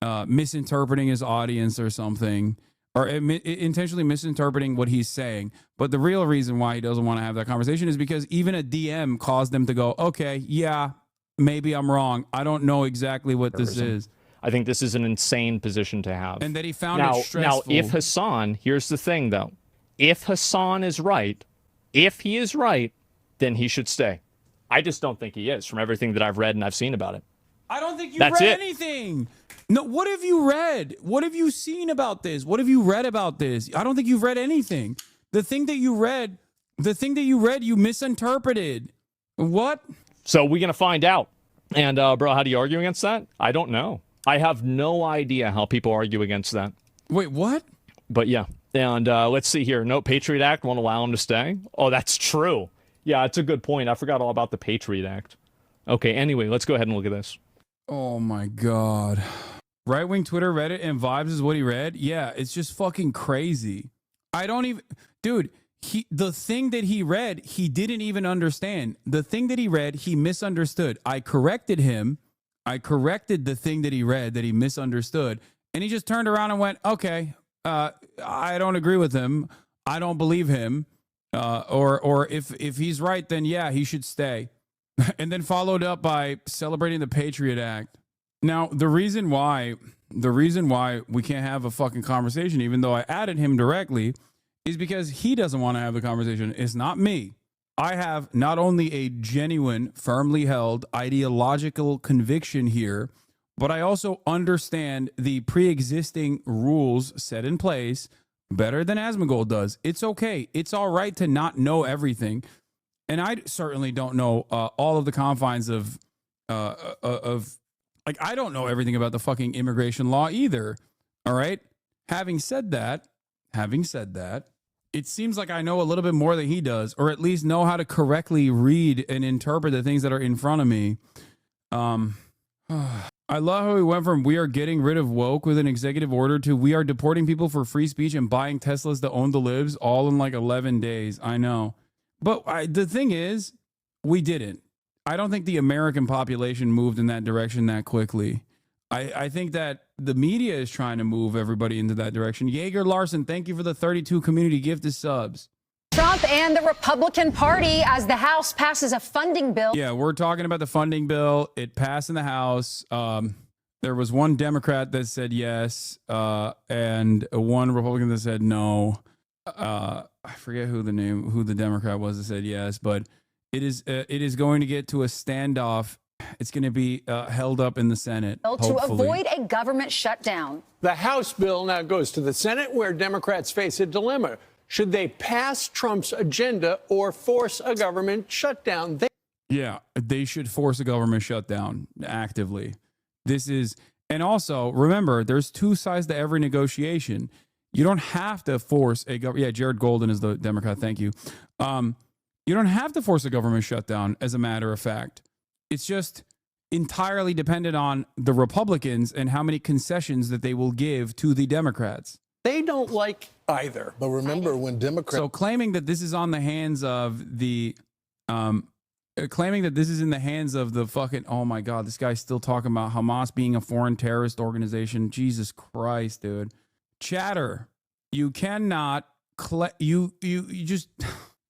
misinterpreting his audience or something, or intentionally misinterpreting what he's saying. But the real reason why he doesn't want to have that conversation is because even a DM caused them to go, okay, yeah, maybe I'm wrong. I don't know exactly what this is. I think this is an insane position to have. And that he found it stressful. Now, if Hassan, here's the thing, though. If Hassan is right, if he is right, then he should stay. I just don't think he is from everything that I've read and I've seen about it. I don't think you've read anything. No, what have you read? What have you seen about this? What have you read about this? I don't think you've read anything. The thing that you read, you misinterpreted. What? So we're going to find out. And, bro, how do you argue against that? I don't know. I have no idea how people argue against that. Wait, what? But, yeah. And let's see here. No, Patriot Act won't allow him to stay. Oh, that's true. Yeah, it's a good point. I forgot all about the Patriot Act. Okay, anyway, let's go ahead and look at this. Oh, my God. Right-wing Twitter, Reddit, and Vibes is what he read? Yeah, it's just fucking crazy. I don't even... Dude, the thing that he read, he didn't even understand. The thing that he read, he misunderstood. I corrected him. I corrected the thing that he read that he misunderstood. And he just turned around and went, okay, I don't agree with him. I don't believe him. Or if he's right, then yeah, he should stay. And then followed up by celebrating the Patriot Act. Now, the reason why we can't have a fucking conversation, even though I added him directly, is because he doesn't want to have the conversation. It's not me. I have not only a genuine, firmly held ideological conviction here, but I also understand the pre-existing rules set in place better than Asmongold does. It's okay. It's all right to not know everything. And I certainly don't know all of the confines of like, I don't know everything about the fucking immigration law either. All right. Having said that, it seems like I know a little bit more than he does, or at least know how to correctly read and interpret the things that are in front of me. I love how we went from we are getting rid of woke with an executive order to we are deporting people for free speech and buying Teslas to own the libs all in like 11 days. I know. But the thing is, we didn't. I don't think the American population moved in that direction that quickly. I think that the media is trying to move everybody into that direction. Jaeger Larson, thank you for the 32 community gifted subs. Trump and the Republican Party as the House passes a funding bill. Yeah, we're talking about the funding bill. It passed in the House. There was one Democrat that said yes, and one Republican that said no. I forget who the Democrat was that said yes, but it is going to get to a standoff. It's going to be held up in the Senate, to avoid a government shutdown. The House bill now goes to the Senate, where Democrats face a dilemma. Should they pass Trump's agenda or force a government shutdown? Yeah, they should force a government shutdown actively. And also, remember, there's two sides to every negotiation. You don't have to force a government. Yeah, Jared Golden is the Democrat. Thank you. You don't have to force a government shutdown, as a matter of fact. It's just entirely dependent on the Republicans and how many concessions that they will give to the Democrats. They don't like either. But remember, when Democrats... So claiming that this is on the hands of the... claiming that this is in the hands of the fucking... Oh, my God. This guy's still talking about Hamas being a foreign terrorist organization. Jesus Christ, dude. Chatter. You cannot... You just...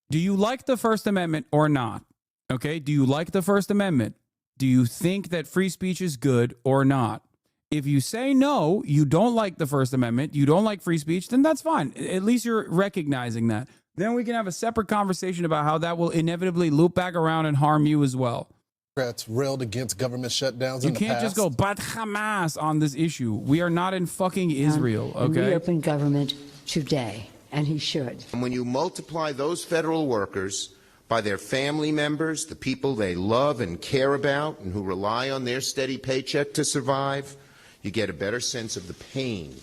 Do you like the First Amendment or not? Okay, do you like the First Amendment? Do you think that free speech is good or not? If you say no, you don't like the First Amendment, you don't like free speech, then that's fine. At least you're recognizing that. Then we can have a separate conversation about how that will inevitably loop back around and harm you as well. Democrats railed against government shutdowns in the past. You can't just go, but Hamas on this issue. We are not in fucking Israel, okay? Reopen government today, and he should. And when you multiply those federal workers by their family members, the people they love and care about and who rely on their steady paycheck to survive, you get a better sense of the pain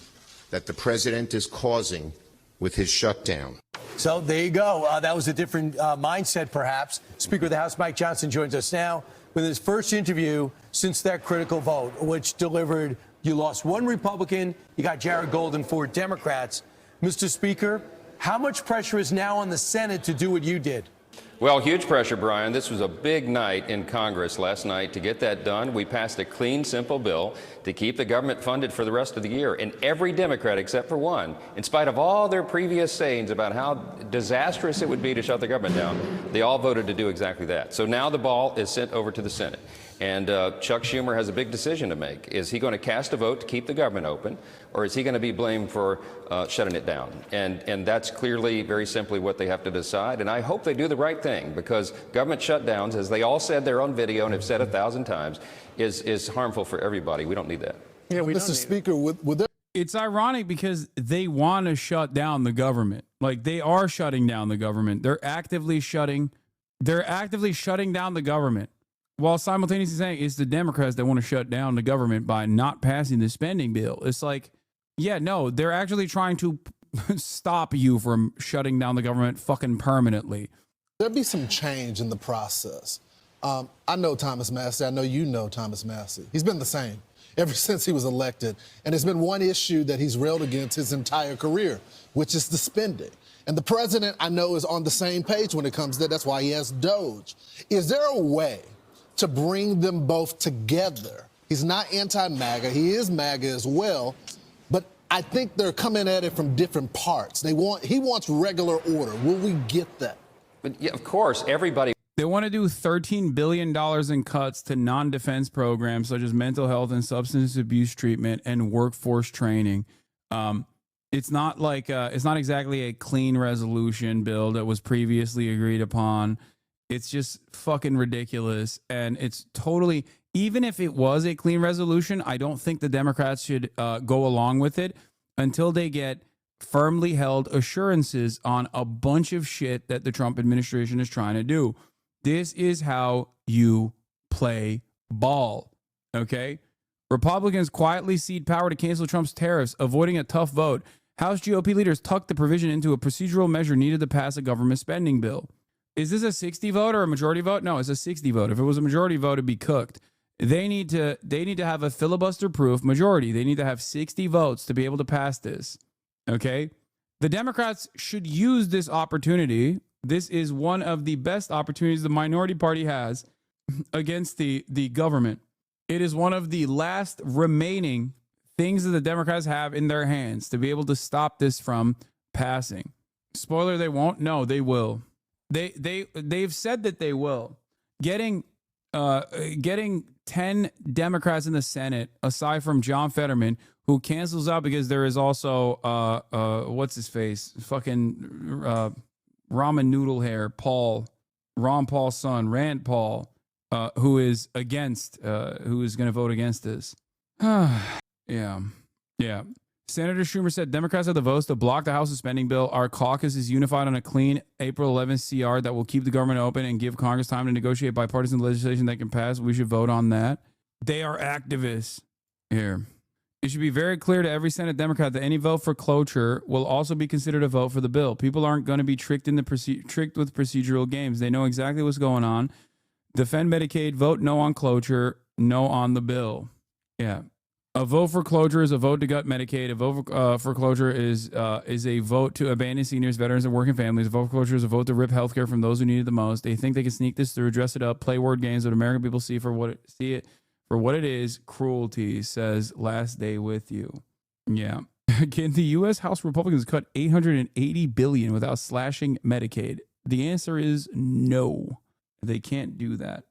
that the president is causing with his shutdown. So there you go. That was a different mindset, perhaps. Speaker of the House Mike Johnson joins us now with his first interview since that critical vote, which delivered, you lost one Republican, you got Jared Golden, 4 Democrats. Mr. Speaker, how much pressure is now on the Senate to do what you did? Well, huge pressure, Brian. This was a big night in Congress last night to get that done. We passed a clean, simple bill to keep the government funded for the rest of the year. And every Democrat, except for one, in spite of all their previous sayings about how disastrous it would be to shut the government down, they all voted to do exactly that. So now the ball is sent over to the Senate. And Chuck Schumer has a big decision to make. Is he going to cast a vote to keep the government open, or is he going to be blamed for shutting it down? And that's clearly, very simply, what they have to decide. And I hope they do the right thing. thing, because government shutdowns, as they all said their own video and have said 1,000 times, is harmful for everybody. We don't need that. Yeah, Mr. Speaker, would there... It's ironic because they want to shut down the government. Like, they are shutting down the government. They're actively shutting down the government, while simultaneously saying it's the Democrats that want to shut down the government by not passing the spending bill. It's like, yeah, no, they're actually trying to stop you from shutting down the government fucking permanently. There'll be some change in the process. I know Thomas Massie. I know you know Thomas Massie. He's been the same ever since he was elected. And there's been one issue that he's railed against his entire career, which is the spending. And the president, I know, is on the same page when it comes to that. That's why he has DOGE. Is there a way to bring them both together? He's not anti-MAGA. He is MAGA as well. But I think they're coming at it from different parts. He wants regular order. Will we get that? But yeah, of course, everybody. They want to do $13 billion in cuts to non-defense programs such as mental health and substance abuse treatment and workforce training. It's not like it's not exactly a clean resolution bill that was previously agreed upon. It's just fucking ridiculous. And it's totally, even if it was a clean resolution, I don't think the Democrats should go along with it until they get firmly held assurances on a bunch of shit that the Trump administration is trying to do. This is how you play ball, okay? Republicans quietly cede power to cancel Trump's tariffs, avoiding a tough vote. House GOP leaders tucked the provision into a procedural measure needed to pass a government spending bill. Is this a 60 vote or a majority vote? No, it's a 60 vote. If it was a majority vote, it'd be cooked. They need to have a filibuster-proof majority. They need to have 60 votes to be able to pass this, okay? The Democrats should use this opportunity. This is one of the best opportunities the minority party has against the government. It is one of the last remaining things that the Democrats have in their hands to be able to stop this from passing. Spoiler, they won't. No, they will. They've said that they will. Getting 10 Democrats in the Senate, aside from John Fetterman, who cancels out because there is also what's his face? Fucking ramen noodle hair, Ron Paul's son, Rand Paul, who is going to vote against this. Yeah. Senator Schumer said Democrats have the votes to block the House's spending bill. Our caucus is unified on a clean April 11th CR that will keep the government open and give Congress time to negotiate bipartisan legislation that can pass. We should vote on that. They are activists here. It should be very clear to every Senate Democrat that any vote for cloture will also be considered a vote for the bill. People aren't going to be tricked with procedural games. They know exactly what's going on. Defend Medicaid, vote no on cloture, no on the bill. Yeah. A vote for cloture is a vote to gut Medicaid. A vote for cloture is a vote to abandon seniors, veterans, and working families. A vote for cloture is a vote to rip healthcare from those who need it the most. They think they can sneak this through, dress it up, play word games, but American people see it for what it is. Cruelty, says Last Day With You. Yeah. Can the U.S. House Republicans cut $880 billion without slashing Medicaid? The answer is no. They can't do that.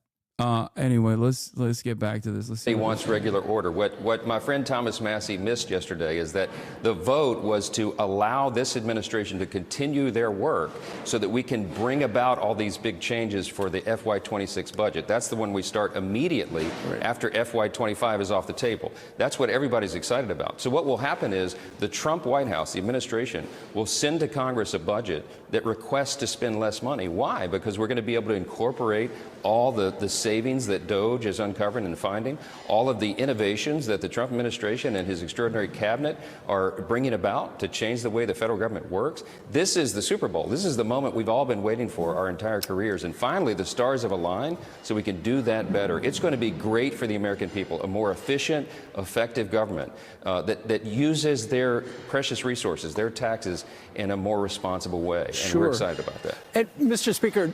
Anyway, let's get back to this. He wants regular order. What my friend Thomas Massie missed yesterday is that the vote was to allow this administration to continue their work so that we can bring about all these big changes for the FY26 budget. That's the one we start immediately after FY25 is off the table. That's what everybody's excited about. So what will happen is the Trump White House, the administration, will send to Congress a budget that requests to spend less money. Why? Because we're going to be able to incorporate all the savings that DOGE is uncovering and finding, all of the innovations that the Trump administration and his extraordinary cabinet are bringing about to change the way the federal government works. This is the Super Bowl. This is the moment we've all been waiting for our entire careers. And finally, the stars have aligned so we can do that better. It's going to be great for the American people, a more efficient, effective government that uses their precious resources, their taxes, in a more responsible way. And we're excited about that. And, Mr. Speaker,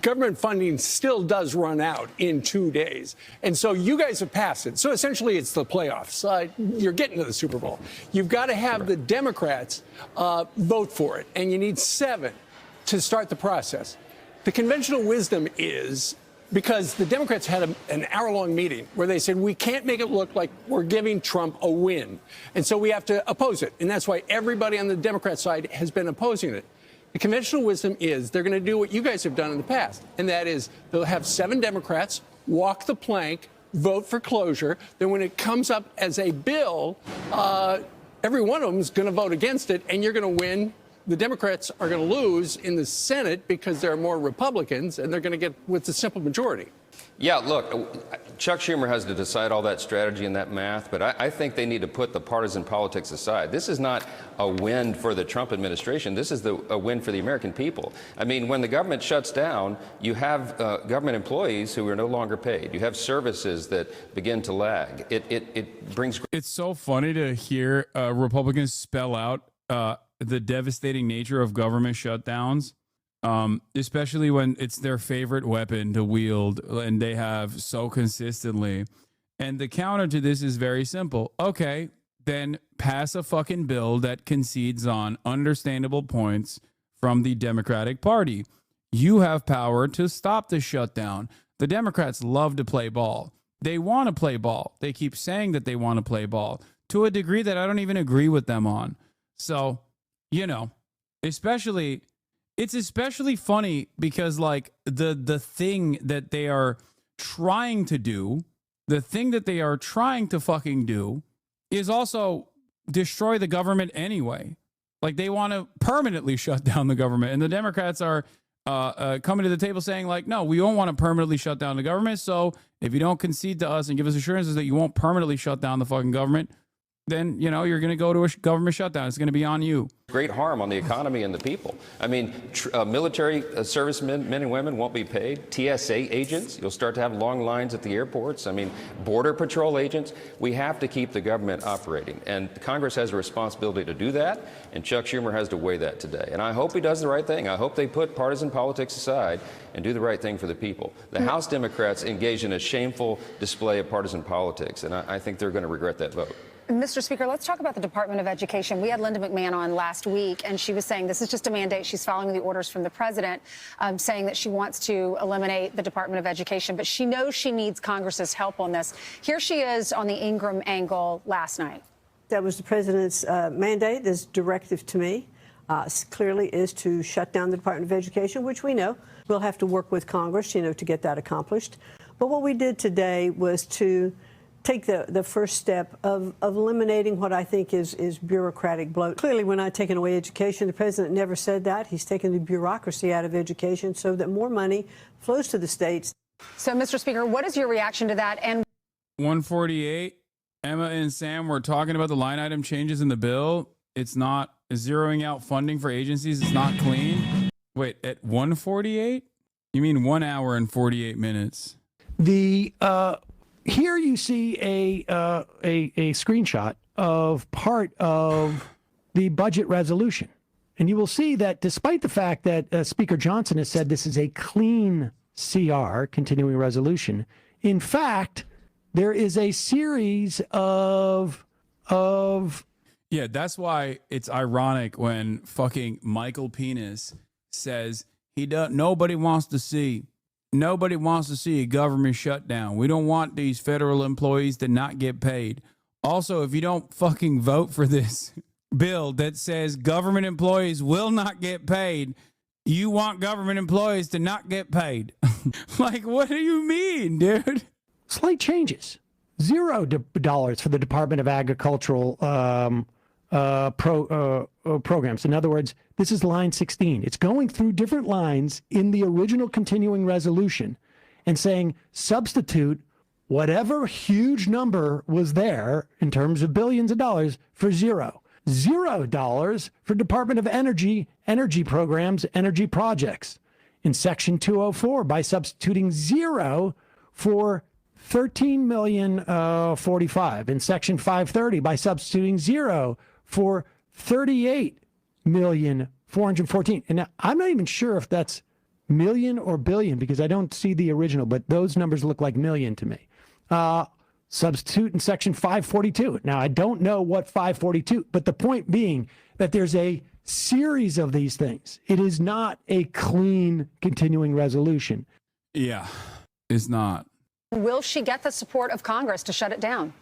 government funding still does run out in 2 days. And so you guys have passed it. So essentially it's the playoffs. You're getting to the Super Bowl. You've got to have the Democrats vote for it. And you need 7 to start the process. The conventional wisdom is, because the Democrats had an hour-long meeting where they said, we can't make it look like we're giving Trump a win. And so we have to oppose it. And that's why everybody on the Democrat side has been opposing it. The conventional wisdom is they're going to do what you guys have done in the past, and that is they'll have 7 Democrats walk the plank, vote for closure. Then when it comes up as a bill, every one of them is going to vote against it, and you're going to win. The Democrats are going to lose in the Senate because there are more Republicans, and they're going to get with a simple majority. Yeah, look, Chuck Schumer has to decide all that strategy and that math, but I think they need to put the partisan politics aside. This is not a win for the Trump administration. This is a win for the American people. I mean, when the government shuts down, you have government employees who are no longer paid. You have services that begin to lag. It brings... It's so funny to hear Republicans spell out the devastating nature of government shutdowns. Especially when it's their favorite weapon to wield and they have so consistently. And the counter to this is very simple. Okay, then pass a fucking bill that concedes on understandable points from the Democratic Party. You have power to stop the shutdown. The Democrats love to play ball. They want to play ball. They keep saying that they want to play ball to a degree that I don't even agree with them on. So, you know, it's especially funny because, like, the thing that they are trying to do, the thing that they are trying to fucking do is also destroy the government anyway. Like, they want to permanently shut down the government. And the Democrats are coming to the table saying, like, no, we don't want to permanently shut down the government. So if you don't concede to us and give us assurances that you won't permanently shut down the fucking government, then, you know, you're going to go to a government shutdown. It's going to be on you. Great harm on the economy and the people. I mean, military servicemen, men and women won't be paid. TSA agents, you'll start to have long lines at the airports. I mean, Border Patrol agents. We have to keep the government operating. And Congress has a responsibility to do that. And Chuck Schumer has to weigh that today. And I hope he does the right thing. I hope they put partisan politics aside and do the right thing for the people. The House Democrats engaged in a shameful display of partisan politics. And I think they're going to regret that vote. Mr. Speaker, let's talk about the Department of Education. We had Linda McMahon on last week, and she was saying this is just a mandate. She's following the orders from the president, saying that she wants to eliminate the Department of Education, but she knows she needs Congress's help on this. Here she is on the Ingram angle last night. That was the president's mandate, this directive to me, clearly is to shut down the Department of Education, which we know we'll have to work with Congress, you know, to get that accomplished. But what we did today was to take the first step of eliminating what I think is bureaucratic bloat. Clearly, we're not taking away education. The president never said that. He's taken the bureaucracy out of education so that more money flows to the states. So, Mr. Speaker, what is your reaction to that? And 148, Emma and Sam were talking about the line item changes in the bill. It's not zeroing out funding for agencies. It's not clean. Wait, at 148? You mean 1 hour and 48 minutes? Here you see a screenshot of part of the budget resolution. And you will see that despite the fact that Speaker Johnson has said this is a clean CR, continuing resolution, in fact, there is a series of Yeah, that's why it's ironic when fucking Michael Penis says nobody wants to see a government shutdown. We don't want these federal employees to not get paid. Also, if you don't fucking vote for this bill that says government employees will not get paid, you want government employees to not get paid. Like, what do you mean, dude? Slight changes. $0 for the Department of Agricultural programs. In other words, this is line 16. It's going through different lines in the original continuing resolution and saying substitute whatever huge number was there in terms of billions of dollars for $0. $0 for Department of Energy programs, energy projects. In Section 204 by substituting 0 for 13,045,000. In Section 530 by substituting 0 for 38,414,000. And now, I'm not even sure if that's million or billion because I don't see the original, but those numbers look like million to me. Substitute in Section 542. Now, I don't know what 542, but the point being that there's a series of these things. It is not a clean continuing resolution. Yeah, it's not. Will she get the support of Congress to shut it down?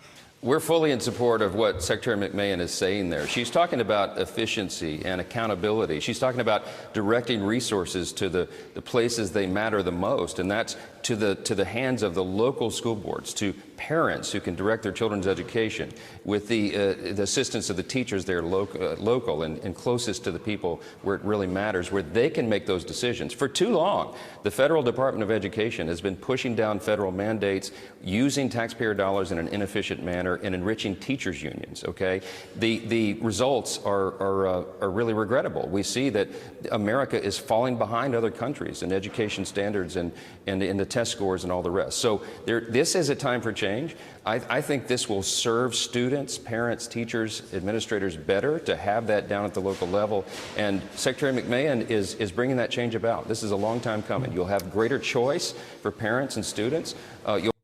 We're fully in support of what Secretary McMahon is saying there. She's talking about efficiency and accountability. She's talking about directing resources to the places they matter the most, and that's to the hands of the local school boards, to parents who can direct their children's education, with the assistance of the teachers there local and closest to the people where it really matters, where they can make those decisions. For too long, the Federal Department of Education has been pushing down federal mandates, using taxpayer dollars in an inefficient manner, and enriching teachers' unions. Okay, the results are really regrettable. We see that America is falling behind other countries in education standards and in the test scores and all the rest. So this is a time for change. I think this will serve students, parents, teachers, administrators better to have that down at the local level. And Secretary McMahon is bringing that change about. This is a long time coming. You'll have greater choice for parents and students.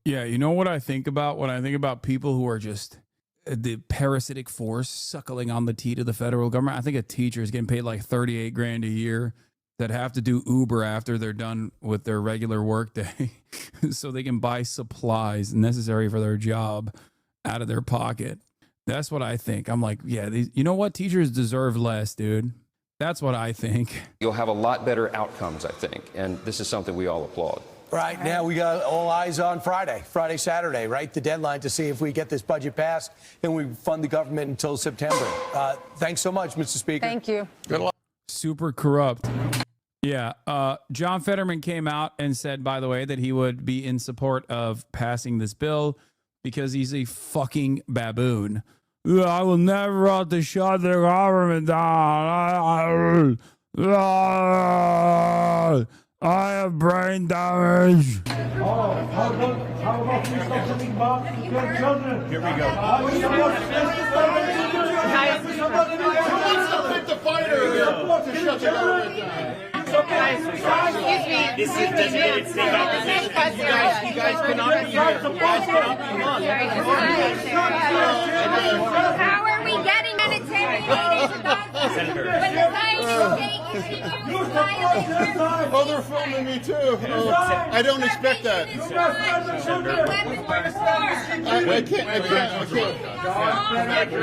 Yeah, you know what I think about? When I think about people who are just the parasitic force suckling on the teat of the federal government, I think a teacher is getting paid like 38 grand a year that have to do Uber after they're done with their regular workday so they can buy supplies necessary for their job out of their pocket. That's what I think. I'm like, yeah, you know what? Teachers deserve less, dude. That's what I think. You'll have a lot better outcomes, I think. And this is something we all applaud. Right now, we got all eyes on Friday, Saturday, right? The deadline to see if we get this budget passed and we fund the government until September. Thanks so much, Mr. Speaker. Thank you. Good luck. Super corrupt. Yeah. John Fetterman came out and said, by the way, that he would be in support of passing this bill because he's a fucking baboon. I will never have to shut the government down. I have brain damage. How about we stop sending bombs to kill children? Here we go. Someone pick the fighter to shut the government down. This is designated state opposition. You guys cannot be here. You guys cannot be here. How are we getting Senator. Oh, they're filming me too. Oh, I don't expect that.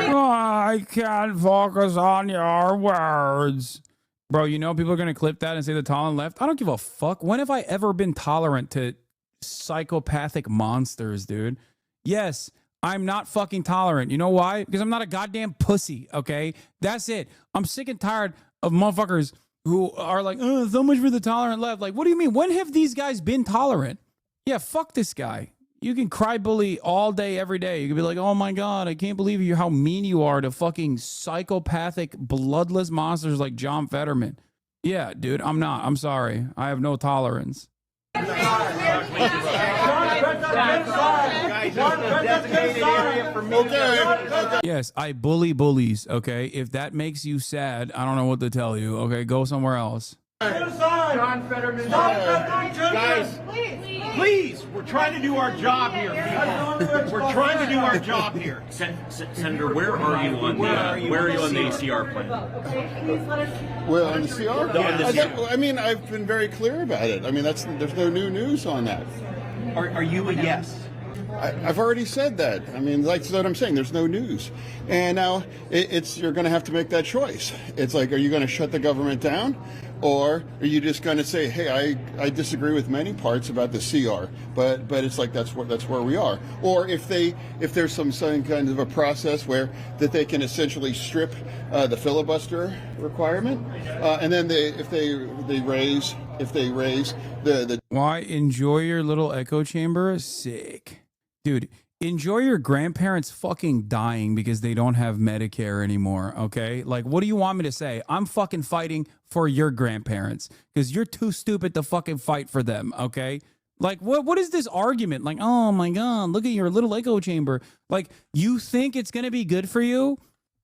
I can't focus on your words. Bro, you know people are going to clip that and say the tolerant left? I don't give a fuck. When have I ever been tolerant to psychopathic monsters, dude? Yes, I'm not fucking tolerant. You know why? Because I'm not a goddamn pussy, okay? That's it. I'm sick and tired of motherfuckers who are like, oh, so much for the tolerant left. Like, what do you mean? When have these guys been tolerant? Yeah, fuck this guy. You can cry bully all day, every day. You can be like, oh my God, I can't believe you how mean you are to fucking psychopathic, bloodless monsters like John Fetterman. Yeah, dude, I'm not. I'm sorry. I have no tolerance. Yes, I bully bullies, okay? If that makes you sad, I don't know what to tell you, okay? Go somewhere else. John Fetterman. Guys, please, we're trying to do our job here. We're trying to do our job here. Senator, where are you on the CR plan? Well, on the CR? Yeah, I mean, I've been very clear about it. I mean, there's no new news on that. Are you a yes? I've already said that. I mean, that's what I'm saying. There's no news. And now you're going to have to make that choice. It's like, are you going to shut the government down? Or are you just going to say, hey, I disagree with many parts about the CR, but it's like that's where we are. Or if there's some kind of a process that they can essentially strip the filibuster requirement, and then if they raise the why enjoy your little echo chamber? Sick. Dude, enjoy your grandparents fucking dying because they don't have Medicare anymore, okay? Like, what do you want me to say? I'm fucking fighting for your grandparents because you're too stupid to fucking fight for them, okay? Like, what is this argument? Like, oh my God, look at your little echo chamber. Like, you think it's going to be good for you?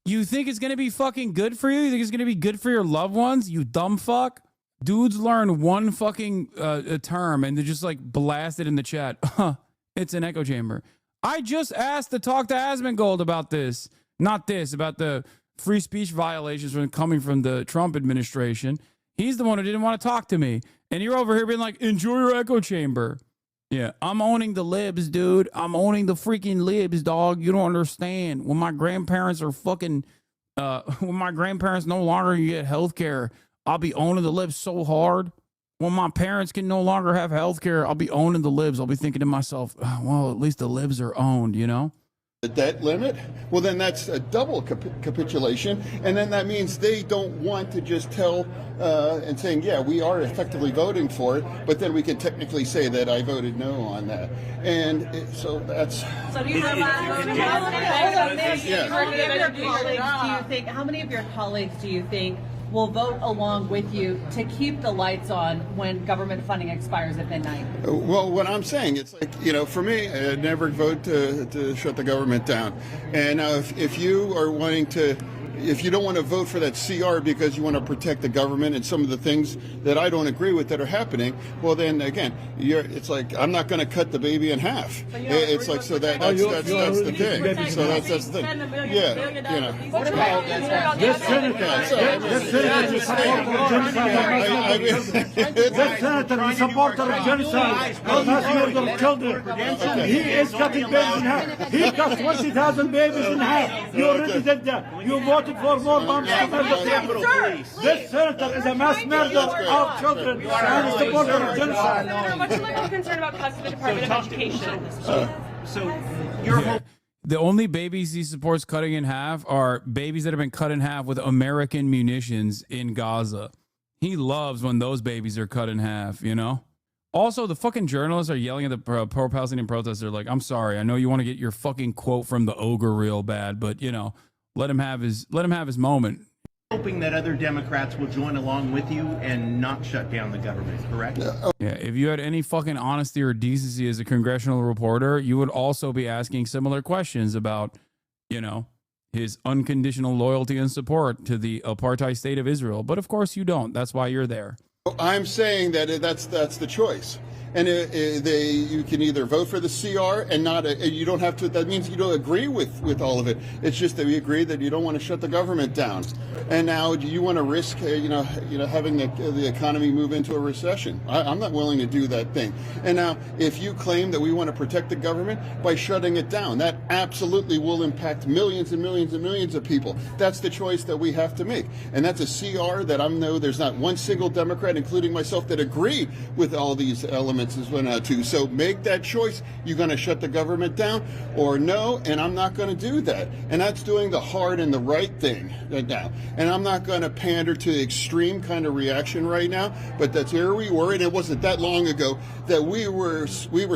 You think it's going to be fucking good for you? You think it's going to be good for your loved ones? You dumb fuck. Dudes learn one fucking term and they just like blast it in the chat. It's an echo chamber. I just asked to talk to Asmongold about this. Not this, about the free speech violations coming from the Trump administration. He's the one who didn't want to talk to me. And you're over here being like, enjoy your echo chamber. Yeah, I'm owning the libs, dude. I'm owning the freaking libs, dog. You don't understand. When my grandparents are fucking, when my grandparents no longer get health care, I'll be owning the libs so hard. When my parents can no longer have health care, I'll be owning the libs. I'll be thinking to myself, oh, well, at least the libs are owned, you know? The debt limit, well, then that's a double capitulation. And then that means they don't want to just tell and saying, yeah, we are effectively voting for it, but then we can technically say that I voted no on that. And so that's. So do you know how many of your colleagues do you think will vote along with you to keep the lights on when government funding expires at midnight? Well, what I'm saying, it's like, you know, for me, I'd never vote to shut the government down. And if you are wanting to, if you don't want to vote for that CR because you want to protect the government and some of the things that I don't agree with that are happening, well, then again, it's like I'm not going to cut the baby in half. It's like so that's the thing. So that's the thing. Yeah, you know. What about this senator? This senator is a supporter of genocide, mass murder of children. He is cutting babies in half. He cut 20,000 babies in half. You already did that. You voted for more bombs to murder people. This senator is a mass murderer of children and a supporter of genocide. Senator, what's your level of concern about cuts to the Department of Education? The only babies he supports cutting in half are babies that have been cut in half with American munitions in Gaza. He loves when those babies are cut in half, you know? Also, the fucking journalists are yelling at the pro-Palestinian protesters like, I'm sorry, I know you want to get your fucking quote from the ogre real bad, but, you know, let him have his moment. Hoping that other Democrats will join along with you and not shut down the government, correct? Yeah, if you had any fucking honesty or decency as a congressional reporter, you would also be asking similar questions about, you know, his unconditional loyalty and support to the apartheid state of Israel. But of course you don't. That's why you're there. I'm saying that that's the choice. And you can either vote for the CR and not, you don't have to, that means you don't agree with all of it. It's just that we agree that you don't want to shut the government down. And now do you want to risk, having the economy move into a recession? I'm not willing to do that thing. And now if you claim that we want to protect the government by shutting it down, that absolutely will impact millions and millions and millions of people. That's the choice that we have to make. And that's a CR that I know there's not one single Democrat, including myself, that agree with all these elements as well too. So make that choice. You're going to shut the government down or no, and I'm not going to do that. And that's doing the hard and the right thing right now. And I'm not going to pander to the extreme kind of reaction right now, but that's where we were. And it wasn't that long ago that we were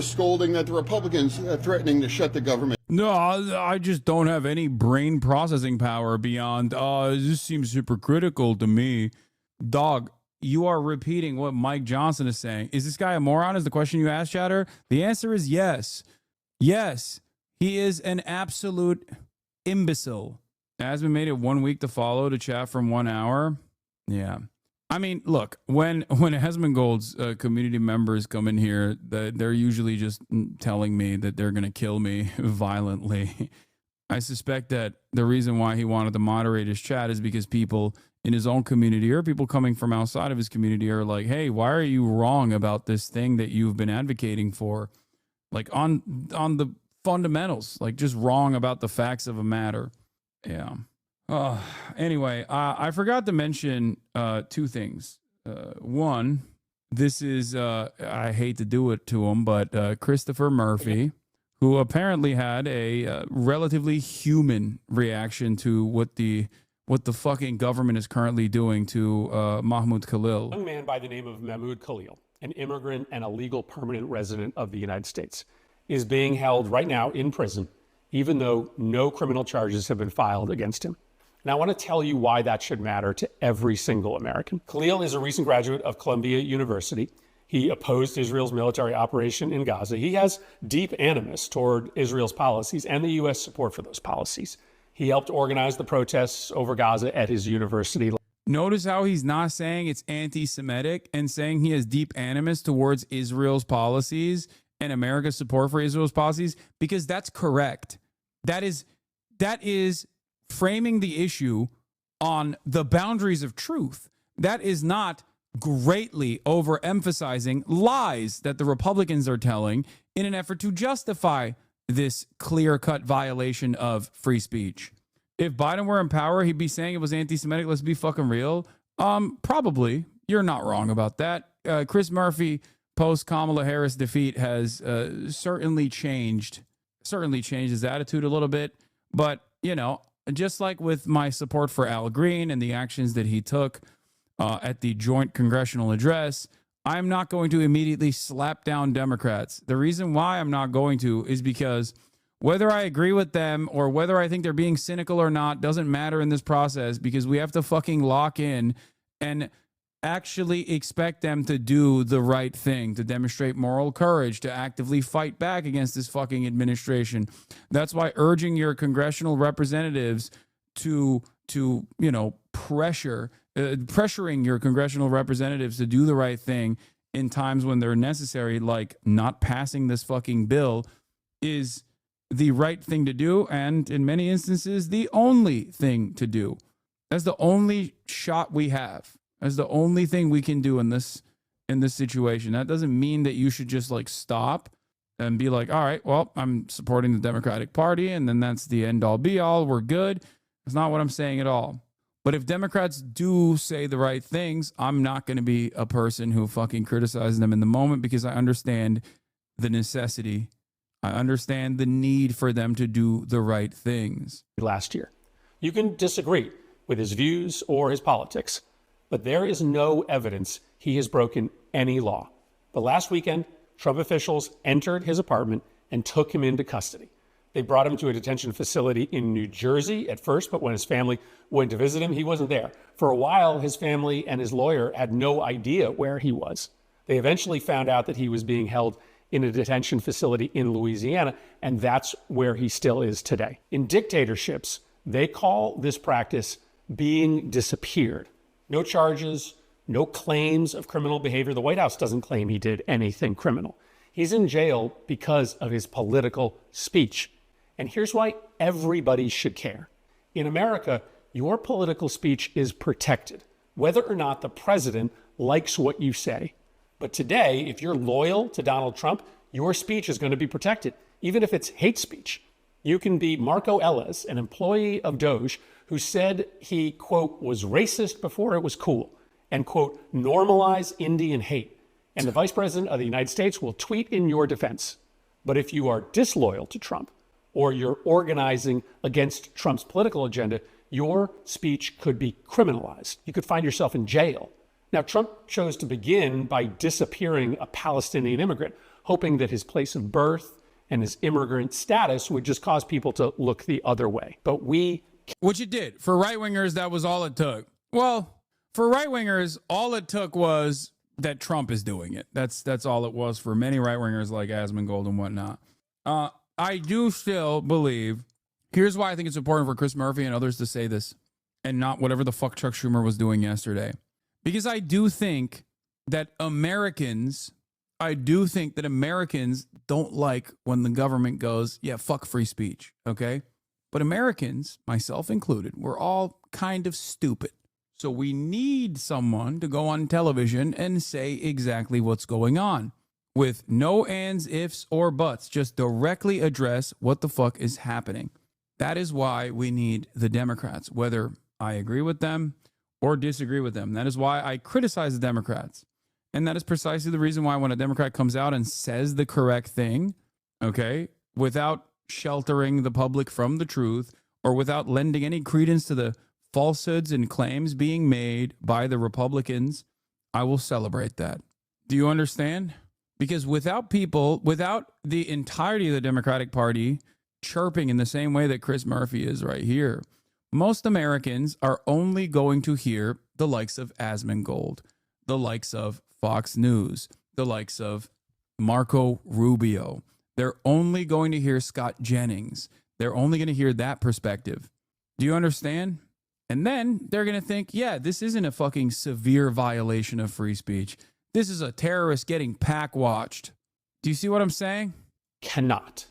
scolding at the Republicans threatening to shut the government. No, I just don't have any brain processing power beyond, this seems hypocritical to me. Dog, you are repeating what Mike Johnson is saying. Is this guy a moron? Is the question you asked, Chatter? The answer is yes. Yes, he is an absolute imbecile. Hasbin made it 1 week to follow to chat from 1 hour. Yeah. I mean, look, when Hasbin Gold's community members come in here, they're usually just telling me that they're going to kill me violently. I suspect that the reason why he wanted to moderate his chat is because people in his own community or people coming from outside of his community are like, hey, why are you wrong about this thing that you've been advocating for? Like on the fundamentals, like just wrong about the facts of a matter. Yeah. Anyway, I forgot to mention two things. One, this is, I hate to do it to him, but Christopher Murphy, who apparently had a relatively human reaction to what the fucking government is currently doing to Mahmoud Khalil. A young man by the name of Mahmoud Khalil, an immigrant and a legal permanent resident of the United States, is being held right now in prison, even though no criminal charges have been filed against him. And I want to tell you why that should matter to every single American. Khalil is a recent graduate of Columbia University. He opposed Israel's military operation in Gaza. He has deep animus toward Israel's policies and the U.S. support for those policies. He helped organize the protests over Gaza at his university. Notice how he's not saying it's anti-Semitic and saying he has deep animus towards Israel's policies and America's support for Israel's policies, because that's correct. That is framing the issue on the boundaries of truth. That is not greatly overemphasizing lies that the Republicans are telling in an effort to justify this clear-cut violation of free speech. If Biden were in power, he'd be saying it was anti-Semitic. Let's be fucking real. Probably. You're not wrong about that. Chris Murphy, post Kamala Harris defeat, has certainly changed his attitude a little bit. But, you know, just like with my support for Al Green and the actions that he took at the joint congressional address, I'm not going to immediately slap down Democrats. The reason why I'm not going to is because whether I agree with them or whether I think they're being cynical or not doesn't matter in this process, because we have to fucking lock in and actually expect them to do the right thing, to demonstrate moral courage, to actively fight back against this fucking administration. That's why urging your congressional representatives to you know, pressuring your congressional representatives to do the right thing in times when they're necessary, like not passing this fucking bill, is the right thing to do, and in many instances, the only thing to do. That's the only shot we have. That's the only thing we can do in this situation. That doesn't mean that you should just like stop and be like, all right, well, I'm supporting the Democratic Party, and then that's the end all be all. We're good. That's not what I'm saying at all. But if Democrats do say the right things, I'm not going to be a person who fucking criticizes them in the moment, because I understand the necessity. I understand the need for them to do the right things. Last year, you can disagree with his views or his politics, but there is no evidence he has broken any law. But last weekend, Trump officials entered his apartment and took him into custody. They brought him to a detention facility in New Jersey at first, but when his family went to visit him, he wasn't there. For a while, his family and his lawyer had no idea where he was. They eventually found out that he was being held in a detention facility in Louisiana, and that's where he still is today. In dictatorships, they call this practice being disappeared. No charges, no claims of criminal behavior. The White House doesn't claim he did anything criminal. He's in jail because of his political speech. And here's why everybody should care. In America, your political speech is protected, whether or not the president likes what you say. But today, if you're loyal to Donald Trump, your speech is going to be protected, even if it's hate speech. You can be Marco Ellis, an employee of Doge, who said he, quote, was racist before it was cool, and, quote, normalize Indian hate. And the vice president of the United States will tweet in your defense. But if you are disloyal to Trump, or you're organizing against Trump's political agenda, your speech could be criminalized. You could find yourself in jail. Now, Trump chose to begin by disappearing a Palestinian immigrant, hoping that his place of birth and his immigrant status would just cause people to look the other way. But which it did. For right-wingers, that was all it took. Well, for right-wingers, all it took was that Trump is doing it. That's all it was for many right-wingers like Asmongold and whatnot. I do still believe, here's why I think it's important for Chris Murphy and others to say this, and not whatever the fuck Chuck Schumer was doing yesterday. Because I do think that Americans don't like when the government goes, yeah, fuck free speech, okay? But Americans, myself included, we're all kind of stupid. So we need someone to go on television and say exactly what's going on with no ands, ifs, or buts. Just directly address what the fuck is happening. That is why we need the Democrats, whether I agree with them or disagree with them. That is why I criticize the Democrats. And that is precisely the reason why when a Democrat comes out and says the correct thing, okay, without sheltering the public from the truth or without lending any credence to the falsehoods and claims being made by the Republicans, I will celebrate that. Do you understand? Because without the entirety of the Democratic Party chirping in the same way that Chris Murphy is right here, most Americans are only going to hear the likes of Asmongold, the likes of Fox News, the likes of Marco Rubio. They're only going to hear Scott Jennings. They're only going to hear that perspective. Do you understand? And then they're going to think, yeah, this isn't a fucking severe violation of free speech. This is a terrorist getting pack watched. Do you see what I'm saying? Cannot.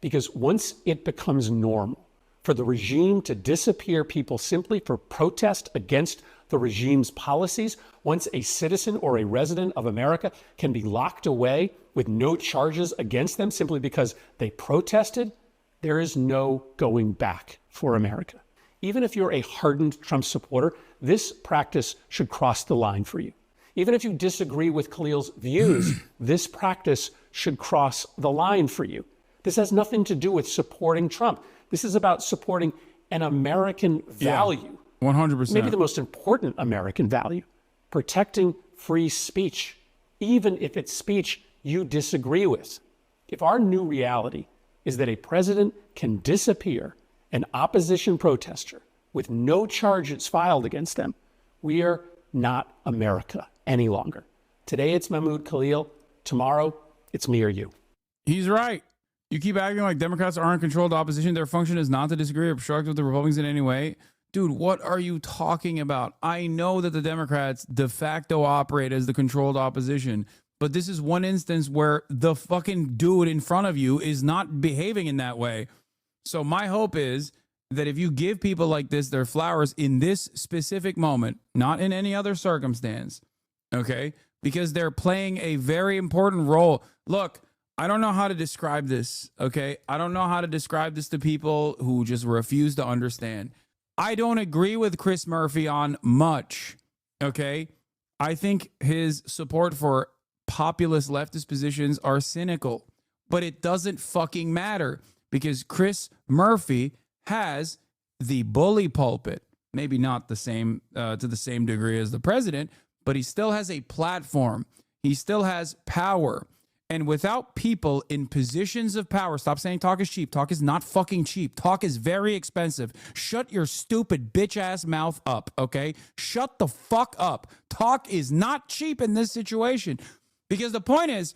Because once it becomes normal for the regime to disappear people simply for protest against the regime's policies, once a citizen or a resident of America can be locked away with no charges against them simply because they protested, there is no going back for America. Even if you're a hardened Trump supporter, this practice should cross the line for you. Even if you disagree with Khalil's views, this practice should cross the line for you. This has nothing to do with supporting Trump. This is about supporting an American value. 100%. Maybe the most important American value, protecting free speech, even if it's speech you disagree with. If our new reality is that a president can disappear an opposition protester with no charges filed against them, we are not America any longer. Today it's Mahmoud Khalil. Tomorrow it's me or you. He's right. You keep acting like Democrats aren't controlled opposition. Their function is not to disagree or obstruct with the Republicans in any way. Dude, what are you talking about? I know that the Democrats de facto operate as the controlled opposition, but this is one instance where the fucking dude in front of you is not behaving in that way. So my hope is that if you give people like this their flowers in this specific moment, not in any other circumstance, okay, because they're playing a very important role. Look, I don't know how to describe this, okay? I don't know how to describe this to people who just refuse to understand. I don't agree with Chris Murphy on much, okay? I think his support for populist leftist positions are cynical, but it doesn't fucking matter because Chris Murphy has the bully pulpit, maybe not the same to the same degree as the president, but he still has a platform. He still has power. And without people in positions of power, stop saying talk is cheap. Talk is not fucking cheap. Talk is very expensive. Shut your stupid bitch ass mouth up, okay? Shut the fuck up. Talk is not cheap in this situation. Because the point is,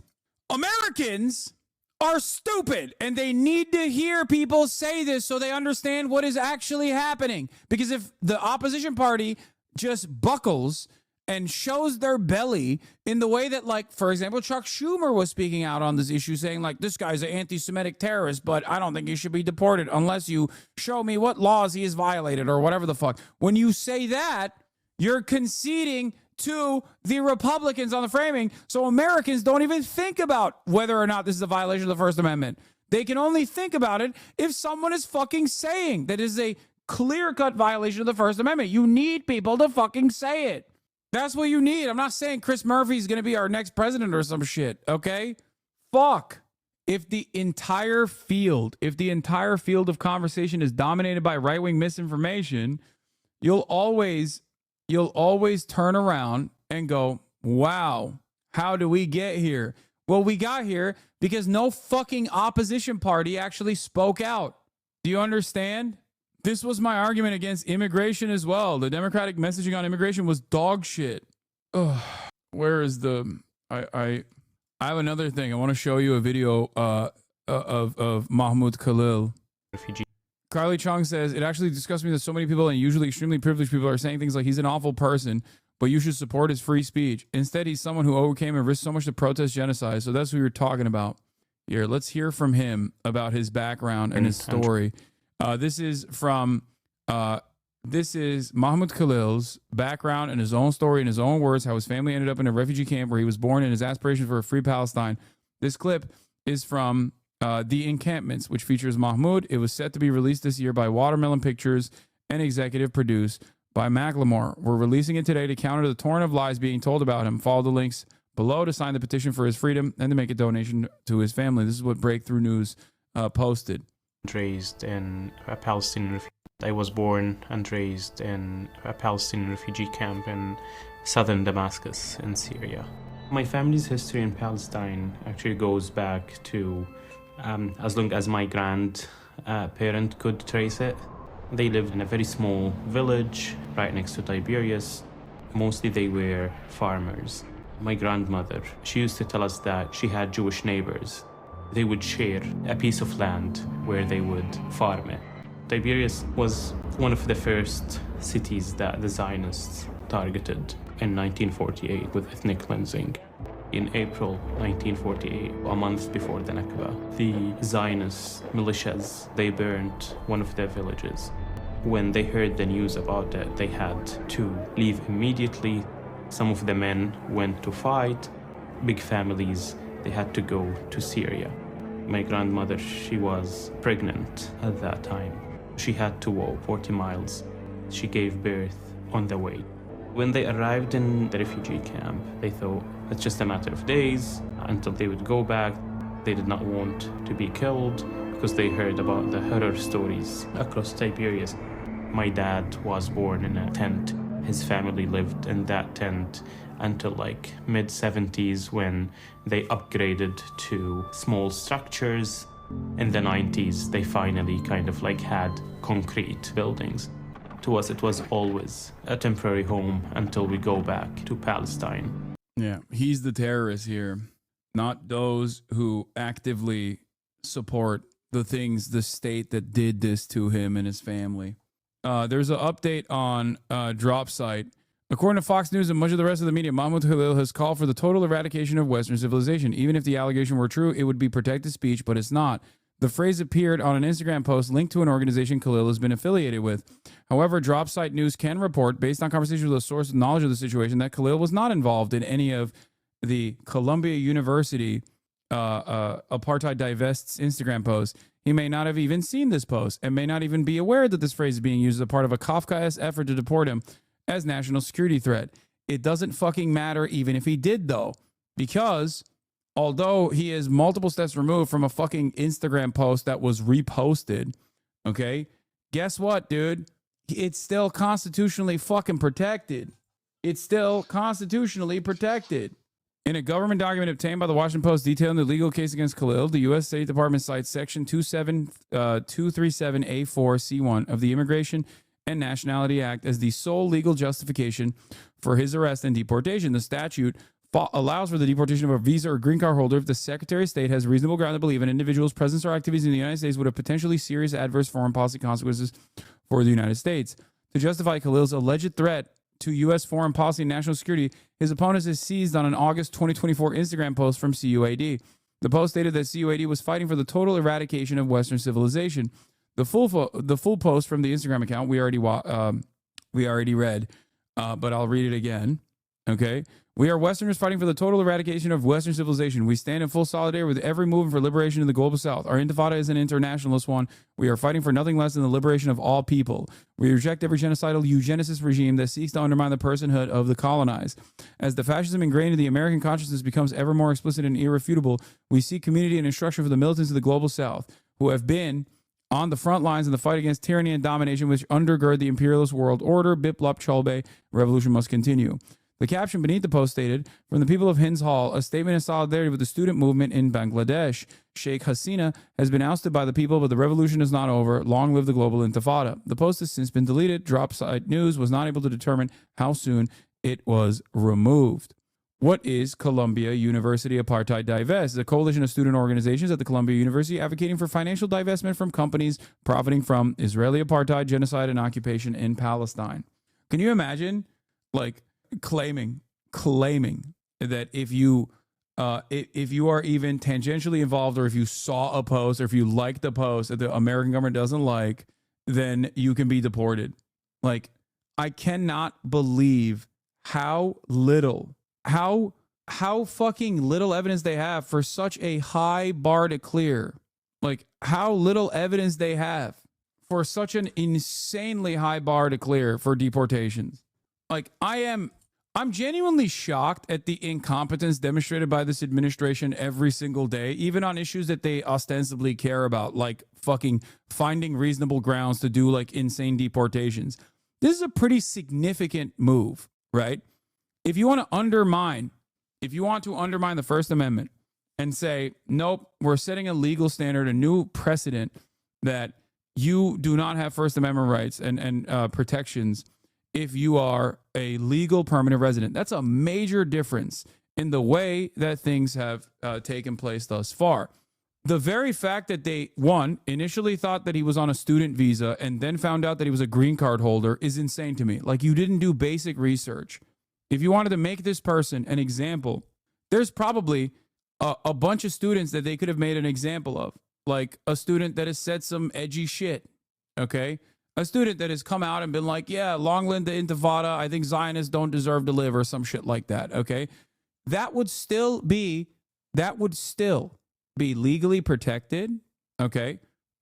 Americans are stupid and they need to hear people say this so they understand what is actually happening. Because if the opposition party just buckles and shows their belly in the way that, like, for example, Chuck Schumer was speaking out on this issue saying, like, this guy's an anti-Semitic terrorist, but I don't think he should be deported unless you show me what laws he has violated or whatever the fuck. When you say that, you're conceding to the Republicans on the framing, so Americans don't even think about whether or not this is a violation of the First Amendment. They can only think about it if someone is fucking saying that is a clear-cut violation of the First Amendment. You need people to fucking say it. That's what you need. I'm not saying Chris Murphy's going to be our next president or some shit, okay? Fuck. If the entire field of conversation is dominated by right-wing misinformation, you'll always turn around and go, wow, how do we get here? Well, we got here because no fucking opposition party actually spoke out. Do you understand? This was my argument against immigration as well. The Democratic messaging on immigration was dog shit. Ugh. Where is the... I have another thing. I want to show you a video of Mahmoud Khalil. Refugee. Carly Chung says, it actually disgusts me that so many people, and usually extremely privileged people, are saying things like he's an awful person, but you should support his free speech. Instead, he's someone who overcame and risked so much to protest genocide. So that's who you're talking about. Here, let's hear from him about his background and his story. This is Mahmoud Khalil's background and his own story in his own words, how his family ended up in a refugee camp where he was born and his aspiration for a free Palestine. This clip is from The Encampments, which features Mahmoud. It was set to be released this year by Watermelon Pictures and executive produced by Macklemore. We're releasing it today to counter the torrent of lies being told about him. Follow the links below to sign the petition for his freedom and to make a donation to his family. This is what Breakthrough News posted. Raised in a Palestinian refugee. I was born and raised in a Palestinian refugee camp in southern Damascus in Syria. My family's history in Palestine actually goes back to as long as my grandparent could trace it. They lived in a very small village right next to Tiberias. Mostly they were farmers. My grandmother, she used to tell us that she had Jewish neighbors. They would share a piece of land where they would farm it. Tiberias was one of the first cities that the Zionists targeted in 1948 with ethnic cleansing. In April 1948, a month before the Nakba, the Zionist militias, they burned one of their villages. When they heard the news about it, they had to leave immediately. Some of the men went to fight. Big families, they had to go to Syria. My grandmother, she was pregnant at that time. She had to walk 40 miles. She gave birth on the way. When they arrived in the refugee camp, they thought it's just a matter of days until they would go back. They did not want to be killed because they heard about the horror stories across Tiberias. My dad was born in a tent. His family lived in that tent until like mid-70s when they upgraded to small structures. In the 90s, they finally kind of like had concrete buildings. To us, it was always a temporary home until we go back to Palestine. Yeah, he's the terrorist here, not those who actively support the things, the state that did this to him and his family. There's an update on Drop Site. According to Fox News and much of the rest of the media, Mahmoud Khalil has called for the total eradication of Western civilization. Even if the allegation were true, it would be protected speech, but it's not. The phrase appeared on an Instagram post linked to an organization Khalil has been affiliated with. However, Drop Site News can report, based on conversations with a source with knowledge of the situation, that Khalil was not involved in any of the Columbia University Apartheid Divests Instagram posts. He may not have even seen this post and may not even be aware that this phrase is being used as a part of a Kafkaesque effort to deport him as national security threat. It doesn't fucking matter even if he did, though, because although he is multiple steps removed from a fucking Instagram post that was reposted, okay, guess what, dude? It's still constitutionally fucking protected. It's still constitutionally protected. In a government document obtained by the Washington Post detailing the legal case against Khalil, the U.S. State Department cites Section 237A4C1 of the Immigration and Nationality Act as the sole legal justification for his arrest and deportation. The statute allows for the deportation of a visa or green card holder if the Secretary of State has reasonable ground to believe an individual's presence or activities in the United States would have potentially serious adverse foreign policy consequences for the United States. To justify Khalil's alleged threat to U.S. foreign policy and national security, his opponents is seized on an August 2024 Instagram post from CUAD. The post stated that CUAD was fighting for the total eradication of Western civilization. The full post from the Instagram account we already read, but I'll read it again. Okay. We are Westerners fighting for the total eradication of Western civilization. We stand in full solidarity with every movement for liberation in the global South. Our intifada is an internationalist one. We are fighting for nothing less than the liberation of all people. We reject every genocidal eugenicist regime that seeks to undermine the personhood of the colonized. As the fascism ingrained in the American consciousness becomes ever more explicit and irrefutable, we seek community and instruction for the militants of the global South who have been on the front lines in the fight against tyranny and domination which undergird the imperialist world order. Biplop Cholbe, revolution must continue. The caption beneath the post stated, from the people of Hinds Hall, a statement in solidarity with the student movement in Bangladesh. Sheikh Hasina has been ousted by the people, but the revolution is not over. Long live the global intifada. The post has since been deleted. Drop Site News was not able to determine how soon it was removed. What is Columbia University Apartheid Divest? A coalition of student organizations at the Columbia University advocating for financial divestment from companies profiting from Israeli apartheid, genocide, and occupation in Palestine. Can you imagine, like, claiming that if you are even tangentially involved, or if you saw a post, or if you liked the post that the American government doesn't like, then you can be deported? Like, I cannot believe how fucking little evidence they have for such a high bar to clear. Like, how little evidence they have for such an insanely high bar to clear for deportations. Like, I'm genuinely shocked at the incompetence demonstrated by this administration every single day, even on issues that they ostensibly care about, like fucking finding reasonable grounds to do like insane deportations. This is a pretty significant move, right? If you want to undermine the First Amendment and say, nope, we're setting a legal standard, a new precedent that you do not have First Amendment rights and protections if you are a legal permanent resident. That's a major difference in the way that things have taken place thus far. The very fact that they, one, initially thought that he was on a student visa and then found out that he was a green card holder is insane to me. Like, you didn't do basic research. If you wanted to make this person an example, there's probably a bunch of students that they could have made an example of. Like a student that has said some edgy shit, okay? a student that has come out and been like, yeah, long live the Intifada, I think Zionists don't deserve to live, or some shit like that, okay? That would still be legally protected, okay?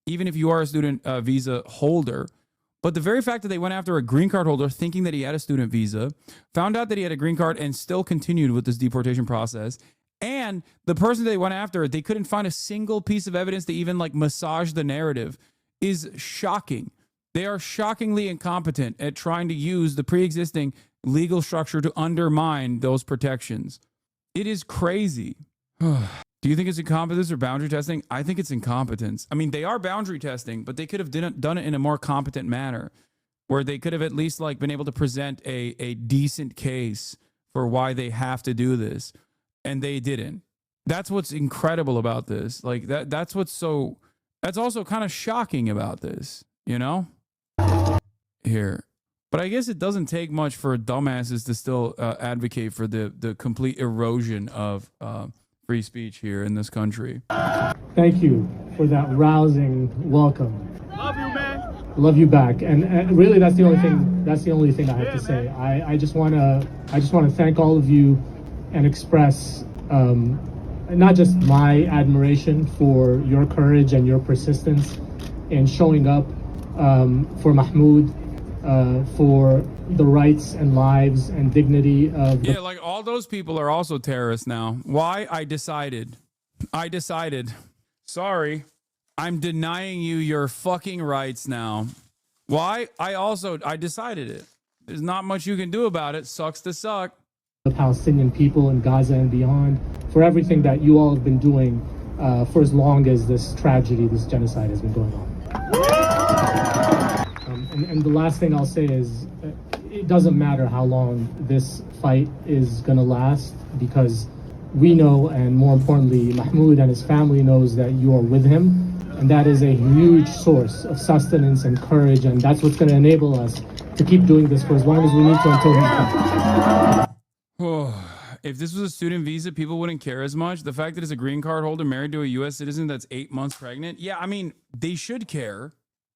Even if you are a student visa holder. But the very fact that they went after a green card holder thinking that he had a student visa, found out that he had a green card and still continued with this deportation process, and the person they went after, they couldn't find a single piece of evidence to even like massage the narrative, is shocking. They are shockingly incompetent at trying to use the pre-existing legal structure to undermine those protections. It is crazy. Do you think it's incompetence or boundary testing? I think it's incompetence. I mean, they are boundary testing, but they could have done it in a more competent manner, where they could have at least like been able to present a decent case for why they have to do this, and they didn't. That's what's incredible about this. Like that's also kind of shocking about this, you know? Here. But I guess it doesn't take much for dumbasses to still advocate for the complete erosion of free speech here in this country. Thank you for that rousing welcome. Love you, man. Love you back. And really, that's the only thing. That's the only thing I have to say. I just want to thank all of you and express not just my admiration for your courage and your persistence in showing up for Mahmoud, for the rights and lives and dignity of yeah, like all those people are also terrorists now. Why? I decided. Sorry, I'm denying you your fucking rights now. Why? I decided it. There's not much you can do about it. Sucks to suck. The Palestinian people in Gaza and beyond, for everything that you all have been doing for as long as this tragedy, this genocide has been going on. And the last thing I'll say is it doesn't matter how long this fight is going to last, because we know, and more importantly, Mahmoud and his family knows, that you are with him. And that is a huge source of sustenance and courage. And that's what's going to enable us to keep doing this for as long as we need to until he's back. If this was a student visa, people wouldn't care as much. The fact that it's a green card holder married to a U.S. citizen that's 8 months pregnant, yeah, I mean, they should care.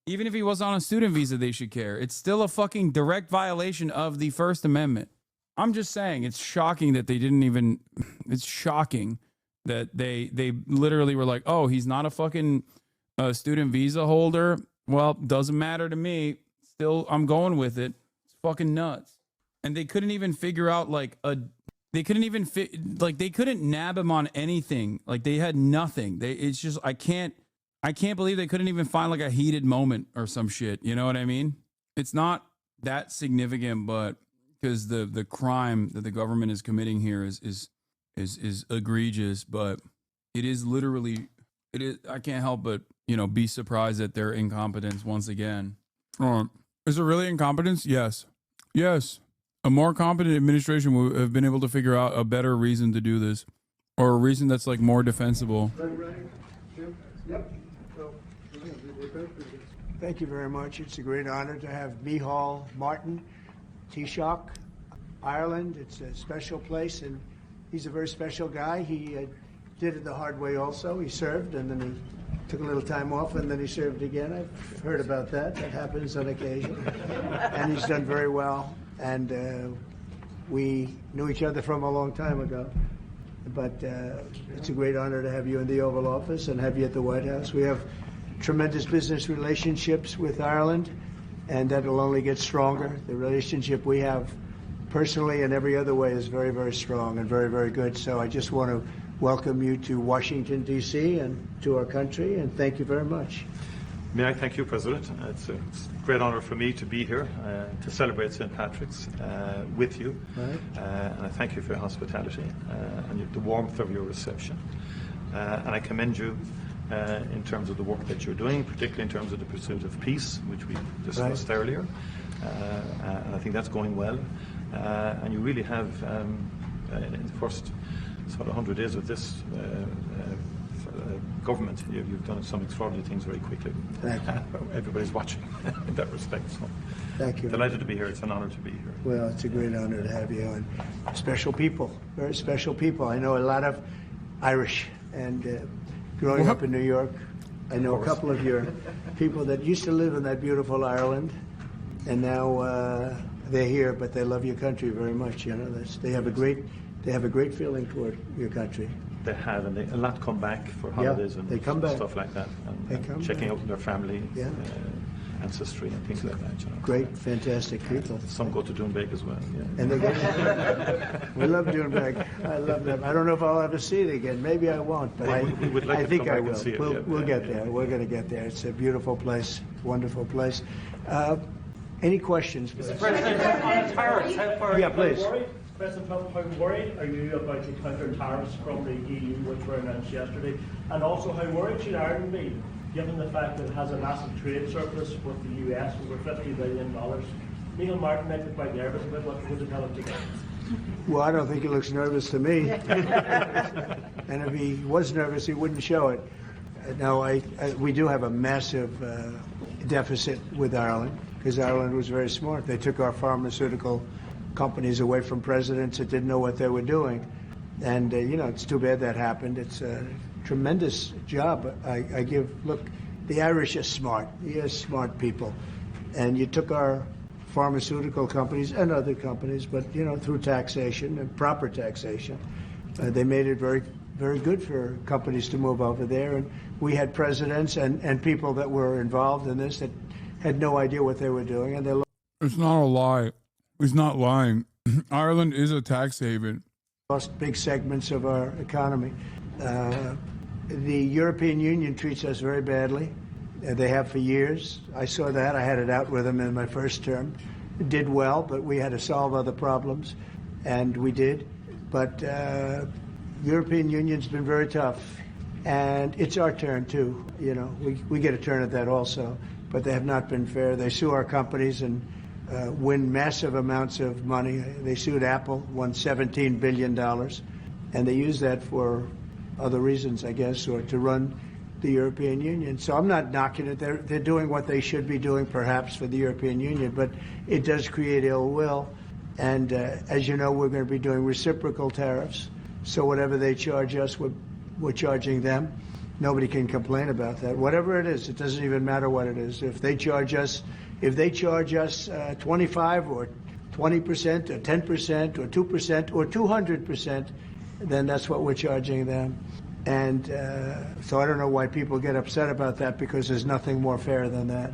Even if he was on a student visa, they should care. It's still a fucking direct violation of the First Amendment. I'm just saying, it's shocking that they didn't even... It's shocking that they literally were like, oh, he's not a fucking student visa holder. Well, doesn't matter to me. Still, I'm going with it. It's fucking nuts. And they couldn't even figure out like they couldn't nab him on anything. Like they had nothing. It's just, I can't believe they couldn't even find like a heated moment or some shit. You know what I mean? It's not that significant, but because the crime that the government is committing here is egregious, but it is literally, I can't help but, be surprised at their incompetence once again. Is it really incompetence? Yes. A more competent administration would have been able to figure out a better reason to do this, or a reason that's like more defensible. Thank you very much. It's a great honor to have Micheál Martin, Taoiseach, Ireland. It's a special place, and he's a very special guy. He did it the hard way also. He served, and then he took a little time off, and then he served again. I've heard about that. That happens on occasion. And he's done very well. And we knew each other from a long time ago. But it's a great honor to have you in the Oval Office and have you at the White House. We have tremendous business relationships with Ireland, and that will only get stronger. The relationship we have personally and every other way is very, very strong and very, very good. So I just want to welcome you to Washington, D.C. and to our country, and thank you very much. May I thank you, President. It's a great honor for me to be here to celebrate St. Patrick's with you. Right. And I thank you for your hospitality and the warmth of your reception. And I commend you in terms of the work that you're doing, particularly in terms of the pursuit of peace, which we discussed earlier. And I think that's going well. And you really have, in the first sort of 100 days of this government, you've done some extraordinary things very quickly. Thank you. Everybody's watching in that respect. So thank you. Delighted to be here. It's an honor to be here. Well, it's a great honor to have you, and special people, very special people. I know a lot of Irish, and growing up in New York. I know a couple of your people that used to live in that beautiful Ireland, and now they're here, but they love your country very much. You know, they have a great feeling toward your country. They have, and a lot come back for holidays and they come back. stuff like that, and checking out their family, ancestry and things like that. You know. Great, fantastic people. Some go to Doonbeg as well. Yeah. And they go. We love Doonbeg. I love them. I don't know if I'll ever see it again. Maybe I won't, but we would like I to think come I back will. and see it, We'll get there. We're going to get there. It's a beautiful place, wonderful place. Any questions? Mr. President, on tariffs, how far Yeah, please. President Trump, how worried are you about the counter tariffs from the EU, which were announced yesterday? And also, how worried should Ireland be, given the fact that it has a massive trade surplus with the US, over $50 billion? Neil Martin might be quite nervous about what would you tell him to get? Well, I don't think he looks nervous to me. And if he was nervous, he wouldn't show it. No, we do have a massive deficit with Ireland, because Ireland was very smart. They took our pharmaceutical companies away from presidents that didn't know what they were doing. And, it's too bad that happened. It's a tremendous job I give. Look, the Irish are smart. You're smart people. And you took our pharmaceutical companies and other companies, but, through taxation and proper taxation, they made it very, very good for companies to move over there. And we had presidents and people that were involved in this that had no idea what they were doing. And they It's not a lie. He's not lying. Ireland is a tax haven. Lost big segments of our economy. The European Union treats us very badly. They have for years. I saw that. I had it out with them in my first term. Did well, but we had to solve other problems, and we did. But European Union's been very tough, and it's our turn too. We get a turn at that also, but they have not been fair. They sue our companies and win massive amounts of money. They sued Apple, won $17 billion, and they use that for other reasons, I guess, or to run the European Union. So I'm not knocking it. They're doing what they should be doing, perhaps, for the European Union, but it does create ill will. And as you know, we're going to be doing reciprocal tariffs. So whatever they charge us, we're charging them. Nobody can complain about that. Whatever it is, it doesn't even matter what it is. If they charge us 25 or 20% or 10% or 2% or 200%, then that's what we're charging them. And so I don't know why people get upset about that, because there's nothing more fair than that.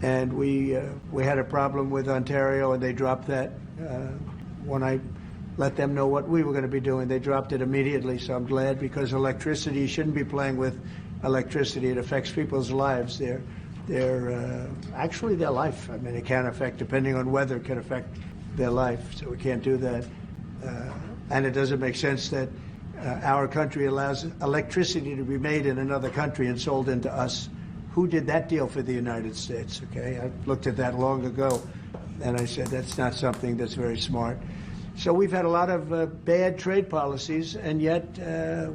And we had a problem with Ontario, and they dropped that when I let them know what we were going to be doing. They dropped it immediately, so I'm glad, because electricity, you shouldn't be playing with electricity. It affects people's lives. Actually their life. I mean, it can affect, depending on weather, it can affect their life. So we can't do that. And it doesn't make sense that our country allows electricity to be made in another country and sold into us. Who did that deal for the United States? Okay, I looked at that long ago, and I said that's not something that's very smart. So we've had a lot of bad trade policies, and yet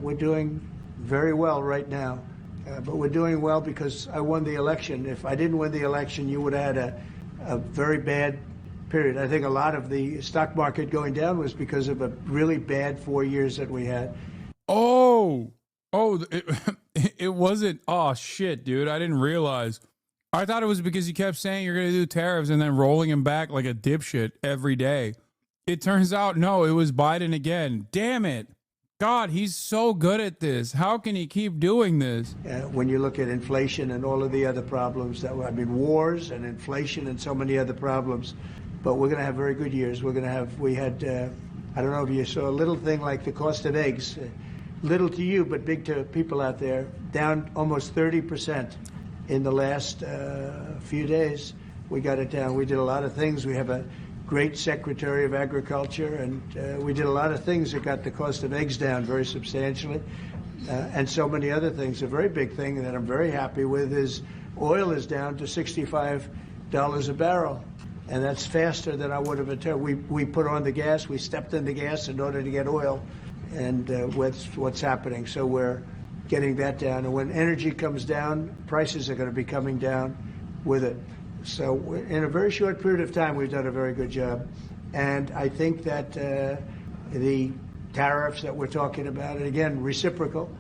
we're doing very well right now. But we're doing well because I won the election. If I didn't win the election, you would have had a very bad period. I think a lot of the stock market going down was because of a really bad 4 years that we had. It wasn't. Oh, shit, dude. I didn't realize. I thought it was because you kept saying you're going to do tariffs and then rolling them back like a dipshit every day. It turns out, no, it was Biden again. Damn it. God, he's so good at this. How can he keep doing this? When you look at inflation and all of the other problems, wars and inflation and so many other problems. But we're going to have very good years. We had, I don't know if you saw a little thing like the cost of eggs, little to you, but big to people out there, down almost 30% in the last few days. We got it down. We did a lot of things. We have a great Secretary of Agriculture, and we did a lot of things that got the cost of eggs down very substantially, and so many other things. A very big thing that I'm very happy with is oil is down to $65 a barrel, and that's faster than I would have anticipated. We put on the gas, we stepped in the gas in order to get oil, and what's happening. So we're getting that down, and when energy comes down, prices are going to be coming down with it. So in a very short period of time, we've done a very good job. And I think that the tariffs that we're talking about, and again, reciprocal,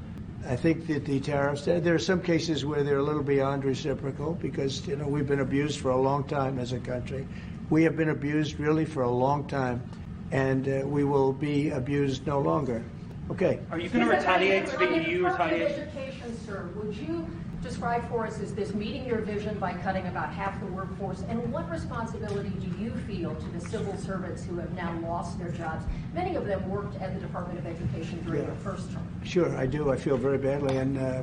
I think that the tariffs, there are some cases where they're a little beyond reciprocal because, we've been abused for a long time as a country. We have been abused really for a long time, and we will be abused no longer. Okay. Are you going to retaliate to the EU retaliation? Education, sir, would you describe for us, is this meeting your vision by cutting about half the workforce? And what responsibility do you feel to the civil servants who have now lost their jobs? Many of them worked at the Department of Education during your first term. Sure, I do. I feel very badly,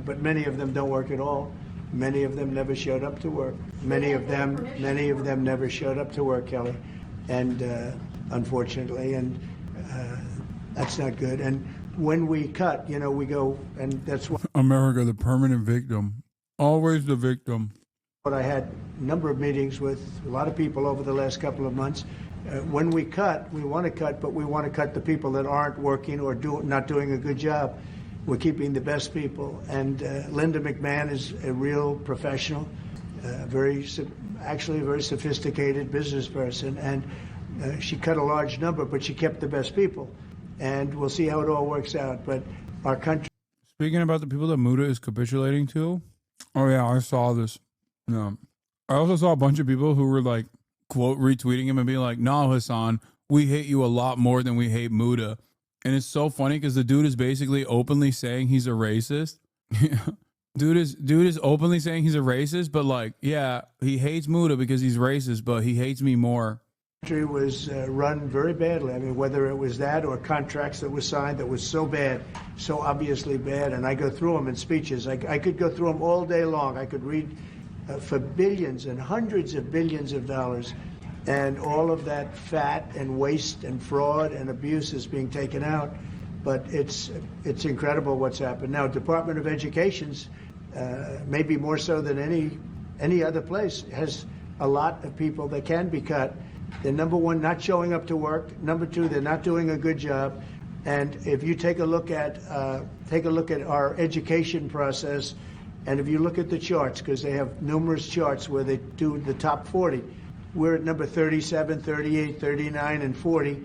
but many of them don't work at all. Many of them never showed up to work. Many of them never showed up to work, Kelly, and unfortunately, and that's not good. And when we cut, we go, and that's what America, the permanent victim, always the victim. But I had a number of meetings with a lot of people over the last couple of months. When we cut, we want to cut, but we want to cut the people that aren't working or not doing a good job. We're keeping the best people. And Linda McMahon is a real professional, actually a very sophisticated business person. And she cut a large number, but she kept the best people. And we'll see how it all works out. But our country. Speaking about the people that Muda is capitulating to, oh yeah, I saw this. No, I also saw a bunch of people who were like, quote, retweeting him and being like, "No, Hassan, we hate you a lot more than we hate Muda." And it's so funny because the dude is basically openly saying he's a racist. Dude is openly saying he's a racist, but like, yeah, he hates Muda because he's racist, but he hates me more. Country was run very badly. I mean, whether it was that or contracts that were signed that was so bad, so obviously bad. And I go through them in speeches. I could go through them all day long. I could read for billions and hundreds of billions of dollars. And all of that fat and waste and fraud and abuse is being taken out. But it's incredible what's happened. Now, Department of Education's, maybe more so than any other place, has a lot of people that can be cut. They're, number one, not showing up to work. Number two, they're not doing a good job. And if you take a look at our education process, and if you look at the charts, because they have numerous charts where they do the top 40, we're at number 37, 38, 39, and 40.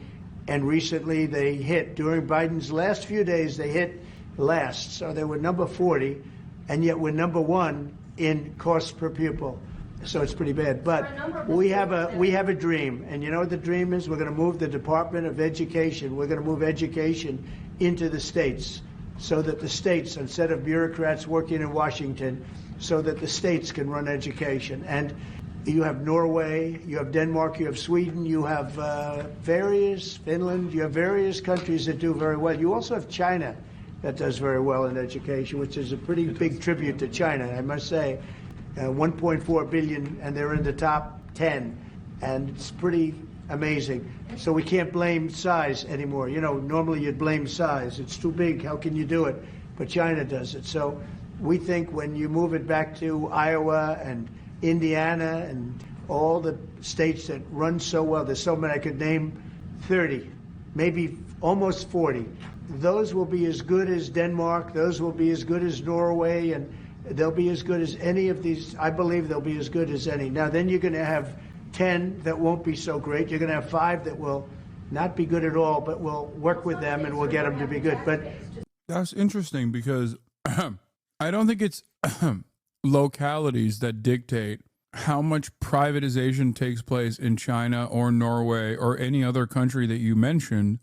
And recently they hit, during Biden's last few days, they hit last. So they were number 40, and yet we're number one in cost per pupil. So it's pretty bad. But we have a dream. And you know what the dream is? We're going to move the Department of Education. We're going to move education into the states so that the states, instead of bureaucrats working in Washington, so that the states can run education. And you have Norway, you have Denmark, you have Sweden, you have Finland, you have various countries that do very well. You also have China that does very well in education, which is a pretty big tribute to China, I must say. 1.4 billion, and they're in the top 10, and it's pretty amazing. So we can't blame size anymore. You know, normally you'd blame size. It's too big. How can you do it? But China does it. So we think when you move it back to Iowa and Indiana and all the states that run so well, there's so many, I could name 30, maybe almost 40. Those will be as good as Denmark. Those will be as good as Norway, and they'll be as good as any of these. I believe they'll be as good as any. Now, then you're going to have 10 that won't be so great. You're going to have 5 that will not be good at all, but we'll work with them and we'll get them to be good. But that's interesting because I don't think it's localities that dictate how much privatization takes place in China or Norway or any other country that you mentioned.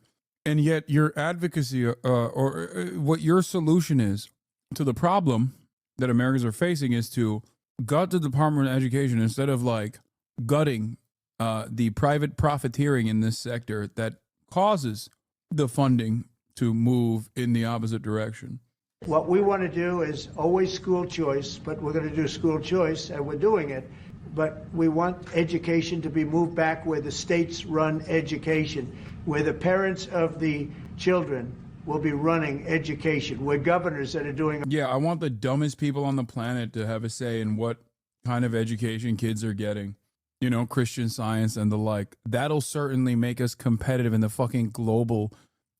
And yet your advocacy or what your solution is to the problem that Americans are facing is to gut the Department of Education instead of like gutting the private profiteering in this sector that causes the funding to move in the opposite direction. What we want to do is always school choice, but we're going to do school choice, and we're doing it. But we want education to be moved back where the states run education, where the parents of the children will be running education. We're governors that are doing. Yeah, I want the dumbest people on the planet to have a say in what kind of education kids are getting. You know, Christian Science and the like. That'll certainly make us competitive in the fucking global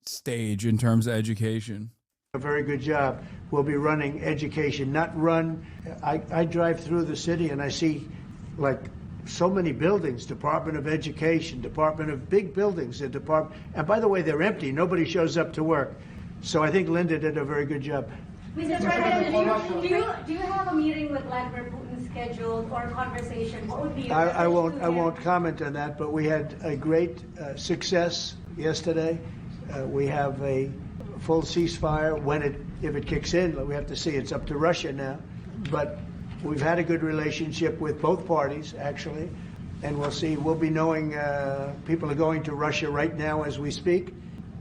stage in terms of education. A very good job. We'll be running education, not run. I drive through the city and I see like so many buildings, Department of Education, Department of big buildings, and by the way, they're empty. Nobody shows up to work. So I think Linda did a very good job. Mr. President, do you have a meeting with Vladimir Putin scheduled or a conversation? What would be your I won't comment on that, but we had a great success yesterday. We have a full ceasefire. If it kicks in, we have to see. It's up to Russia now. But we've had a good relationship with both parties, actually, and we'll see. We'll be knowing people are going to Russia right now as we speak,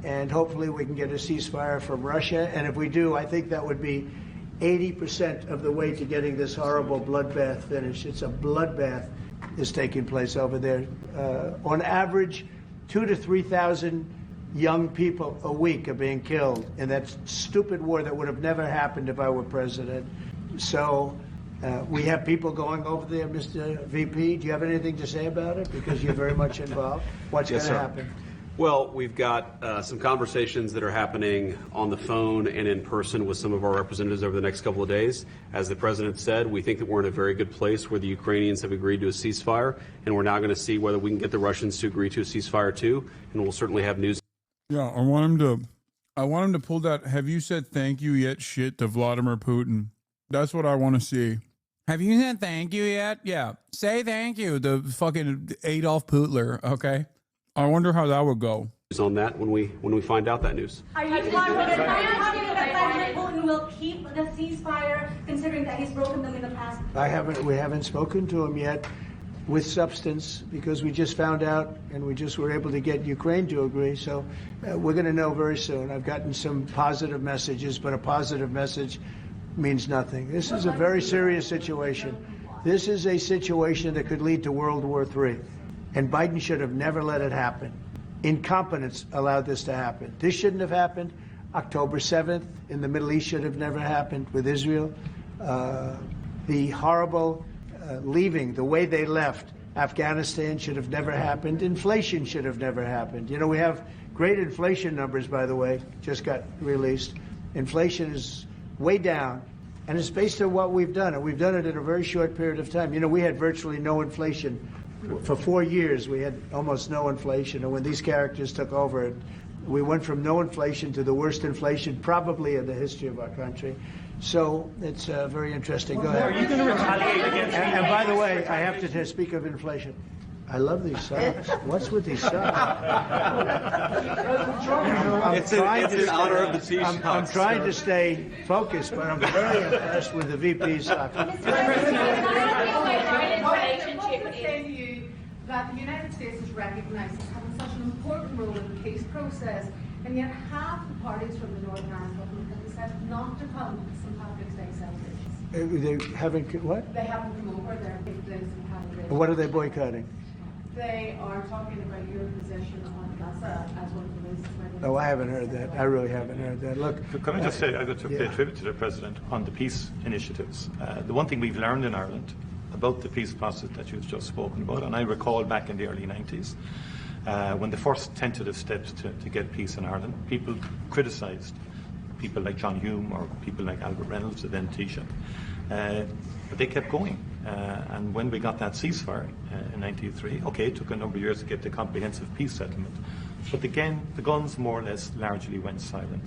and hopefully we can get a ceasefire from Russia. And if we do, I think that would be 80% of the way to getting this horrible bloodbath finished. It's a bloodbath is taking place over there. On average, 2,000 to 3,000 young people a week are being killed in that stupid war that would have never happened if I were president. So we have people going over there, Mr. VP. Do you have anything to say about it? Because you're very much involved. What's going to happen? Well, we've got some conversations that are happening on the phone and in person with some of our representatives over the next couple of days. As the president said, we think that we're in a very good place where the Ukrainians have agreed to a ceasefire, and we're now going to see whether we can get the Russians to agree to a ceasefire too, and we'll certainly have news. Yeah, I want him to pull that "have you said thank you yet" shit to Vladimir Putin. That's what I want to see. Have you said thank you yet? Yeah, say thank you to fucking Adolf Hitler. Okay. I wonder how that would go. On that when we find out that news. Are you confident that President Putin will keep the ceasefire, considering that he's broken them in the past? We haven't spoken to him yet with substance, because we just found out and we just were able to get Ukraine to agree. So we're going to know very soon. I've gotten some positive messages, but a positive message means nothing. This is a very serious situation. This is a situation that could lead to World War III. And Biden should have never let it happen. Incompetence allowed this to happen. This shouldn't have happened. October 7th in the Middle East should have never happened with Israel. The horrible leaving, the way they left Afghanistan should have never happened. Inflation should have never happened. You know, we have great inflation numbers, by the way, just got released. Inflation is way down, and it's based on what we've done. And we've done it in a very short period of time. You know, we had virtually no inflation. For 4 years, we had almost no inflation. And when these characters took over, we went from no inflation to the worst inflation probably in the history of our country. So it's very interesting. Go ahead. Are you going to retaliate against me? And by the way, I have to speak of inflation. I love these socks. What's with these socks? It's in honor of the Taoiseach. I'm trying to stay focused, but I'm very impressed with the VP's socks. That the United States is recognized as having such an important role in the peace process, and yet half the parties from the Northern Ireland government have decided not to come to St. Patrick's Day celebrations. They haven't what? They haven't come over. They're St. Patrick's Day. What are they boycotting? They are talking about your position on Gaza as one of the reasons why they... Oh, I haven't heard that. I really haven't heard that. Look, can I just say, I got to pay tribute to the President on the peace initiatives. The one thing we've learned in Ireland about the peace process that you've just spoken about, and I recall back in the early 90s, when the first tentative steps to get peace in Ireland, people criticised people like John Hume or people like Albert Reynolds, the then Taoiseach, but they kept going. And when we got that ceasefire in 1993, okay, it took a number of years to get the comprehensive peace settlement, but again, the guns more or less largely went silent.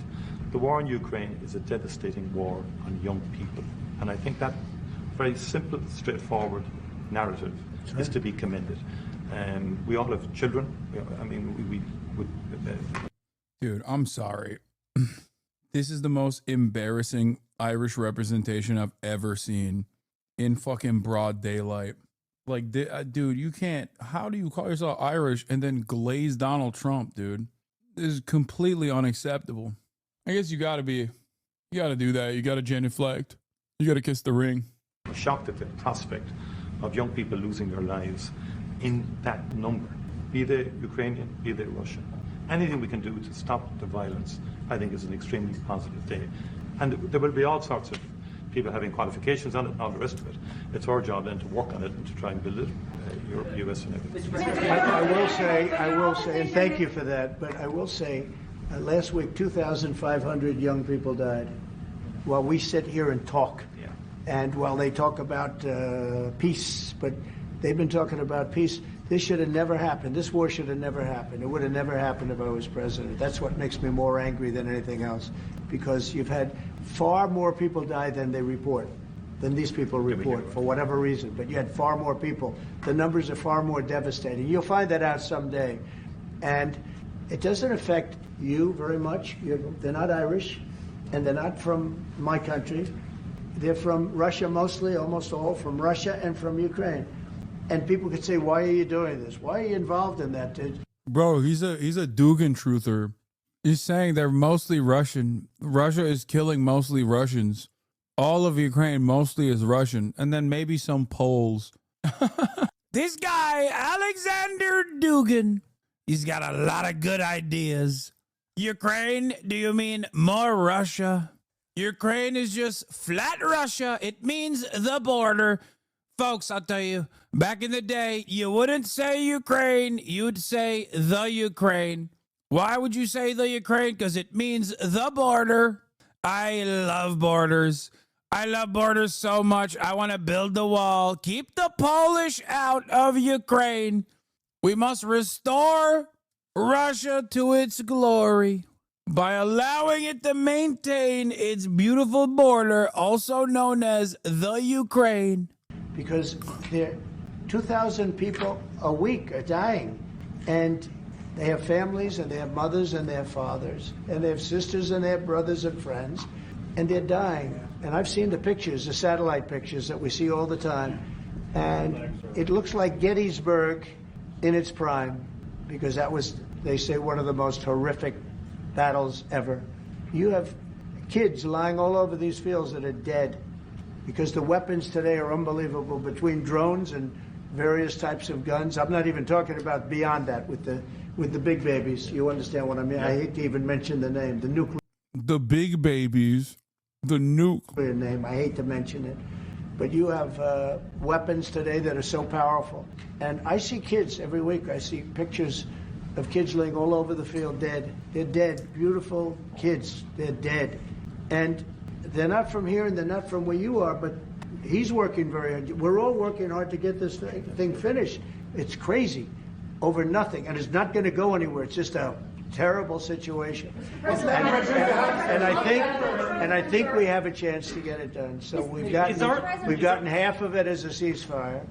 The war in Ukraine is a devastating war on young people, and I think that very simple, straightforward narrative is to be commended. We all have children. I mean, Dude, I'm sorry. This is the most embarrassing Irish representation I've ever seen in fucking broad daylight. Like, dude, you can't. How do you call yourself Irish and then glaze Donald Trump, dude? This is completely unacceptable. I guess you got to do that. You got to genuflect. You got to kiss the ring. Shocked at the prospect of young people losing their lives in that number, be they Ukrainian, be they Russian. Anything we can do to stop the violence, I think, is an extremely positive day. And there will be all sorts of people having qualifications on it and all the rest of it. It's our job then to work on it and to try and build it, Europe, US, and everything. I will say, and thank you for that, but I will say, last week 2,500 young people died while we sit here and talk. And while they talk about peace, but they've been talking about peace, this should have never happened. This war should have never happened. It would have never happened if I was president. That's what makes me more angry than anything else, because you've had far more people die than they report, than these people report, for whatever reason. But you had far more people. The numbers are far more devastating. You'll find that out someday. And it doesn't affect you very much. They're not Irish, and they're not from my country. They're from Russia mostly, almost all from Russia and from Ukraine. And people could say, why are you doing this? Why are you involved in that? Bro, he's a Dugin truther. He's saying they're mostly Russian. Russia is killing mostly Russians. All of Ukraine mostly is Russian. And then maybe some Poles. This guy, Alexander Dugin, he's got a lot of good ideas. Ukraine, do you mean more Russia? Ukraine is just flat Russia. It means the border. Folks, I'll tell you, back in the day, you wouldn't say Ukraine, you'd say the Ukraine. Why would you say the Ukraine? Because it means the border. I love borders. I love borders so much. I want to build the wall. Keep the Polish out of Ukraine. We must restore Russia to its glory by allowing it to maintain its beautiful border, also known as the Ukraine. Because there 2,000 people a week are dying, and they have families, and they have mothers, and they have fathers, and they have sisters, and they have brothers and friends, and they're dying. And I've seen the pictures, the satellite pictures that we see all the time, and it looks like Gettysburg in its prime, because that was, they say, one of the most horrific battles ever. You have kids lying all over these fields that are dead, because the weapons today are unbelievable, between drones and various types of guns. I'm not even talking about beyond that with the big babies. You understand what I mean? I hate to even mention the name, the nuclear. The big babies, the nuclear name. I hate to mention it, but you have weapons today that are so powerful. And I see kids every week. I see pictures of kids laying all over the field dead. They're dead. Beautiful kids. They're dead. And they're not from here and they're not from where you are, but he's working very hard. We're all working hard to get this thing finished. It's crazy over nothing, and it's not going to go anywhere. It's just a terrible situation. And I think we have a chance to get it done. So we've gotten half of it as a ceasefire,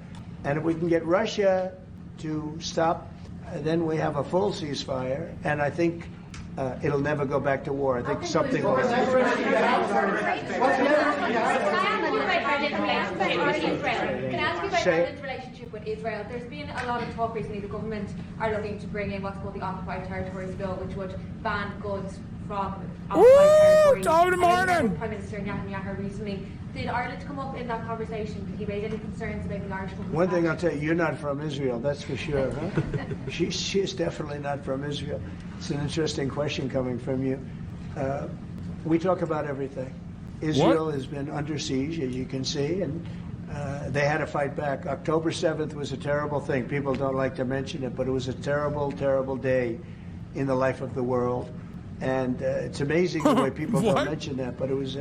and if we can get Russia to stop, then we have a full ceasefire, and I think it'll never go back to war. I think something will happen. Can I ask you about Ireland's relationship with Israel? There's been a lot of talk recently. The government are looking to bring in what's called the Occupied Territories Bill, which would ban goods from occupied territories. Prime Minister Netanyahu recently. Did Ireland come up in that conversation? Did he raise any concerns about the Irish government? One thing I'll tell you, you're not from Israel, that's for sure, huh? She's definitely not from Israel. It's an interesting question coming from you. We talk about everything. Israel has been under siege, as you can see, and they had to fight back. October 7th was a terrible thing. People don't like to mention it, but it was a terrible, terrible day in the life of the world. And it's amazing the way people don't mention that, but it was...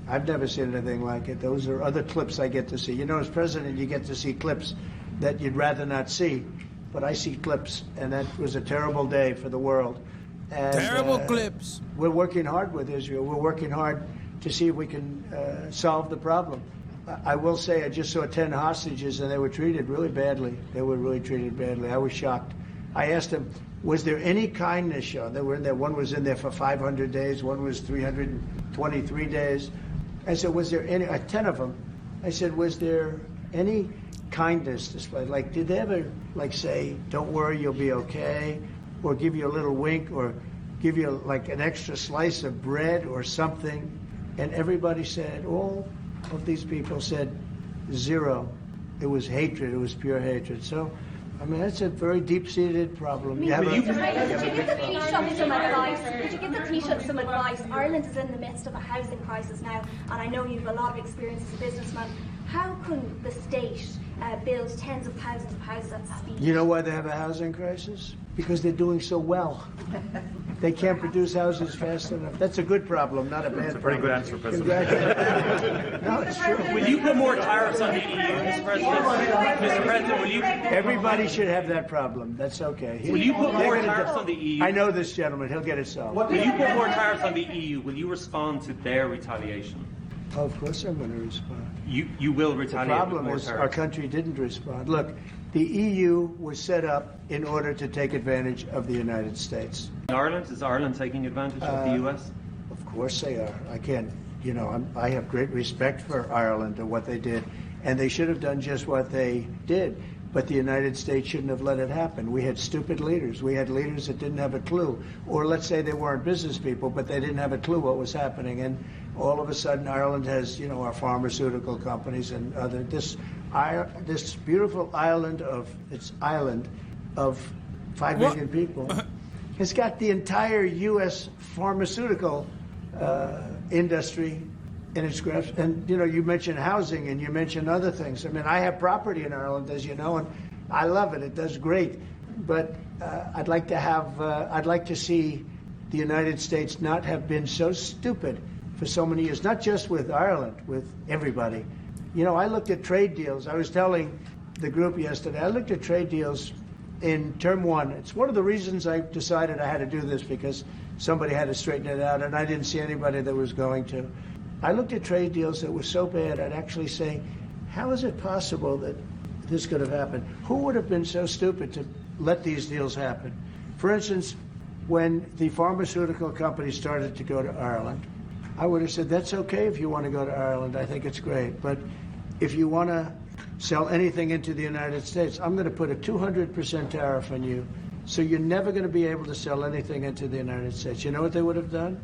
I've never seen anything like it. Those are other clips I get to see. You know, as president, you get to see clips that you'd rather not see. But I see clips, and that was a terrible day for the world. And, terrible clips. We're working hard with Israel. We're working hard to see if we can solve the problem. I will say I just saw 10 hostages, and they were treated really badly. They were really treated badly. I was shocked. I asked them, was there any kindness shown? They were in there. One was in there for 500 days. One was 323 days. I said, was there any, 10 of them, I said, was there any kindness displayed? Like, did they ever, like, say, don't worry, you'll be okay? Or give you a little wink, or give you, like, an extra slice of bread or something? And everybody said, all of these people said, zero. It was hatred. It was pure hatred. So, I mean, that's a very deep-seated problem. Could you give the Taoiseach some advice? Ireland is in the midst of a housing crisis now, and I know you have a lot of experience as a businessman. How can the state build tens of thousands of houses at speed? You know why they have a housing crisis? Because they're doing so well. They can't produce houses fast enough. That's a good problem, not a bad problem. Pretty good answer, President. Congratulations. No, it's true. Will you put more tariffs on the EU, Mr. President? Mr. President, will you? Everybody should have that problem. That's okay. Will you put They're more gonna tariffs do- on the EU? I know this gentleman. He'll get it solved. Will you put more tariffs on the EU? Will you respond to their retaliation? Oh, of course I'm going to respond. You will The retaliate with problem more is our tariffs. country didn't respond. Look, the EU was set up in order to take advantage of the United States. Ireland, is Ireland taking advantage of the US? Of course they are. I can't, I have great respect for Ireland and what they did, and they should have done just what they did. But the United States shouldn't have let it happen. We had stupid leaders. We had leaders that didn't have a clue. Or let's say they weren't business people, but they didn't have a clue what was happening. And all of a sudden, Ireland has, our pharmaceutical companies and other this beautiful island of 5 million people. It's got the entire U.S. pharmaceutical industry in its grasp. And, you mentioned housing and you mentioned other things. I mean, I have property in Ireland, as you know, and I love it. It does great. But I'd like to see the United States not have been so stupid for so many years, not just with Ireland, with everybody. I looked at trade deals. I was telling the group yesterday, I looked at trade deals in term one. It's one of the reasons I decided I had to do this, because somebody had to straighten it out, and I didn't see anybody that was going to. I looked at trade deals that were so bad, I'd actually say, how is it possible that this could have happened? Who would have been so stupid to let these deals happen? For instance, when the pharmaceutical companies started to go to Ireland, I would have said, that's okay if you want to go to Ireland. I think it's great. But if you want to sell anything into the United States, I'm going to put a 200% tariff on you. So you're never going to be able to sell anything into the United States. You know what they would have done?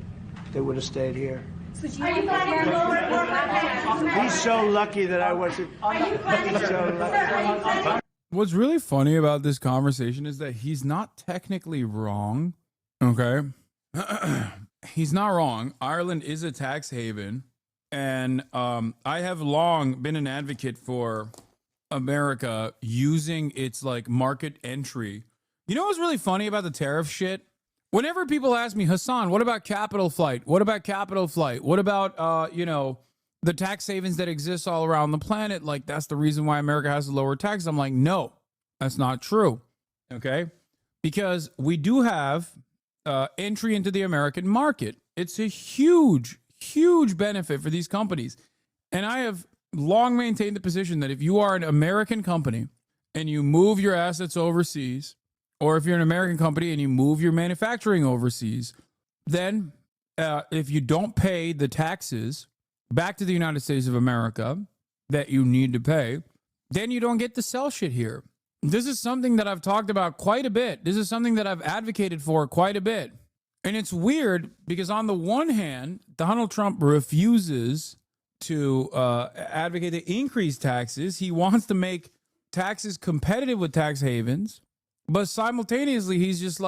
They would have stayed here. So do you planning to lower corporate taxes? He's so lucky that I wasn't. He's so lucky. What's really funny about this conversation is that he's not technically wrong. Okay. He's not wrong. Ireland is a tax haven. And I have long been an advocate for America using its market entry. You know what's really funny about the tariff shit? Whenever people ask me, Hassan, what about capital flight? What about capital flight? What about, the tax havens that exist all around the planet? That's the reason why America has to lower taxes. I'm like, no, that's not true. Okay? Because we do have entry into the American market. It's a huge, huge benefit for these companies. And I have long maintained the position that if you are an American company and you move your assets overseas, or if you're an American company and you move your manufacturing overseas, then if you don't pay the taxes back to the United States of America that you need to pay, then you don't get to sell shit here. This is something that I've talked about quite a bit. This is something that I've advocated for quite a bit. And it's weird because on the one hand, Donald Trump refuses to advocate to increase taxes. He wants to make taxes competitive with tax havens. But simultaneously, he's just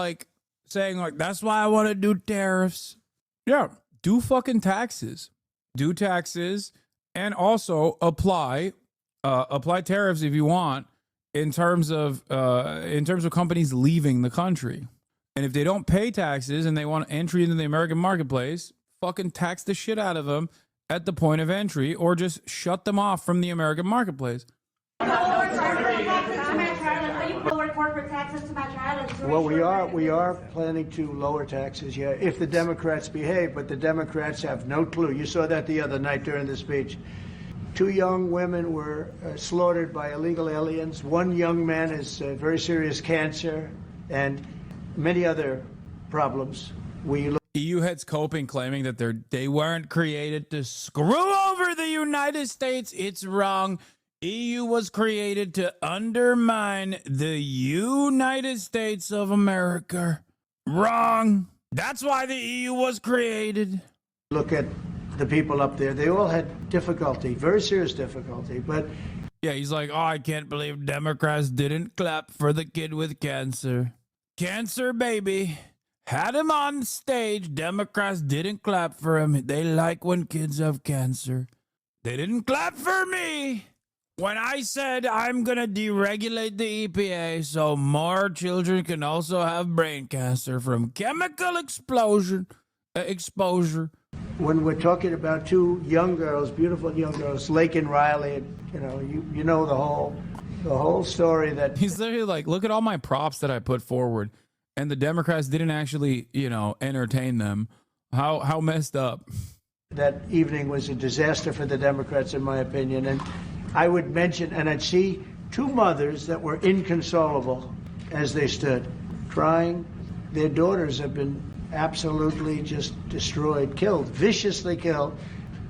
saying that's why I want to do tariffs. Yeah, do fucking taxes. Do taxes and also apply tariffs if you want in terms of companies leaving the country. And if they don't pay taxes and they want entry into the American marketplace, fucking tax the shit out of them at the point of entry or just shut them off from the American marketplace. Well, we are planning to lower taxes, yeah, if the Democrats behave, but the Democrats have no clue. You saw that the other night during the speech. 2 young women were slaughtered by illegal aliens. 1 young man has very serious cancer and many other problems. EU heads coping, claiming that they weren't created to screw over the United States. It's wrong. EU was created to undermine the United States of America. Wrong. That's why the EU was created. Look at the people up there. They all had difficulty, very serious difficulty, but... Yeah, he's like, I can't believe Democrats didn't clap for the kid with cancer. Cancer baby. Had him on stage. Democrats didn't clap for him. They like when kids have cancer. They didn't clap for me. When I said I'm going to deregulate the EPA so more children can also have brain cancer from chemical exposure. When we're talking about two young girls, beautiful young girls, Lake and Riley, and, you know the whole story that he's literally like, look at all my props that I put forward, and the Democrats didn't actually, entertain them. How messed up. That evening was a disaster for the Democrats, in my opinion. And I would mention, and I'd see two mothers that were inconsolable as they stood, crying. Their daughters have been absolutely just destroyed, killed, viciously killed.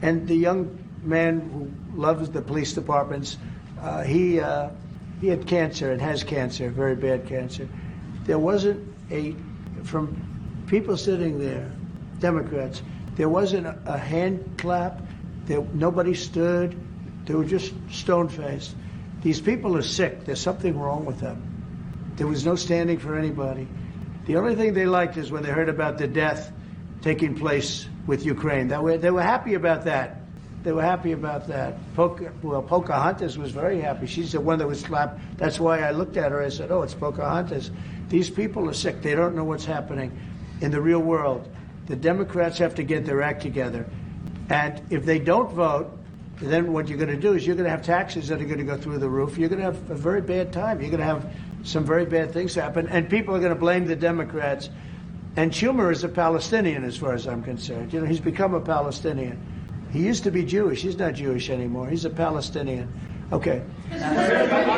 And the young man who loves the police departments, he had cancer and has cancer, very bad cancer. There wasn't from people sitting there, Democrats, there wasn't a hand clap. Nobody stood. They were just stone-faced. These people are sick. There's something wrong with them. There was no standing for anybody. The only thing they liked is when they heard about the death taking place with Ukraine. They were happy about that. They were happy about that. Pocahontas was very happy. She's the one that was slapped. That's why I looked at her. I said, oh, it's Pocahontas. These people are sick. They don't know what's happening in the real world. The Democrats have to get their act together. And if they don't vote, then what you're going to do is you're going to have taxes that are going to go through the roof. You're going to have a very bad time. You're going to have some very bad things happen. And people are going to blame the Democrats. And Schumer is a Palestinian, as far as I'm concerned. He's become a Palestinian. He used to be Jewish. He's not Jewish anymore. He's a Palestinian. Okay. There's been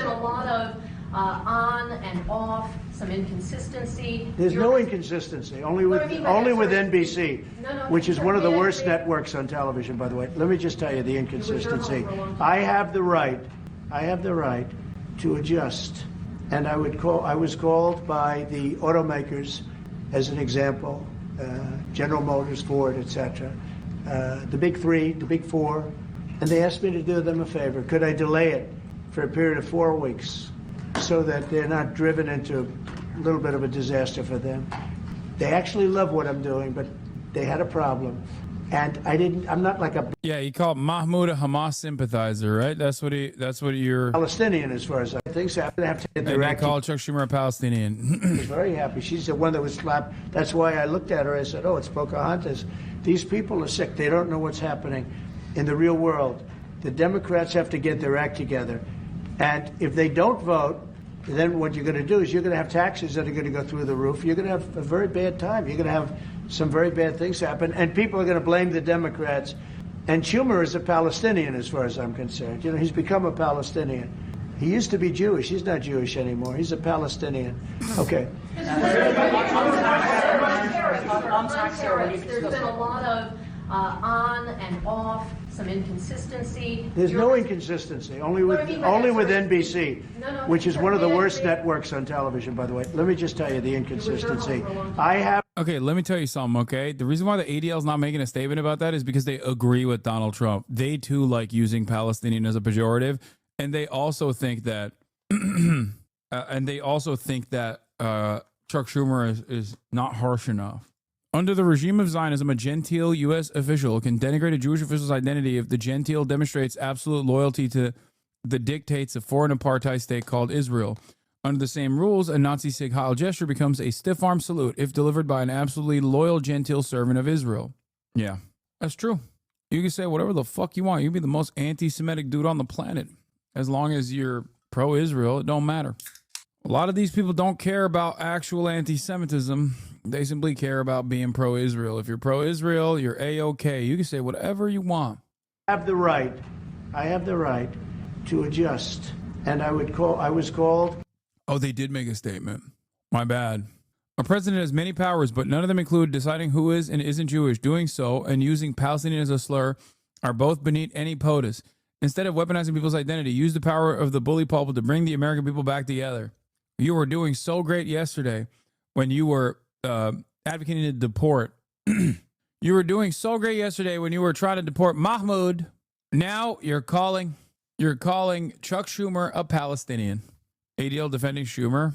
a lot of on and off, some inconsistency. There's no inconsistency, only with NBC, which is one of the worst networks on television, by the way. Let me just tell you the inconsistency. I have the right to adjust. And I was called by the automakers as an example, General Motors, Ford, etc., the big three, the big four, and they asked me to do them a favor. Could I delay it for a period of 4 weeks so that they're not driven into a little bit of a disaster for them? They actually love what I'm doing, but they had a problem. And I'm not like a... Yeah, he called Mahmoud a Hamas sympathizer, right? That's what you're... Palestinian, as far as I think so. I'm going to have to get their act. He called Chuck Schumer a Palestinian. She's very happy. She's the one that was slapped. That's why I looked at her. I said, oh, it's Pocahontas. These people are sick. They don't know what's happening in the real world. The Democrats have to get their act together. And if they don't vote, then what you're going to do is you're going to have taxes that are going to go through the roof. You're going to have a very bad time. You're going to have some very bad things happen. And people are going to blame the Democrats. And Schumer is a Palestinian, as far as I'm concerned. He's become a Palestinian. He used to be Jewish. He's not Jewish anymore. He's a Palestinian. Okay. There's been a lot of on and off, some inconsistency. There's no inconsistency, only with NBC, which is one of the worst networks on television, by the way. Let me just tell you the inconsistency. Okay, let me tell you something, okay? The reason why the ADL is not making a statement about that is because they agree with Donald Trump. They, too, like using Palestinian as a pejorative, and they also think that Chuck Schumer is not harsh enough. Under the regime of Zionism, a genteel U.S. official can denigrate a Jewish official's identity if the genteel demonstrates absolute loyalty to the dictates of foreign apartheid state called Israel. Under the same rules, a Nazi Sieg Heil gesture becomes a stiff-arm salute if delivered by an absolutely loyal genteel servant of Israel. Yeah, that's true. You can say whatever the fuck you want. You can be the most anti-Semitic dude on the planet. As long as you're pro-Israel, it don't matter. A lot of these people don't care about actual anti-Semitism. They simply care about being pro-Israel. If you're pro-Israel, you're A-OK. You can say whatever you want. I have the right to adjust. And I was called. Oh, they did make a statement. My bad. A president has many powers, but none of them include deciding who is and isn't Jewish. Doing so and using Palestinian as a slur are both beneath any POTUS. Instead of weaponizing people's identity, use the power of the bully pulpit to bring the American people back together. You were doing so great yesterday when you were advocating to deport. You were doing so great yesterday when you were trying to deport Mahmoud. Now you're calling Chuck Schumer a Palestinian. ADL defending Schumer.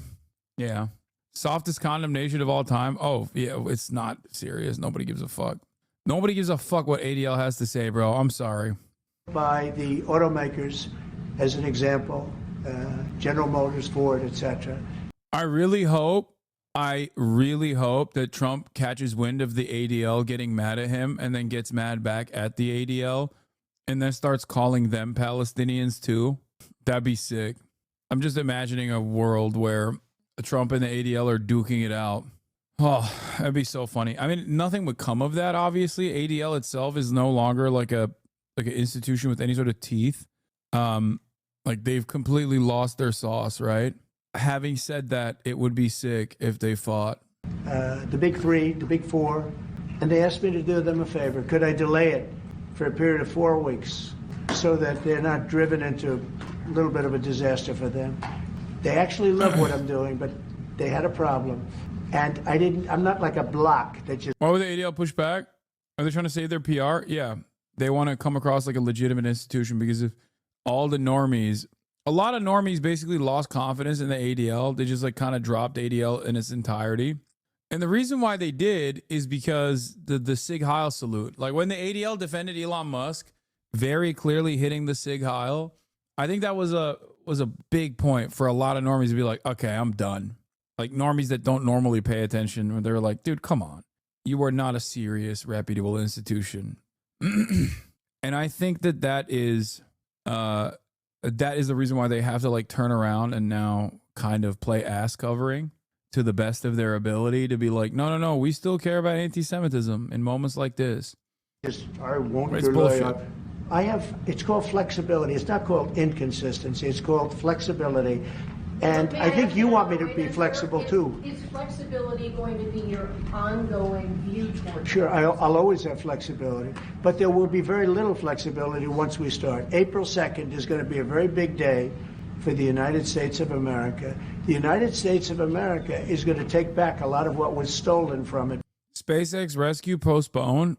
Yeah. Softest condemnation of all time. Oh, yeah, it's not serious. Nobody gives a fuck. Nobody gives a fuck what ADL has to say, bro. I'm sorry. By the automakers, as an example, General Motors, Ford, etc. I really hope that Trump catches wind of the ADL getting mad at him and then gets mad back at the ADL and then starts calling them Palestinians too. That'd be sick. I'm just imagining a world where Trump and the ADL are duking it out. Oh, that'd be so funny. I mean, nothing would come of that, obviously. ADL itself is no longer like an institution with any sort of teeth. Like they've completely lost their sauce, right? Having said that, it would be sick if they fought. The big three, the big four, and they asked me to do them a favor. Could I delay it for a period of 4 weeks so that they're not driven into a little bit of a disaster for them? They actually love what I'm doing, but they had a problem. And I'm not like a block that just... Why would the ADL push back? Are they trying to save their PR? Yeah. They want to come across like a legitimate institution because if all the normies... A lot of normies basically lost confidence in the ADL. They just like kind of dropped ADL in its entirety. And the reason why they did is because the Sig Heil salute. Like when the ADL defended Elon Musk, very clearly hitting the Sig Heil, I think that was a big point for a lot of normies to be like, okay, I'm done. Like normies that don't normally pay attention, when they're like, dude, come on. You are not a serious, reputable institution. And I think that is the reason why they have to like turn around and now kind of play ass covering to the best of their ability to be like, no, we still care about anti-Semitism in moments like this. I won't It's rely bullshit. on. It's called flexibility. It's not called inconsistency. It's called flexibility. And I think you want me to be flexible too. Is flexibility going to be your ongoing view towards? Sure, I'll always have flexibility, but there will be very little flexibility once we start. April 2nd is going to be a very big day for the United States of America. The United States of America is going to take back a lot of what was stolen from it. SpaceX rescue postponed.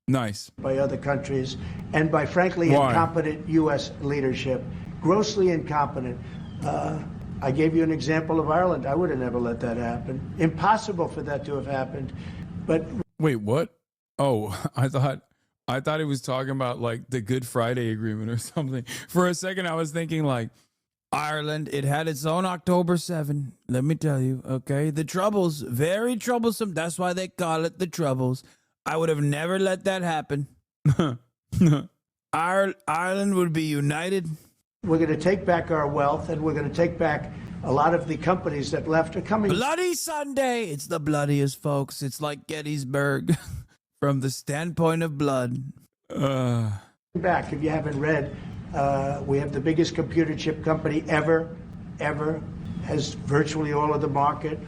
Nice. By other countries and by, frankly, Why? incompetent U.S. leadership, grossly incompetent. I gave you an example of Ireland. I would have never let that happen. Impossible for that to have happened. But wait, what? Oh, I thought he was talking about like the Good Friday Agreement or something. For a second, I was thinking like Ireland, it had its own October 7. Let me tell you, okay? The Troubles, very troublesome. That's why they call it the Troubles. I would have never let that happen. Ireland would be united. we're going to take back our wealth, and we're going to take back a lot of the companies that left are coming. Bloody Sunday. It's the bloodiest, folks. It's like Gettysburg from the standpoint of blood. Back, if you haven't read, we have the biggest computer chip company ever, has virtually all of the market.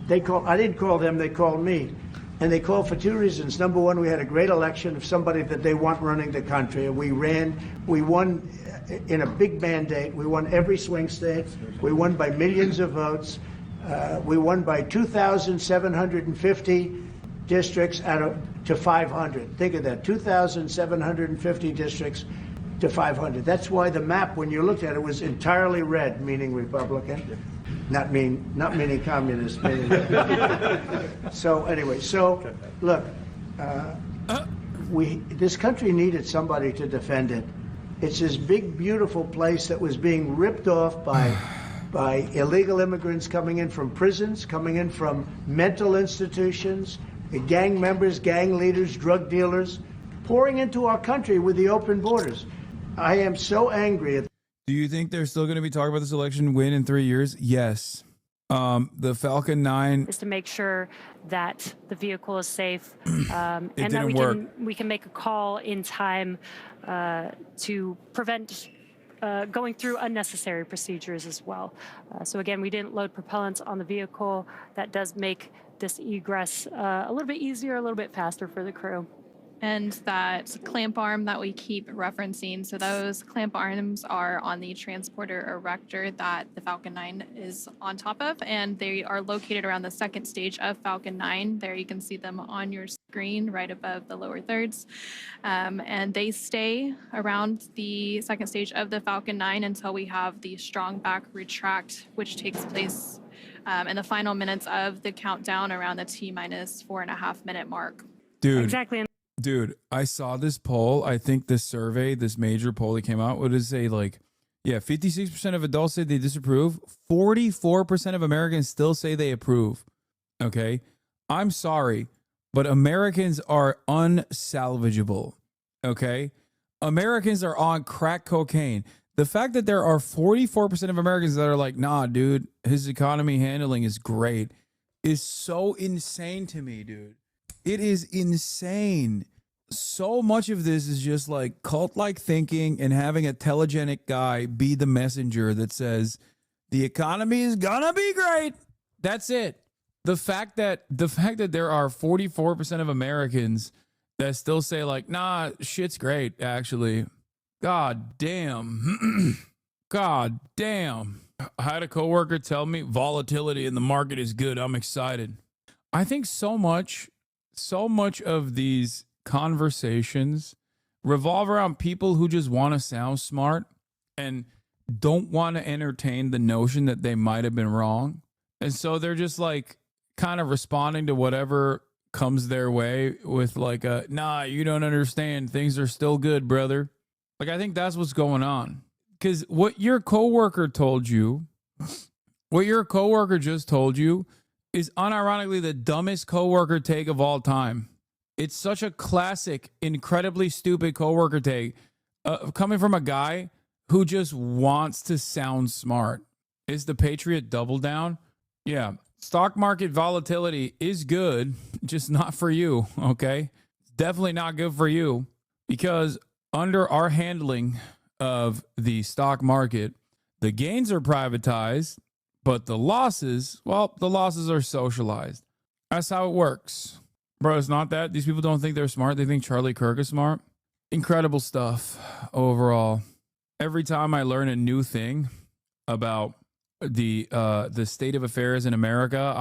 I didn't call them, they called me. And they called for two reasons. Number one, we had a great election of somebody that they want running the country. And we won in a big mandate. We won every swing state. We won by millions of votes. We won by 2,750 districts to 500. Think of that, 2,750 districts to 500. That's why the map, when you looked at it, was entirely red, meaning Republican. Not meaning communist. Meaning so anyway, look, this country needed somebody to defend it. It's this big, beautiful place that was being ripped off by illegal immigrants coming in from prisons, coming in from mental institutions, gang members, gang leaders, drug dealers, pouring into our country with the open borders. I am so angry at. Do you think they're still going to be talking about this election win in 3 years? Yes. The Falcon 9 is to make sure that the vehicle is safe and that didn't we can make a call in time to prevent going through unnecessary procedures as well. So again, we didn't load propellants on the vehicle. That does make this egress a little bit easier, a little bit faster for the crew. And that clamp arm that we keep referencing, so those clamp arms are on the transporter erector that the Falcon 9 is on top of, and they are located around the second stage of Falcon 9. There you can see them on your screen right above the lower thirds. And they stay around the second stage of the Falcon 9 until we have the strong back retract, which takes place in the final minutes of the countdown around the T-minus 4.5 minute mark. Dude. Exactly. Dude, I saw this poll. I think this survey, this major poll that came out, would it say like, yeah, 56% of adults say they disapprove. 44% of Americans still say they approve. Okay. I'm sorry, but Americans are unsalvageable. Okay. Americans are on crack cocaine. The fact that there are 44% of Americans that are like, nah, dude, his economy handling is great is so insane to me, dude. It is insane. So much of this is just like cult-like thinking and having a telegenic guy be the messenger that says the economy is gonna be great. That's it. The fact that there are 44% of Americans that still say like, nah, shit's great, actually. God damn. God damn. I had a coworker tell me volatility in the market is good. I'm excited. I think so much of these conversations revolve around people who just want to sound smart and don't want to entertain the notion that they might have been wrong. And so they're just like kind of responding to whatever comes their way with like a, nah, you don't understand. Things are still good, brother. Like, I think that's what's going on. Because what your coworker told you, what your coworker just told you is unironically the dumbest coworker take of all time. It's such a classic, incredibly stupid coworker take coming from a guy who just wants to sound smart. Is the Patriot double down? Yeah. Stock market volatility is good, just not for you, okay? Definitely not good for you because under our handling of the stock market, the gains are privatized, but the losses, well, the losses are socialized. That's how it works. Bro, it's not that. These people don't think they're smart. They think Charlie Kirk is smart. Incredible stuff overall. Every time I learn a new thing about the state of affairs in America,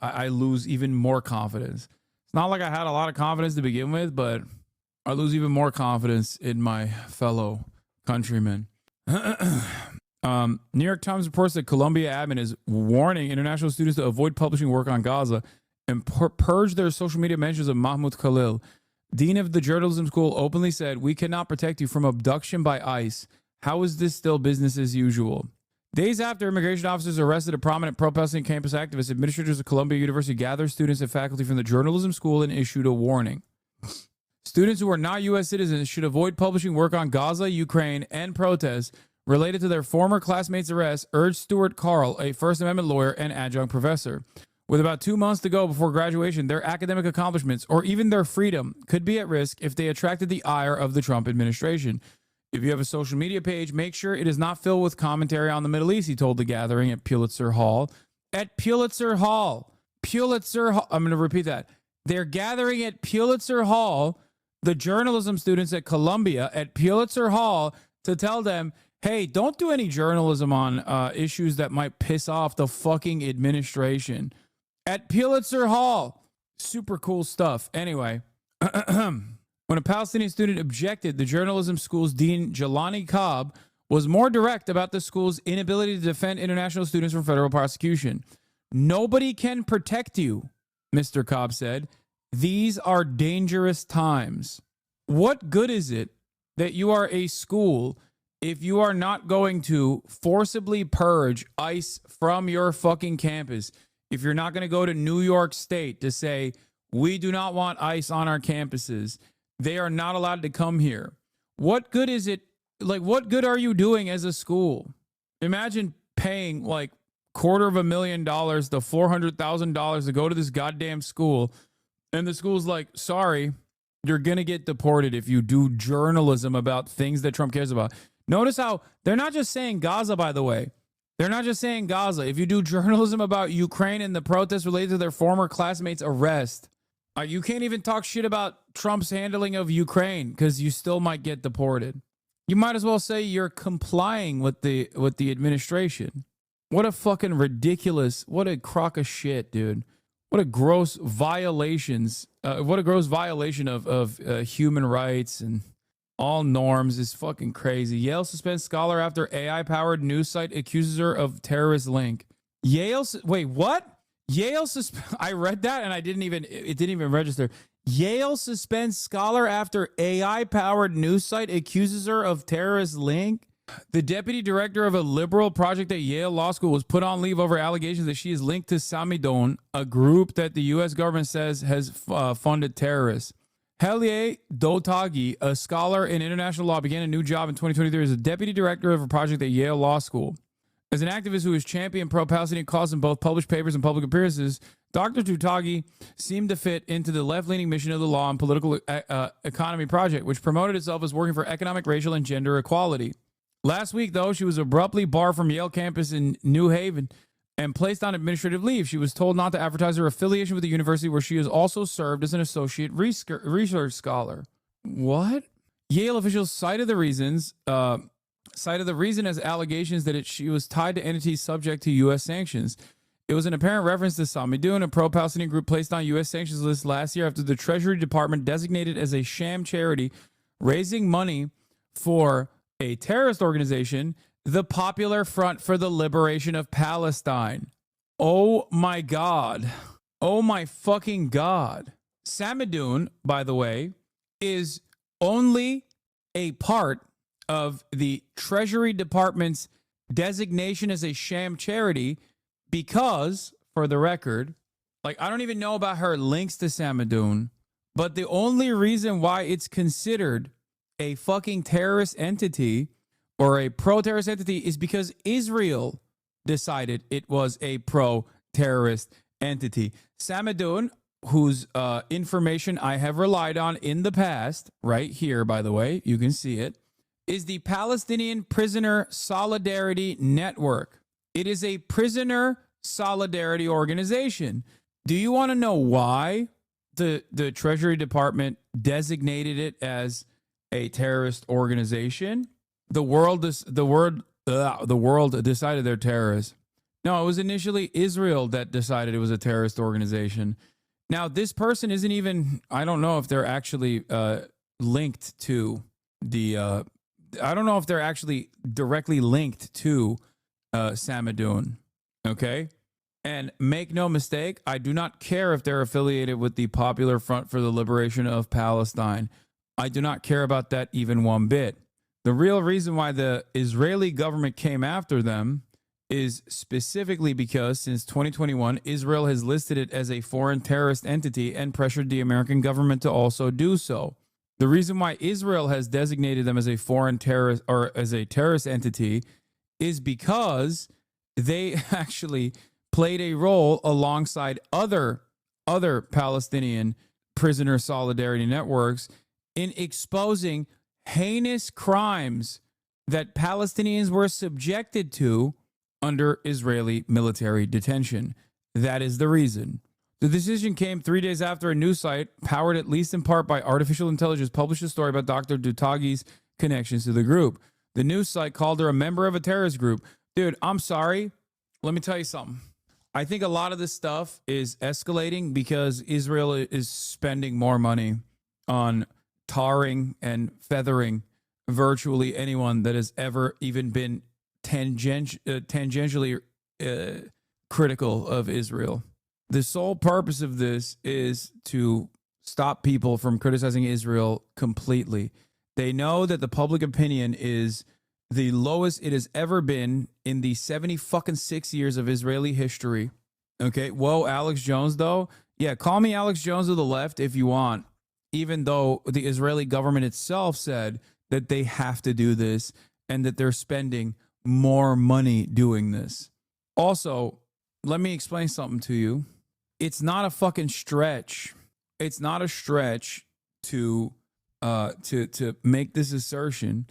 I lose even more confidence. It's not like I had a lot of confidence to begin with, but I lose even more confidence in my fellow countrymen. New York Times reports that Columbia admin is warning international students to avoid publishing work on Gaza and purge their social media mentions of Mahmoud Khalil. Dean of the journalism school openly said, "We cannot protect you from abduction by ICE. How is this still business as usual?" Days after immigration officers arrested a prominent pro-Palestinian campus activist, administrators of Columbia University gathered students and faculty from the journalism school and issued a warning. Students who are not U.S. citizens should avoid publishing work on Gaza, Ukraine, and protests related to their former classmates' arrest, urged Stuart Carl, a First Amendment lawyer and adjunct professor. With about 2 months to go before graduation, their academic accomplishments or even their freedom could be at risk if they attracted the ire of the Trump administration. If you have a social media page, make sure it is not filled with commentary on the Middle East, he told the gathering at Pulitzer Hall. At Pulitzer Hall. Pulitzer Hall. I'm going to repeat that. They're gathering at Pulitzer Hall, the journalism students at Columbia at Pulitzer Hall, to tell them, hey, don't do any journalism on issues that might piss off the fucking administration. At Pulitzer Hall. Super cool stuff. Anyway, when a Palestinian student objected, the journalism school's dean, Jelani Cobb, was more direct about the school's inability to defend international students from federal prosecution. Nobody can protect you, Mr. Cobb said. These are dangerous times. What good is it that you are a school if you are not going to forcibly purge ICE from your fucking campus? If you're not going to go to New York State to say, we do not want ICE on our campuses, they are not allowed to come here. What good is it? Like, what good are you doing as a school? Imagine paying like $250,000 to $400,000 to go to this goddamn school. And the school's like, sorry, you're going to get deported if you do journalism about things that Trump cares about. Notice how they're not just saying Gaza, by the way. They're not just saying Gaza. If you do journalism about Ukraine and the protests related to their former classmates' arrest, you can't even talk shit about Trump's handling of Ukraine because you still might get deported. You might as well say you're complying with the administration. What a fucking ridiculous, what a crock of shit, dude. What a gross violations. What a gross violation of human rights and all norms is fucking crazy. Yale suspends scholar after AI-powered news site accuses her of terrorist link. Wait, what? I read that and it didn't even register. Yale suspends scholar after AI-powered news site accuses her of terrorist link. The deputy director of a liberal project at Yale Law School was put on leave over allegations that she is linked to Samidon, a group that the U.S. government says has funded terrorists. Helie Dotagi, a scholar in international law, began a new job in 2023 as a deputy director of a project at Yale Law School. As an activist who has championed pro-Palestinian cause in both published papers and public appearances, Dr. Dotagi seemed to fit into the left-leaning mission of the Law and Political Economy Project, which promoted itself as working for economic, racial, and gender equality. Last week, though, she was abruptly barred from Yale campus in New Haven and placed on administrative leave. She was told not to advertise her affiliation with the university, where she has also served as an associate research scholar. What? Yale officials cited the reason as allegations that she was tied to entities subject to U.S. sanctions. It was an apparent reference to Samidun, a pro-Palestinian group placed on U.S. sanctions list last year after the Treasury Department designated as a sham charity raising money for a terrorist organization, the Popular Front for the Liberation of Palestine. Oh my God. Oh my fucking God. Samidun, by the way, is only a part of the Treasury Department's designation as a sham charity because, for the record, like, I don't even know about her links to Samidun, but the only reason why it's considered a fucking terrorist entity or a pro-terrorist entity is because Israel decided it was a pro-terrorist entity. Samidun, whose information I have relied on in the past, right here, by the way, you can see it, is the Palestinian Prisoner Solidarity Network. It is a prisoner solidarity organization. Do you want to know why the Treasury Department designated it as a terrorist organization? The world decided they're terrorists. No, it was initially Israel that decided it was a terrorist organization. Now, this person isn't even, I don't know if they're actually linked to the, I don't know if they're actually directly linked to Samidun, okay? And make no mistake, I do not care if they're affiliated with the Popular Front for the Liberation of Palestine. I do not care about that even one bit. The real reason why the Israeli government came after them is specifically because since 2021, Israel has listed it as a foreign terrorist entity and pressured the American government to also do so. The reason why Israel has designated them as a foreign terrorist or as a terrorist entity is because they actually played a role alongside other Palestinian prisoner solidarity networks in exposing heinous crimes that Palestinians were subjected to under Israeli military detention. That is the reason. The decision came 3 days after a news site, powered at least in part by artificial intelligence, published a story about Dr. Dotagi's connections to the group. The news site called her a member of a terrorist group. Dude, I'm sorry. Let me tell you something. I think a lot of this stuff is escalating because Israel is spending more money on tarring and feathering virtually anyone that has ever even been tangentially critical of Israel. The sole purpose of this is to stop people from criticizing Israel completely. They know that the public opinion is the lowest it has ever been in the 76 years of Israeli history. Okay, whoa, Alex Jones, though. Yeah, call me Alex Jones of the left if you want, even though the Israeli government itself said that they have to do this and that they're spending more money doing this. Also, let me explain something to you. It's not a fucking stretch. It's not a stretch to make this assertion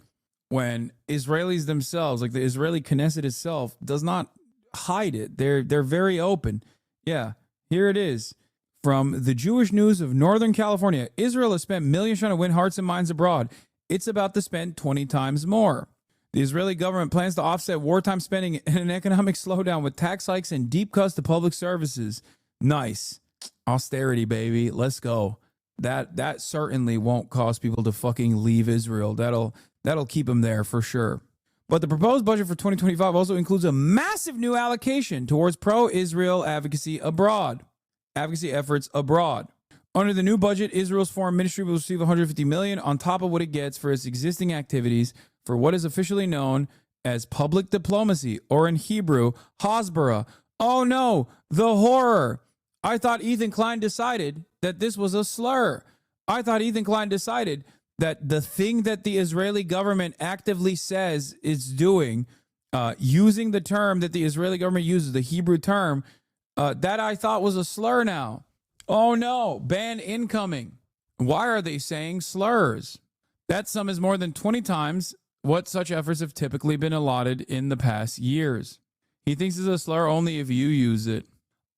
when Israelis themselves, like the Israeli Knesset itself, does not hide it. They're very open. Yeah, here it is. From the Jewish News of Northern California, Israel has spent millions trying to win hearts and minds abroad. It's about to spend 20 times more. The Israeli government plans to offset wartime spending and an economic slowdown with tax hikes and deep cuts to public services. Nice. Austerity, baby. Let's go. That certainly won't cause people to fucking leave Israel. That'll keep them there for sure. But the proposed budget for 2025 also includes a massive new allocation towards pro-Israel advocacy efforts abroad. Under the new budget, Israel's foreign ministry will receive $150 million on top of what it gets for its existing activities for what is officially known as public diplomacy, or in Hebrew, Hasbara. Oh no, the horror. I thought Ethan Klein decided that this was a slur. I thought Ethan Klein decided that the thing that the Israeli government actively says it's doing, using the term that the Israeli government uses, the Hebrew term, that I thought was a slur now. Oh no, ban incoming. Why are they saying slurs? That sum is more than 20 times what such efforts have typically been allotted in the past years. He thinks it's a slur only if you use it.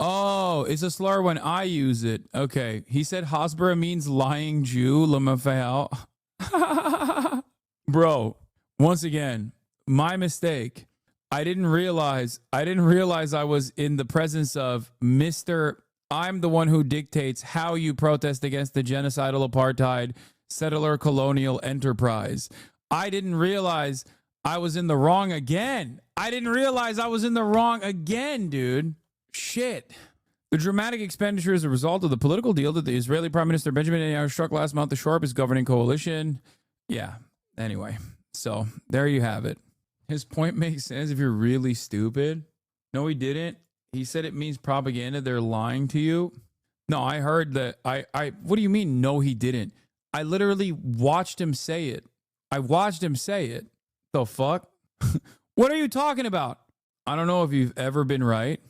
Oh, it's a slur when I use it. Okay. He said Hasbara means lying Jew, Lamafel. Bro, once again, my mistake. I didn't realize I was in the presence of Mr. I'm the one who dictates how you protest against the genocidal apartheid settler colonial enterprise. I didn't realize I was in the wrong again. Dude. Shit. The dramatic expenditure is a result of the political deal that the Israeli Prime Minister Benjamin Netanyahu struck last month to shore up his governing coalition. Yeah. Anyway, so there you have it. His point makes sense if you're really stupid. No, he didn't. He said it means propaganda. They're lying to you. No, I heard that. What do you mean? No, he didn't. I literally watched him say it. The fuck? What are you talking about? I don't know if you've ever been right.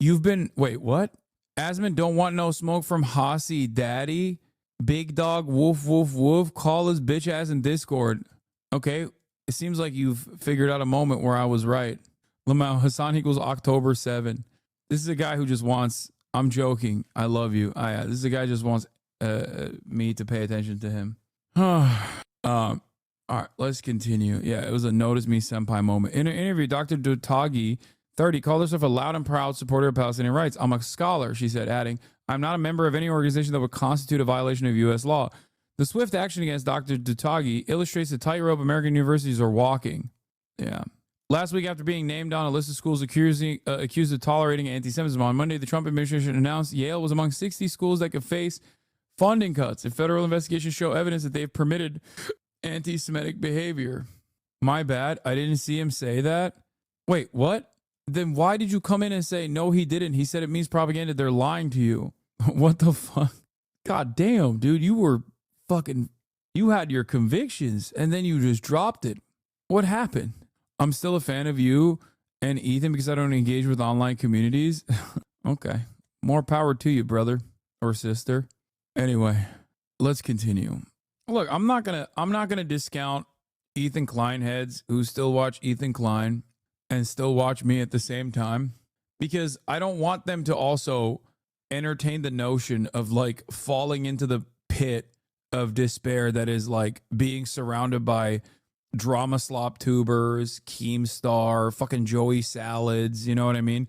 Wait, what? Asman don't want no smoke from Hossie Daddy. Big dog, woof, woof, woof. Call his bitch ass in Discord. Okay, it seems like you've figured out a moment where I was right. Lamau Hassan equals October 7. This is a guy who just wants, I'm joking, I love you. This is a guy who just wants me to pay attention to him. All right, let's continue. Yeah, it was a notice me senpai moment. In an interview, Dr. Dutagi, 30, called herself a loud and proud supporter of Palestinian rights. I'm a scholar, she said, adding, I'm not a member of any organization that would constitute a violation of U.S. law. The swift action against Dr. Dutagi illustrates the tightrope American universities are walking. Yeah. Last week, after being named on a list of schools accused of tolerating anti-Semitism, on Monday, the Trump administration announced Yale was among 60 schools that could face funding cuts if federal investigations show evidence that they've permitted anti-Semitic behavior. My bad. I didn't see him say that. Wait, what? Then why did you come in and say, no, he didn't? He said it means propaganda. They're lying to you. What the fuck? God damn, dude. You had your convictions and then you just dropped it. What happened? I'm still a fan of you and Ethan because I don't engage with online communities. Okay. More power to you, brother or sister. Anyway, let's continue. Look, I'm not gonna discount Ethan Klein heads who still watch Ethan Klein and still watch me at the same time, because I don't want them to also entertain the notion of like falling into the pit of despair that is like being surrounded by drama slop tubers, Keemstar, fucking Joey Salads, you know what I mean?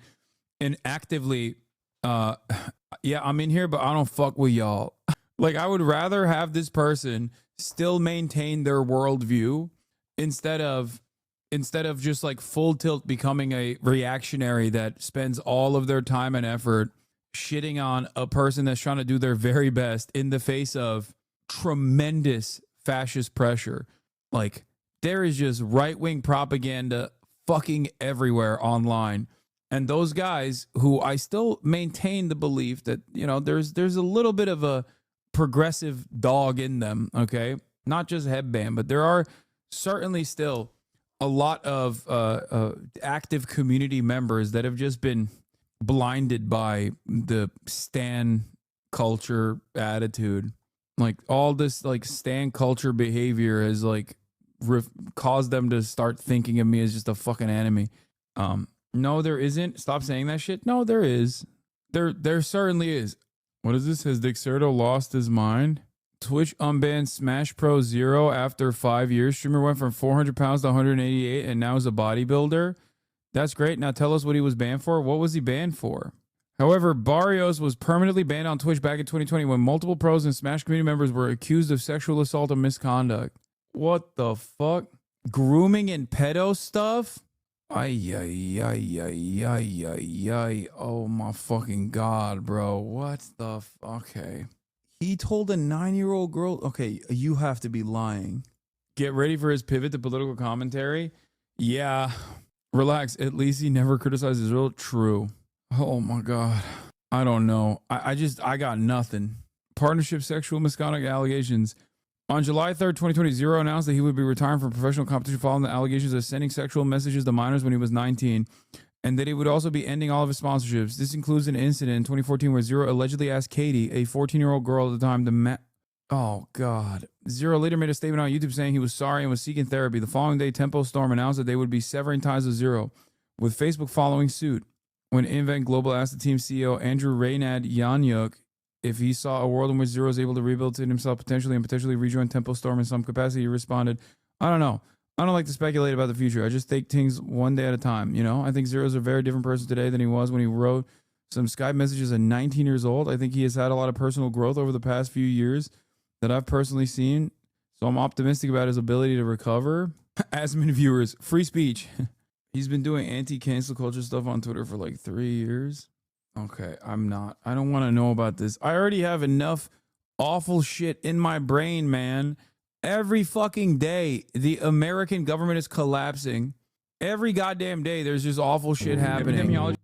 And actively, yeah, I'm in here, but I don't fuck with y'all. Like, I would rather have this person still maintain their worldview instead of just like full tilt becoming a reactionary that spends all of their time and effort shitting on a person that's trying to do their very best in the face of tremendous fascist pressure. Like, there is just right-wing propaganda fucking everywhere online. And those guys who I still maintain the belief that, you know, there's a little bit of a progressive dog in them, okay? Not just headband, but there are certainly still a lot of active community members that have just been blinded by the stan culture attitude. Like, all this like stan culture behavior has like caused them to start thinking of me as just a fucking enemy. No, there isn't. Stop saying that shit. No, there is. There certainly is. What is this? Has Dixerto lost his mind? Twitch unbanned Smash Pro Zero after 5 years. Streamer went from 400 pounds to 188 and now is a bodybuilder. That's great. Now tell us what he was banned for. What was he banned for? However, Barrios was permanently banned on Twitch back in 2020 when multiple pros and Smash community members were accused of sexual assault and misconduct. What the fuck? Grooming and pedo stuff? Ay. Oh my fucking God, bro. What the okay. He told a 9-year-old girl, okay, you have to be lying. Get ready for his pivot to political commentary. Yeah, relax. At least he never criticized Israel. True. Oh my God. I don't know. I got nothing. Partnership sexual misconduct allegations. On July 3rd, 2020, Zero announced that he would be retiring from professional competition following the allegations of sending sexual messages to minors when he was 19, and that he would also be ending all of his sponsorships. This includes an incident in 2014 where Zero allegedly asked Katie, a 14-year-old girl at the time, to Oh, God. Zero later made a statement on YouTube saying he was sorry and was seeking therapy. The following day, Tempo Storm announced that they would be severing ties with Zero, with Facebook following suit. When Invent Global asked the team CEO, Andrew Reynad Yanyuk, if he saw a world in which Zero is able to rehabilitate himself potentially and potentially rejoin Tempo Storm in some capacity, he responded, I don't know. I don't like to speculate about the future. I just take things one day at a time, you know? I think Zero's a very different person today than he was when he wrote some Skype messages at 19 years old. I think he has had a lot of personal growth over the past few years that I've personally seen, so I'm optimistic about his ability to recover. Asmin viewers, free speech. He's been doing anti-cancel culture stuff on Twitter for like 3 years. Okay, I'm not. I don't want to know about this. I already have enough awful shit in my brain, man. Every fucking day, the American government is collapsing. Every goddamn day, there's just awful shit happening.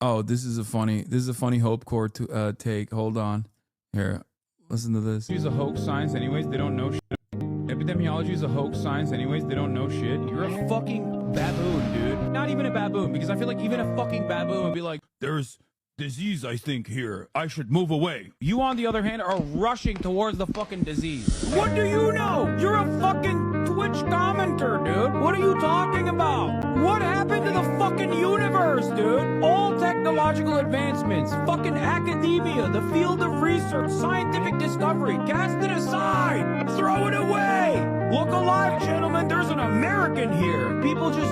Oh, this is a funny Hope Corps take. Hold on. Here, listen to this. Use a hoax science anyways. They don't know shit. Epidemiology is a hoax science anyways. They don't know shit. You're a fucking baboon, dude. Not even a baboon, because I feel like even a fucking baboon would be like, there's disease, I think, here. I should move away. You, on the other hand, are rushing towards the fucking disease. What do you know? You're a fucking Twitch commenter, dude. What are you talking about? What happened to the fucking universe, dude? All technological advancements, fucking academia, the field of research, scientific discovery, cast it aside. Throw it away. Look alive, gentlemen. There's an American here. People just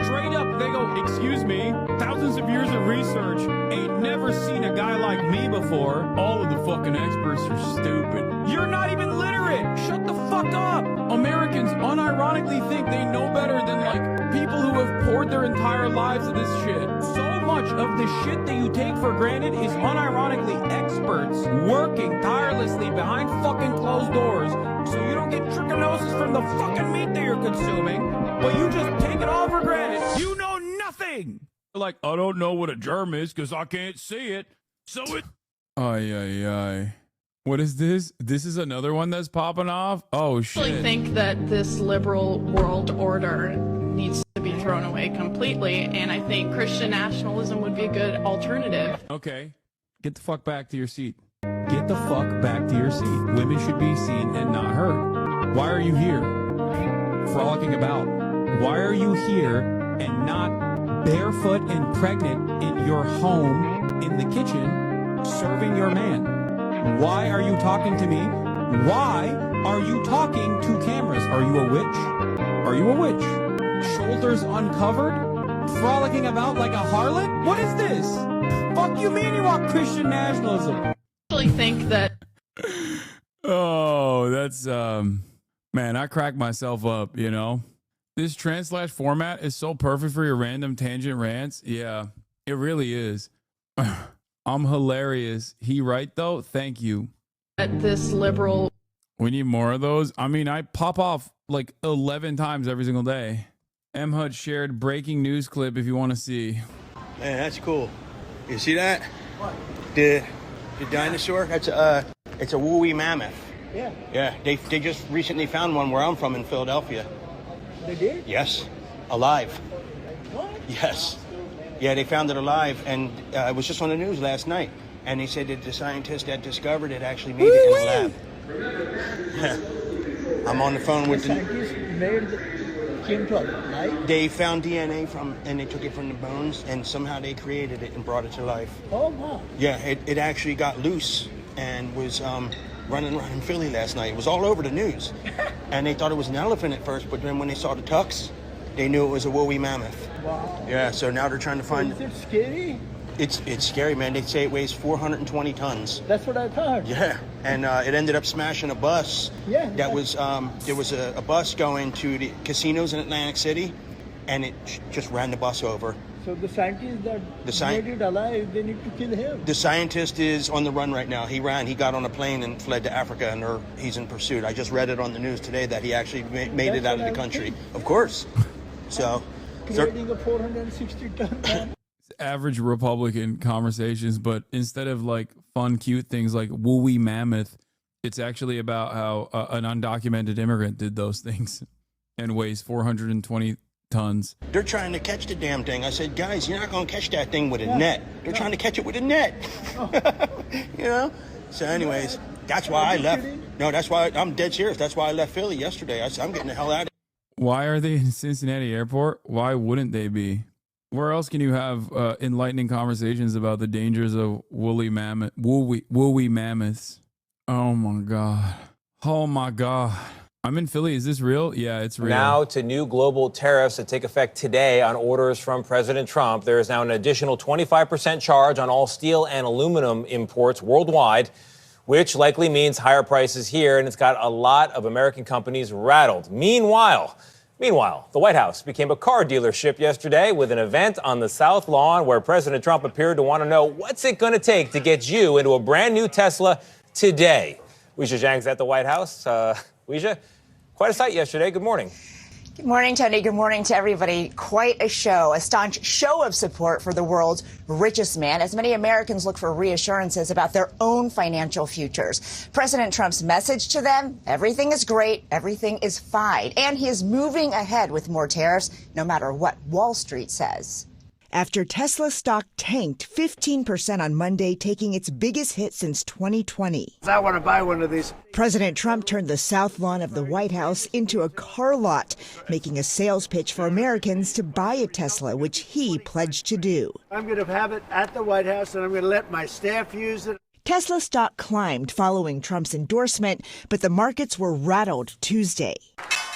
straight up, they go, excuse me, thousands of years of research, ain't never seen a guy like me before. All of the fucking experts are stupid. You're not even literate. Shut the fuck up. Americans unironically think they know better than like people who have poured their entire lives into this shit. So much of the shit that you take for granted is unironically experts working tirelessly behind fucking closed doors so you don't get trichinosis from the fucking meat that you're consuming, but you just take it all for granted. You know nothing. Like, I don't know what a germ is because I can't see it. So it. Ay. What is this? This is another one that's popping off? Oh, shit. I think that this liberal world order needs to be thrown away completely, and I think Christian nationalism would be a good alternative. Okay. Get the fuck back to your seat. Get the fuck back to your seat. Women should be seen and not heard. Why are you here? Frolicking about. Why are you here and not barefoot and pregnant in your home in the kitchen serving your man? Why are you talking to me? Why are you talking to cameras? Are you a witch? Are you a witch? Shoulders uncovered? Frolicking about like a harlot? What is this? Fuck you mean you want Christian nationalism? I actually think that... Oh, that's, man, I crack myself up, you know? This trans/format is so perfect for your random tangent rants. Yeah, it really is. I'm hilarious. He right, though? Thank you. That this liberal... We need more of those. I mean, I pop off like 11 times every single day. M. Hud shared breaking news clip if you want to see. Man, that's cool. You see that? What? The dinosaur? That's it's a woolly mammoth. Yeah. Yeah, they just recently found one where I'm from in Philadelphia. They did? Yes, alive. What? Yes. Yeah, they found it alive, and it was just on the news last night. And they said that the scientist that discovered it actually made it in a lab. I'm on the phone with the scientists came to life? They found DNA and they took it from the bones, and somehow they created it and brought it to life. Oh, wow. Yeah, it actually got loose and was running around in Philly last night. It was all over the news. And they thought it was an elephant at first, but then when they saw the tucks, they knew it was a woolly mammoth. Wow. Yeah, so now they're trying to find... Is it scary? It's scary, man. They say it weighs 420 tons. That's what I thought. Yeah, and it ended up smashing a bus. Yeah. That was, there was a bus going to the casinos in Atlantic City, and it just ran the bus over. So the scientist that made it alive, they need to kill him. The scientist is on the run right now. He got on a plane and fled to Africa, and he's in pursuit. I just read it on the news today that he actually made it out of the country. Of course. So, creating a 460-ton man. Average Republican conversations, but instead of like fun, cute things like wooey mammoth, it's actually about how an undocumented immigrant did those things and weighs 420 tons. They're trying to catch the damn thing. I said, guys, you're not going to catch that thing with a net. They're trying to catch it with a net. You know? So anyways, that's why I left. No, that's why I'm dead serious. That's why I left Philly yesterday. I said, I'm getting the hell out of here. Why are they in Cincinnati Airport? Why wouldn't they be? Where else can you have enlightening conversations about the dangers of woolly mammoths? Oh my God. Oh my God. I'm in Philly. Is this real? Yeah, it's real. Now to new global tariffs that take effect today on orders from President Trump. There is now an additional 25% charge on all steel and aluminum imports worldwide, which likely means higher prices here, and it's got a lot of American companies rattled. Meanwhile, the White House became a car dealership yesterday with an event on the South Lawn where President Trump appeared to want to know what's it going to take to get you into a brand new Tesla today. Weijia Jiang's at the White House. Weijia, quite a sight yesterday. Good morning. Good morning, Tony. Good morning to everybody. Quite a show, a staunch show of support for the world's richest man, as many Americans look for reassurances about their own financial futures. President Trump's message to them, everything is great, everything is fine, and he is moving ahead with more tariffs, no matter what Wall Street says. After Tesla stock tanked 15% on Monday, taking its biggest hit since 2020. I want to buy one of these. President Trump turned the South Lawn of the White House into a car lot, making a sales pitch for Americans to buy a Tesla, which he pledged to do. I'm going to have it at the White House, and I'm going to let my staff use it. Tesla stock climbed following Trump's endorsement, but the markets were rattled Tuesday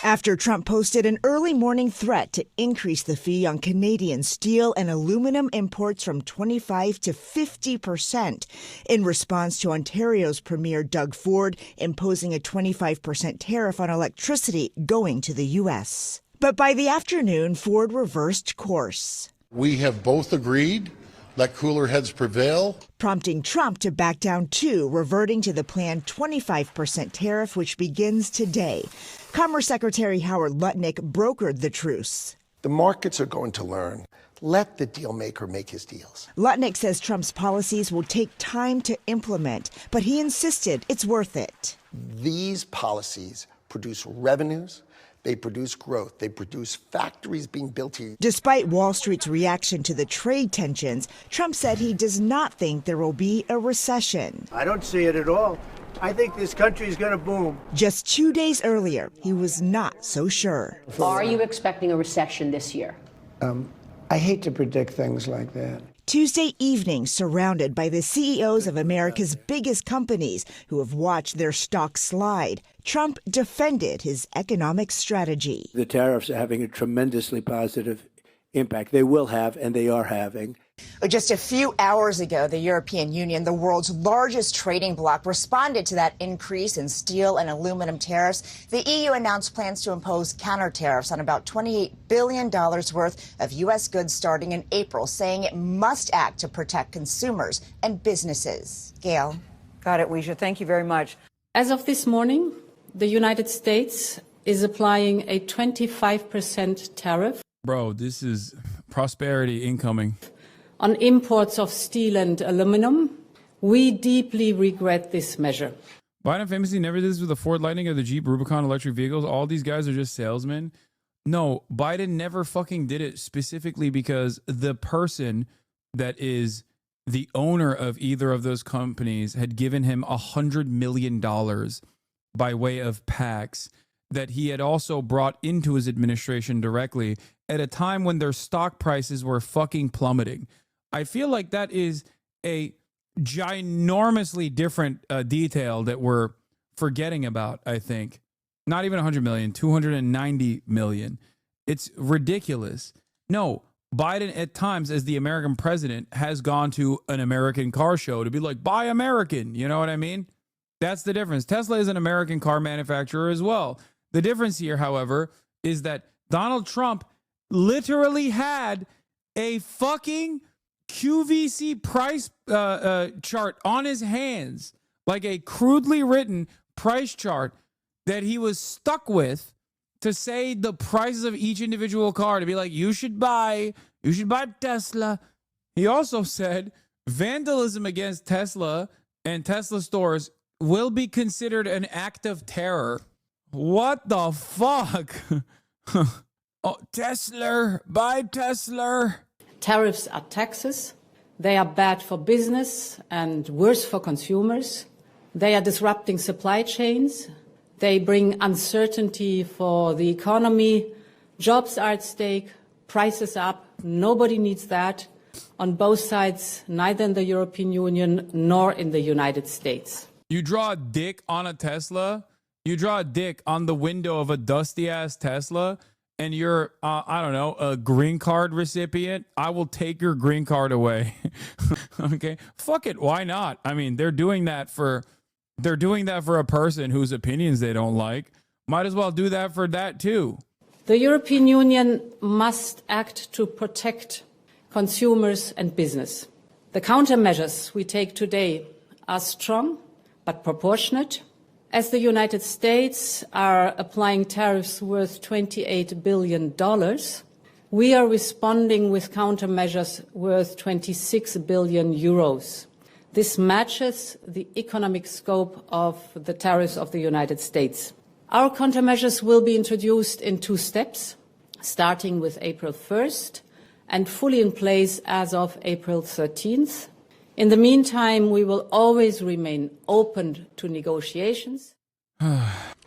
after Trump posted an early morning threat to increase the fee on Canadian steel and aluminum imports from 25 to 50% in response to Ontario's Premier Doug Ford imposing a 25% tariff on electricity going to the U.S. But by the afternoon, Ford reversed course. We have both agreed. Let cooler heads prevail. Prompting Trump to back down too, reverting to the planned 25% tariff, which begins today. Commerce Secretary Howard Lutnick brokered the truce. The markets are going to learn. Let the deal maker make his deals. Lutnick says Trump's policies will take time to implement, but he insisted it's worth it. These policies produce revenues. They produce growth. They produce factories being built here. Despite Wall Street's reaction to the trade tensions, Trump said he does not think there will be a recession. I don't see it at all. I think this country is going to boom. Just 2 days earlier, he was not so sure. Are you expecting a recession this year? I hate to predict things like that. Tuesday evening, surrounded by the CEOs of America's biggest companies who have watched their stocks slide, Trump defended his economic strategy. The tariffs are having a tremendously positive impact. They will have, and they are having. Just a few hours ago, the European Union, the world's largest trading bloc, responded to that increase in steel and aluminum tariffs. The EU announced plans to impose counter tariffs on about $28 billion worth of U.S. goods starting in April, saying it must act to protect consumers and businesses. Gail. Got it, Weijia. Thank you very much. As of this morning, the United States is applying a 25% tariff. Bro, this is prosperity incoming. On imports of steel and aluminum. We deeply regret this measure. Biden famously never did this with the Ford Lightning or the Jeep Rubicon electric vehicles. All these guys are just salesmen. No, Biden never fucking did it specifically because the person that is the owner of either of those companies had given him $100 million by way of PACs that he had also brought into his administration directly at a time when their stock prices were fucking plummeting. I feel like that is a ginormously different detail that we're forgetting about, I think. Not even 100 million, 290 million. It's ridiculous. No, Biden at times as the American president has gone to an American car show to be like, buy American. You know what I mean? That's the difference. Tesla is an American car manufacturer as well. The difference here, however, is that Donald Trump literally had a fucking QVC price chart on his hands, like a crudely written price chart that he was stuck with to say the prices of each individual car, to be like, you should buy Tesla. He also said vandalism against Tesla and Tesla stores will be considered an act of terror. What the fuck? Oh, Tesla, buy Tesla. Tariffs are taxes. They are bad for business and worse for consumers. They are disrupting supply chains. They bring uncertainty for the economy. Jobs are at stake, prices up. Nobody needs that on both sides, neither in the European Union nor in the United States. You draw a dick on a Tesla, you draw a dick on the window of a dusty-ass Tesla, and you're, I don't know, a green card recipient, I will take your green card away. Okay? Fuck it, why not? I mean, they're doing that for a person whose opinions they don't like. Might as well do that for that too. The European Union must act to protect consumers and business. The countermeasures we take today are strong but proportionate. As the United States are applying tariffs worth $28 billion, we are responding with countermeasures worth 26 billion euros. This matches the economic scope of the tariffs of the United States. Our countermeasures will be introduced in 2 steps, starting with April 1st and fully in place as of April 13th. In the meantime, we will always remain open to negotiations.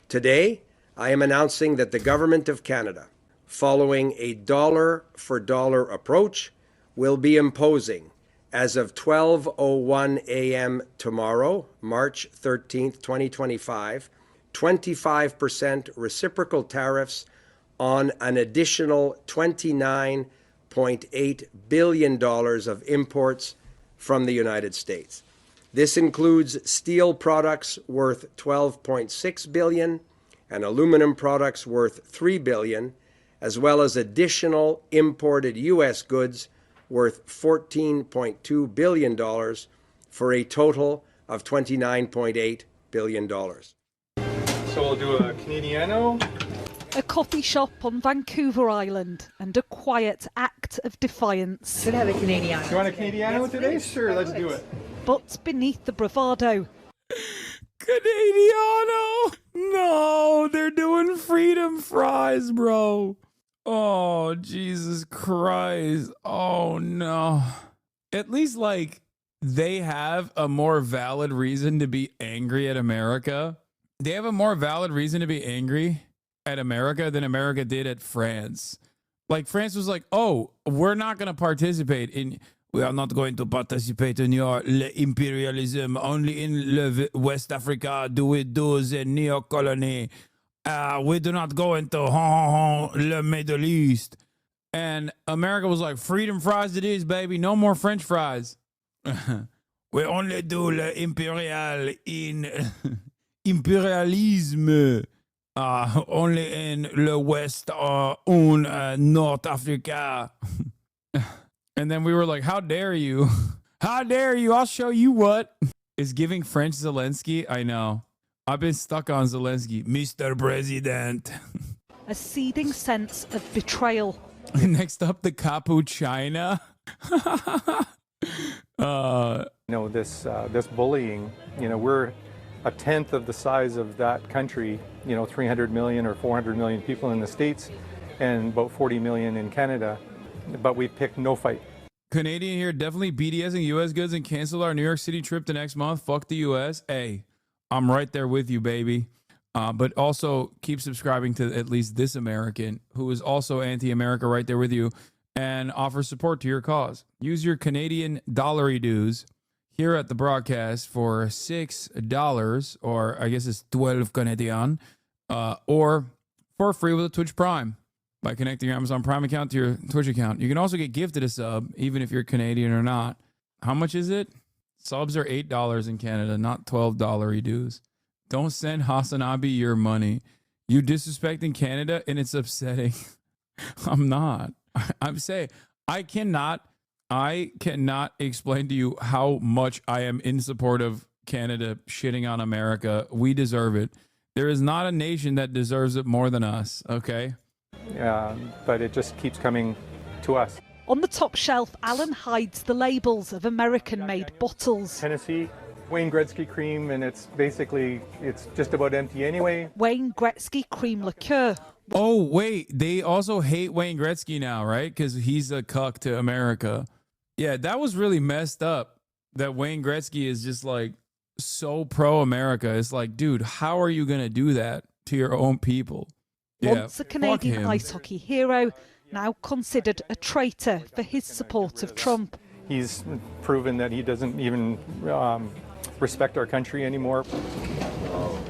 Today, I am announcing that the Government of Canada, following a dollar-for-dollar approach, will be imposing, as of 12:01 a.m. tomorrow, March 13th, 2025, 25% reciprocal tariffs on an additional $29.8 billion of imports from the United States. This includes steel products worth $12.6 billion and aluminum products worth $3 billion, as well as additional imported U.S. goods worth $14.2 billion for a total of $29.8 billion. So we'll do a Canadiano. A coffee shop on Vancouver Island and a quiet act of defiance. Should have a Canadiano. You want a Canadiano today? Sure, let's do it. But beneath the bravado. Canadiano! No, they're doing freedom fries, bro. Oh, Jesus Christ. Oh, no. At least, like, they have a more valid reason to be angry at America. They have a more valid reason to be angry at America than America did at France. Like, France was like, oh, we're not going to participate in... We are not going to participate in your imperialism. Only in West Africa do we do the neo-colony. We do not go into the Middle East. And America was like, freedom fries it is, baby. No more French fries. We only do the imperialism. Only in the West North Africa. And then we were like, how dare you? How dare you? I'll show you what. Is giving French Zelensky? I know. I've been stuck on Zelensky. Mr. President. A seething sense of betrayal. Next up, the Capuchina. This bullying, we're a tenth of the size of that country, 300 million or 400 million people in the States and about 40 million in Canada. But we picked no fight. Canadian here, definitely BDSing U.S. goods and cancel our New York City trip to next month. Fuck the U.S. Hey, I'm right there with you, baby. But also keep subscribing to at least This American, who is also anti-America, right there with you, and offers support to your cause. Use your Canadian dollary dues here at the broadcast for $6, or I guess it's 12 Canadian, or for free with a Twitch Prime. By connecting your Amazon Prime account to your Twitch account. You can also get gifted a sub, even if you're Canadian or not. How much is it? Subs are $8 in Canada, not $12 dues. Don't send Hasanabi your money. You disrespecting Canada, and it's upsetting. I'm not. I'm saying I cannot explain to you how much I am in support of Canada shitting on America. We deserve it. There is not a nation that deserves it more than us, okay? But it just keeps coming to us. On the top shelf, Alan hides the labels of American-made bottles. Tennessee, Wayne Gretzky cream, and it's just about empty anyway. Wayne Gretzky cream liqueur. Oh, wait, they also hate Wayne Gretzky now, right? Because he's a cuck to America. Yeah, that was really messed up that Wayne Gretzky is just like so pro-America. It's like, dude, how are you going to do that to your own people? Once a Canadian ice hockey hero, now considered a traitor for his support of Trump. He's proven that he doesn't even respect our country anymore.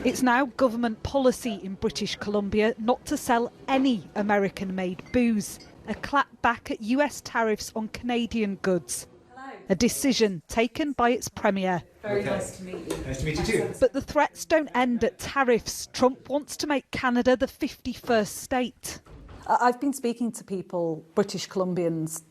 It's now government policy in British Columbia not to sell any American-made booze, a clapback at US tariffs on Canadian goods. A decision taken by its premier. Very nice to meet you. Nice to meet you too. But the threats don't end at tariffs. Trump wants to make Canada the 51st state. I've been speaking to people, British Columbians,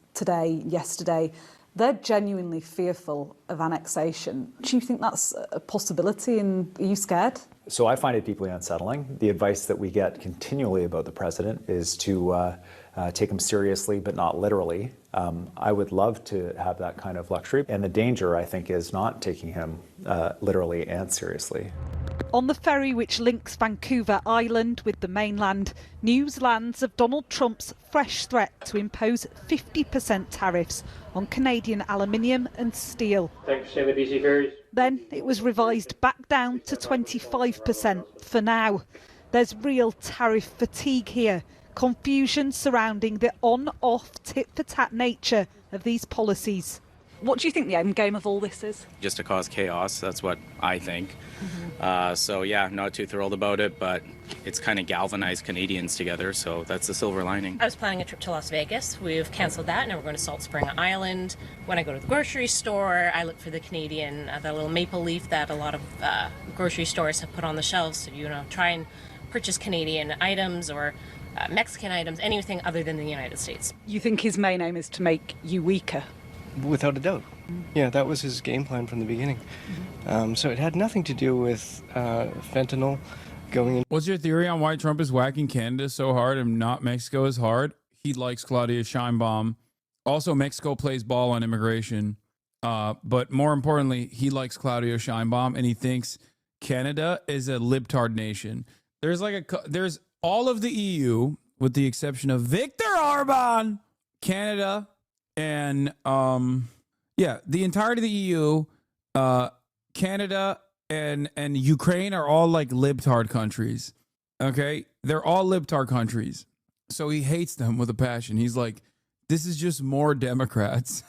yesterday. They're genuinely fearful of annexation. Do you think that's a possibility, and are you scared? So I find it deeply unsettling. The advice that we get continually about the president is to take him seriously, but not literally. I would love to have that kind of luxury. And the danger, I think, is not taking him literally and seriously. On the ferry which links Vancouver Island with the mainland, news lands of Donald Trump's fresh threat to impose 50% tariffs on Canadian aluminium and steel. Thanks for staying with BC Ferries. Then it was revised back down to 25% for now. There's real tariff fatigue here, confusion surrounding the on-off tit-for-tat nature of these policies. What do you think the end game of all this is? Just to cause chaos, that's what I think. So yeah, not too thrilled about it, but it's kind of galvanized Canadians together, so that's the silver lining. I was planning a trip to Las Vegas. We've canceled that. Now we're going to Salt Spring Island. When I go to the grocery store, I look for the Canadian, the little maple leaf that a lot of grocery stores have put on the shelves. So, try and purchase Canadian items or Mexican items, anything other than the United States. You think his main aim is to make you weaker? Without a doubt. Yeah, that was his game plan from the beginning. So it had nothing to do with fentanyl going in. What's your theory on why Trump is whacking Canada so hard and not Mexico as hard? He likes Claudia Sheinbaum. Also, Mexico plays ball on immigration. But more importantly, he likes Claudia Sheinbaum, and he thinks Canada is a libtard nation. There's all of the EU, with the exception of Viktor Orban, Canada, and the entirety of the EU, Canada and Ukraine are all like libtard countries. Okay, they're all libtard countries. So he hates them with a passion. He's like, this is just more Democrats.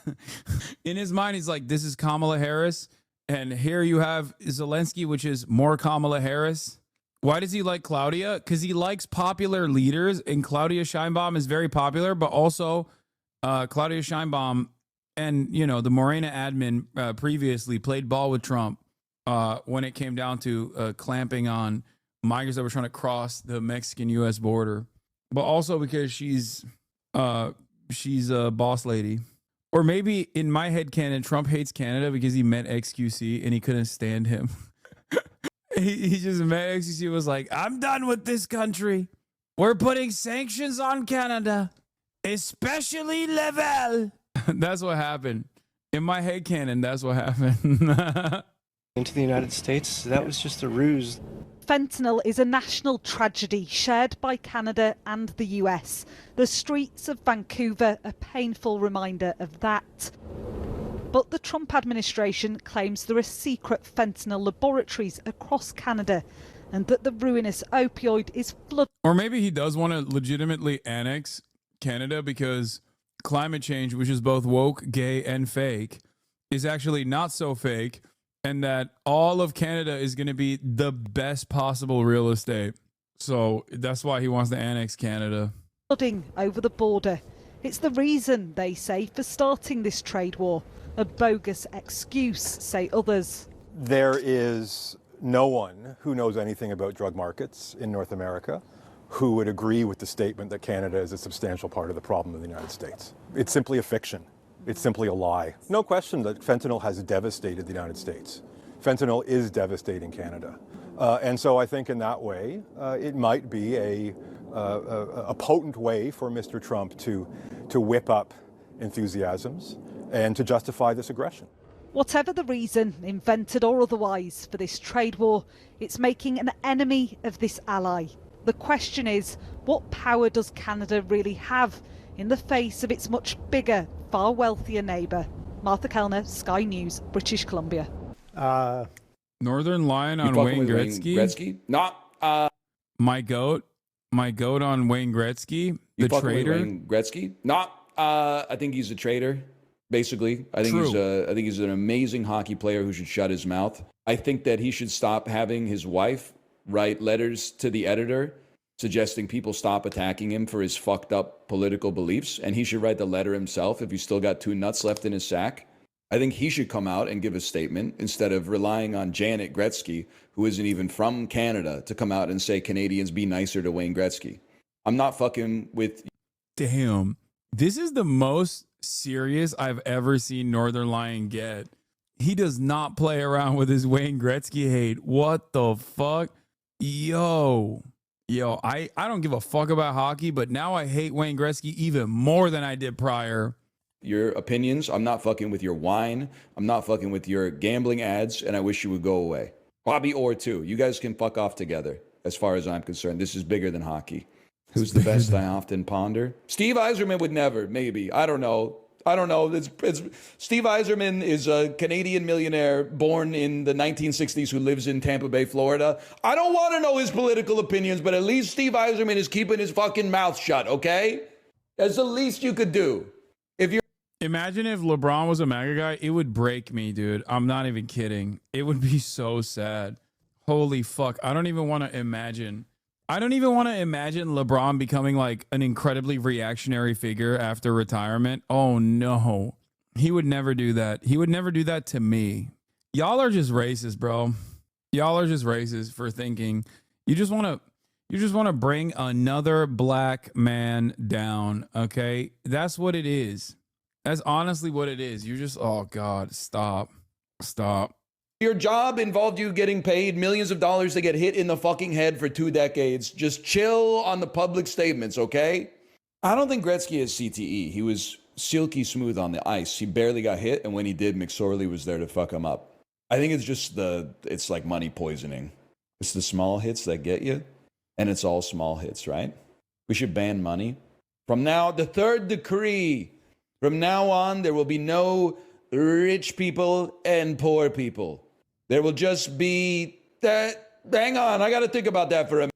In his mind, he's like, this is Kamala Harris, and here you have Zelensky, which is more Kamala Harris. Why does he like Claudia? Because he likes popular leaders, and Claudia Sheinbaum is very popular, but also Claudia Sheinbaum and, the Morena admin previously played ball with Trump when it came down to clamping on migrants that were trying to cross the Mexican-U.S. border. But also because she's a boss lady. Or maybe in my head canon, Trump hates Canada because he met XQC and he couldn't stand him. He just met XQC and was like, I'm done with this country. We're putting sanctions on Canada. Especially Level. That's what happened. In my head canon, that's what happened. Into the United States, that was just a ruse. Fentanyl is a national tragedy shared by Canada and the US. The streets of Vancouver a painful reminder of that. But the Trump administration claims there are secret fentanyl laboratories across Canada and that the ruinous opioid is flooding. Or maybe he does want to legitimately annex Canada because climate change, which is both woke, gay, and fake, is actually not so fake, and that all of Canada is going to be the best possible real estate. So that's why he wants to annex Canada. Flooding over the border. It's the reason, they say, for starting this trade war. A bogus excuse, say others. There is no one who knows anything about drug markets in North America who would agree with the statement that Canada is a substantial part of the problem in the United States. It's simply a fiction. It's simply a lie. No question that fentanyl has devastated the United States. Fentanyl is devastating Canada. And so I think in that way, it might be a potent way for Mr. Trump to whip up enthusiasms and to justify this aggression. Whatever the reason, invented or otherwise, for this trade war, it's making an enemy of this ally. The question is, what power does Canada really have in the face of its much bigger, far wealthier neighbour? Martha Kellner, Sky News, British Columbia. Northern Lion on Wayne Gretzky. Not my goat on Wayne Gretzky, the traitor. Wayne Gretzky. Not. I think he's a traitor. Basically, I think he's an amazing hockey player who should shut his mouth. I think that he should stop having his wife write letters to the editor suggesting people stop attacking him for his fucked up political beliefs, and he should write the letter himself if he's still got 2 nuts left in his sack. I think he should come out and give a statement instead of relying on Janet Gretzky, who isn't even from Canada, to come out and say Canadians be nicer to Wayne Gretzky. I'm not fucking with... Damn. This is the most serious I've ever seen Northern Lion get. He does not play around with his Wayne Gretzky hate. What the fuck? Yo, I don't give a fuck about hockey, but now I hate Wayne Gretzky even more than I did prior. Your opinions, I'm not fucking with your wine. I'm not fucking with your gambling ads, and I wish you would go away. Bobby Orr, too. You guys can fuck off together, as far as I'm concerned. This is bigger than hockey. Who's the best? I often ponder. Steve Yzerman would never, maybe. I don't know. It's Steve Yzerman is a Canadian millionaire born in the 1960s who lives in Tampa Bay, Florida. I don't want to know his political opinions, but at least Steve Yzerman is keeping his fucking mouth shut, okay? That's the least you could do. Imagine if LeBron was a MAGA guy, it would break me, dude. I'm not even kidding. It would be so sad. Holy fuck. I don't even want to imagine LeBron becoming like an incredibly reactionary figure after retirement. Oh no. He would never do that. He would never do that to me. Y'all are just racist, bro. Y'all are just racist for thinking you just want to bring another black man down, okay? That's what it is. That's honestly what it is. You just, oh God, stop. Your job involved you getting paid millions of dollars to get hit in the fucking head for 2 decades. Just chill on the public statements, okay? I don't think Gretzky has CTE. He was silky smooth on the ice. He barely got hit, and when he did, McSorley was there to fuck him up. I think it's just it's like money poisoning. It's the small hits that get you, and it's all small hits, right? We should ban money. From now, the third decree. From now on, there will be no rich people and poor people. There will just be that. Hang on, I got to think about that for a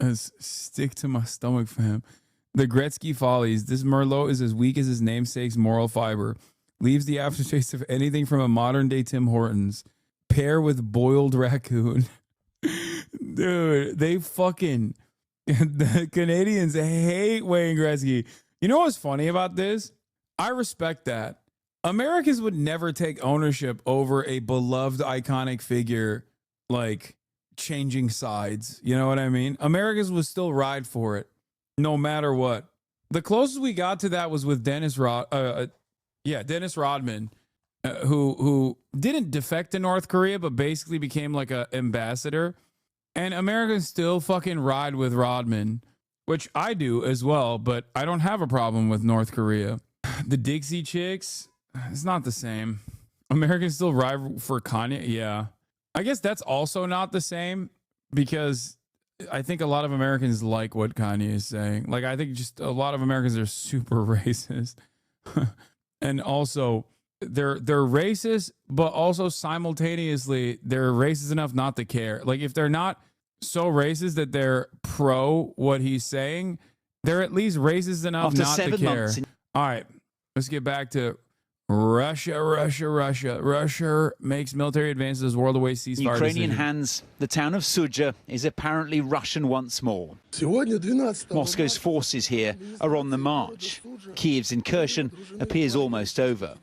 minute. Stick to my stomach, fam. The Gretzky Follies. This Merlot is as weak as his namesake's moral fiber. Leaves the aftertaste of anything from a modern-day Tim Hortons. Pair with boiled raccoon. Dude, they fucking... The Canadians hate Wayne Gretzky. You know what's funny about this? I respect that. Americans would never take ownership over a beloved iconic figure, like changing sides. You know what I mean? Americans would still ride for it no matter what. The closest we got to that was with Dennis Rodman, who didn't defect to North Korea, but basically became like an ambassador. And Americans still fucking ride with Rodman, which I do as well, but I don't have a problem with North Korea. The Dixie Chicks, it's not the same. Americans still ride for Kanye. Yeah. I guess that's also not the same because I think a lot of Americans like what Kanye is saying. Like, I think just a lot of Americans are super racist. And also, they're racist, but also simultaneously, they're racist enough not to care. Like, if they're not so racist that they're pro what he's saying, they're at least racist enough not to care. All right, let's get back to Russia. Russia makes military advances as world awaits ceasefire Ukrainian decision. hands, the town of Sudzha is apparently Russian once more. Moscow's forces here are on the march. Kiev's incursion appears almost over.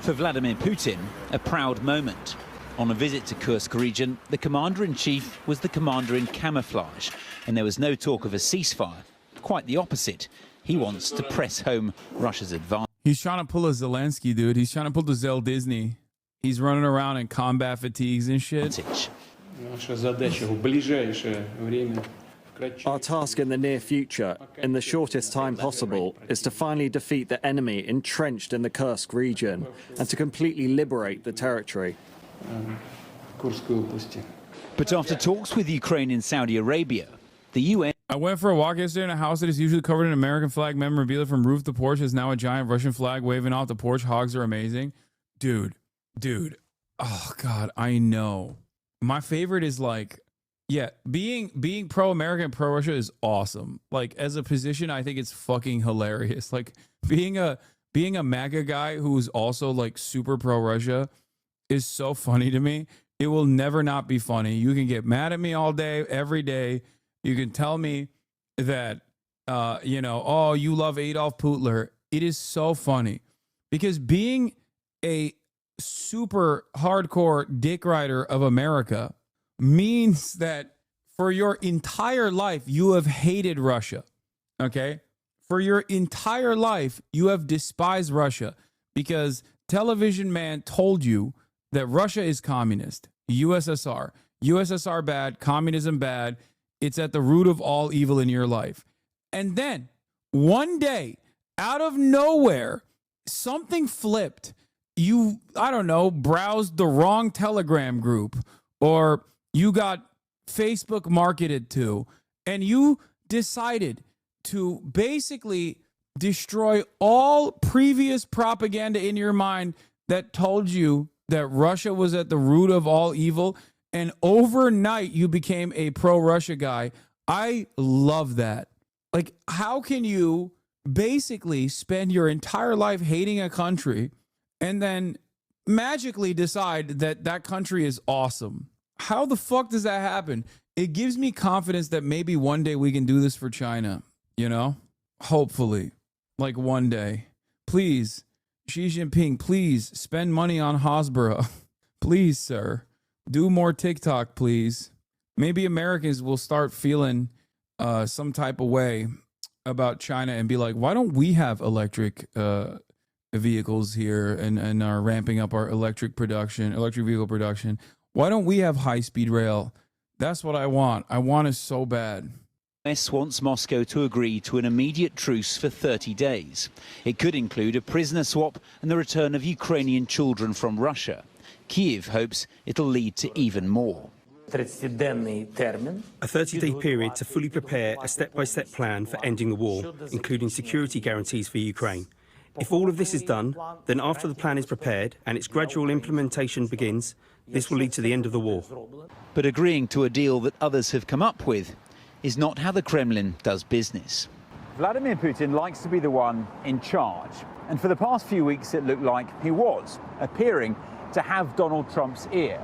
For Vladimir Putin, a proud moment. On a visit to Kursk region, the commander-in-chief was the commander in camouflage, and there was no talk of a ceasefire. Quite the opposite. He wants to press home Russia's advance. He's trying to pull a Zelensky, dude. He's trying to pull the Zel Disney. He's running around in combat fatigues and shit. Our task in the near future, in the shortest time possible, is to finally defeat the enemy entrenched in the Kursk region and to completely liberate the territory. But after talks with Ukraine and Saudi Arabia, the UN... I went for a walk yesterday in a house that is usually covered in American flag memorabilia from roof to porch. Is now a giant Russian flag waving off the porch. Hogs are amazing. Dude. Oh, God, I know. My favorite is like... Yeah, being pro-American, pro-Russia is awesome. Like, as a position, I think it's fucking hilarious. Like, being a MAGA guy who's also like super pro-Russia is so funny to me. It will never not be funny. You can get mad at me all day, every day. You can tell me that, oh, you love Adolf Hitler. It is so funny because being a super hardcore dick rider of America means that for your entire life, you have hated Russia, okay? For your entire life, you have despised Russia because Television Man told you that Russia is communist, USSR bad, communism bad. It's at the root of all evil in your life. And then one day, out of nowhere, something flipped. You, I don't know, browsed the wrong Telegram group or you got Facebook marketed to, and you decided to basically destroy all previous propaganda in your mind that told you that Russia was at the root of all evil, and overnight you became a pro-Russia guy. I love that. Like, how can you basically spend your entire life hating a country and then magically decide that that country is awesome? How the fuck does that happen? It gives me confidence that maybe one day we can do this for China, you know? Hopefully. Like one day. Please, Xi Jinping, please spend money on Hasbara. Please, sir. Do more TikTok, please. Maybe Americans will start feeling some type of way about China and be like, why don't we have electric vehicles here and are ramping up our electric vehicle production? Why don't we have high-speed rail? That's what I want. I want it so bad. The US wants Moscow to agree to an immediate truce for 30 days. It could include a prisoner swap and the return of Ukrainian children from Russia. Kyiv hopes it'll lead to even more. A 30-day period to fully prepare a step-by-step plan for ending the war, including security guarantees for Ukraine. If all of this is done, then after the plan is prepared and its gradual implementation begins, this will lead to the end of the war. But agreeing to a deal that others have come up with is not how the Kremlin does business. Vladimir Putin likes to be the one in charge. And for the past few weeks, it looked like he was, appearing to have Donald Trump's ear.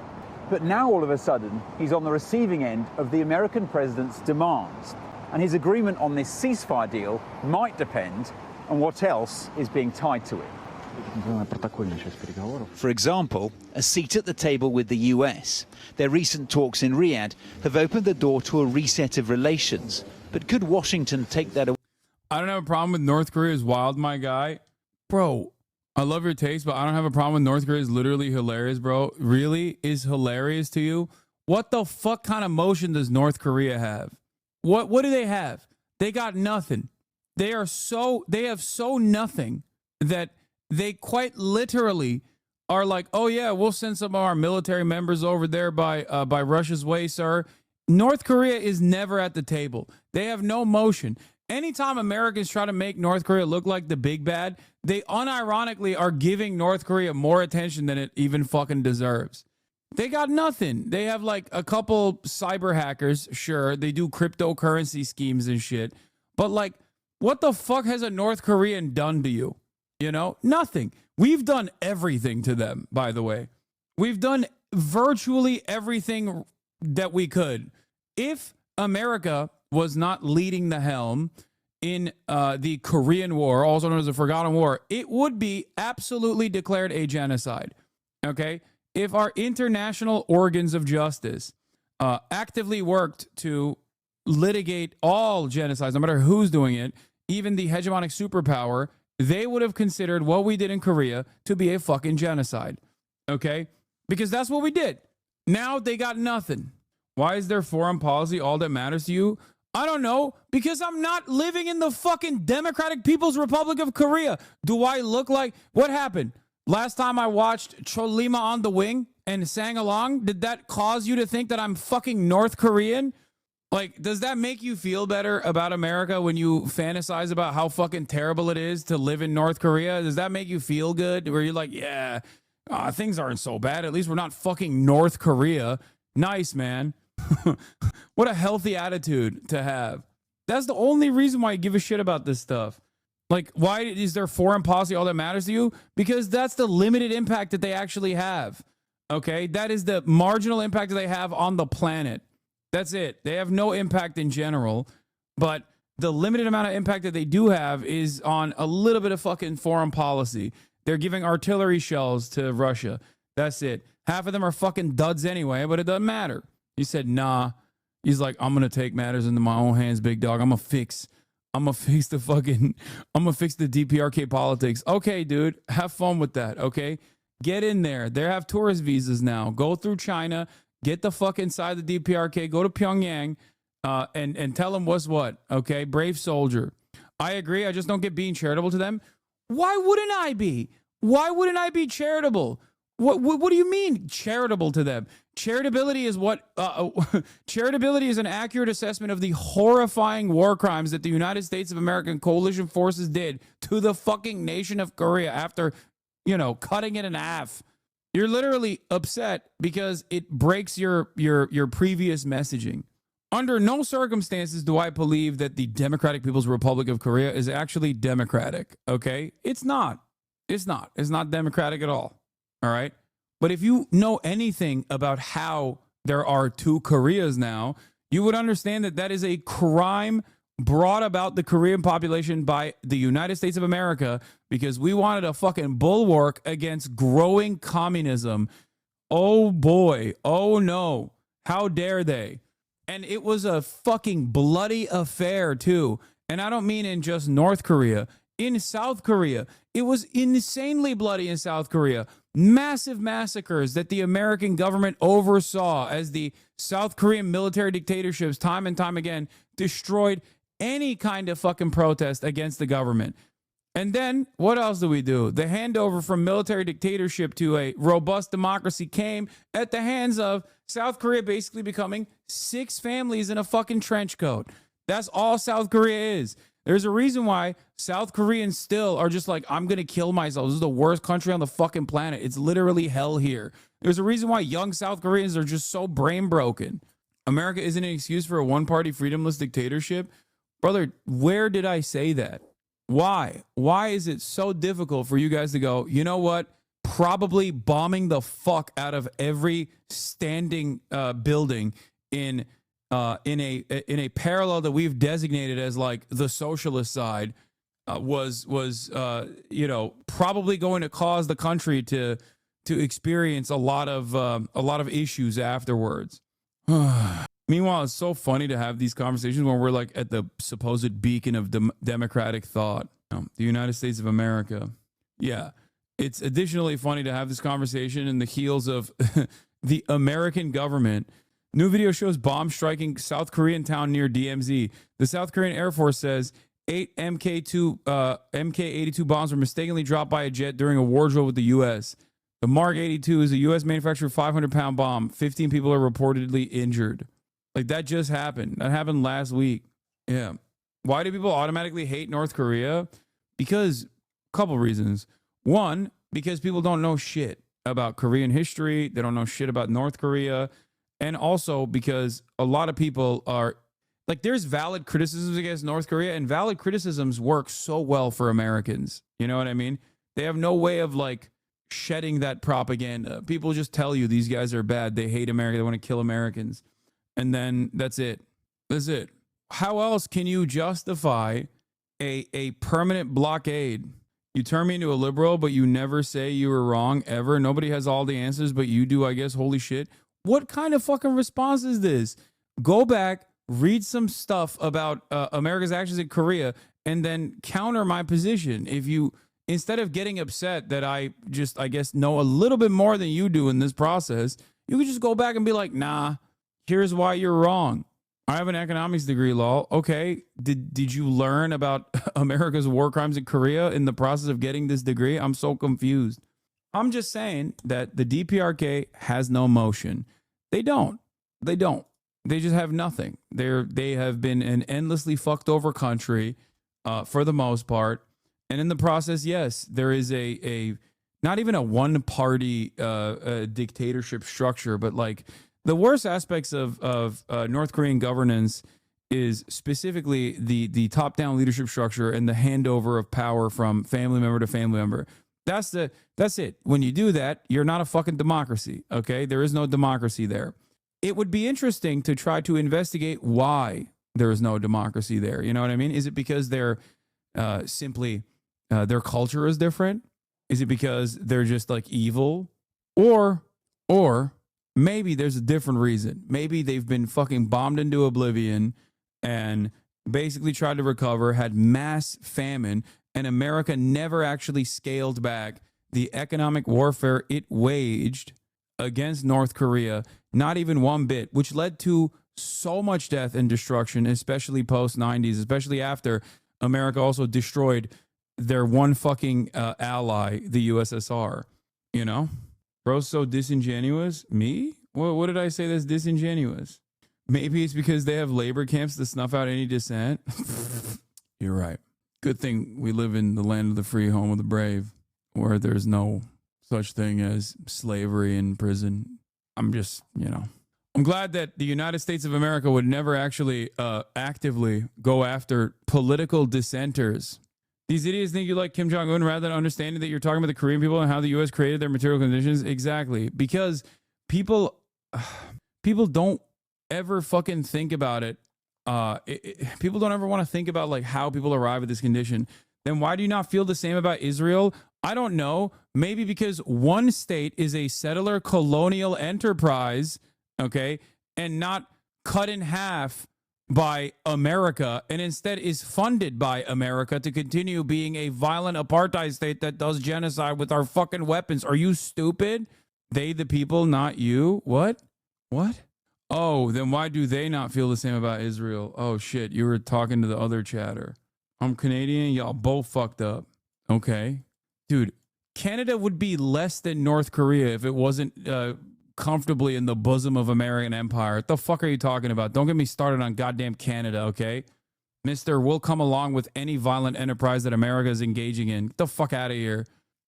But now, all of a sudden, he's on the receiving end of the American president's demands. And his agreement on this ceasefire deal might depend on what else is being tied to it. For example, a seat at the table with the US. Their recent talks in Riyadh have opened the door to a reset of relations. But could Washington take that away? I don't have a problem with North Korea's wild, my guy. Bro, I love your taste, but I don't have a problem with North Korea is literally hilarious, bro. Really is hilarious to you? What the fuck kind of motion does North Korea have? What do they have? They got nothing. They have so nothing that they quite literally are like, oh yeah, we'll send some of our military members over there by Russia's way, sir. North Korea is never at the table. They have no motion. Anytime Americans try to make North Korea look like the big bad, they unironically are giving North Korea more attention than it even fucking deserves. They got nothing. They have like a couple cyber hackers, sure. They do cryptocurrency schemes and shit. But like, what the fuck has a North Korean done to you? You know, nothing. We've done everything to them, by the way. We've done virtually everything that we could. If America was not leading the helm in the Korean War, also known as the Forgotten War, it would be absolutely declared a genocide. Okay? if our international organs of justice actively worked to litigate all genocides, no matter who's doing it, even the hegemonic superpower, they would have considered what we did in Korea to be a fucking genocide. Okay? Because that's what we did. Now they got nothing. Why is their foreign policy all that matters to you? I don't know, because I'm not living in the fucking Democratic People's Republic of Korea. Do I look like... What happened? Last time I watched Cholima on the Wing and sang along, did that cause you to think that I'm fucking North Korean? Like, does that make you feel better about America when you fantasize about how fucking terrible it is to live in North Korea? Does that make you feel good? Where you're like, yeah, things aren't so bad. At least we're not fucking North Korea. Nice, man. What a healthy attitude to have. That's the only reason why I give a shit about this stuff. Like, why is their foreign policy all that matters to you? Because that's the limited impact that they actually have. Okay? That is the marginal impact that they have on the planet. That's it. They have no impact in general, but the limited amount of impact that they do have is on a little bit of fucking foreign policy. They're giving artillery shells to Russia. That's it. Half of them are fucking duds anyway, but it doesn't matter. He said, nah. He's like, I'm going to take matters into my own hands, big dog. I'm going to fix the DPRK politics. Okay, dude, have fun with that. Okay. Get in there. They have tourist visas now. Go through China. Get the fuck inside the DPRK, go to Pyongyang, and tell them what's what, okay? Brave soldier. I agree, I just don't get being charitable to them. Why wouldn't I be? Why wouldn't I be charitable? What do you mean charitable to them? Charitability is what, charitability is an accurate assessment of the horrifying war crimes that the United States of America and coalition forces did to the fucking nation of Korea after, cutting it in half. You're literally upset because it breaks your previous messaging. Under no circumstances do I believe that the Democratic People's Republic of Korea is actually democratic, okay? It's not. It's not. It's not democratic at all, all right? But if you know anything about how there are two Koreas now, you would understand that that is a crime brought about the Korean population by the United States of America because we wanted a fucking bulwark against growing communism. Oh boy. Oh no. How dare they? And it was a fucking bloody affair too. And I don't mean in just North Korea. In South Korea, it was insanely bloody in South Korea. Massive massacres that the American government oversaw as the South Korean military dictatorships time and time again destroyed any kind of fucking protest against the government. And then what else do we do? The handover from military dictatorship to a robust democracy came at the hands of South Korea basically becoming 6 families in a fucking trench coat. That's all South Korea is. There's a reason why South Koreans still are just like, I'm going to kill myself. This is the worst country on the fucking planet. It's literally hell here. There's a reason why young South Koreans are just so brain broken. America isn't an excuse for a one-party freedomless dictatorship. Brother, where did I say that? Why? Why is it so difficult for you guys to go, you know what? Probably bombing the fuck out of every standing building in a parallel that we've designated as like the socialist side was probably going to cause the country to experience a lot of issues afterwards. Meanwhile, it's so funny to have these conversations when we're like at the supposed beacon of democratic thought, the United States of America. Yeah, it's additionally funny to have this conversation in the heels of the American government. New video shows bomb striking South Korean town near DMZ. The South Korean Air Force says 8 MK-82 bombs were mistakenly dropped by a jet during a war drill with the U.S. The Mark 82 is a U.S. manufactured 500-pound bomb. 15 people are reportedly injured. Like, that just happened. That happened last week. Yeah. Why do people automatically hate North Korea? Because a couple reasons. One, because people don't know shit about Korean history. They don't know shit about North Korea. And also because a lot of people are like, there's valid criticisms against North Korea, and valid criticisms work so well for Americans. You know what I mean? They have no way of like shedding that propaganda. People just tell you these guys are bad. They hate America. They want to kill Americans. And then that's it. That's it. How else can you justify a permanent blockade? You turn me into a liberal, but you never say you were wrong ever. Nobody has all the answers, but you do, I guess. Holy shit. What kind of fucking response is this? Go back, read some stuff about America's actions in Korea, and then counter my position. If you, instead of getting upset that I just, I guess, know a little bit more than you do in this process, you could just go back and be like, nah, here's why you're wrong. I have an economics degree, lol. Okay, did you learn about America's war crimes in Korea in the process of getting this degree? I'm so confused. I'm just saying that the DPRK has no motion. They don't. They just have nothing. They have been an endlessly fucked over country for the most part. And in the process, yes, there is a not even a one party dictatorship structure, but like the worst aspects of North Korean governance is specifically the top down leadership structure and the handover of power from family member to family member. That's it. When you do that, you're not a fucking democracy. Okay, there is no democracy there. It would be interesting to try to investigate why there is no democracy there. You know what I mean? Is it because they're simply their culture is different? Is it because they're just like evil? Or maybe there's a different reason. Maybe they've been fucking bombed into oblivion and basically tried to recover, had mass famine, and America never actually scaled back the economic warfare it waged against North Korea, not even one bit, which led to so much death and destruction, especially post-90s, especially after America also destroyed their one fucking ally, the USSR. You know? Bro's so disingenuous. Me? What did I say that's disingenuous? Maybe it's because they have labor camps to snuff out any dissent. You're right. Good thing we live in the land of the free, home of the brave, where there's no such thing as slavery in prison. I'm just, I'm glad that the United States of America would never actually actively go after political dissenters. These idiots think you like Kim Jong-un rather than understanding that you're talking about the Korean people and how the U.S. created their material conditions. Exactly. Because people don't ever fucking think about it. People don't ever want to think about like how people arrive at this condition. Then why do you not feel the same about Israel? I don't know. Maybe because one state is a settler colonial enterprise, okay, and not cut in half by America, and instead is funded by America to continue being a violent apartheid state that does genocide with our fucking weapons. Are you stupid? They the people, not you? What? Oh, then why do they not feel the same about Israel? Oh shit, you were talking to the other chatter. I'm Canadian, y'all both fucked up. Okay. Dude, Canada would be less than North Korea if it wasn't comfortably in the bosom of American empire. What the fuck are you talking about? Don't get me started on goddamn Canada, okay? Mister, we'll come along with any violent enterprise that America is engaging in. Get the fuck out of here.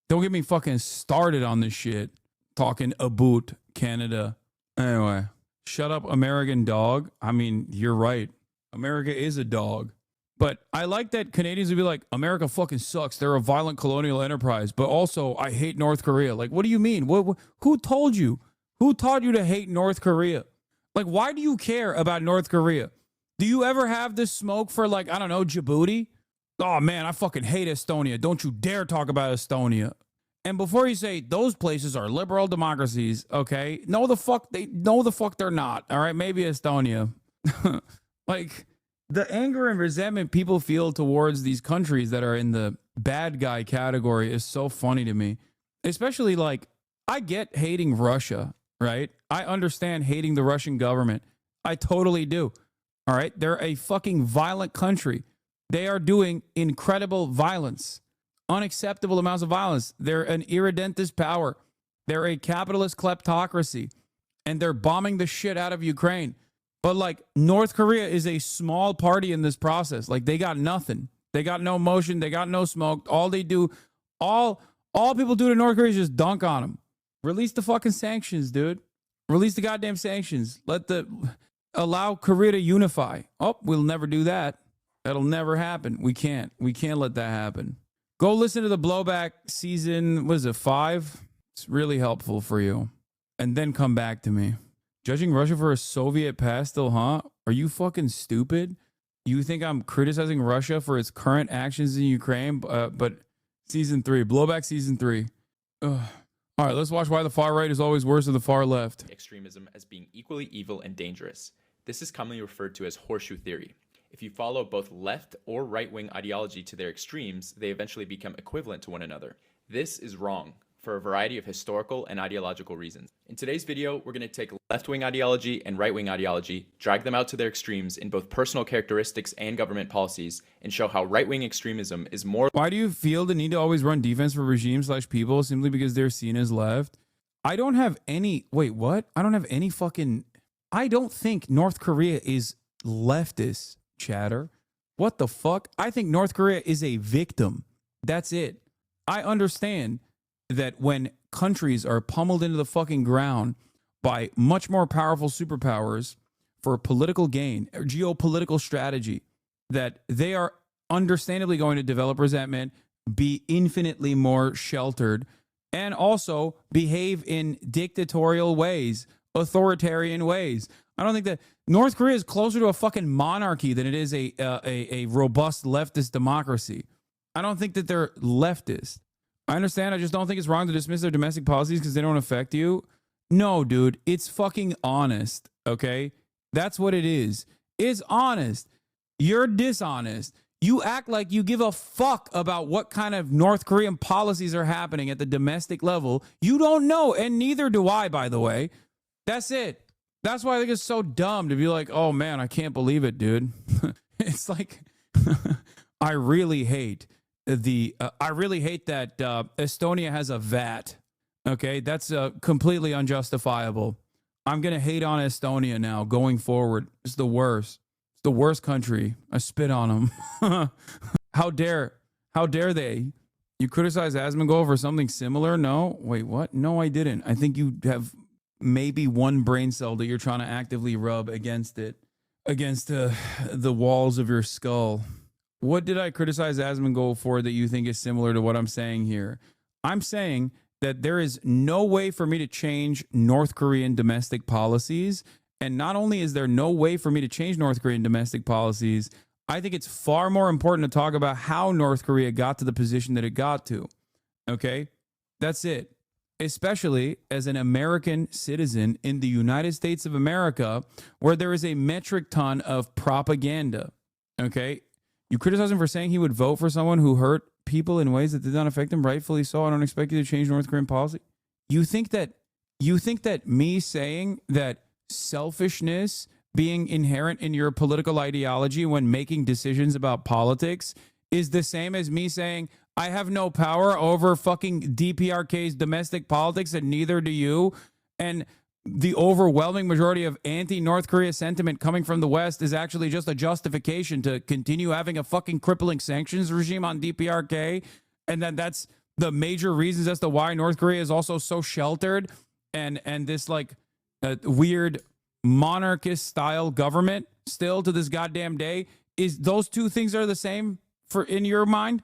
Don't get me fucking started on this shit. Talking about Canada. Anyway, shut up, American dog. I mean, you're right. America is a dog. But I like that Canadians would be like, America fucking sucks. They're a violent colonial enterprise. But also, I hate North Korea. Like, what do you mean? Who told you? Who taught you to hate North Korea? Like, why do you care about North Korea? Do you ever have this smoke for, like, I don't know, Djibouti? Oh, man, I fucking hate Estonia. Don't you dare talk about Estonia. And before you say those places are liberal democracies, okay? No, the fuck they're not. All right, maybe Estonia. Like, the anger and resentment people feel towards these countries that are in the bad guy category is so funny to me. Especially, like, I get hating Russia, right? I understand hating the Russian government. I totally do. All right? They're a fucking violent country. They are doing incredible violence, unacceptable amounts of violence. They're an irredentist power. They're a capitalist kleptocracy, and they're bombing the shit out of Ukraine. But like North Korea is a small party in this process. Like they got nothing. They got no motion. They got no smoke. All they do, all people do to North Korea is just dunk on them. Release the fucking sanctions, dude. Release the goddamn sanctions. Allow Korea to unify. Oh, we'll never do that. That'll never happen. We can't let that happen. Go listen to the Blowback season, what is it, 5? It's really helpful for you. And then come back to me. Judging Russia for a Soviet past still, huh? Are you fucking stupid? You think I'm criticizing Russia for its current actions in Ukraine, but Season 3. Blowback season 3. Ugh. All right, let's watch why the far right is always worse than the far left. Extremism as being equally evil and dangerous. This is commonly referred to as horseshoe theory. If you follow both left or right-wing ideology to their extremes, they eventually become equivalent to one another. This is wrong for a variety of historical and ideological reasons. In today's video, we're going to take left-wing ideology and right-wing ideology, drag them out to their extremes in both personal characteristics and government policies, and show how right-wing extremism is more... Why do you feel the need to always run defense for regimes/people simply because they're seen as left? I don't have any... Wait, what? I don't have any fucking... I don't think North Korea is leftist, chatter. What the fuck? I think North Korea is a victim. That's it. I understand that when countries are pummeled into the fucking ground by much more powerful superpowers for political gain or geopolitical strategy, that they are understandably going to develop resentment, be infinitely more sheltered, and also behave in dictatorial ways, authoritarian ways. I don't think that North Korea is closer to a fucking monarchy than it is a robust leftist democracy. I don't think that they're leftist. I understand. I just don't think it's wrong to dismiss their domestic policies because they don't affect you. No, dude, it's fucking honest. Okay. That's what it is. It's honest. You're dishonest. You act like you give a fuck about what kind of North Korean policies are happening at the domestic level. You don't know. And neither do I, by the way. That's it. That's why I think it's so dumb to be like, oh man, I can't believe it, dude. It's like, I really hate that Estonia has a VAT. Okay, that's completely unjustifiable. I'm gonna hate on Estonia now going forward. It's the worst. It's the worst country. I spit on them. How dare they? You criticize Asmongold for something similar? No, wait, what? No, I didn't. I think you have maybe one brain cell that you're trying to actively rub against it, against the walls of your skull. What did I criticize Asmongold for that you think is similar to what I'm saying here? I'm saying that there is no way for me to change North Korean domestic policies. And not only is there no way for me to change North Korean domestic policies, I think it's far more important to talk about how North Korea got to the position that it got to. Okay? That's it. Especially as an American citizen in the United States of America, where there is a metric ton of propaganda. Okay? You criticize him for saying he would vote for someone who hurt people in ways that did not affect him, rightfully so. I don't expect you to change North Korean policy. You think that me saying that selfishness being inherent in your political ideology when making decisions about politics is the same as me saying I have no power over fucking DPRK's domestic politics and neither do you, and the overwhelming majority of anti-North Korea sentiment coming from the West is actually just a justification to continue having a fucking crippling sanctions regime on DPRK. And then that's the major reasons as to why North Korea is also so sheltered and this like weird monarchist style government still to this goddamn day. Is those two things are the same for in your mind?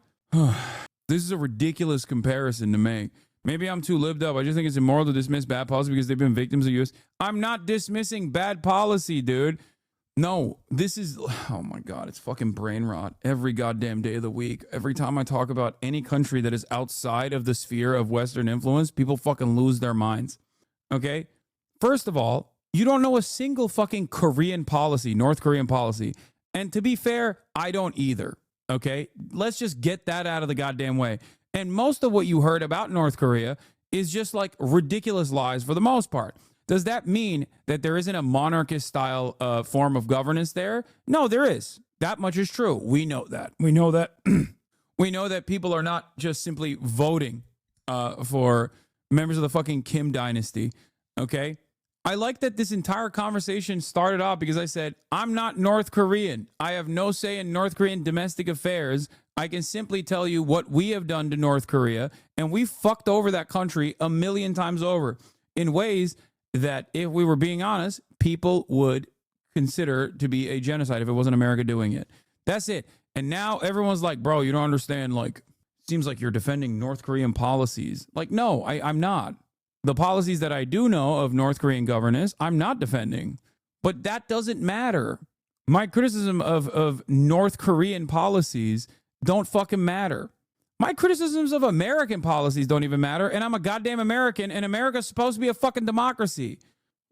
This is a ridiculous comparison to make. Maybe I'm too lived up. I just think it's immoral to dismiss bad policy because they've been victims of US. I'm not dismissing bad policy, dude. No, this is, oh my God, it's fucking brain rot every goddamn day of the week. Every time I talk about any country that is outside of the sphere of Western influence, people fucking lose their minds. Okay? First of all, you don't know a single fucking Korean policy, North Korean policy. And to be fair, I don't either. Okay? Let's just get that out of the goddamn way. And most of what you heard about North Korea is just like ridiculous lies for the most part. Does that mean that there isn't a monarchist style form of governance there? No, there is. That much is true. We know that. We know that. We know that people are not just simply voting for members of the fucking Kim dynasty. Okay? I like that this entire conversation started off because I said, I'm not North Korean. I have no say in North Korean domestic affairs. I can simply tell you what we have done to North Korea, and we fucked over that country 1,000,000 times over in ways that, if we were being honest, people would consider to be a genocide if it wasn't America doing it. That's it. And now everyone's like, bro, you don't understand. Like, seems like you're defending North Korean policies. Like, no, I'm not. The policies that I do know of North Korean governance, I'm not defending. But that doesn't matter. My criticism of North Korean policies don't fucking matter. My criticisms of American policies don't even matter, and I'm a goddamn American, and America's supposed to be a fucking democracy.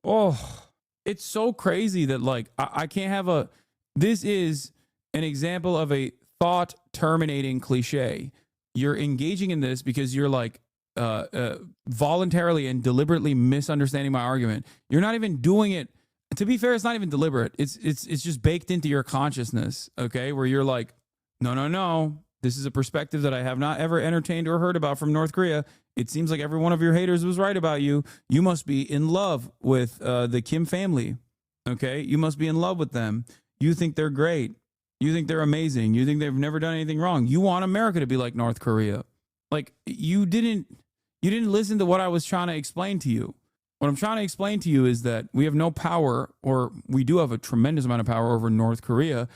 Oh, it's so crazy that, like, I can't have a... This is an example of a thought-terminating cliche. You're engaging in this because you're, like, voluntarily and deliberately misunderstanding my argument. You're not even doing it... To be fair, it's not even deliberate. It's just baked into your consciousness, okay? Where you're like, no. This is a perspective that I have not ever entertained or heard about from North Korea. It seems like every one of your haters was right about you. You must be in love with the Kim family, okay? You must be in love with them. You think they're great. You think they're amazing. You think they've never done anything wrong. You want America to be like North Korea. Like, you didn't listen to what I was trying to explain to you. What I'm trying to explain to you is that we have no power, or we do have a tremendous amount of power over North Korea,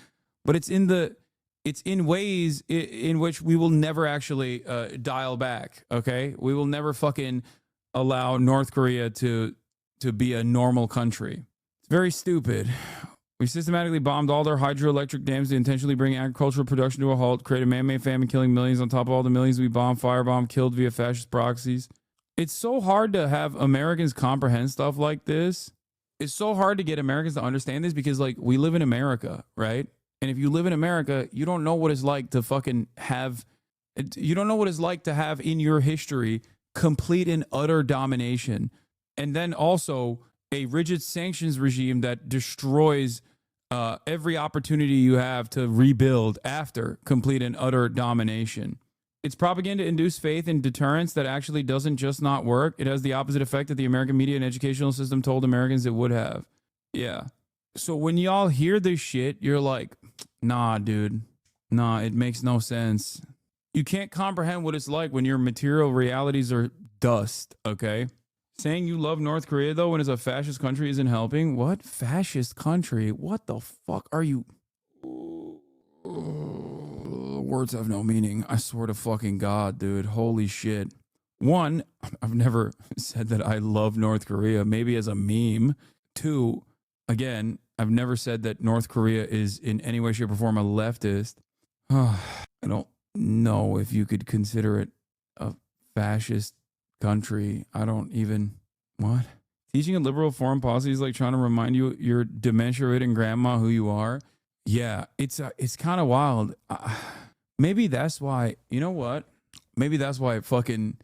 but it's in ways in which we will never actually dial back, okay? We will never fucking allow North Korea to be a normal country. It's very stupid. We systematically bombed all their hydroelectric dams to intentionally bring agricultural production to a halt, create a man-made famine, killing millions on top of all the millions we bombed, firebombed, killed via fascist proxies. It's so hard to have Americans comprehend stuff like this. It's so hard to get Americans to understand this because, like, we live in America, right? And if you live in America, you don't know what it's like to fucking have, you don't know what it's like to have in your history complete and utter domination. And then also a rigid sanctions regime that destroys every opportunity you have to rebuild after complete and utter domination. It's propaganda-induced faith in deterrence that actually doesn't just not work. It has the opposite effect that the American media and educational system told Americans it would have. Yeah. So when y'all hear this shit, you're like, nah, dude. Nah, it makes no sense. You can't comprehend what it's like when your material realities are dust, okay? Saying you love North Korea, though, when it's a fascist country isn't helping? What? Fascist country? What the fuck are you... Words have no meaning. I swear to fucking God, dude. Holy shit. One, I've never said that I love North Korea, maybe as a meme. Two, again, I've never said that North Korea is in any way, shape, or form a leftist. I don't know if you could consider it a fascist country. I don't even... What? Teaching a liberal foreign policy is like trying to remind you, your dementia-ridden grandma, who you are. Yeah, it's kind of wild. Maybe that's why, you know what? Maybe that's why fucking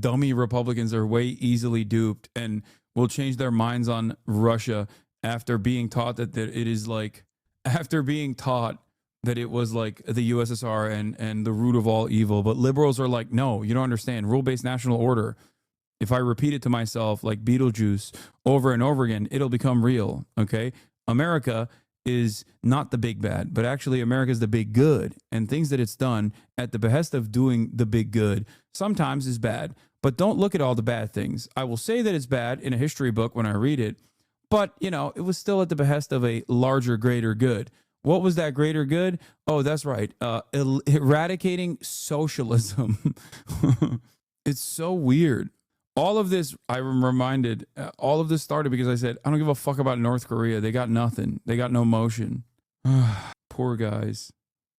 dummy Republicans are way easily duped and will change their minds on Russia after being taught that it is like, after being taught that it was like the USSR and the root of all evil. But liberals are like, no, you don't understand. Rule-based national order. If I repeat it to myself like Beetlejuice over and over again, it'll become real, okay? America is not the big bad, but actually America is the big good, and things that it's done at the behest of doing the big good sometimes is bad. But don't look at all the bad things. I will say that it's bad in a history book when I read it, but, you know, it was still at the behest of a larger, greater good. What was that greater good? Oh, that's right. Eradicating socialism. It's so weird. All of this, I'm reminded, all of this started because I said, I don't give a fuck about North Korea. They got nothing. They got no motion. Poor guys.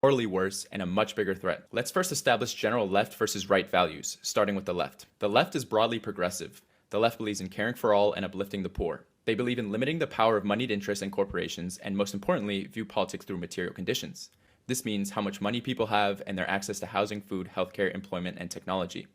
Morally worse and a much bigger threat. Let's first establish general left versus right values, starting with the left. The left is broadly progressive. The left believes in caring for all and uplifting the poor. They believe in limiting the power of moneyed interests and corporations, and most importantly, view politics through material conditions. This means how much money people have and their access to housing, food, healthcare, employment, and technology.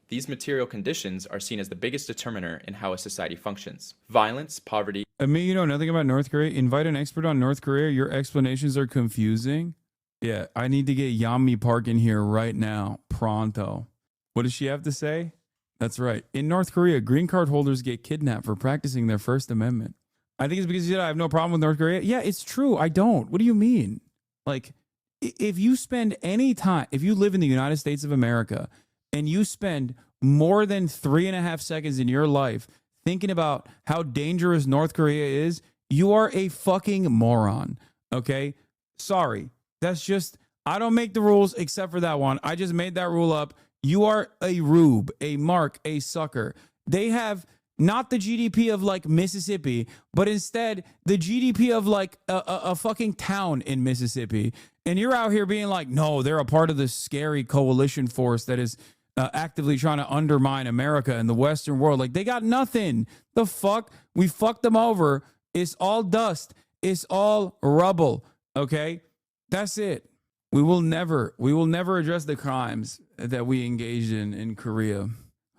These material conditions are seen as the biggest determiner in how a society functions. Violence, poverty... I mean, you know nothing about North Korea? Invite an expert on North Korea. Your explanations are confusing. Yeah, I need to get Yami Park in here right now. Pronto. What does she have to say? That's right. In North Korea, green card holders get kidnapped for practicing their First Amendment. I think it's because you said I have no problem with North Korea. Yeah, it's true. I don't. What do you mean? Like, if you spend any time... If you live in the United States of America... and you spend more than 3.5 seconds in your life thinking about how dangerous North Korea is, you are a fucking moron, okay? Sorry. That's just, I don't make the rules except for that one. I just made that rule up. You are a rube, a mark, a sucker. They have not the GDP of like Mississippi, but instead the GDP of like a fucking town in Mississippi. And you're out here being like, no, they're a part of this scary coalition force that is actively trying to undermine America and the Western world. Like, they got nothing. The fuck? We fucked them over. It's all dust. It's all rubble. Okay? That's it. We will never address the crimes that we engaged in Korea.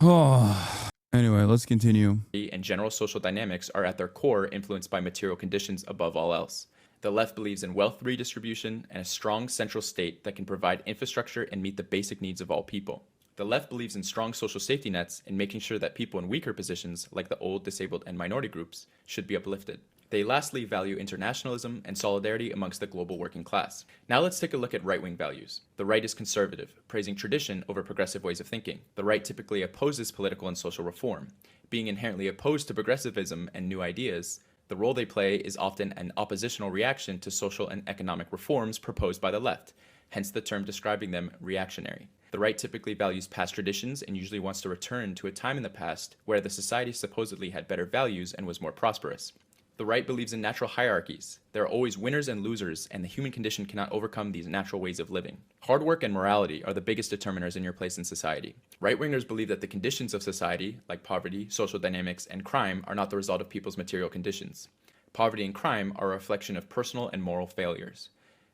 Oh. Anyway, let's continue. And general social dynamics are at their core influenced by material conditions above all else. The left believes in wealth redistribution and a strong central state that can provide infrastructure and meet the basic needs of all people. The left believes in strong social safety nets and making sure that people in weaker positions, like the old, disabled, and minority groups, should be uplifted. They lastly value internationalism and solidarity amongst the global working class. Now let's take a look at right-wing values. The right is conservative, praising tradition over progressive ways of thinking. The right typically opposes political and social reform. Being inherently opposed to progressivism and new ideas, the role they play is often an oppositional reaction to social and economic reforms proposed by the left, hence the term describing them reactionary. The right typically values past traditions and usually wants to return to a time in the past where the society supposedly had better values and was more prosperous. The right believes in natural hierarchies. There are always winners and losers, and the human condition cannot overcome these natural ways of living. Hard work and morality are the biggest determiners in your place in society. Right-wingers believe that the conditions of society, like poverty, social dynamics, and crime, are not the result of people's material conditions. Poverty and crime are a reflection of personal and moral failures.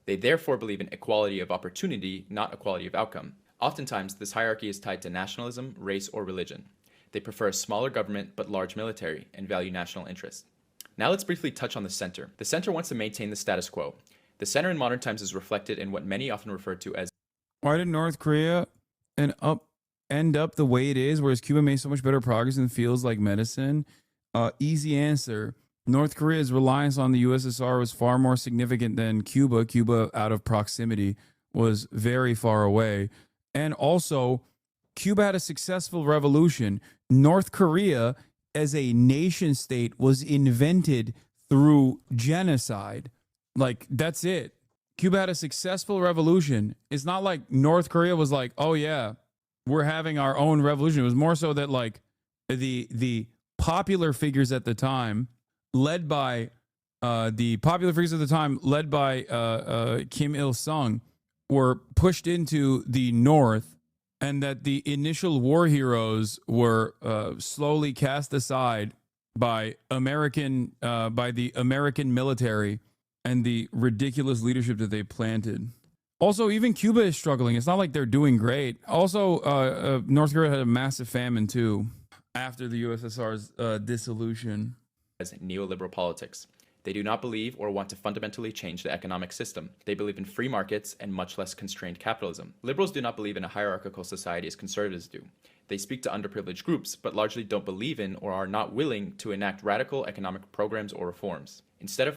They therefore believe in equality of opportunity, not equality of outcome. Oftentimes, this hierarchy is tied to nationalism, race, or religion. They prefer a smaller government but large military and value national interest. Now let's briefly touch on the center. The center wants to maintain the status quo. The center in modern times is reflected in what many often refer to as... Why did North Korea end up the way it is, whereas Cuba made so much better progress in fields like medicine? Easy answer. North Korea's reliance on the USSR was far more significant than Cuba. Cuba, out of proximity, was very far away. And also, Cuba had a successful revolution. North Korea, as a nation state, was invented through genocide. Like, that's it. Cuba had a successful revolution. It's not like North Korea was like, oh yeah, we're having our own revolution. It was more so that like the popular figures at the time, led by Kim Il-sung, were pushed into the north, and that the initial war heroes were slowly cast aside by the American military and the ridiculous leadership that they planted. Also, even Cuba is struggling. It's not like they're doing great. Also, North Korea had a massive famine too after the USSR's dissolution. As neoliberal politics. They do not believe or want to fundamentally change the economic system. They believe in free markets and much less constrained capitalism. Liberals do not believe in a hierarchical society as conservatives do. They speak to underprivileged groups, but largely don't believe in or are not willing to enact radical economic programs or reforms. Instead of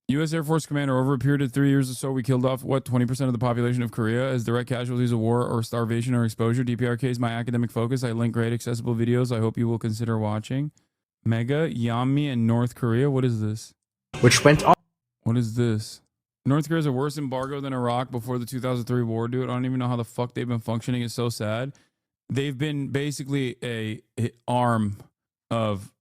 U.S. Air Force commander, over a period of 3 years or so, we killed off, 20% of the population of Korea as direct casualties of war or starvation or exposure. DPRK is my academic focus. I link great accessible videos I hope you will consider watching. Mega, Yami, and North Korea. What is this? Which went on. What is this? North Korea has a worse embargo than Iraq before the 2003 war, dude. I don't even know how the fuck they've been functioning. It's so sad. They've been basically a arm of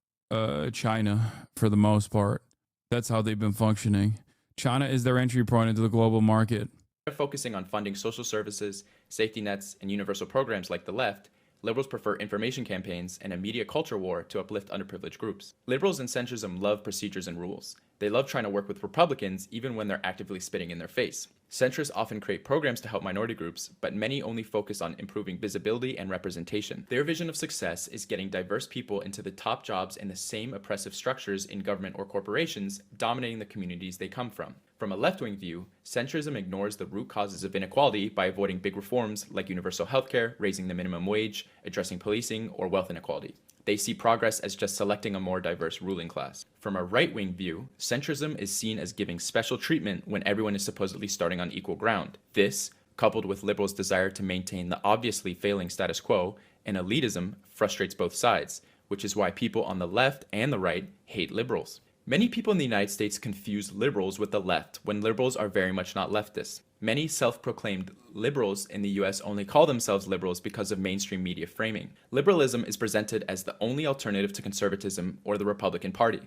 China for the most part. That's how they've been functioning. China is their entry point into the global market. focusing on funding social services, safety nets, and universal programs like the left, liberals prefer information campaigns and a media culture war to uplift underprivileged groups. Liberals and centrism love procedures and rules. They love trying to work with Republicans even when they're actively spitting in their face. Centrists often create programs to help minority groups, but many only focus on improving visibility and representation. Their vision of success is getting diverse people into the top jobs in the same oppressive structures in government or corporations, dominating the communities they come from. From a left-wing view, centrism ignores the root causes of inequality by avoiding big reforms like universal healthcare, raising the minimum wage, addressing policing, or wealth inequality. They see progress as just selecting a more diverse ruling class. From a right-wing view, centrism is seen as giving special treatment when everyone is supposedly starting on equal ground. This, coupled with liberals' desire to maintain the obviously failing status quo, and elitism, frustrates both sides, which is why people on the left and the right hate liberals. Many people in the United States confuse liberals with the left when liberals are very much not leftists. Many self-proclaimed liberals in the US only call themselves liberals because of mainstream media framing. Liberalism is presented as the only alternative to conservatism or the Republican Party.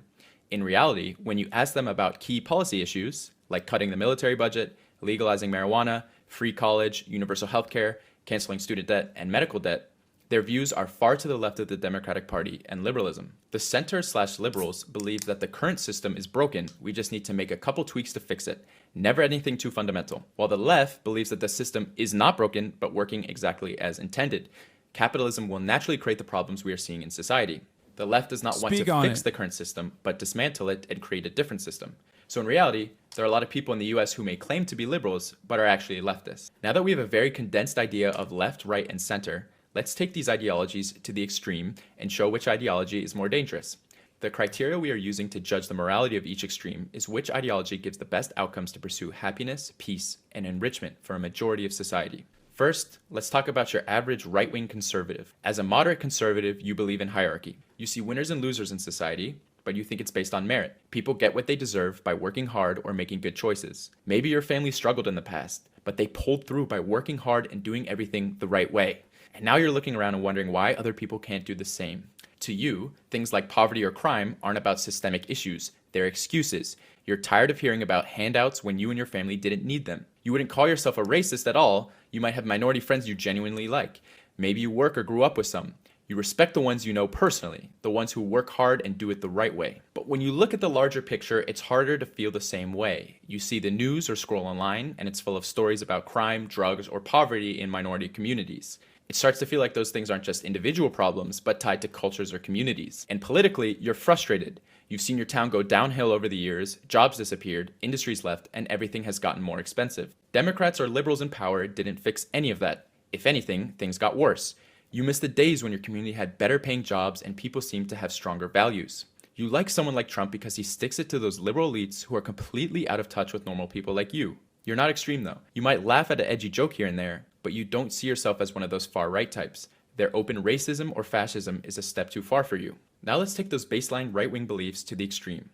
In reality, when you ask them about key policy issues, like cutting the military budget, legalizing marijuana, free college, universal health care, canceling student debt, and medical debt, their views are far to the left of the Democratic Party and liberalism. The center/liberals believe that the current system is broken, we just need to make a couple tweaks to fix it. Never anything too fundamental. While the left believes that the system is not broken, but working exactly as intended. Capitalism will naturally create the problems we are seeing in society. The left does not want to fix the current system, but dismantle it and create a different system. So in reality, there are a lot of people in the US who may claim to be liberals, but are actually leftists. Now that we have a very condensed idea of left, right, and center, let's take these ideologies to the extreme and show which ideology is more dangerous. The criteria we are using to judge the morality of each extreme is which ideology gives the best outcomes to pursue happiness, peace, and enrichment for a majority of society. First, let's talk about your average right-wing conservative. As a moderate conservative, you believe in hierarchy. You see winners and losers in society, but you think it's based on merit. People get what they deserve by working hard or making good choices. Maybe your family struggled in the past, but they pulled through by working hard and doing everything the right way. And now you're looking around and wondering why other people can't do the same. To you, things like poverty or crime aren't about systemic issues. They're excuses. You're tired of hearing about handouts when you and your family didn't need them. You wouldn't call yourself a racist at all. You might have minority friends you genuinely like. Maybe you work or grew up with some. You respect the ones you know personally, the ones who work hard and do it the right way. But when you look at the larger picture, it's harder to feel the same way. You see the news or scroll online, and it's full of stories about crime, drugs, or poverty in minority communities. It starts to feel like those things aren't just individual problems, but tied to cultures or communities. And politically, you're frustrated. You've seen your town go downhill over the years, jobs disappeared, industries left, and everything has gotten more expensive. Democrats or liberals in power didn't fix any of that. If anything, things got worse. You miss the days when your community had better paying jobs and people seemed to have stronger values. You like someone like Trump because he sticks it to those liberal elites who are completely out of touch with normal people like you. You're not extreme though. You might laugh at an edgy joke here and there, but you don't see yourself as one of those far-right types. Their open racism or fascism is a step too far for you. Now let's take those baseline right-wing beliefs to the extreme.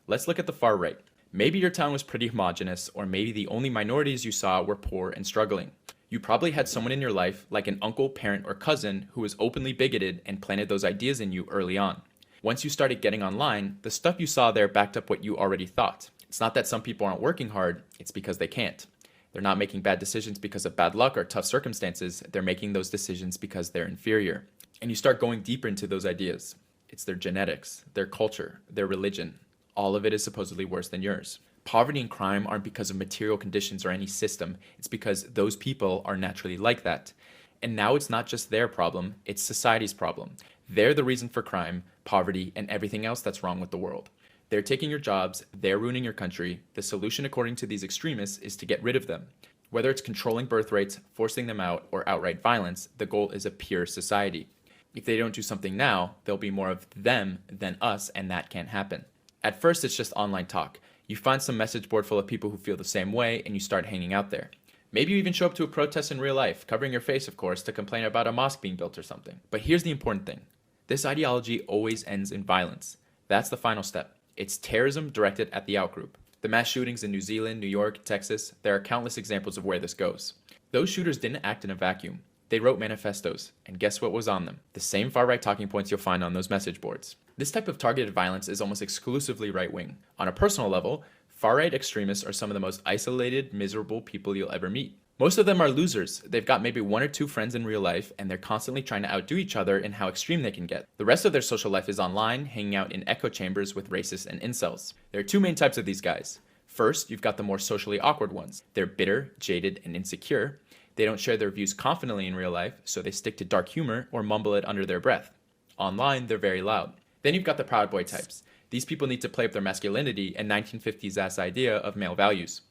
Let's look at the far right. Maybe your town was pretty homogenous, or maybe the only minorities you saw were poor and struggling. You probably had someone in your life, like an uncle, parent, or cousin, who was openly bigoted and planted those ideas in you early on. Once you started getting online, the stuff you saw there backed up what you already thought. It's not that some people aren't working hard, it's because they can't. They're not making bad decisions because of bad luck or tough circumstances, they're making those decisions because they're inferior. And you start going deeper into those ideas. It's their genetics, their culture, their religion. All of it is supposedly worse than yours. Poverty and crime aren't because of material conditions or any system. It's because those people are naturally like that. And now it's not just their problem, it's society's problem. They're the reason for crime, poverty, and everything else that's wrong with the world. They're taking your jobs, they're ruining your country. The solution, according to these extremists, is to get rid of them. Whether it's controlling birth rates, forcing them out, or outright violence, the goal is a pure society. If they don't do something now, there'll be more of them than us, and that can't happen. At first, it's just online talk. You find some message board full of people who feel the same way, and you start hanging out there. Maybe you even show up to a protest in real life, covering your face, of course, to complain about a mosque being built or something. But here's the important thing. This ideology always ends in violence. That's the final step. It's terrorism directed at the outgroup. The mass shootings in New Zealand, New York, Texas, there are countless examples of where this goes. Those shooters didn't act in a vacuum. They wrote manifestos, and guess what was on them? The same far-right talking points you'll find on those message boards. This type of targeted violence is almost exclusively right-wing. On a personal level, far-right extremists are some of the most isolated, miserable people you'll ever meet. Most of them are losers. They've got maybe one or two friends in real life, and they're constantly trying to outdo each other in how extreme they can get. The rest of their social life is online, hanging out in echo chambers with racists and incels. There are two main types of these guys. First, you've got the more socially awkward ones. They're bitter, jaded, and insecure. They don't share their views confidently in real life, so they stick to dark humor or mumble it under their breath. Online, they're very loud. Then you've got the Proud Boy types. These people need to play up their masculinity and 1950s-ass idea of male values.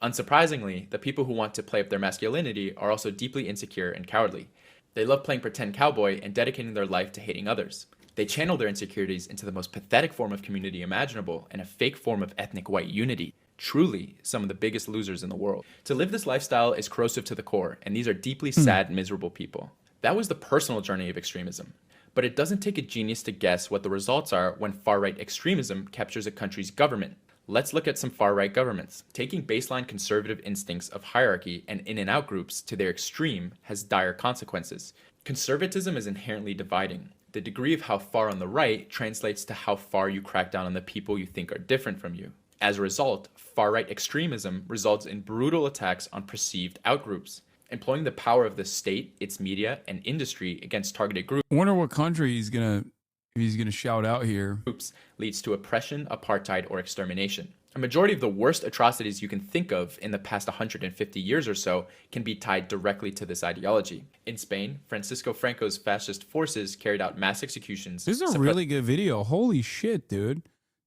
Unsurprisingly, the people who want to play up their masculinity are also deeply insecure and cowardly. They love playing pretend cowboy and dedicating their life to hating others. They channel their insecurities into the most pathetic form of community imaginable and a fake form of ethnic white unity. Truly, some of the biggest losers in the world. To live this lifestyle is corrosive to the core, and these are deeply sad, miserable people. That was the personal journey of extremism. But it doesn't take a genius to guess what the results are when far-right extremism captures a country's government. Let's look at some far-right governments. Taking baseline conservative instincts of hierarchy and in-and-out groups to their extreme has dire consequences. Conservatism is inherently dividing. The degree of how far on the right translates to how far you crack down on the people you think are different from you. As a result, far-right extremism results in brutal attacks on perceived outgroups. Employing the power of the state, its media, and industry against targeted groups. I wonder what country he's gonna shout out here. Leads to oppression, apartheid, or extermination. A majority of the worst atrocities you can think of in the past 150 years or so can be tied directly to this ideology. In Spain, Francisco Franco's fascist forces carried out mass executions. This is a really good video. Holy shit, dude.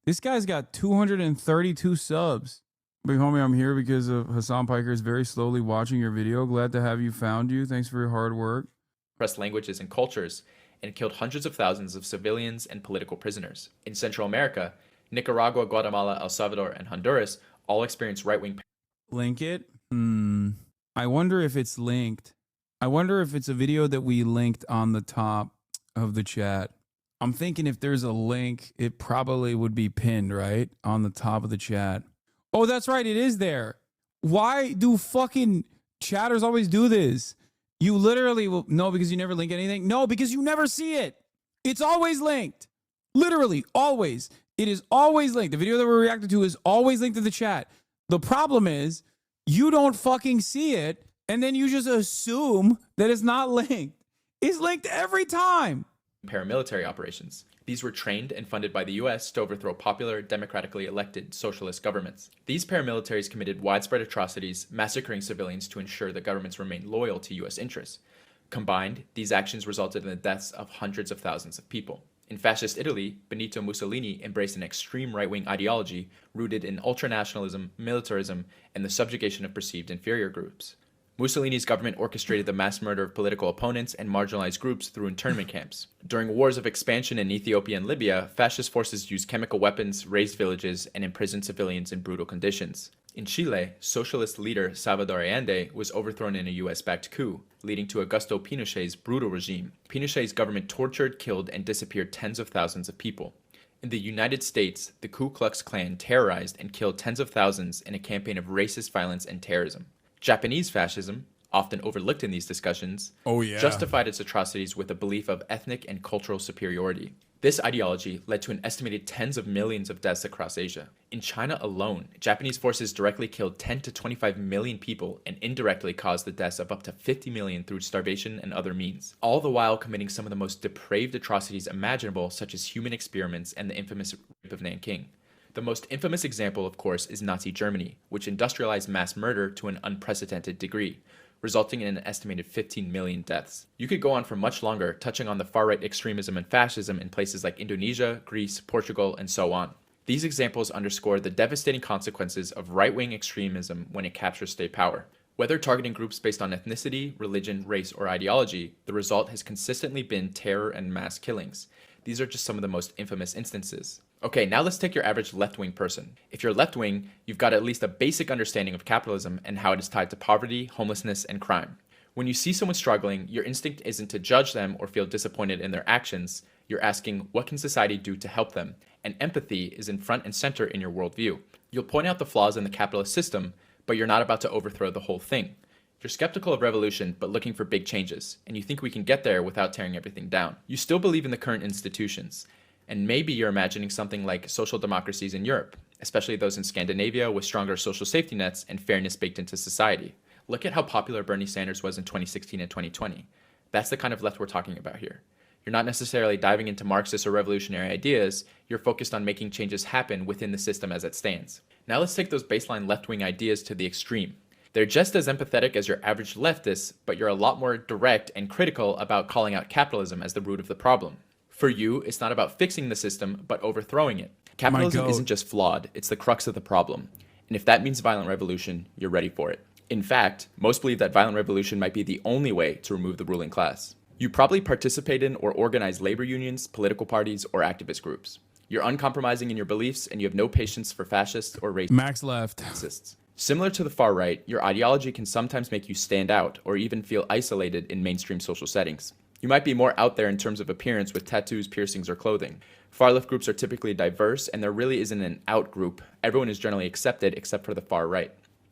This guy's got 232 subs. Big homie, I'm here because of Hassan Piker is very slowly watching your video. Glad to have you found you. Thanks for your hard work. Suppressed languages and cultures, and killed hundreds of thousands of civilians and political prisoners. In Central America, Nicaragua, Guatemala, El Salvador, and Honduras all experienced right-wing... Link it? I wonder if it's linked. I wonder if it's a video that we linked on the top of the chat. I'm thinking if there's a link, it probably would be pinned, right? On the top of the chat. Oh, that's right. It is there. Why do fucking chatters always do this? You literally will... No, because you never link anything? No, because you never see it. It's always linked. Literally, always. It is always linked. The video that we're reacting to is always linked to the chat. The problem is you don't fucking see it, and then you just assume that it's not linked. It's linked every time. Paramilitary operations. These were trained and funded by the US to overthrow popular, democratically elected socialist governments. These paramilitaries committed widespread atrocities, massacring civilians to ensure that governments remained loyal to US interests. Combined, these actions resulted in the deaths of hundreds of thousands of people. In fascist Italy, Benito Mussolini embraced an extreme right-wing ideology rooted in ultranationalism, militarism, and the subjugation of perceived inferior groups. Mussolini's government orchestrated the mass murder of political opponents and marginalized groups through internment camps. During wars of expansion in Ethiopia and Libya, fascist forces used chemical weapons, razed villages, and imprisoned civilians in brutal conditions. In Chile, socialist leader Salvador Allende was overthrown in a US-backed coup, leading to Augusto Pinochet's brutal regime. Pinochet's government tortured, killed, and disappeared tens of thousands of people. In the United States, the Ku Klux Klan terrorized and killed tens of thousands in a campaign of racist violence and terrorism. Japanese fascism, often overlooked in these discussions, justified its atrocities with a belief of ethnic and cultural superiority. This ideology led to an estimated tens of millions of deaths across Asia. In China alone, Japanese forces directly killed 10 to 25 million people and indirectly caused the deaths of up to 50 million through starvation and other means, all the while committing some of the most depraved atrocities imaginable, such as human experiments and the infamous rape of Nanking. The most infamous example, of course, is Nazi Germany, which industrialized mass murder to an unprecedented degree, resulting in an estimated 15 million deaths. You could go on for much longer, touching on the far-right extremism and fascism in places like Indonesia, Greece, Portugal, and so on. These examples underscore the devastating consequences of right-wing extremism when it captures state power. Whether targeting groups based on ethnicity, religion, race, or ideology, the result has consistently been terror and mass killings. These are just some of the most infamous instances. Okay, now let's take your average left-wing person. If you're left-wing, you've got at least a basic understanding of capitalism and how it is tied to poverty, homelessness, and crime. When you see someone struggling, your instinct isn't to judge them or feel disappointed in their actions. You're asking, what can society do to help them? And empathy is in front and center in your worldview. You'll point out the flaws in the capitalist system, but you're not about to overthrow the whole thing. You're skeptical of revolution, but looking for big changes, and you think we can get there without tearing everything down. You still believe in the current institutions, and maybe you're imagining something like social democracies in Europe, especially those in Scandinavia with stronger social safety nets and fairness baked into society. Look at how popular Bernie Sanders was in 2016 and 2020. That's the kind of left we're talking about here. You're not necessarily diving into Marxist or revolutionary ideas, you're focused on making changes happen within the system as it stands. Now let's take those baseline left-wing ideas to the extreme. They're just as empathetic as your average leftist, but you're a lot more direct and critical about calling out capitalism as the root of the problem. For you, it's not about fixing the system, but overthrowing it. Capitalism isn't just flawed, it's the crux of the problem. And if that means violent revolution, you're ready for it. In fact, most believe that violent revolution might be the only way to remove the ruling class. You probably participate in or organize labor unions, political parties, or activist groups. You're uncompromising in your beliefs, and you have no patience for fascists or racists. Max left. Similar to the far right, your ideology can sometimes make you stand out or even feel isolated in mainstream social settings. You might be more out there in terms of appearance with tattoos, piercings, or clothing. Far left groups are typically diverse, and there really isn't an out group. Everyone is generally accepted except for the far right.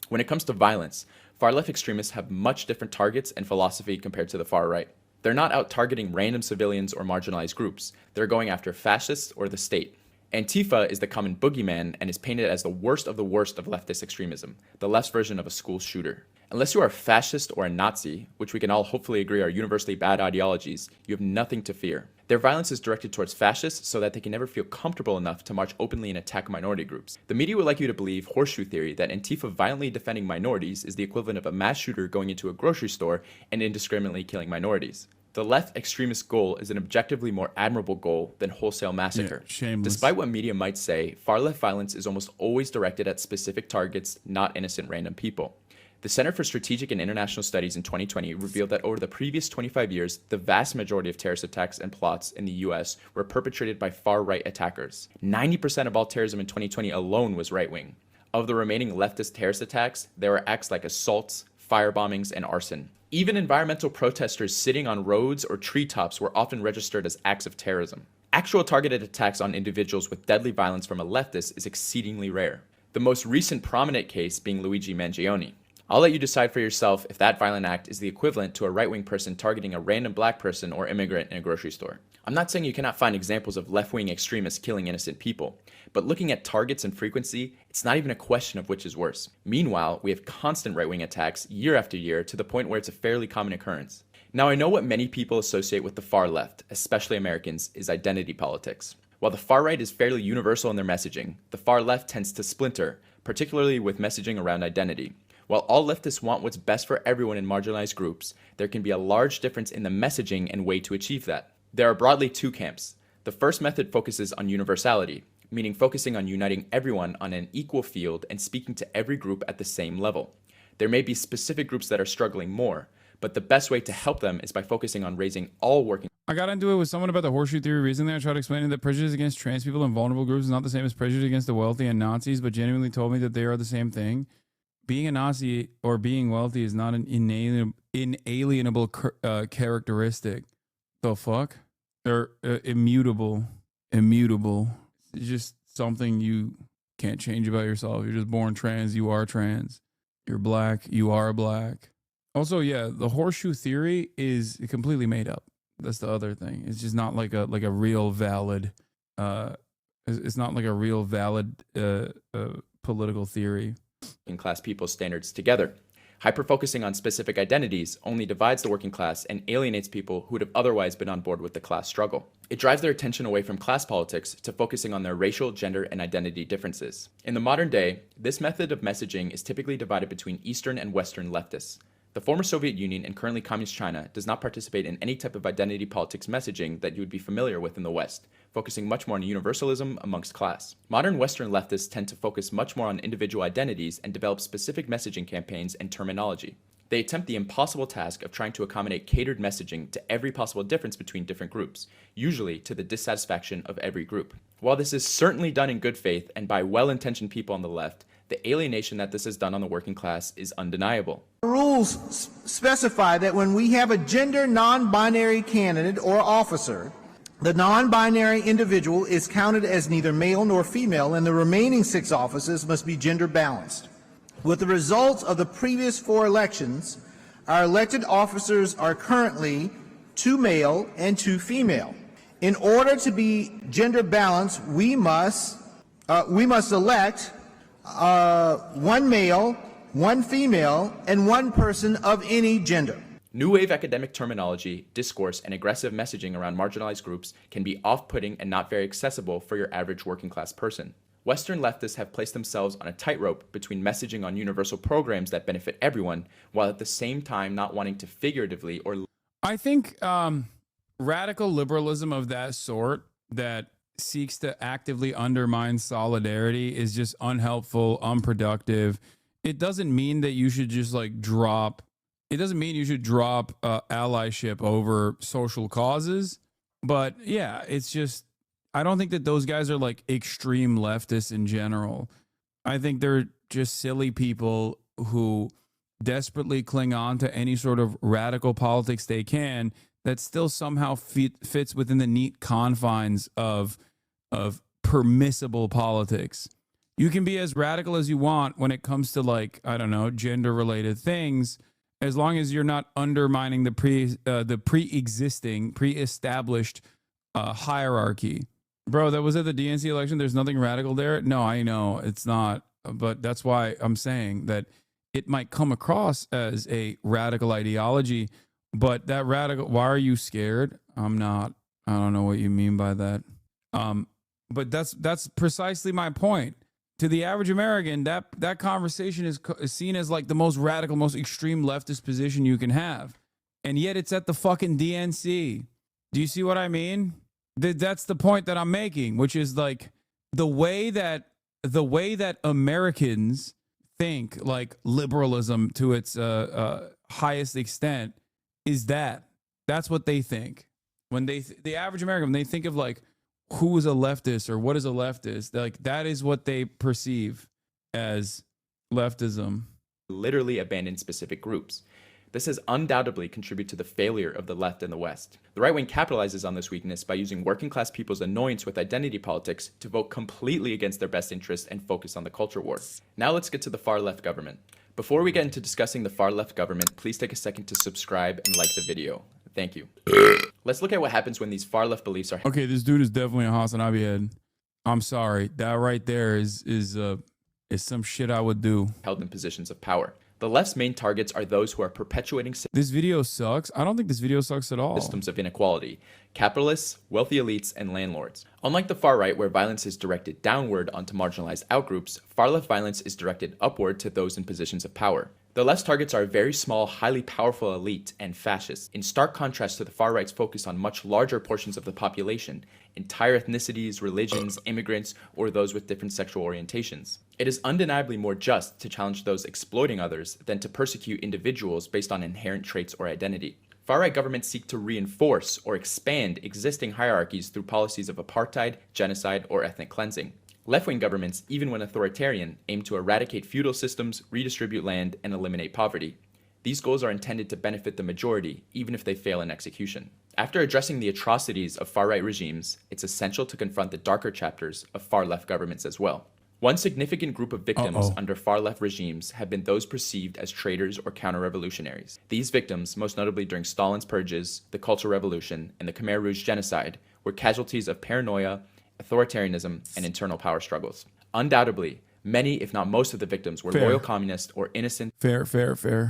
When it comes to violence, far left extremists have much different targets and philosophy compared to the far right. They're not out targeting random civilians or marginalized groups. They're going after fascists or the state. Antifa is the common boogeyman and is painted as the worst of leftist extremism, the left's version of a school shooter. Unless you are a fascist or a Nazi, which we can all hopefully agree are universally bad ideologies, you have nothing to fear. Their violence is directed towards fascists so that they can never feel comfortable enough to march openly and attack minority groups. The media would like you to believe horseshoe theory that Antifa violently defending minorities is the equivalent of a mass shooter going into a grocery store and indiscriminately killing minorities. The left extremist goal is an objectively more admirable goal than wholesale massacre. Yeah, shameless. Despite what media might say, far left violence is almost always directed at specific targets, not innocent random people. The Center for Strategic and International Studies in 2020 revealed that over the previous 25 years, the vast majority of terrorist attacks and plots in the US were perpetrated by far-right attackers. 90% of all terrorism in 2020 alone was right-wing. Of the remaining leftist terrorist attacks, there were acts like assaults, firebombings, and arson. Even environmental protesters sitting on roads or treetops were often registered as acts of terrorism. Actual targeted attacks on individuals with deadly violence from a leftist is exceedingly rare. The most recent prominent case being Luigi Mangione. I'll let you decide for yourself if that violent act is the equivalent to a right-wing person targeting a random black person or immigrant in a grocery store. I'm not saying you cannot find examples of left-wing extremists killing innocent people, but looking at targets and frequency, it's not even a question of which is worse. Meanwhile, we have constant right-wing attacks year after year to the point where it's a fairly common occurrence. Now, I know what many people associate with the far left, especially Americans, is identity politics. While the far right is fairly universal in their messaging, the far left tends to splinter, particularly with messaging around identity. While all leftists want what's best for everyone in marginalized groups, there can be a large difference in the messaging and way to achieve that. There are broadly two camps. The first method focuses on universality, meaning focusing on uniting everyone on an equal field and speaking to every group at the same level. There may be specific groups that are struggling more, but the best way to help them is by focusing on raising all working. I got into it with someone about the horseshoe theory recently. I tried explaining that prejudice against trans people and vulnerable groups is not the same as prejudice against the wealthy and Nazis, but genuinely told me that they are the same thing. Being a Nazi or being wealthy is not an inalienable characteristic. The fuck? They're immutable. It's just something you can't change about yourself. You're just born trans. You are trans. You're black. You are black. Also, yeah, the horseshoe theory is completely made up. That's the other thing. It's just not like a real valid. It's not like a real valid political theory. Class people's standards together. Hyper-focusing on specific identities only divides the working class and alienates people who would have otherwise been on board with the class struggle. It drives their attention away from class politics to focusing on their racial, gender, and identity differences. In the modern day, this method of messaging is typically divided between Eastern and Western leftists. The former Soviet Union and currently Communist China does not participate in any type of identity politics messaging that you would be familiar with in the West, focusing much more on universalism amongst class. Modern Western leftists tend to focus much more on individual identities and develop specific messaging campaigns and terminology. They attempt the impossible task of trying to accommodate catered messaging to every possible difference between different groups, usually to the dissatisfaction of every group. While this is certainly done in good faith and by well-intentioned people on the left, the alienation that this is done on the working class is undeniable. The rules specify that when we have a gender non-binary candidate or officer, the non-binary individual is counted as neither male nor female, and the remaining 6 offices must be gender balanced. With the results of the previous 4 elections, our elected officers are currently 2 male and 2 female. In order to be gender balanced, we must elect 1 male, 1 female, and 1 person of any gender. New wave academic terminology, discourse, and aggressive messaging around marginalized groups can be off-putting and not very accessible for your average working class person. Western leftists have placed themselves on a tightrope between messaging on universal programs that benefit everyone, while at the same time not wanting to figuratively or... I think radical liberalism of that sort that seeks to actively undermine solidarity is just unhelpful, unproductive. It doesn't mean that you should just drop allyship over social causes. But yeah, it's just, I don't think that those guys are extreme leftists in general. I think they're just silly people who desperately cling on to any sort of radical politics they can that still somehow fits within the neat confines of permissible politics. You can be as radical as you want when it comes to, like, I don't know, gender related things, as long as you're not undermining the pre-established hierarchy. Bro, that was at the DNC election. There's nothing radical there. No, I know it's not, but that's why I'm saying that it might come across as a radical ideology, but that radical, why are you scared? I'm not. I don't know what you mean by that. But that's precisely my point. To the average American, that conversation is seen as like the most radical, most extreme leftist position you can have. And yet it's at the fucking DNC. Do you see what I mean? That's the point that I'm making, which is like the way that Americans think, like liberalism to its highest extent, is that's what they think. When the average American, when they think of like who is a leftist or what is a leftist, like that is what they perceive as leftism. Literally abandon specific groups. This has undoubtedly contributed to the failure of the left in the West. The right wing capitalizes on this weakness by using working class people's annoyance with identity politics to vote completely against their best interests and focus on the culture war. Now let's get to the far left government. Before we get into discussing the far left government, please take a second to subscribe and like the video. Thank you. Let's look at what happens when these far left beliefs are... Okay, this dude is definitely a Hassan Abiad. I'm sorry. That right there is some shit I would do. ...held in positions of power. The left's main targets are those who are perpetuating... This video sucks? I don't think this video sucks at all. ...systems of inequality. Capitalists, wealthy elites, and landlords. Unlike the far right, where violence is directed downward onto marginalized outgroups, far left violence is directed upward to those in positions of power. The left's targets are a very small, highly powerful elite and fascists, in stark contrast to the far right's focus on much larger portions of the population, entire ethnicities, religions, immigrants, or those with different sexual orientations. It is undeniably more just to challenge those exploiting others than to persecute individuals based on inherent traits or identity. Far-right governments seek to reinforce or expand existing hierarchies through policies of apartheid, genocide, or ethnic cleansing. Left-wing governments, even when authoritarian, aim to eradicate feudal systems, redistribute land, and eliminate poverty. These goals are intended to benefit the majority, even if they fail in execution. After addressing the atrocities of far-right regimes, it's essential to confront the darker chapters of far-left governments as well. One significant group of victims under far-left regimes have been those perceived as traitors or counter-revolutionaries. These victims, most notably during Stalin's purges, the Cultural Revolution, and the Khmer Rouge genocide, were casualties of paranoia, authoritarianism, and internal power struggles. Undoubtedly, many, if not most of the victims were loyal communists or innocent fair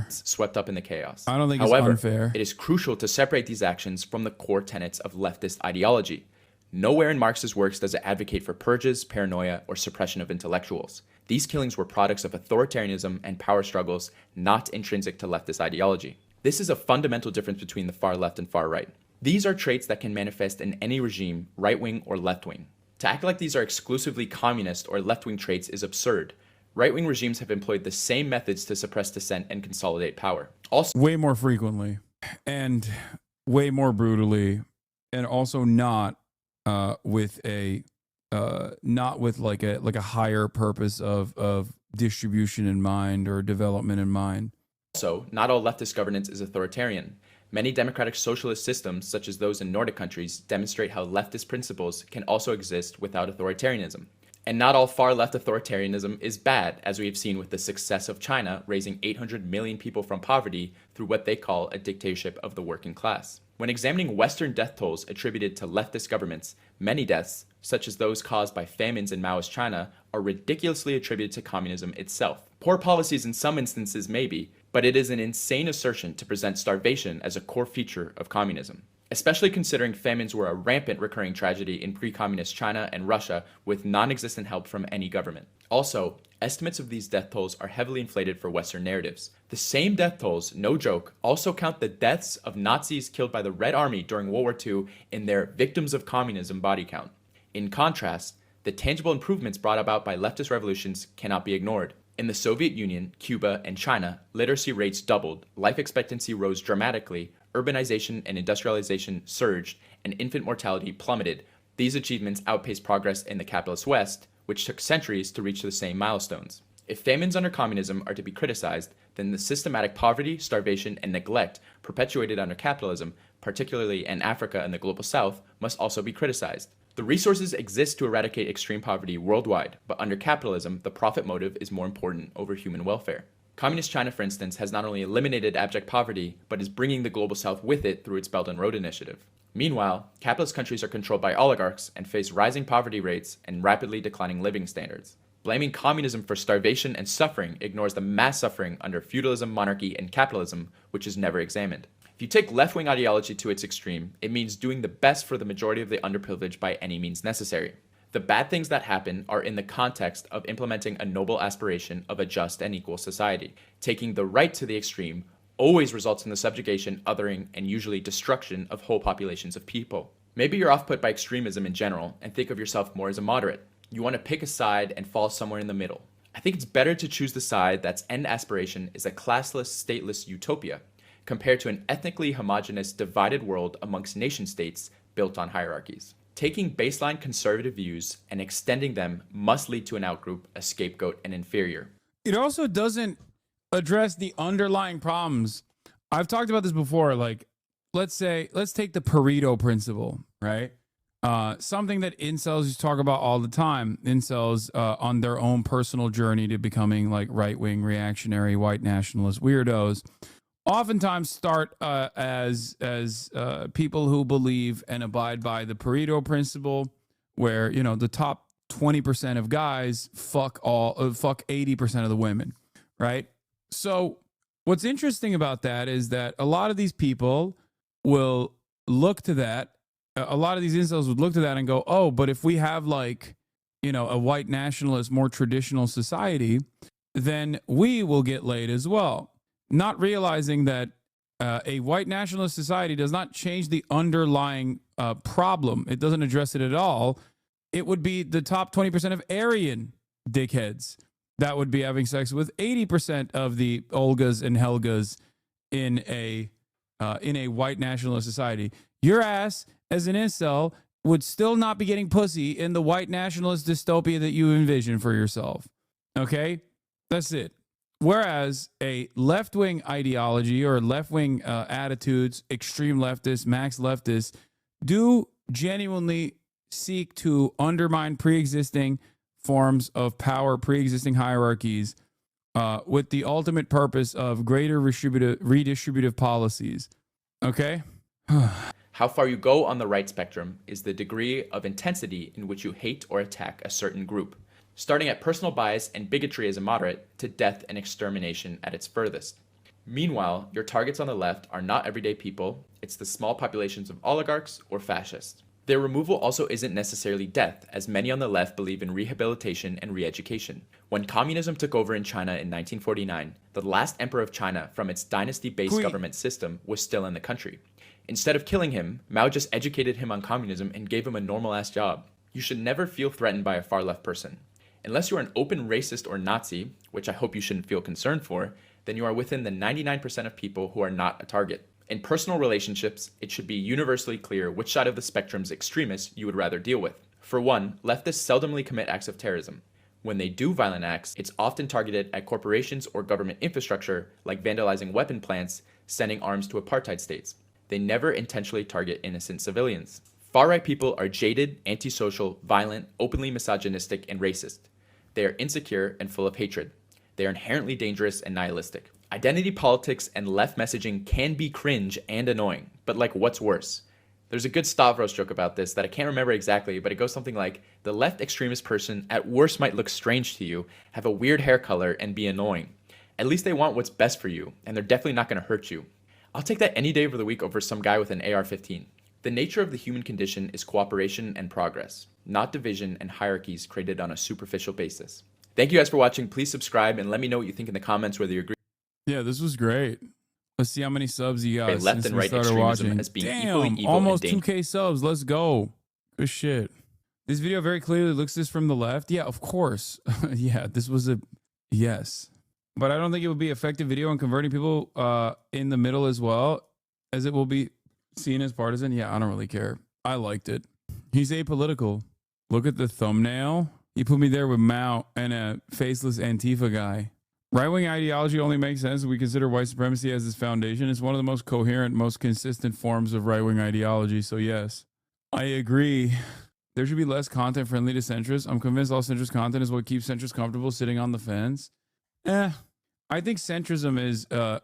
swept up in the chaos. I don't think However, it's unfair. It is crucial to separate these actions from the core tenets of leftist ideology. Nowhere in Marx's works does it advocate for purges, paranoia, or suppression of intellectuals. These killings were products of authoritarianism and power struggles, not intrinsic to leftist ideology. This is a fundamental difference between the far left and far right. These are traits that can manifest in any regime, right-wing or left-wing. To act like these are exclusively communist or left-wing traits is absurd. Right-wing regimes have employed the same methods to suppress dissent and consolidate power. Also, way more frequently and way more brutally, and also not with like a higher purpose of distribution in mind or development in mind. Also, not all leftist governance is authoritarian. Many democratic socialist systems, such as those in Nordic countries, demonstrate how leftist principles can also exist without authoritarianism. And not all far-left authoritarianism is bad, as we have seen with the success of China raising 800 million people from poverty through what they call a dictatorship of the working class. When examining Western death tolls attributed to leftist governments, many deaths, such as those caused by famines in Maoist China, are ridiculously attributed to communism itself. Poor policies in some instances may be, but it is an insane assertion to present starvation as a core feature of communism, especially considering famines were a rampant recurring tragedy in pre-communist China and Russia with non-existent help from any government. Also, estimates of these death tolls are heavily inflated for Western narratives. The same death tolls, no joke, also count the deaths of Nazis killed by the Red Army during World War II in their victims of communism body count. In contrast, the tangible improvements brought about by leftist revolutions cannot be ignored. In the Soviet Union, Cuba, and China, literacy rates doubled, life expectancy rose dramatically, urbanization and industrialization surged, and infant mortality plummeted. These achievements outpaced progress in the capitalist West, which took centuries to reach the same milestones. If famines under communism are to be criticized, then the systematic poverty, starvation, and neglect perpetuated under capitalism, particularly in Africa and the global south, must also be criticized. The resources exist to eradicate extreme poverty worldwide, but under capitalism, the profit motive is more important over human welfare. Communist China, for instance, has not only eliminated abject poverty, but is bringing the global south with it through its Belt and Road Initiative. Meanwhile, capitalist countries are controlled by oligarchs and face rising poverty rates and rapidly declining living standards. Blaming communism for starvation and suffering ignores the mass suffering under feudalism, monarchy, and capitalism, which is never examined. If you take left-wing ideology to its extreme, it means doing the best for the majority of the underprivileged by any means necessary. The bad things that happen are in the context of implementing a noble aspiration of a just and equal society. Taking the right to the extreme always results in the subjugation, othering, and usually destruction of whole populations of people. Maybe you're off-put by extremism in general and think of yourself more as a moderate. You want to pick a side and fall somewhere in the middle. I think it's better to choose the side that's end aspiration is a classless, stateless utopia, compared to an ethnically homogenous, divided world amongst nation states built on hierarchies. Taking baseline conservative views and extending them must lead to an outgroup, a scapegoat, and inferior. It also doesn't address the underlying problems. I've talked about this before. Like, let's take the Pareto principle, right? Something that incels used to talk about all the time. Incels on their own personal journey to becoming like right-wing, reactionary, white nationalist weirdos oftentimes start as people who believe and abide by the Pareto principle, where, you know, the top 20% of guys fuck 80% of the women, right? So what's interesting about that is that a lot of these people will look to that. A lot of these incels would look to that and go, oh, but if we have, like, you know, a white nationalist, more traditional society, then we will get laid as well. Not realizing that a white nationalist society does not change the underlying problem. It doesn't address it at all. It would be the top 20% of Aryan dickheads that would be having sex with 80% of the Olgas and Helgas in a white nationalist society. Your ass, as an incel, would still not be getting pussy in the white nationalist dystopia that you envision for yourself. Okay? That's it. Whereas a left-wing ideology or left-wing attitudes, extreme leftists, max leftists, do genuinely seek to undermine pre-existing forms of power, pre-existing hierarchies, with the ultimate purpose of greater redistributive policies. Okay? How far you go on the right spectrum is the degree of intensity in which you hate or attack a certain group, starting at personal bias and bigotry as a moderate to death and extermination at its furthest. Meanwhile, your targets on the left are not everyday people, it's the small populations of oligarchs or fascists. Their removal also isn't necessarily death, as many on the left believe in rehabilitation and re-education. When communism took over in China in 1949, the last emperor of China from its dynasty-based government system was still in the country. Instead of killing him, Mao just educated him on communism and gave him a normal-ass job. You should never feel threatened by a far-left person. Unless you are an open racist or Nazi, which I hope you shouldn't feel concerned for, then you are within the 99% of people who are not a target. In personal relationships, it should be universally clear which side of the spectrum's extremists you would rather deal with. For one, leftists seldomly commit acts of terrorism. When they do violent acts, it's often targeted at corporations or government infrastructure, like vandalizing weapon plants, sending arms to apartheid states. They never intentionally target innocent civilians. Far-right people are jaded, antisocial, violent, openly misogynistic, and racist. They are insecure and full of hatred. They are inherently dangerous and nihilistic. Identity politics and left messaging can be cringe and annoying, but like, what's worse? There's a good Stavros joke about this that I can't remember exactly, but it goes something like, the left extremist person at worst might look strange to you, have a weird hair color, and be annoying. At least they want what's best for you, and they're definitely not going to hurt you. I'll take that any day of the week over some guy with an AR-15. The nature of the human condition is cooperation and progress, not division and hierarchies created on a superficial basis. Thank you guys for watching. Please subscribe and let me know what you think in the comments, whether you agree. Yeah, this was great. Let's see how many subs you got. Left and right extremism as being equally evil almost and 2K subs. Let's go. Good shit. This video very clearly looks this from the left. Yeah, of course. Yeah, this was a yes. But I don't think it would be effective video in converting people in the middle as well, as it will be seen as partisan. Yeah, I don't really care. I liked it. He's apolitical. Look at the thumbnail. He put me there with Mao and a faceless Antifa guy. Right-wing ideology only makes sense if we consider white supremacy as its foundation. It's one of the most coherent, most consistent forms of right-wing ideology. So yes, I agree. There should be less content friendly to centrists. I'm convinced all centrist content is what keeps centrists comfortable sitting on the fence. I think centrism is a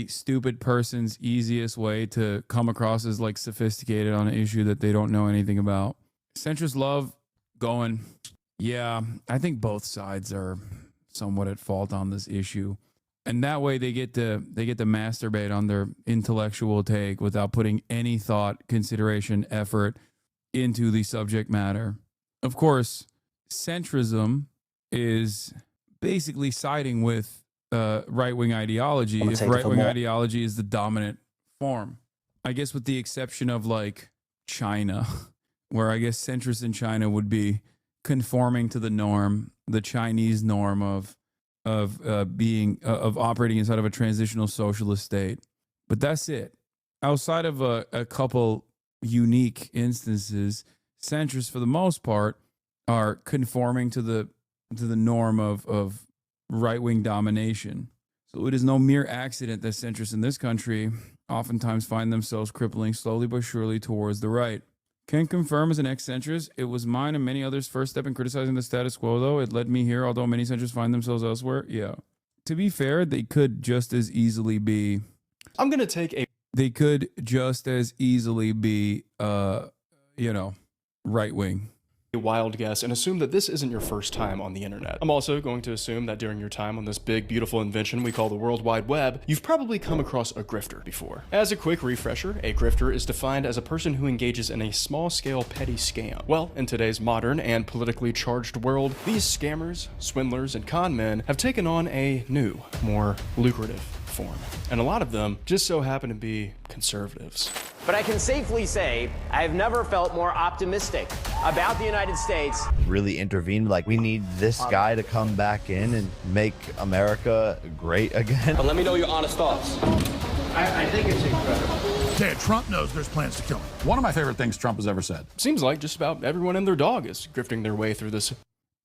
stupid person's easiest way to come across as like sophisticated on an issue that they don't know anything about. Centrists love going, yeah, I think both sides are somewhat at fault on this issue. And that way they get to masturbate on their intellectual take without putting any thought, consideration, effort into the subject matter. Of course, centrism is basically siding with right-wing ideology if right-wing ideology is the dominant form. I guess with the exception of like China, where I guess centrists in China would be conforming to the norm, the Chinese norm of operating inside of a transitional socialist state. But that's it. Outside of a couple unique instances, centrists for the most part are conforming to the norm of right-wing domination. So it is no mere accident that centrists in this country oftentimes find themselves crippling slowly but surely towards the right. Can confirm as an ex-centrist, it was mine and many others' first step in criticizing the status quo, though. It led me here, although many centrists find themselves elsewhere. Yeah. To be fair, they could just as easily be... I'm going to take a... They could just as easily be, right-wing. A wild guess and assume that this isn't your first time on the internet. I'm also going to assume that during your time on this big, beautiful invention we call the World Wide Web, you've probably come across a grifter before. As a quick refresher, a grifter is defined as a person who engages in a small-scale petty scam. Well, in today's modern and politically charged world, these scammers, swindlers, and con men have taken on a new, more lucrative form. And a lot of them just so happen to be conservatives. But I can safely say I've never felt more optimistic about the United States. Really intervened, like we need this guy to come back in and make America great again. But let me know your honest thoughts. I think it's incredible. Dad, Trump knows there's plans to kill him. One of my favorite things Trump has ever said. Seems like just about everyone and their dog is grifting their way through this.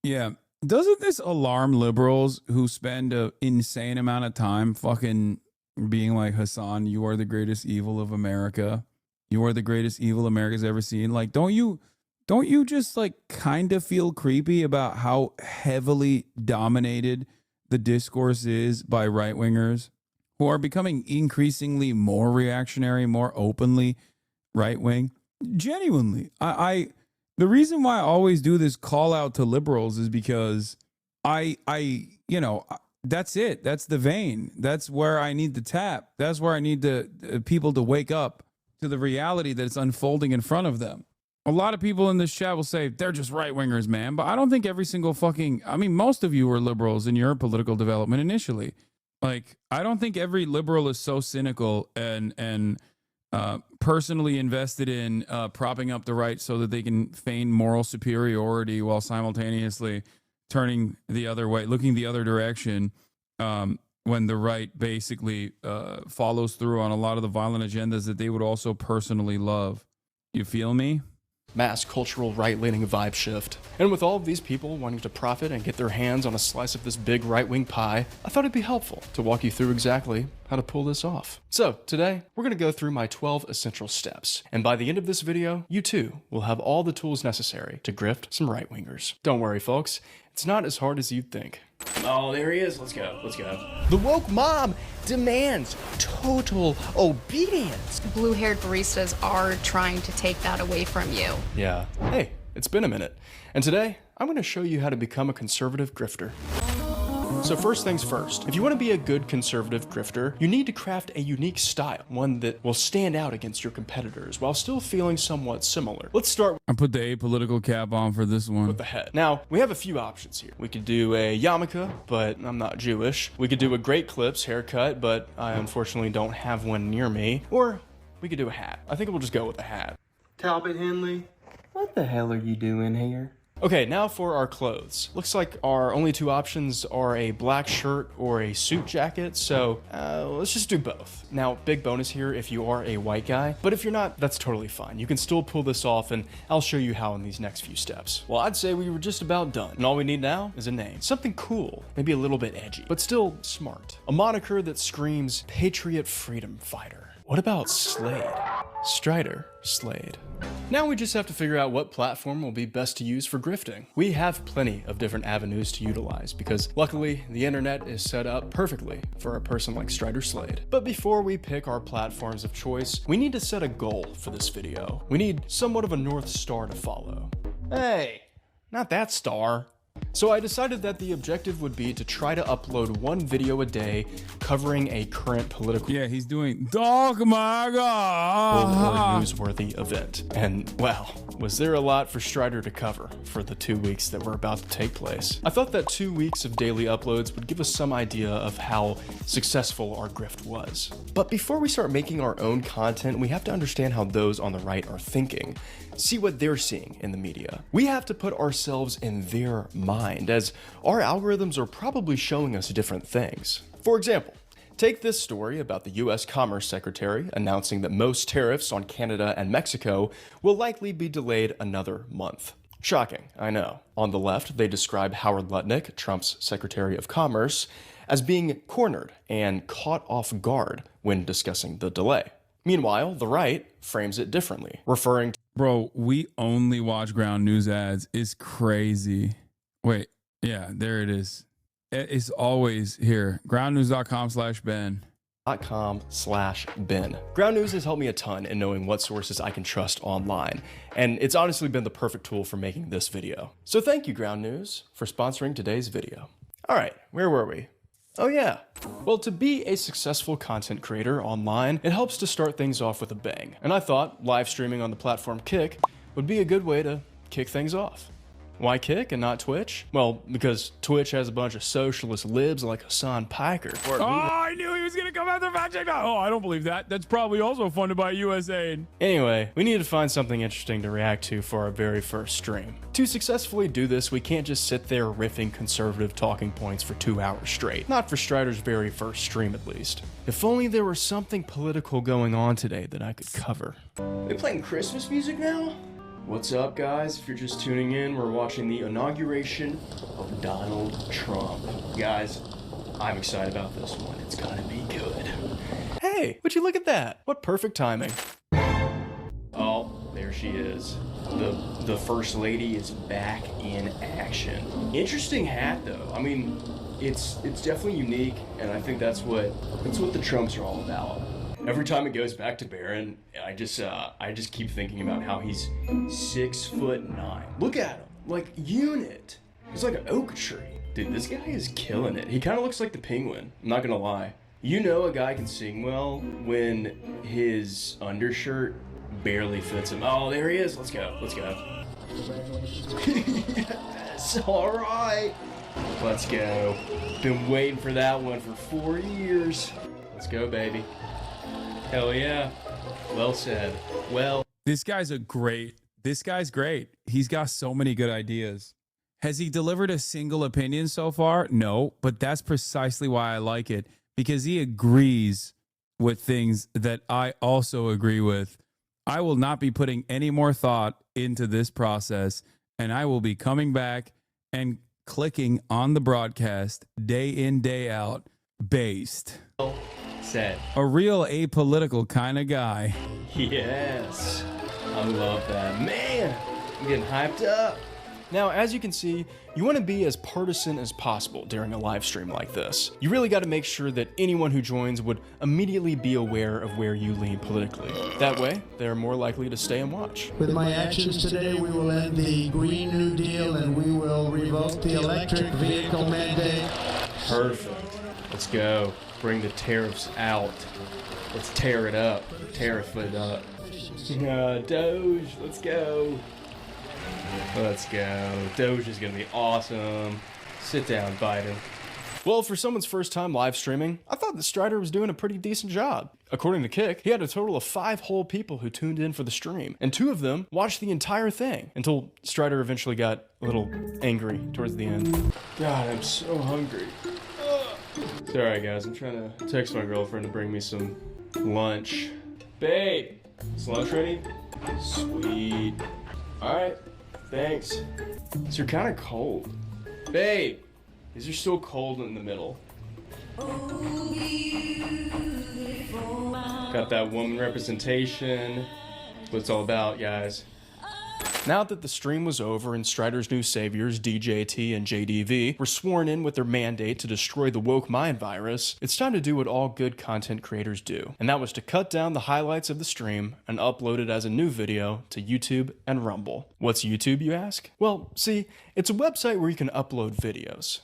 Yeah. Doesn't this alarm liberals who spend an insane amount of time fucking being like, Hassan, you are the greatest evil of America. You are the greatest evil America's ever seen. Like, don't you just like kind of feel creepy about how heavily dominated the discourse is by right-wingers who are becoming increasingly more reactionary, more openly right-wing? Genuinely, the reason why I always do this call out to liberals is because that's it. That's the vein. That's where I need to tap. That's where I need people to wake up to the reality that it's unfolding in front of them. A lot of people in this chat will say they're just right wingers, man. But I don't think every single most of you were liberals in your political development initially. Like, I don't think every liberal is so cynical and personally invested in propping up the right so that they can feign moral superiority while simultaneously turning the other way, looking the other direction when the right basically follows through on a lot of the violent agendas that they would also personally love. You feel me? Mass cultural right-leaning vibe shift. And with all of these people wanting to profit and get their hands on a slice of this big right-wing pie, I thought it'd be helpful to walk you through exactly how to pull this off. So today, we're going to go through my 12 essential steps. And by the end of this video, you too will have all the tools necessary to grift some right-wingers. Don't worry, folks. It's not as hard as you'd think. Oh, there he is. Let's go. Let's go. The woke mob demands total obedience. Blue-haired baristas are trying to take that away from you. Yeah. Hey, it's been a minute. And today, I'm going to show you how to become a conservative grifter. So first things first, if you want to be a good conservative grifter, you need to craft a unique style, one that will stand out against your competitors while still feeling somewhat similar. Let's start I put the apolitical cap on for this one. with the head. Now, we have a few options here. We could do a yarmulke, but I'm not Jewish. We could do a Great Clips haircut, but I unfortunately don't have one near me. Or we could do a hat. I think we'll just go with a hat. Talbot Henley, what the hell are you doing here? Okay, now for our clothes. Looks like our only two options are a black shirt or a suit jacket, so let's just do both. Now, big bonus here if you are a white guy, but if you're not, that's totally fine. You can still pull this off, and I'll show you how in these next few steps. Well, I'd say we were just about done, and all we need now is a name. Something cool, maybe a little bit edgy, but still smart. A moniker that screams Patriot Freedom Fighter. What about Slade? Strider Slade. Now we just have to figure out what platform will be best to use for grifting. We have plenty of different avenues to utilize because luckily the internet is set up perfectly for a person like Strider Slade. But before we pick our platforms of choice, we need to set a goal for this video. We need somewhat of a North Star to follow. Hey, not that star. So I decided that the objective would be to try to upload one video a day covering a current political he's doing Dogma or newsworthy event. And wow, was there a lot for Strider to cover for the 2 weeks that were about to take place. I thought that 2 weeks of daily uploads would give us some idea of how successful our grift was. But before we start making our own content, we have to understand how those on the right are thinking. See what they're seeing in the media. We have to put ourselves in their mind, as our algorithms are probably showing us different things. For example, take this story about the US Commerce Secretary announcing that most tariffs on Canada and Mexico will likely be delayed another month. Shocking, I know. On the left, they describe Howard Lutnick, Trump's Secretary of Commerce, as being cornered and caught off guard when discussing the delay. Meanwhile, the right frames it differently, referring to Bro, we only watch Ground News ads. It's crazy. Wait, yeah, there it is. It's always here. Groundnews.com/Ben. .com/Ben. Ground News has helped me a ton in knowing what sources I can trust online, and it's honestly been the perfect tool for making this video. So thank you, Ground News, for sponsoring today's video. All right, where were we? Oh yeah. Well, to be a successful content creator online, it helps to start things off with a bang. And I thought live streaming on the platform Kick would be a good way to kick things off. Why Kick and not Twitch? Well, because Twitch has a bunch of socialist libs like Hassan Piker. Oh, I knew he was going to come out the fact check. Oh, I don't believe that. That's probably also funded by USAID. Anyway, we need to find something interesting to react to for our very first stream. To successfully do this, we can't just sit there riffing conservative talking points for 2 hours straight. Not for Strider's very first stream, at least. If only there was something political going on today that I could cover. They playing Christmas music now? What's up, guys? If you're just tuning in, we're watching the inauguration of Donald Trump. Guys, I'm excited about this one. It's gonna be good. Hey, would you look at that? What perfect timing. Oh, there she is. The First Lady is back in action. Interesting hat, though. I mean, it's definitely unique, and I think that's what the Trumps are all about. Every time it goes back to Barron, I just keep thinking about how he's 6'9". Look at him, like unit. He's like an oak tree. Dude, this guy is killing it. He kind of looks like the Penguin. I'm not gonna lie. You know a guy can sing well when his undershirt barely fits him. Oh, there he is. Let's go. Let's go. Yes. All right. Let's go. Been waiting for that one for 4 years. Let's go, baby. Hell yeah. Well said. Well. This guy's great. He's got so many good ideas. Has he delivered a single opinion so far? No, but that's precisely why I like it, because he agrees with things that I also agree with. I will not be putting any more thought into this process, and I will be coming back and clicking on the broadcast day in, day out, based. Said. A real apolitical kind of guy. Yes. I love that. Man, I'm getting hyped up. Now, as you can see, you want to be as partisan as possible during a live stream like this. You really got to make sure that anyone who joins would immediately be aware of where you lean politically. That way, they're more likely to stay and watch. With my actions today, we will end the Green New Deal and we will revoke the electric vehicle mandate. Perfect. Let's go. Bring the tariffs out. Let's tear it up. Tariff it up. Doge, let's go. Let's go. Doge is gonna be awesome. Sit down, Biden. Well, for someone's first time live streaming, I thought that Strider was doing a pretty decent job. According to Kick, he had a total of 5 whole people who tuned in for the stream, and 2 of them watched the entire thing until Strider eventually got a little angry towards the end. God, I'm so hungry. Sorry guys, I'm trying to text my girlfriend to bring me some lunch. Babe, is lunch ready? Sweet. Alright, thanks. So you're kind of cold. Babe, these are so cold in the middle. Got that woman representation. That's what it's all about, guys. Now that the stream was over and Strider's new saviors, DJT and JDV, were sworn in with their mandate to destroy the woke mind virus, it's time to do what all good content creators do. And that was to cut down the highlights of the stream and upload it as a new video to YouTube and Rumble. What's YouTube, you ask? Well, see, it's a website where you can upload videos.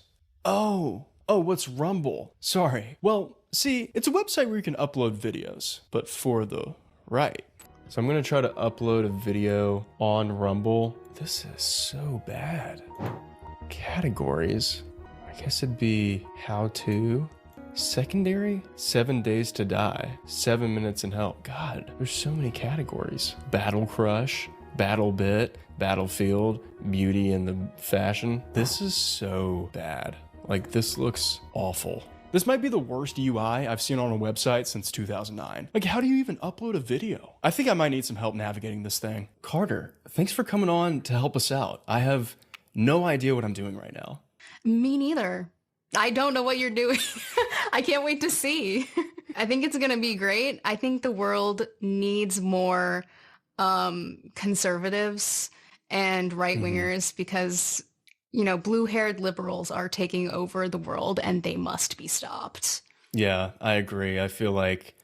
Oh, what's Rumble? Sorry. Well, see, it's a website where you can upload videos, but for the right. So I'm gonna try to upload a video on Rumble. This is so bad. Categories. I guess it'd be how to. Secondary, 7 days to die, 7 minutes in hell. God, there's so many categories. Battle Crush, Battle Bit, Battlefield, Beauty and the Fashion. This is so bad. Like, this looks awful. This might be the worst UI I've seen on a website since 2009. Like, how do you even upload a video? I think I might need some help navigating this thing. Carter, thanks for coming on to help us out. I have no idea what I'm doing right now. Me neither. I don't know what you're doing. I can't wait to see. I think it's going to be great. I think the world needs more conservatives and right-wingers because, you know, blue-haired liberals are taking over the world and they must be stopped. Yeah, I agree. I feel like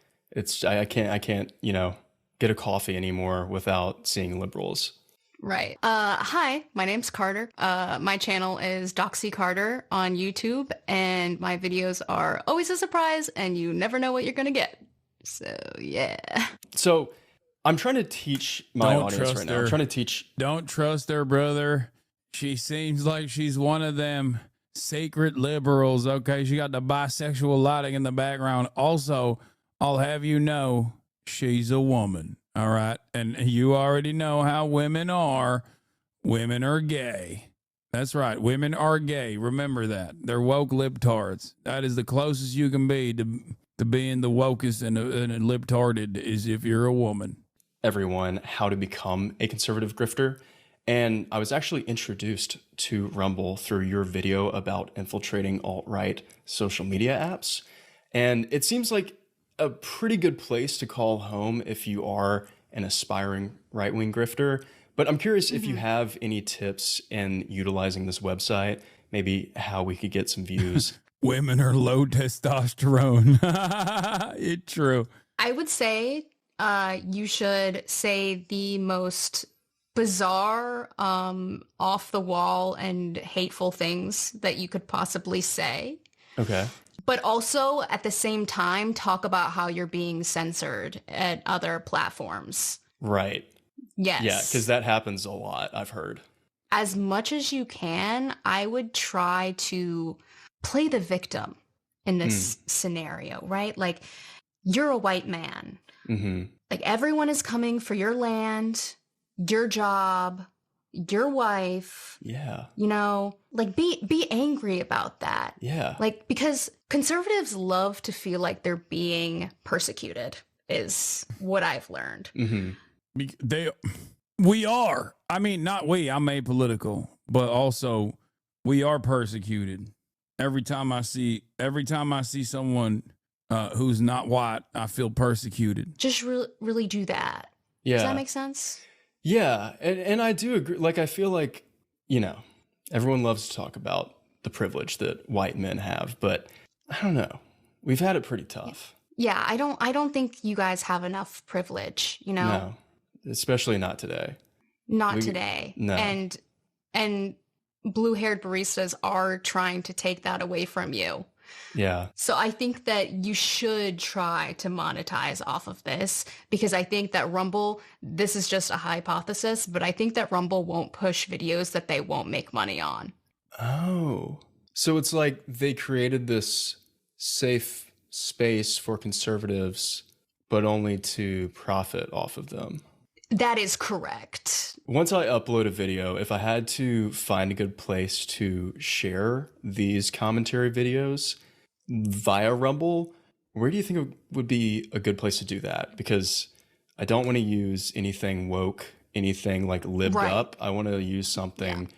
I can't, you know, get a coffee anymore without seeing liberals. Right. Hi, my name's Carter. My channel is Doxy Carter on YouTube, and my videos are always a surprise, and you never know what you're gonna get. So, yeah. So, I'm trying to teach my audience right now. I'm trying to teach. Don't trust her, brother. She seems like she's one of them sacred liberals, okay? She got the bisexual lighting in the background. Also, I'll have you know, she's a woman. All right. And you already know how women are. Women are gay. That's right. Women are gay. Remember that. They're woke libtards. That is the closest you can be to being the wokest and a libtarded is if you're a woman. Everyone how to become a conservative grifter. And I was actually introduced to Rumble through your video about infiltrating alt-right social media apps. And it seems like a pretty good place to call home if you are an aspiring right-wing grifter. But I'm curious if you have any tips in utilizing this website, maybe how we could get some views. Women are low testosterone. It's true. I would say you should say the most bizarre, off the wall and hateful things that you could possibly say. Okay. But also at the same time, talk about how you're being censored at other platforms. Right. Yes. Yeah, because that happens a lot, I've heard. As much as you can, I would try to play the victim in this scenario, right? Like, you're a white man. Mm-hmm. Like, everyone is coming for your land, your job, your wife. Yeah. You know, like, be angry about that. Yeah. Like, because conservatives love to feel like they're being persecuted is what I've learned. Mm-hmm. We are. I mean, not we, I'm apolitical, but also we are persecuted. Every time I see someone who's not white, I feel persecuted. Just really do that. Yeah. Does that make sense? Yeah, and I do agree. Like, I feel like, you know, everyone loves to talk about the privilege that white men have, but I don't know. We've had it pretty tough. Yeah, I don't think you guys have enough privilege, you know? No, especially not today. Not today. No. And blue-haired baristas are trying to take that away from you. Yeah. So I think that you should try to monetize off of this, because I think that Rumble, this is just a hypothesis, but I think that Rumble won't push videos that they won't make money on. Oh. So it's like they created this safe space for conservatives, but only to profit off of them. That is correct. Once I upload a video, if I had to find a good place to share these commentary videos via Rumble, where do you think it would be a good place to do that? Because I don't want to use anything woke, anything like lived up. I want to use something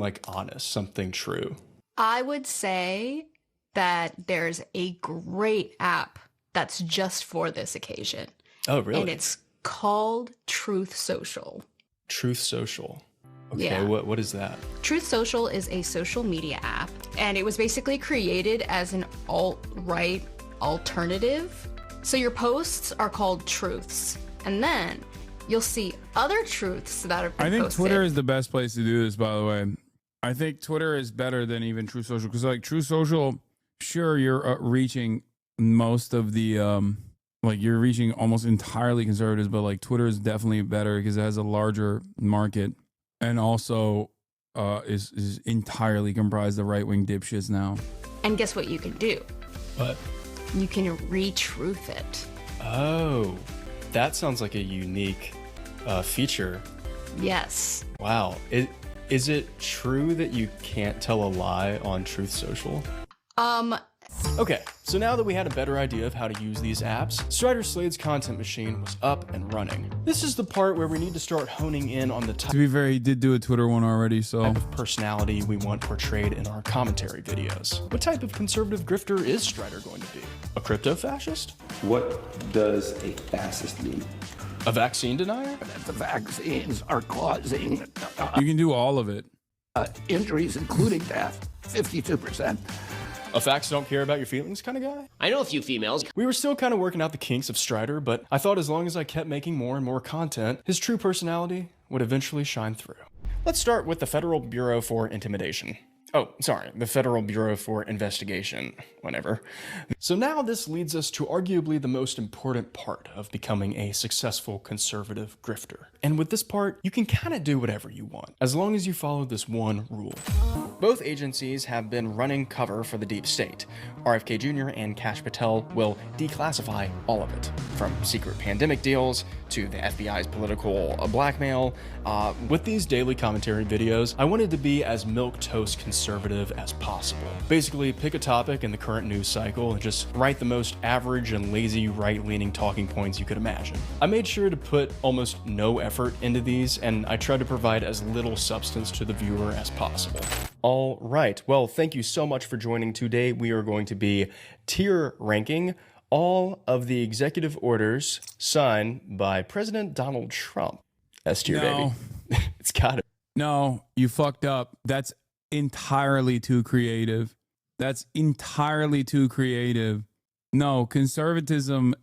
like honest, something true. I would say that there's a great app that's just for this occasion. Oh, really? And it's called Truth Social. Truth Social. Okay, Yeah. what is that? Truth Social is a social media app, and it was basically created as an alt-right alternative. So your posts are called truths, and then you'll see other truths that have been I think posted. Twitter is the best place to do this, by the way. I think Twitter is better than even True Social, because like True Social, sure, you're reaching most of the like you're reaching almost entirely conservatives, but like Twitter is definitely better because it has a larger market and also is entirely comprised of right-wing dipshits now. And guess what you can do? What? You can re-truth it. Oh, that sounds like a unique feature. Yes. Wow. Is it true that you can't tell a lie on Truth Social? Okay, so now that we had a better idea of how to use these apps, Strider Slade's content machine was up and running. This is the part where we need to start honing in on the To be fair, he did do a Twitter one already, so type of personality we want portrayed in our commentary videos. What type of conservative grifter is Strider going to be? A crypto fascist? What does a fascist mean? A vaccine denier? The vaccines are causing you can do all of it. injuries, including death. 52%. A facts don't care about your feelings kind of guy? I know a few females. We were still kind of working out the kinks of Strider, but I thought as long as I kept making more and more content, his true personality would eventually shine through. Let's start with the Federal Bureau for Intimidation. Oh, sorry, the Federal Bureau for Investigation, whatever. So now this leads us to arguably the most important part of becoming a successful conservative grifter. And with this part, you can kind of do whatever you want, as long as you follow this one rule. Both agencies have been running cover for the deep state. RFK Jr. and Kash Patel will declassify all of it, from secret pandemic deals to the FBI's political blackmail. With these daily commentary videos, I wanted to be as milquetoast conservative as possible. Basically, pick a topic in the current news cycle and just write the most average and lazy right-leaning talking points you could imagine. I made sure to put almost no effort into these, and I tried to provide as little substance to the viewer as possible. All right, well, thank you so much for joining today. We are going to be tier ranking all of the executive orders signed by President Donald Trump. S tier, No. baby. It's gotta. No, you fucked up. That's entirely too creative. That's entirely too creative. No, conservatism,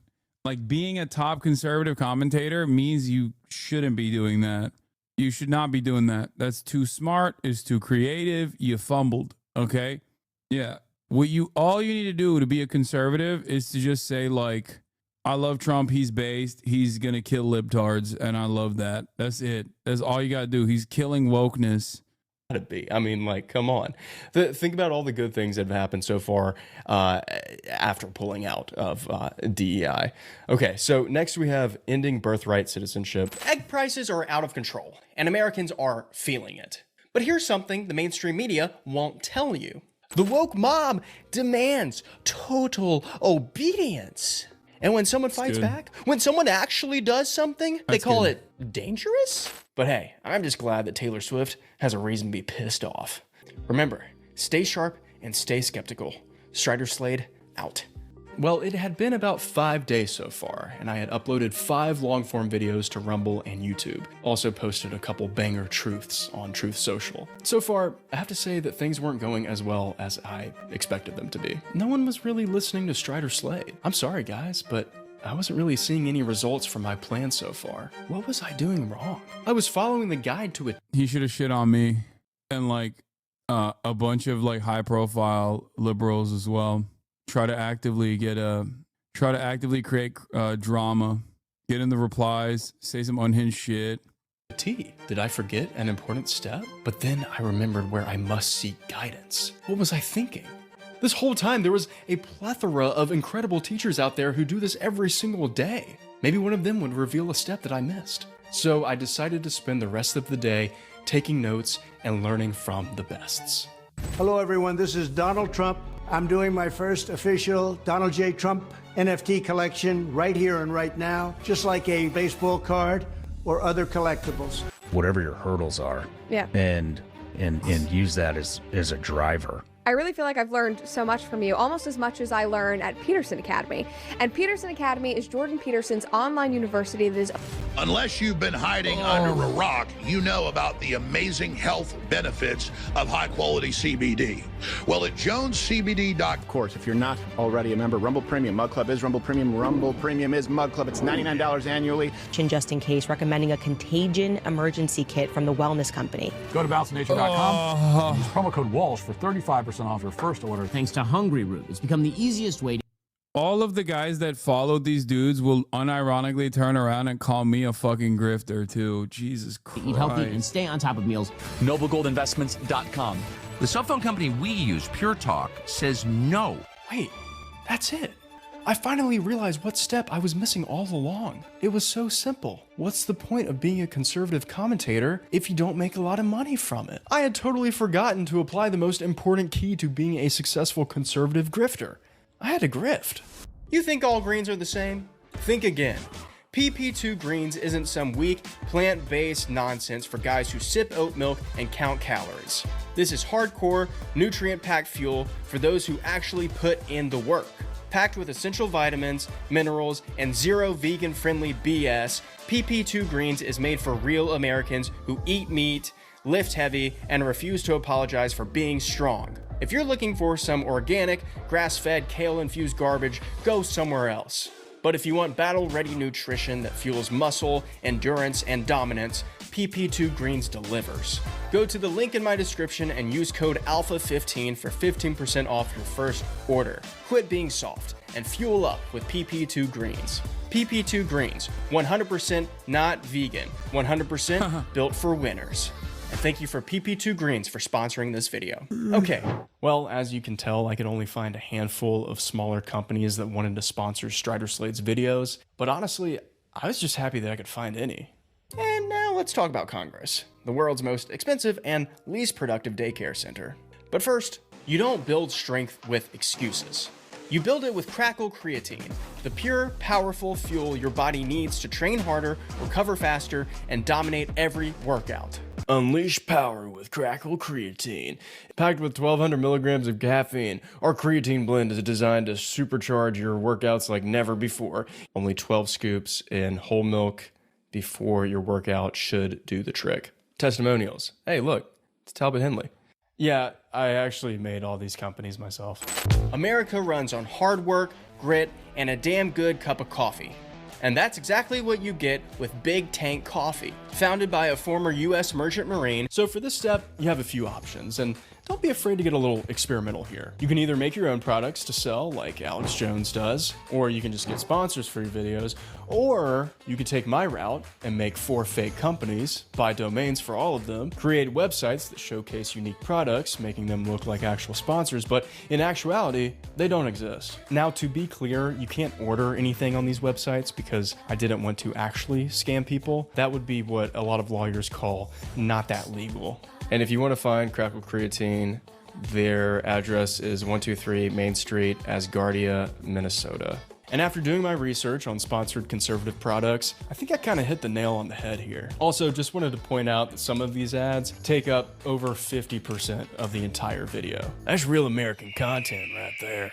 like being a top conservative commentator means you shouldn't be doing that. You should not be doing that. That's too smart. It's too creative. You fumbled. Okay. Yeah. All you need to do to be a conservative is to just say, like, I love Trump. He's based. He's going to kill libtards. And I love that. That's it. That's all you got to do. He's killing wokeness. Gotta be. I mean, like, come on. Think about all the good things that have happened so far after pulling out of DEI. Okay, so next we have ending birthright citizenship. Egg prices are out of control, and Americans are feeling it. But here's something the mainstream media won't tell you. The woke mob demands total obedience. And when someone fights back, when someone actually does something, they call it dangerous? But hey, I'm just glad that Taylor Swift has a reason to be pissed off. Remember, stay sharp and stay skeptical. Strider Slade, out. Well, it had been about 5 days so far, and I had uploaded 5 long-form videos to Rumble and YouTube. Also posted a couple banger truths on Truth Social. So far, I have to say that things weren't going as well as I expected them to be. No one was really listening to Strider Slade. I'm sorry, guys, but I wasn't really seeing any results from my plan so far. What was I doing wrong? I was following the guide to it. He should have shit on me and like a bunch of like high profile liberals as well. Try to actively create drama, get in the replies, say some unhinged shit. tea. Did I forget an important step? But then I remembered where I must seek guidance. What was I thinking? This whole time, there was a plethora of incredible teachers out there who do this every single day. Maybe one of them would reveal a step that I missed. So I decided to spend the rest of the day taking notes and learning from the bests. Hello, everyone. This is Donald Trump. I'm doing my first official Donald J. Trump NFT collection right here and right now, just like a baseball card or other collectibles. Whatever your hurdles are, Yeah. and use that as a driver. I really feel like I've learned so much from you, almost as much as I learn at Peterson Academy. And Peterson Academy is Jordan Peterson's online university that is... Unless you've been hiding under a rock, you know about the amazing health benefits of high-quality CBD. Well, at JonesCBD.com. Of course, if you're not already a member, Rumble Premium. Mug Club is Rumble Premium. Rumble Premium is Mug Club. It's $99 annually. Just in case, recommending a contagion emergency kit from the Wellness Company. Go to BalanceNation.com and use promo code Walsh for 35% off your first order. Thanks to Hungry Root, it's become the easiest way to... All of the guys that followed these dudes will unironically turn around and call me a fucking grifter too. Jesus Christ. Eat healthy and stay on top of meals. NobleGoldInvestments.com. The cell phone company we use, Pure Talk, says no. Wait, that's it. I finally realized what step I was missing all along. It was so simple. What's the point of being a conservative commentator if you don't make a lot of money from it? I had totally forgotten to apply the most important key to being a successful conservative grifter. I had to grift. You think all greens are the same? Think again. PP2 Greens isn't some weak, plant-based nonsense for guys who sip oat milk and count calories. This is hardcore, nutrient-packed fuel for those who actually put in the work. Packed with essential vitamins, minerals, and zero vegan-friendly BS, PP2 Greens is made for real Americans who eat meat, lift heavy, and refuse to apologize for being strong. If you're looking for some organic, grass-fed, kale-infused garbage, go somewhere else. But if you want battle-ready nutrition that fuels muscle, endurance, and dominance, PP2 Greens delivers. Go to the link in my description and use code ALPHA15 for 15% off your first order. Quit being soft and fuel up with PP2 Greens. PP2 Greens, 100% not vegan, 100% built for winners. And thank you for PP2 Greens for sponsoring this video. Okay, well, as you can tell, I could only find a handful of smaller companies that wanted to sponsor Strider Slade's videos, but honestly, I was just happy that I could find any. And now let's talk about Congress, the world's most expensive and least productive daycare center. But first, you don't build strength with excuses. You build it with Crackle Creatine, the pure, powerful fuel your body needs to train harder, recover faster, and dominate every workout. Unleash power with Crackle Creatine. Packed with 1,200 milligrams of caffeine, our creatine blend is designed to supercharge your workouts like never before. Only 12 scoops in whole milk before your workout should do the trick. Testimonials. Hey, look, it's Talbot Henley. Yeah, I actually made all these companies myself. America runs on hard work, grit, and a damn good cup of coffee. And that's exactly what you get with Big Tank Coffee, founded by a former U.S. merchant marine. So for this step, you have a few options, and don't be afraid to get a little experimental here. You can either make your own products to sell, like Alex Jones does, or you can just get sponsors for your videos, or you could take my route and make 4 fake companies, buy domains for all of them, create websites that showcase unique products, making them look like actual sponsors, but in actuality, they don't exist. Now, to be clear, you can't order anything on these websites because I didn't want to actually scam people. That would be what a lot of lawyers call not that legal. And if you want to find Crackle Creatine, their address is 123 Main Street, Asgardia, Minnesota. And after doing my research on sponsored conservative products, I think I kind of hit the nail on the head here. Also, just wanted to point out that some of these ads take up over 50% of the entire video. That's real American content right there.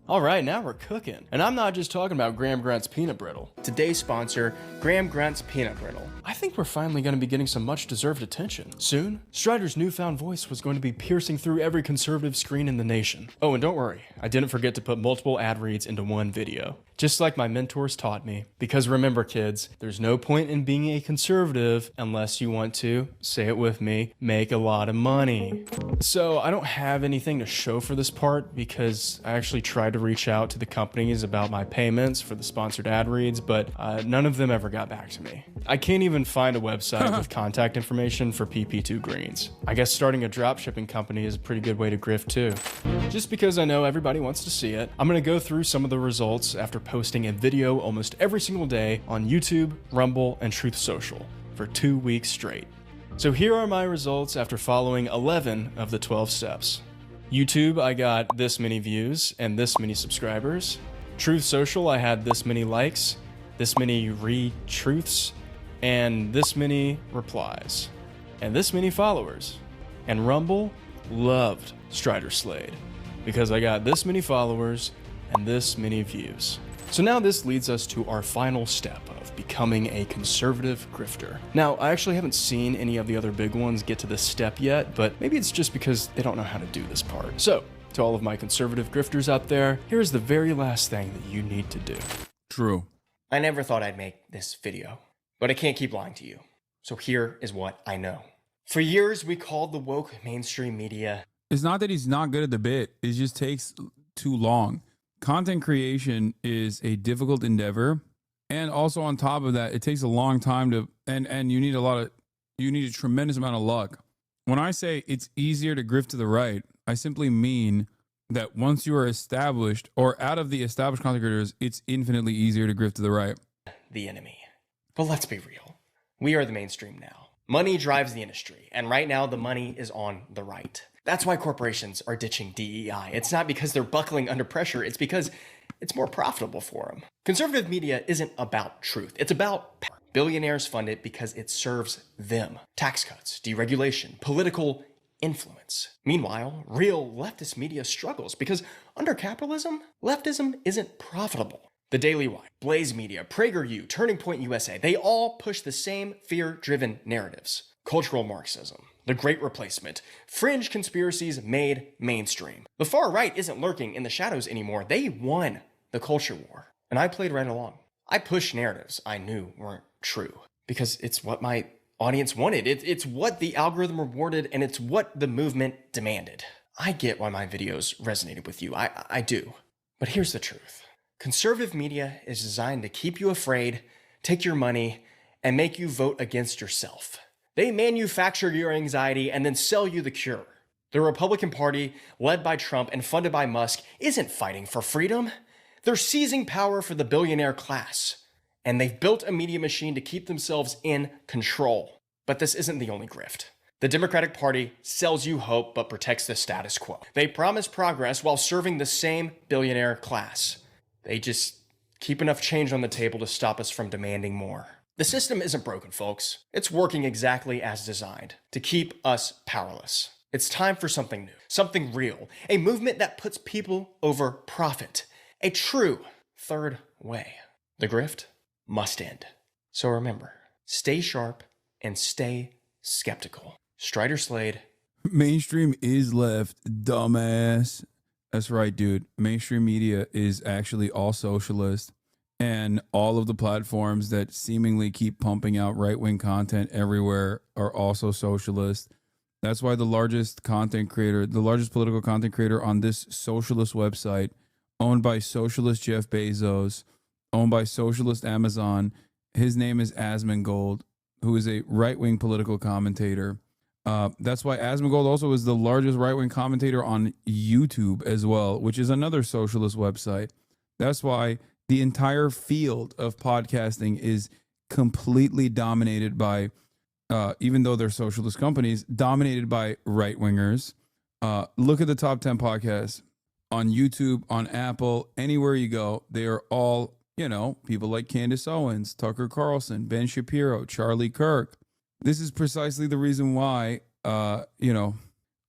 All right, now we're cooking. And I'm not just talking about Graham Grunt's Peanut Brittle. Today's sponsor, Graham Grunt's Peanut Brittle. I think we're finally going to be getting some much deserved attention. Soon, Strider's newfound voice was going to be piercing through every conservative screen in the nation. Oh, and don't worry, I didn't forget to put multiple ad reads into one video, just like my mentors taught me. Because remember, kids, there's no point in being a conservative unless you want to, say it with me, make a lot of money. So I don't have anything to show for this part because I actually tried to reach out to the companies about my payments for the sponsored ad reads, but none of them ever got back to me. I can't even find a website with contact information for PP2 Greens. I guess starting a dropshipping company is a pretty good way to grift too. Just because I know everybody wants to see it, I'm gonna go through some of the results after posting a video almost every single day on YouTube, Rumble, and Truth Social for 2 weeks straight. So here are my results after following 11 of the 12 steps. YouTube, I got this many views and this many subscribers. Truth Social, I had this many likes, this many retruths, and this many replies, and this many followers. And Rumble loved Strider Slade because I got this many followers and this many views. So now this leads us to our final step of becoming a conservative grifter. Now, I actually haven't seen any of the other big ones get to this step yet, but maybe it's just because they don't know how to do this part. So, to all of my conservative grifters out there, here's the very last thing that you need to do. True. I never thought I'd make this video, but I can't keep lying to you. So here is what I know. For years, we called the woke mainstream media. It's not that he's not good at the bit. It just takes too long. Content creation is a difficult endeavor. And also on top of that, it takes a long time to, and you need a tremendous amount of luck. When I say it's easier to grift to the right, I simply mean that once you are established or out of the established content creators, it's infinitely easier to grift to the right. The enemy. But let's be real. We are the mainstream now. Money drives the industry, and right now the money is on the right. That's why corporations are ditching DEI. It's not because they're buckling under pressure, it's because it's more profitable for them. Conservative media isn't about truth, it's about power. Billionaires fund it because it serves them. Tax cuts, deregulation, political influence. Meanwhile, real leftist media struggles because under capitalism, leftism isn't profitable. The Daily Wire, Blaze Media, PragerU, Turning Point USA, they all push the same fear-driven narratives. Cultural Marxism, the Great Replacement, fringe conspiracies made mainstream. The far right isn't lurking in the shadows anymore. They won the culture war. And I played right along. I pushed narratives I knew weren't true because it's what my audience wanted. It's what the algorithm rewarded, and it's what the movement demanded. I get why my videos resonated with you. I do. But here's the truth. Conservative media is designed to keep you afraid, take your money, and make you vote against yourself. They manufacture your anxiety and then sell you the cure. The Republican Party, led by Trump and funded by Musk, isn't fighting for freedom. They're seizing power for the billionaire class. And they've built a media machine to keep themselves in control. But this isn't the only grift. The Democratic Party sells you hope but protects the status quo. They promise progress while serving the same billionaire class. They just keep enough change on the table to stop us from demanding more. The system isn't broken, folks. It's working exactly as designed, to keep us powerless. It's time for something new, something real, a movement that puts people over profit, a true third way. The grift must end. So remember, stay sharp and stay skeptical. Strider Slade. Mainstream is left, dumbass. That's right, dude. Mainstream media is actually all socialist. And all of the platforms that seemingly keep pumping out right-wing content everywhere are also socialist. That's why the largest content creator, the largest political content creator on this socialist website, owned by socialist Jeff Bezos, owned by socialist Amazon, his name is Asmongold, who is a right-wing political commentator. That's why Asmongold also is the largest right-wing commentator on YouTube as well, which is another socialist website. That's why the entire field of podcasting is completely dominated by, even though they're socialist companies, dominated by right-wingers. Look at the top 10 podcasts on YouTube, on Apple, anywhere you go. They are all, people like Candace Owens, Tucker Carlson, Ben Shapiro, Charlie Kirk. This is precisely the reason why, I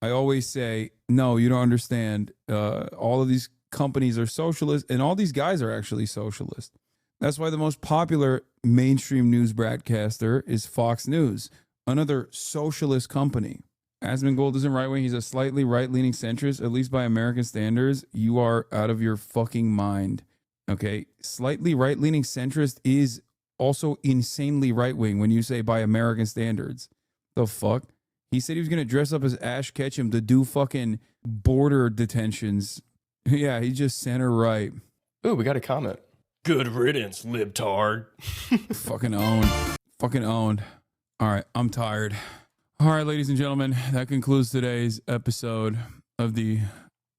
always say, no, you don't understand. All of these companies are socialist, and all these guys are actually socialist. That's why the most popular mainstream news broadcaster is Fox News, another socialist company. Asmongold isn't right wing. He's a slightly right leaning centrist, at least by American standards. You are out of your fucking mind. Okay. Slightly right leaning centrist is also insanely right wing when you say by American standards. The fuck? He said he was going to dress up as Ash Ketchum to do fucking border detentions. Yeah, he's just center right. Ooh, we got a comment. Good riddance, libtard. Fucking owned. Fucking owned. All right, I'm tired. All right, ladies and gentlemen, that concludes today's episode of the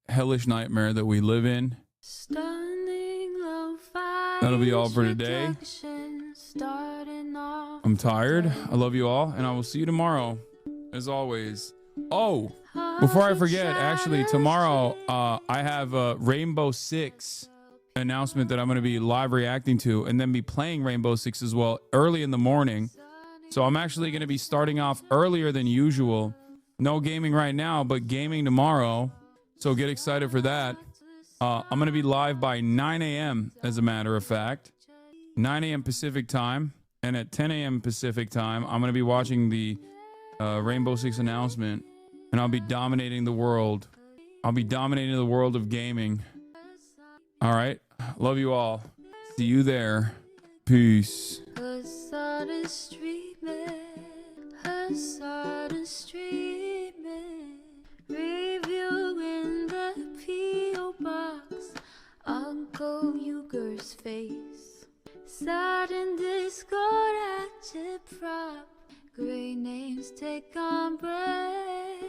hellish nightmare that we live in. That'll be all for today. I'm tired. I love you all, and I will see you tomorrow, as always. Oh, before I forget, actually, tomorrow I have a Rainbow Six announcement that I'm going to be live reacting to, and then be playing Rainbow Six as well early in the morning. So I'm actually going to be starting off earlier than usual. No gaming right now, but gaming tomorrow. So get excited for that. I'm going to be live by 9 a.m. as a matter of fact. 9 a.m. Pacific time. And at 10 a.m. Pacific time, I'm going to be watching the Rainbow Six announcement. And I'll be dominating the world. I'll be dominating the world of gaming. All right. Love you all. See you there. Peace. Reviewing the P.O. box, Uncle Uger's face. Sat in Discord at Chip Prop, great names take embrace.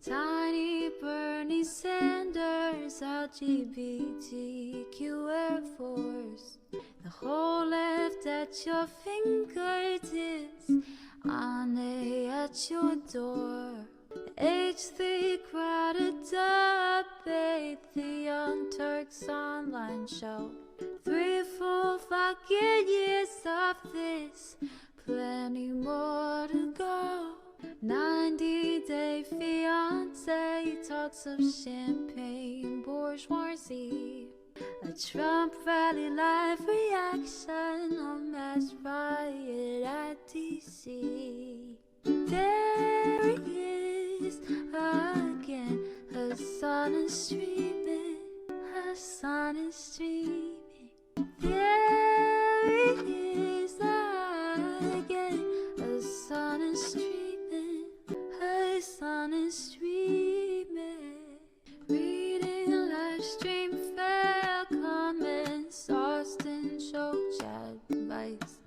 Tiny Bernie Sanders, LGBTQ Air Force. The whole left at your fingertips, Ane at your door. H3 crowded debate, the Young Turks online show. 3 full fucking years of this, plenty more to go. 90-day fiance talks of champagne bourgeoisie. A Trump rally live reaction, a mass riot at DC. There he is again, her son is streaming, her son is streaming. There he is again, her son is streaming, her son is streaming. Reading a live stream, fair comments, Austin show chat advice,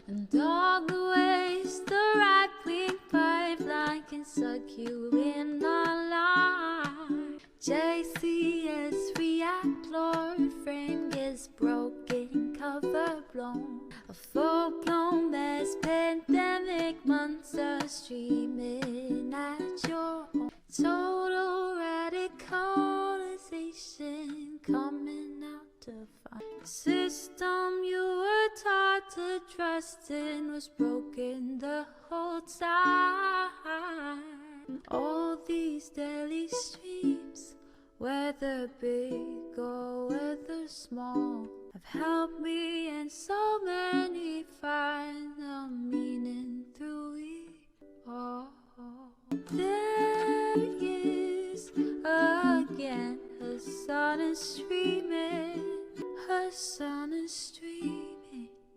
and all the ways the right-wing pipeline can suck you in online. JCS react, Lord frame gets broken, cover blown. A full-blown mass pandemic monster streaming at your home. Total radicalization coming out to find. The system you were taught to trust in was broken the whole time. All these daily streams, whether big or whether small, have helped me and so many find the meaning through it all. There he is again, her son is streaming, her son is streaming.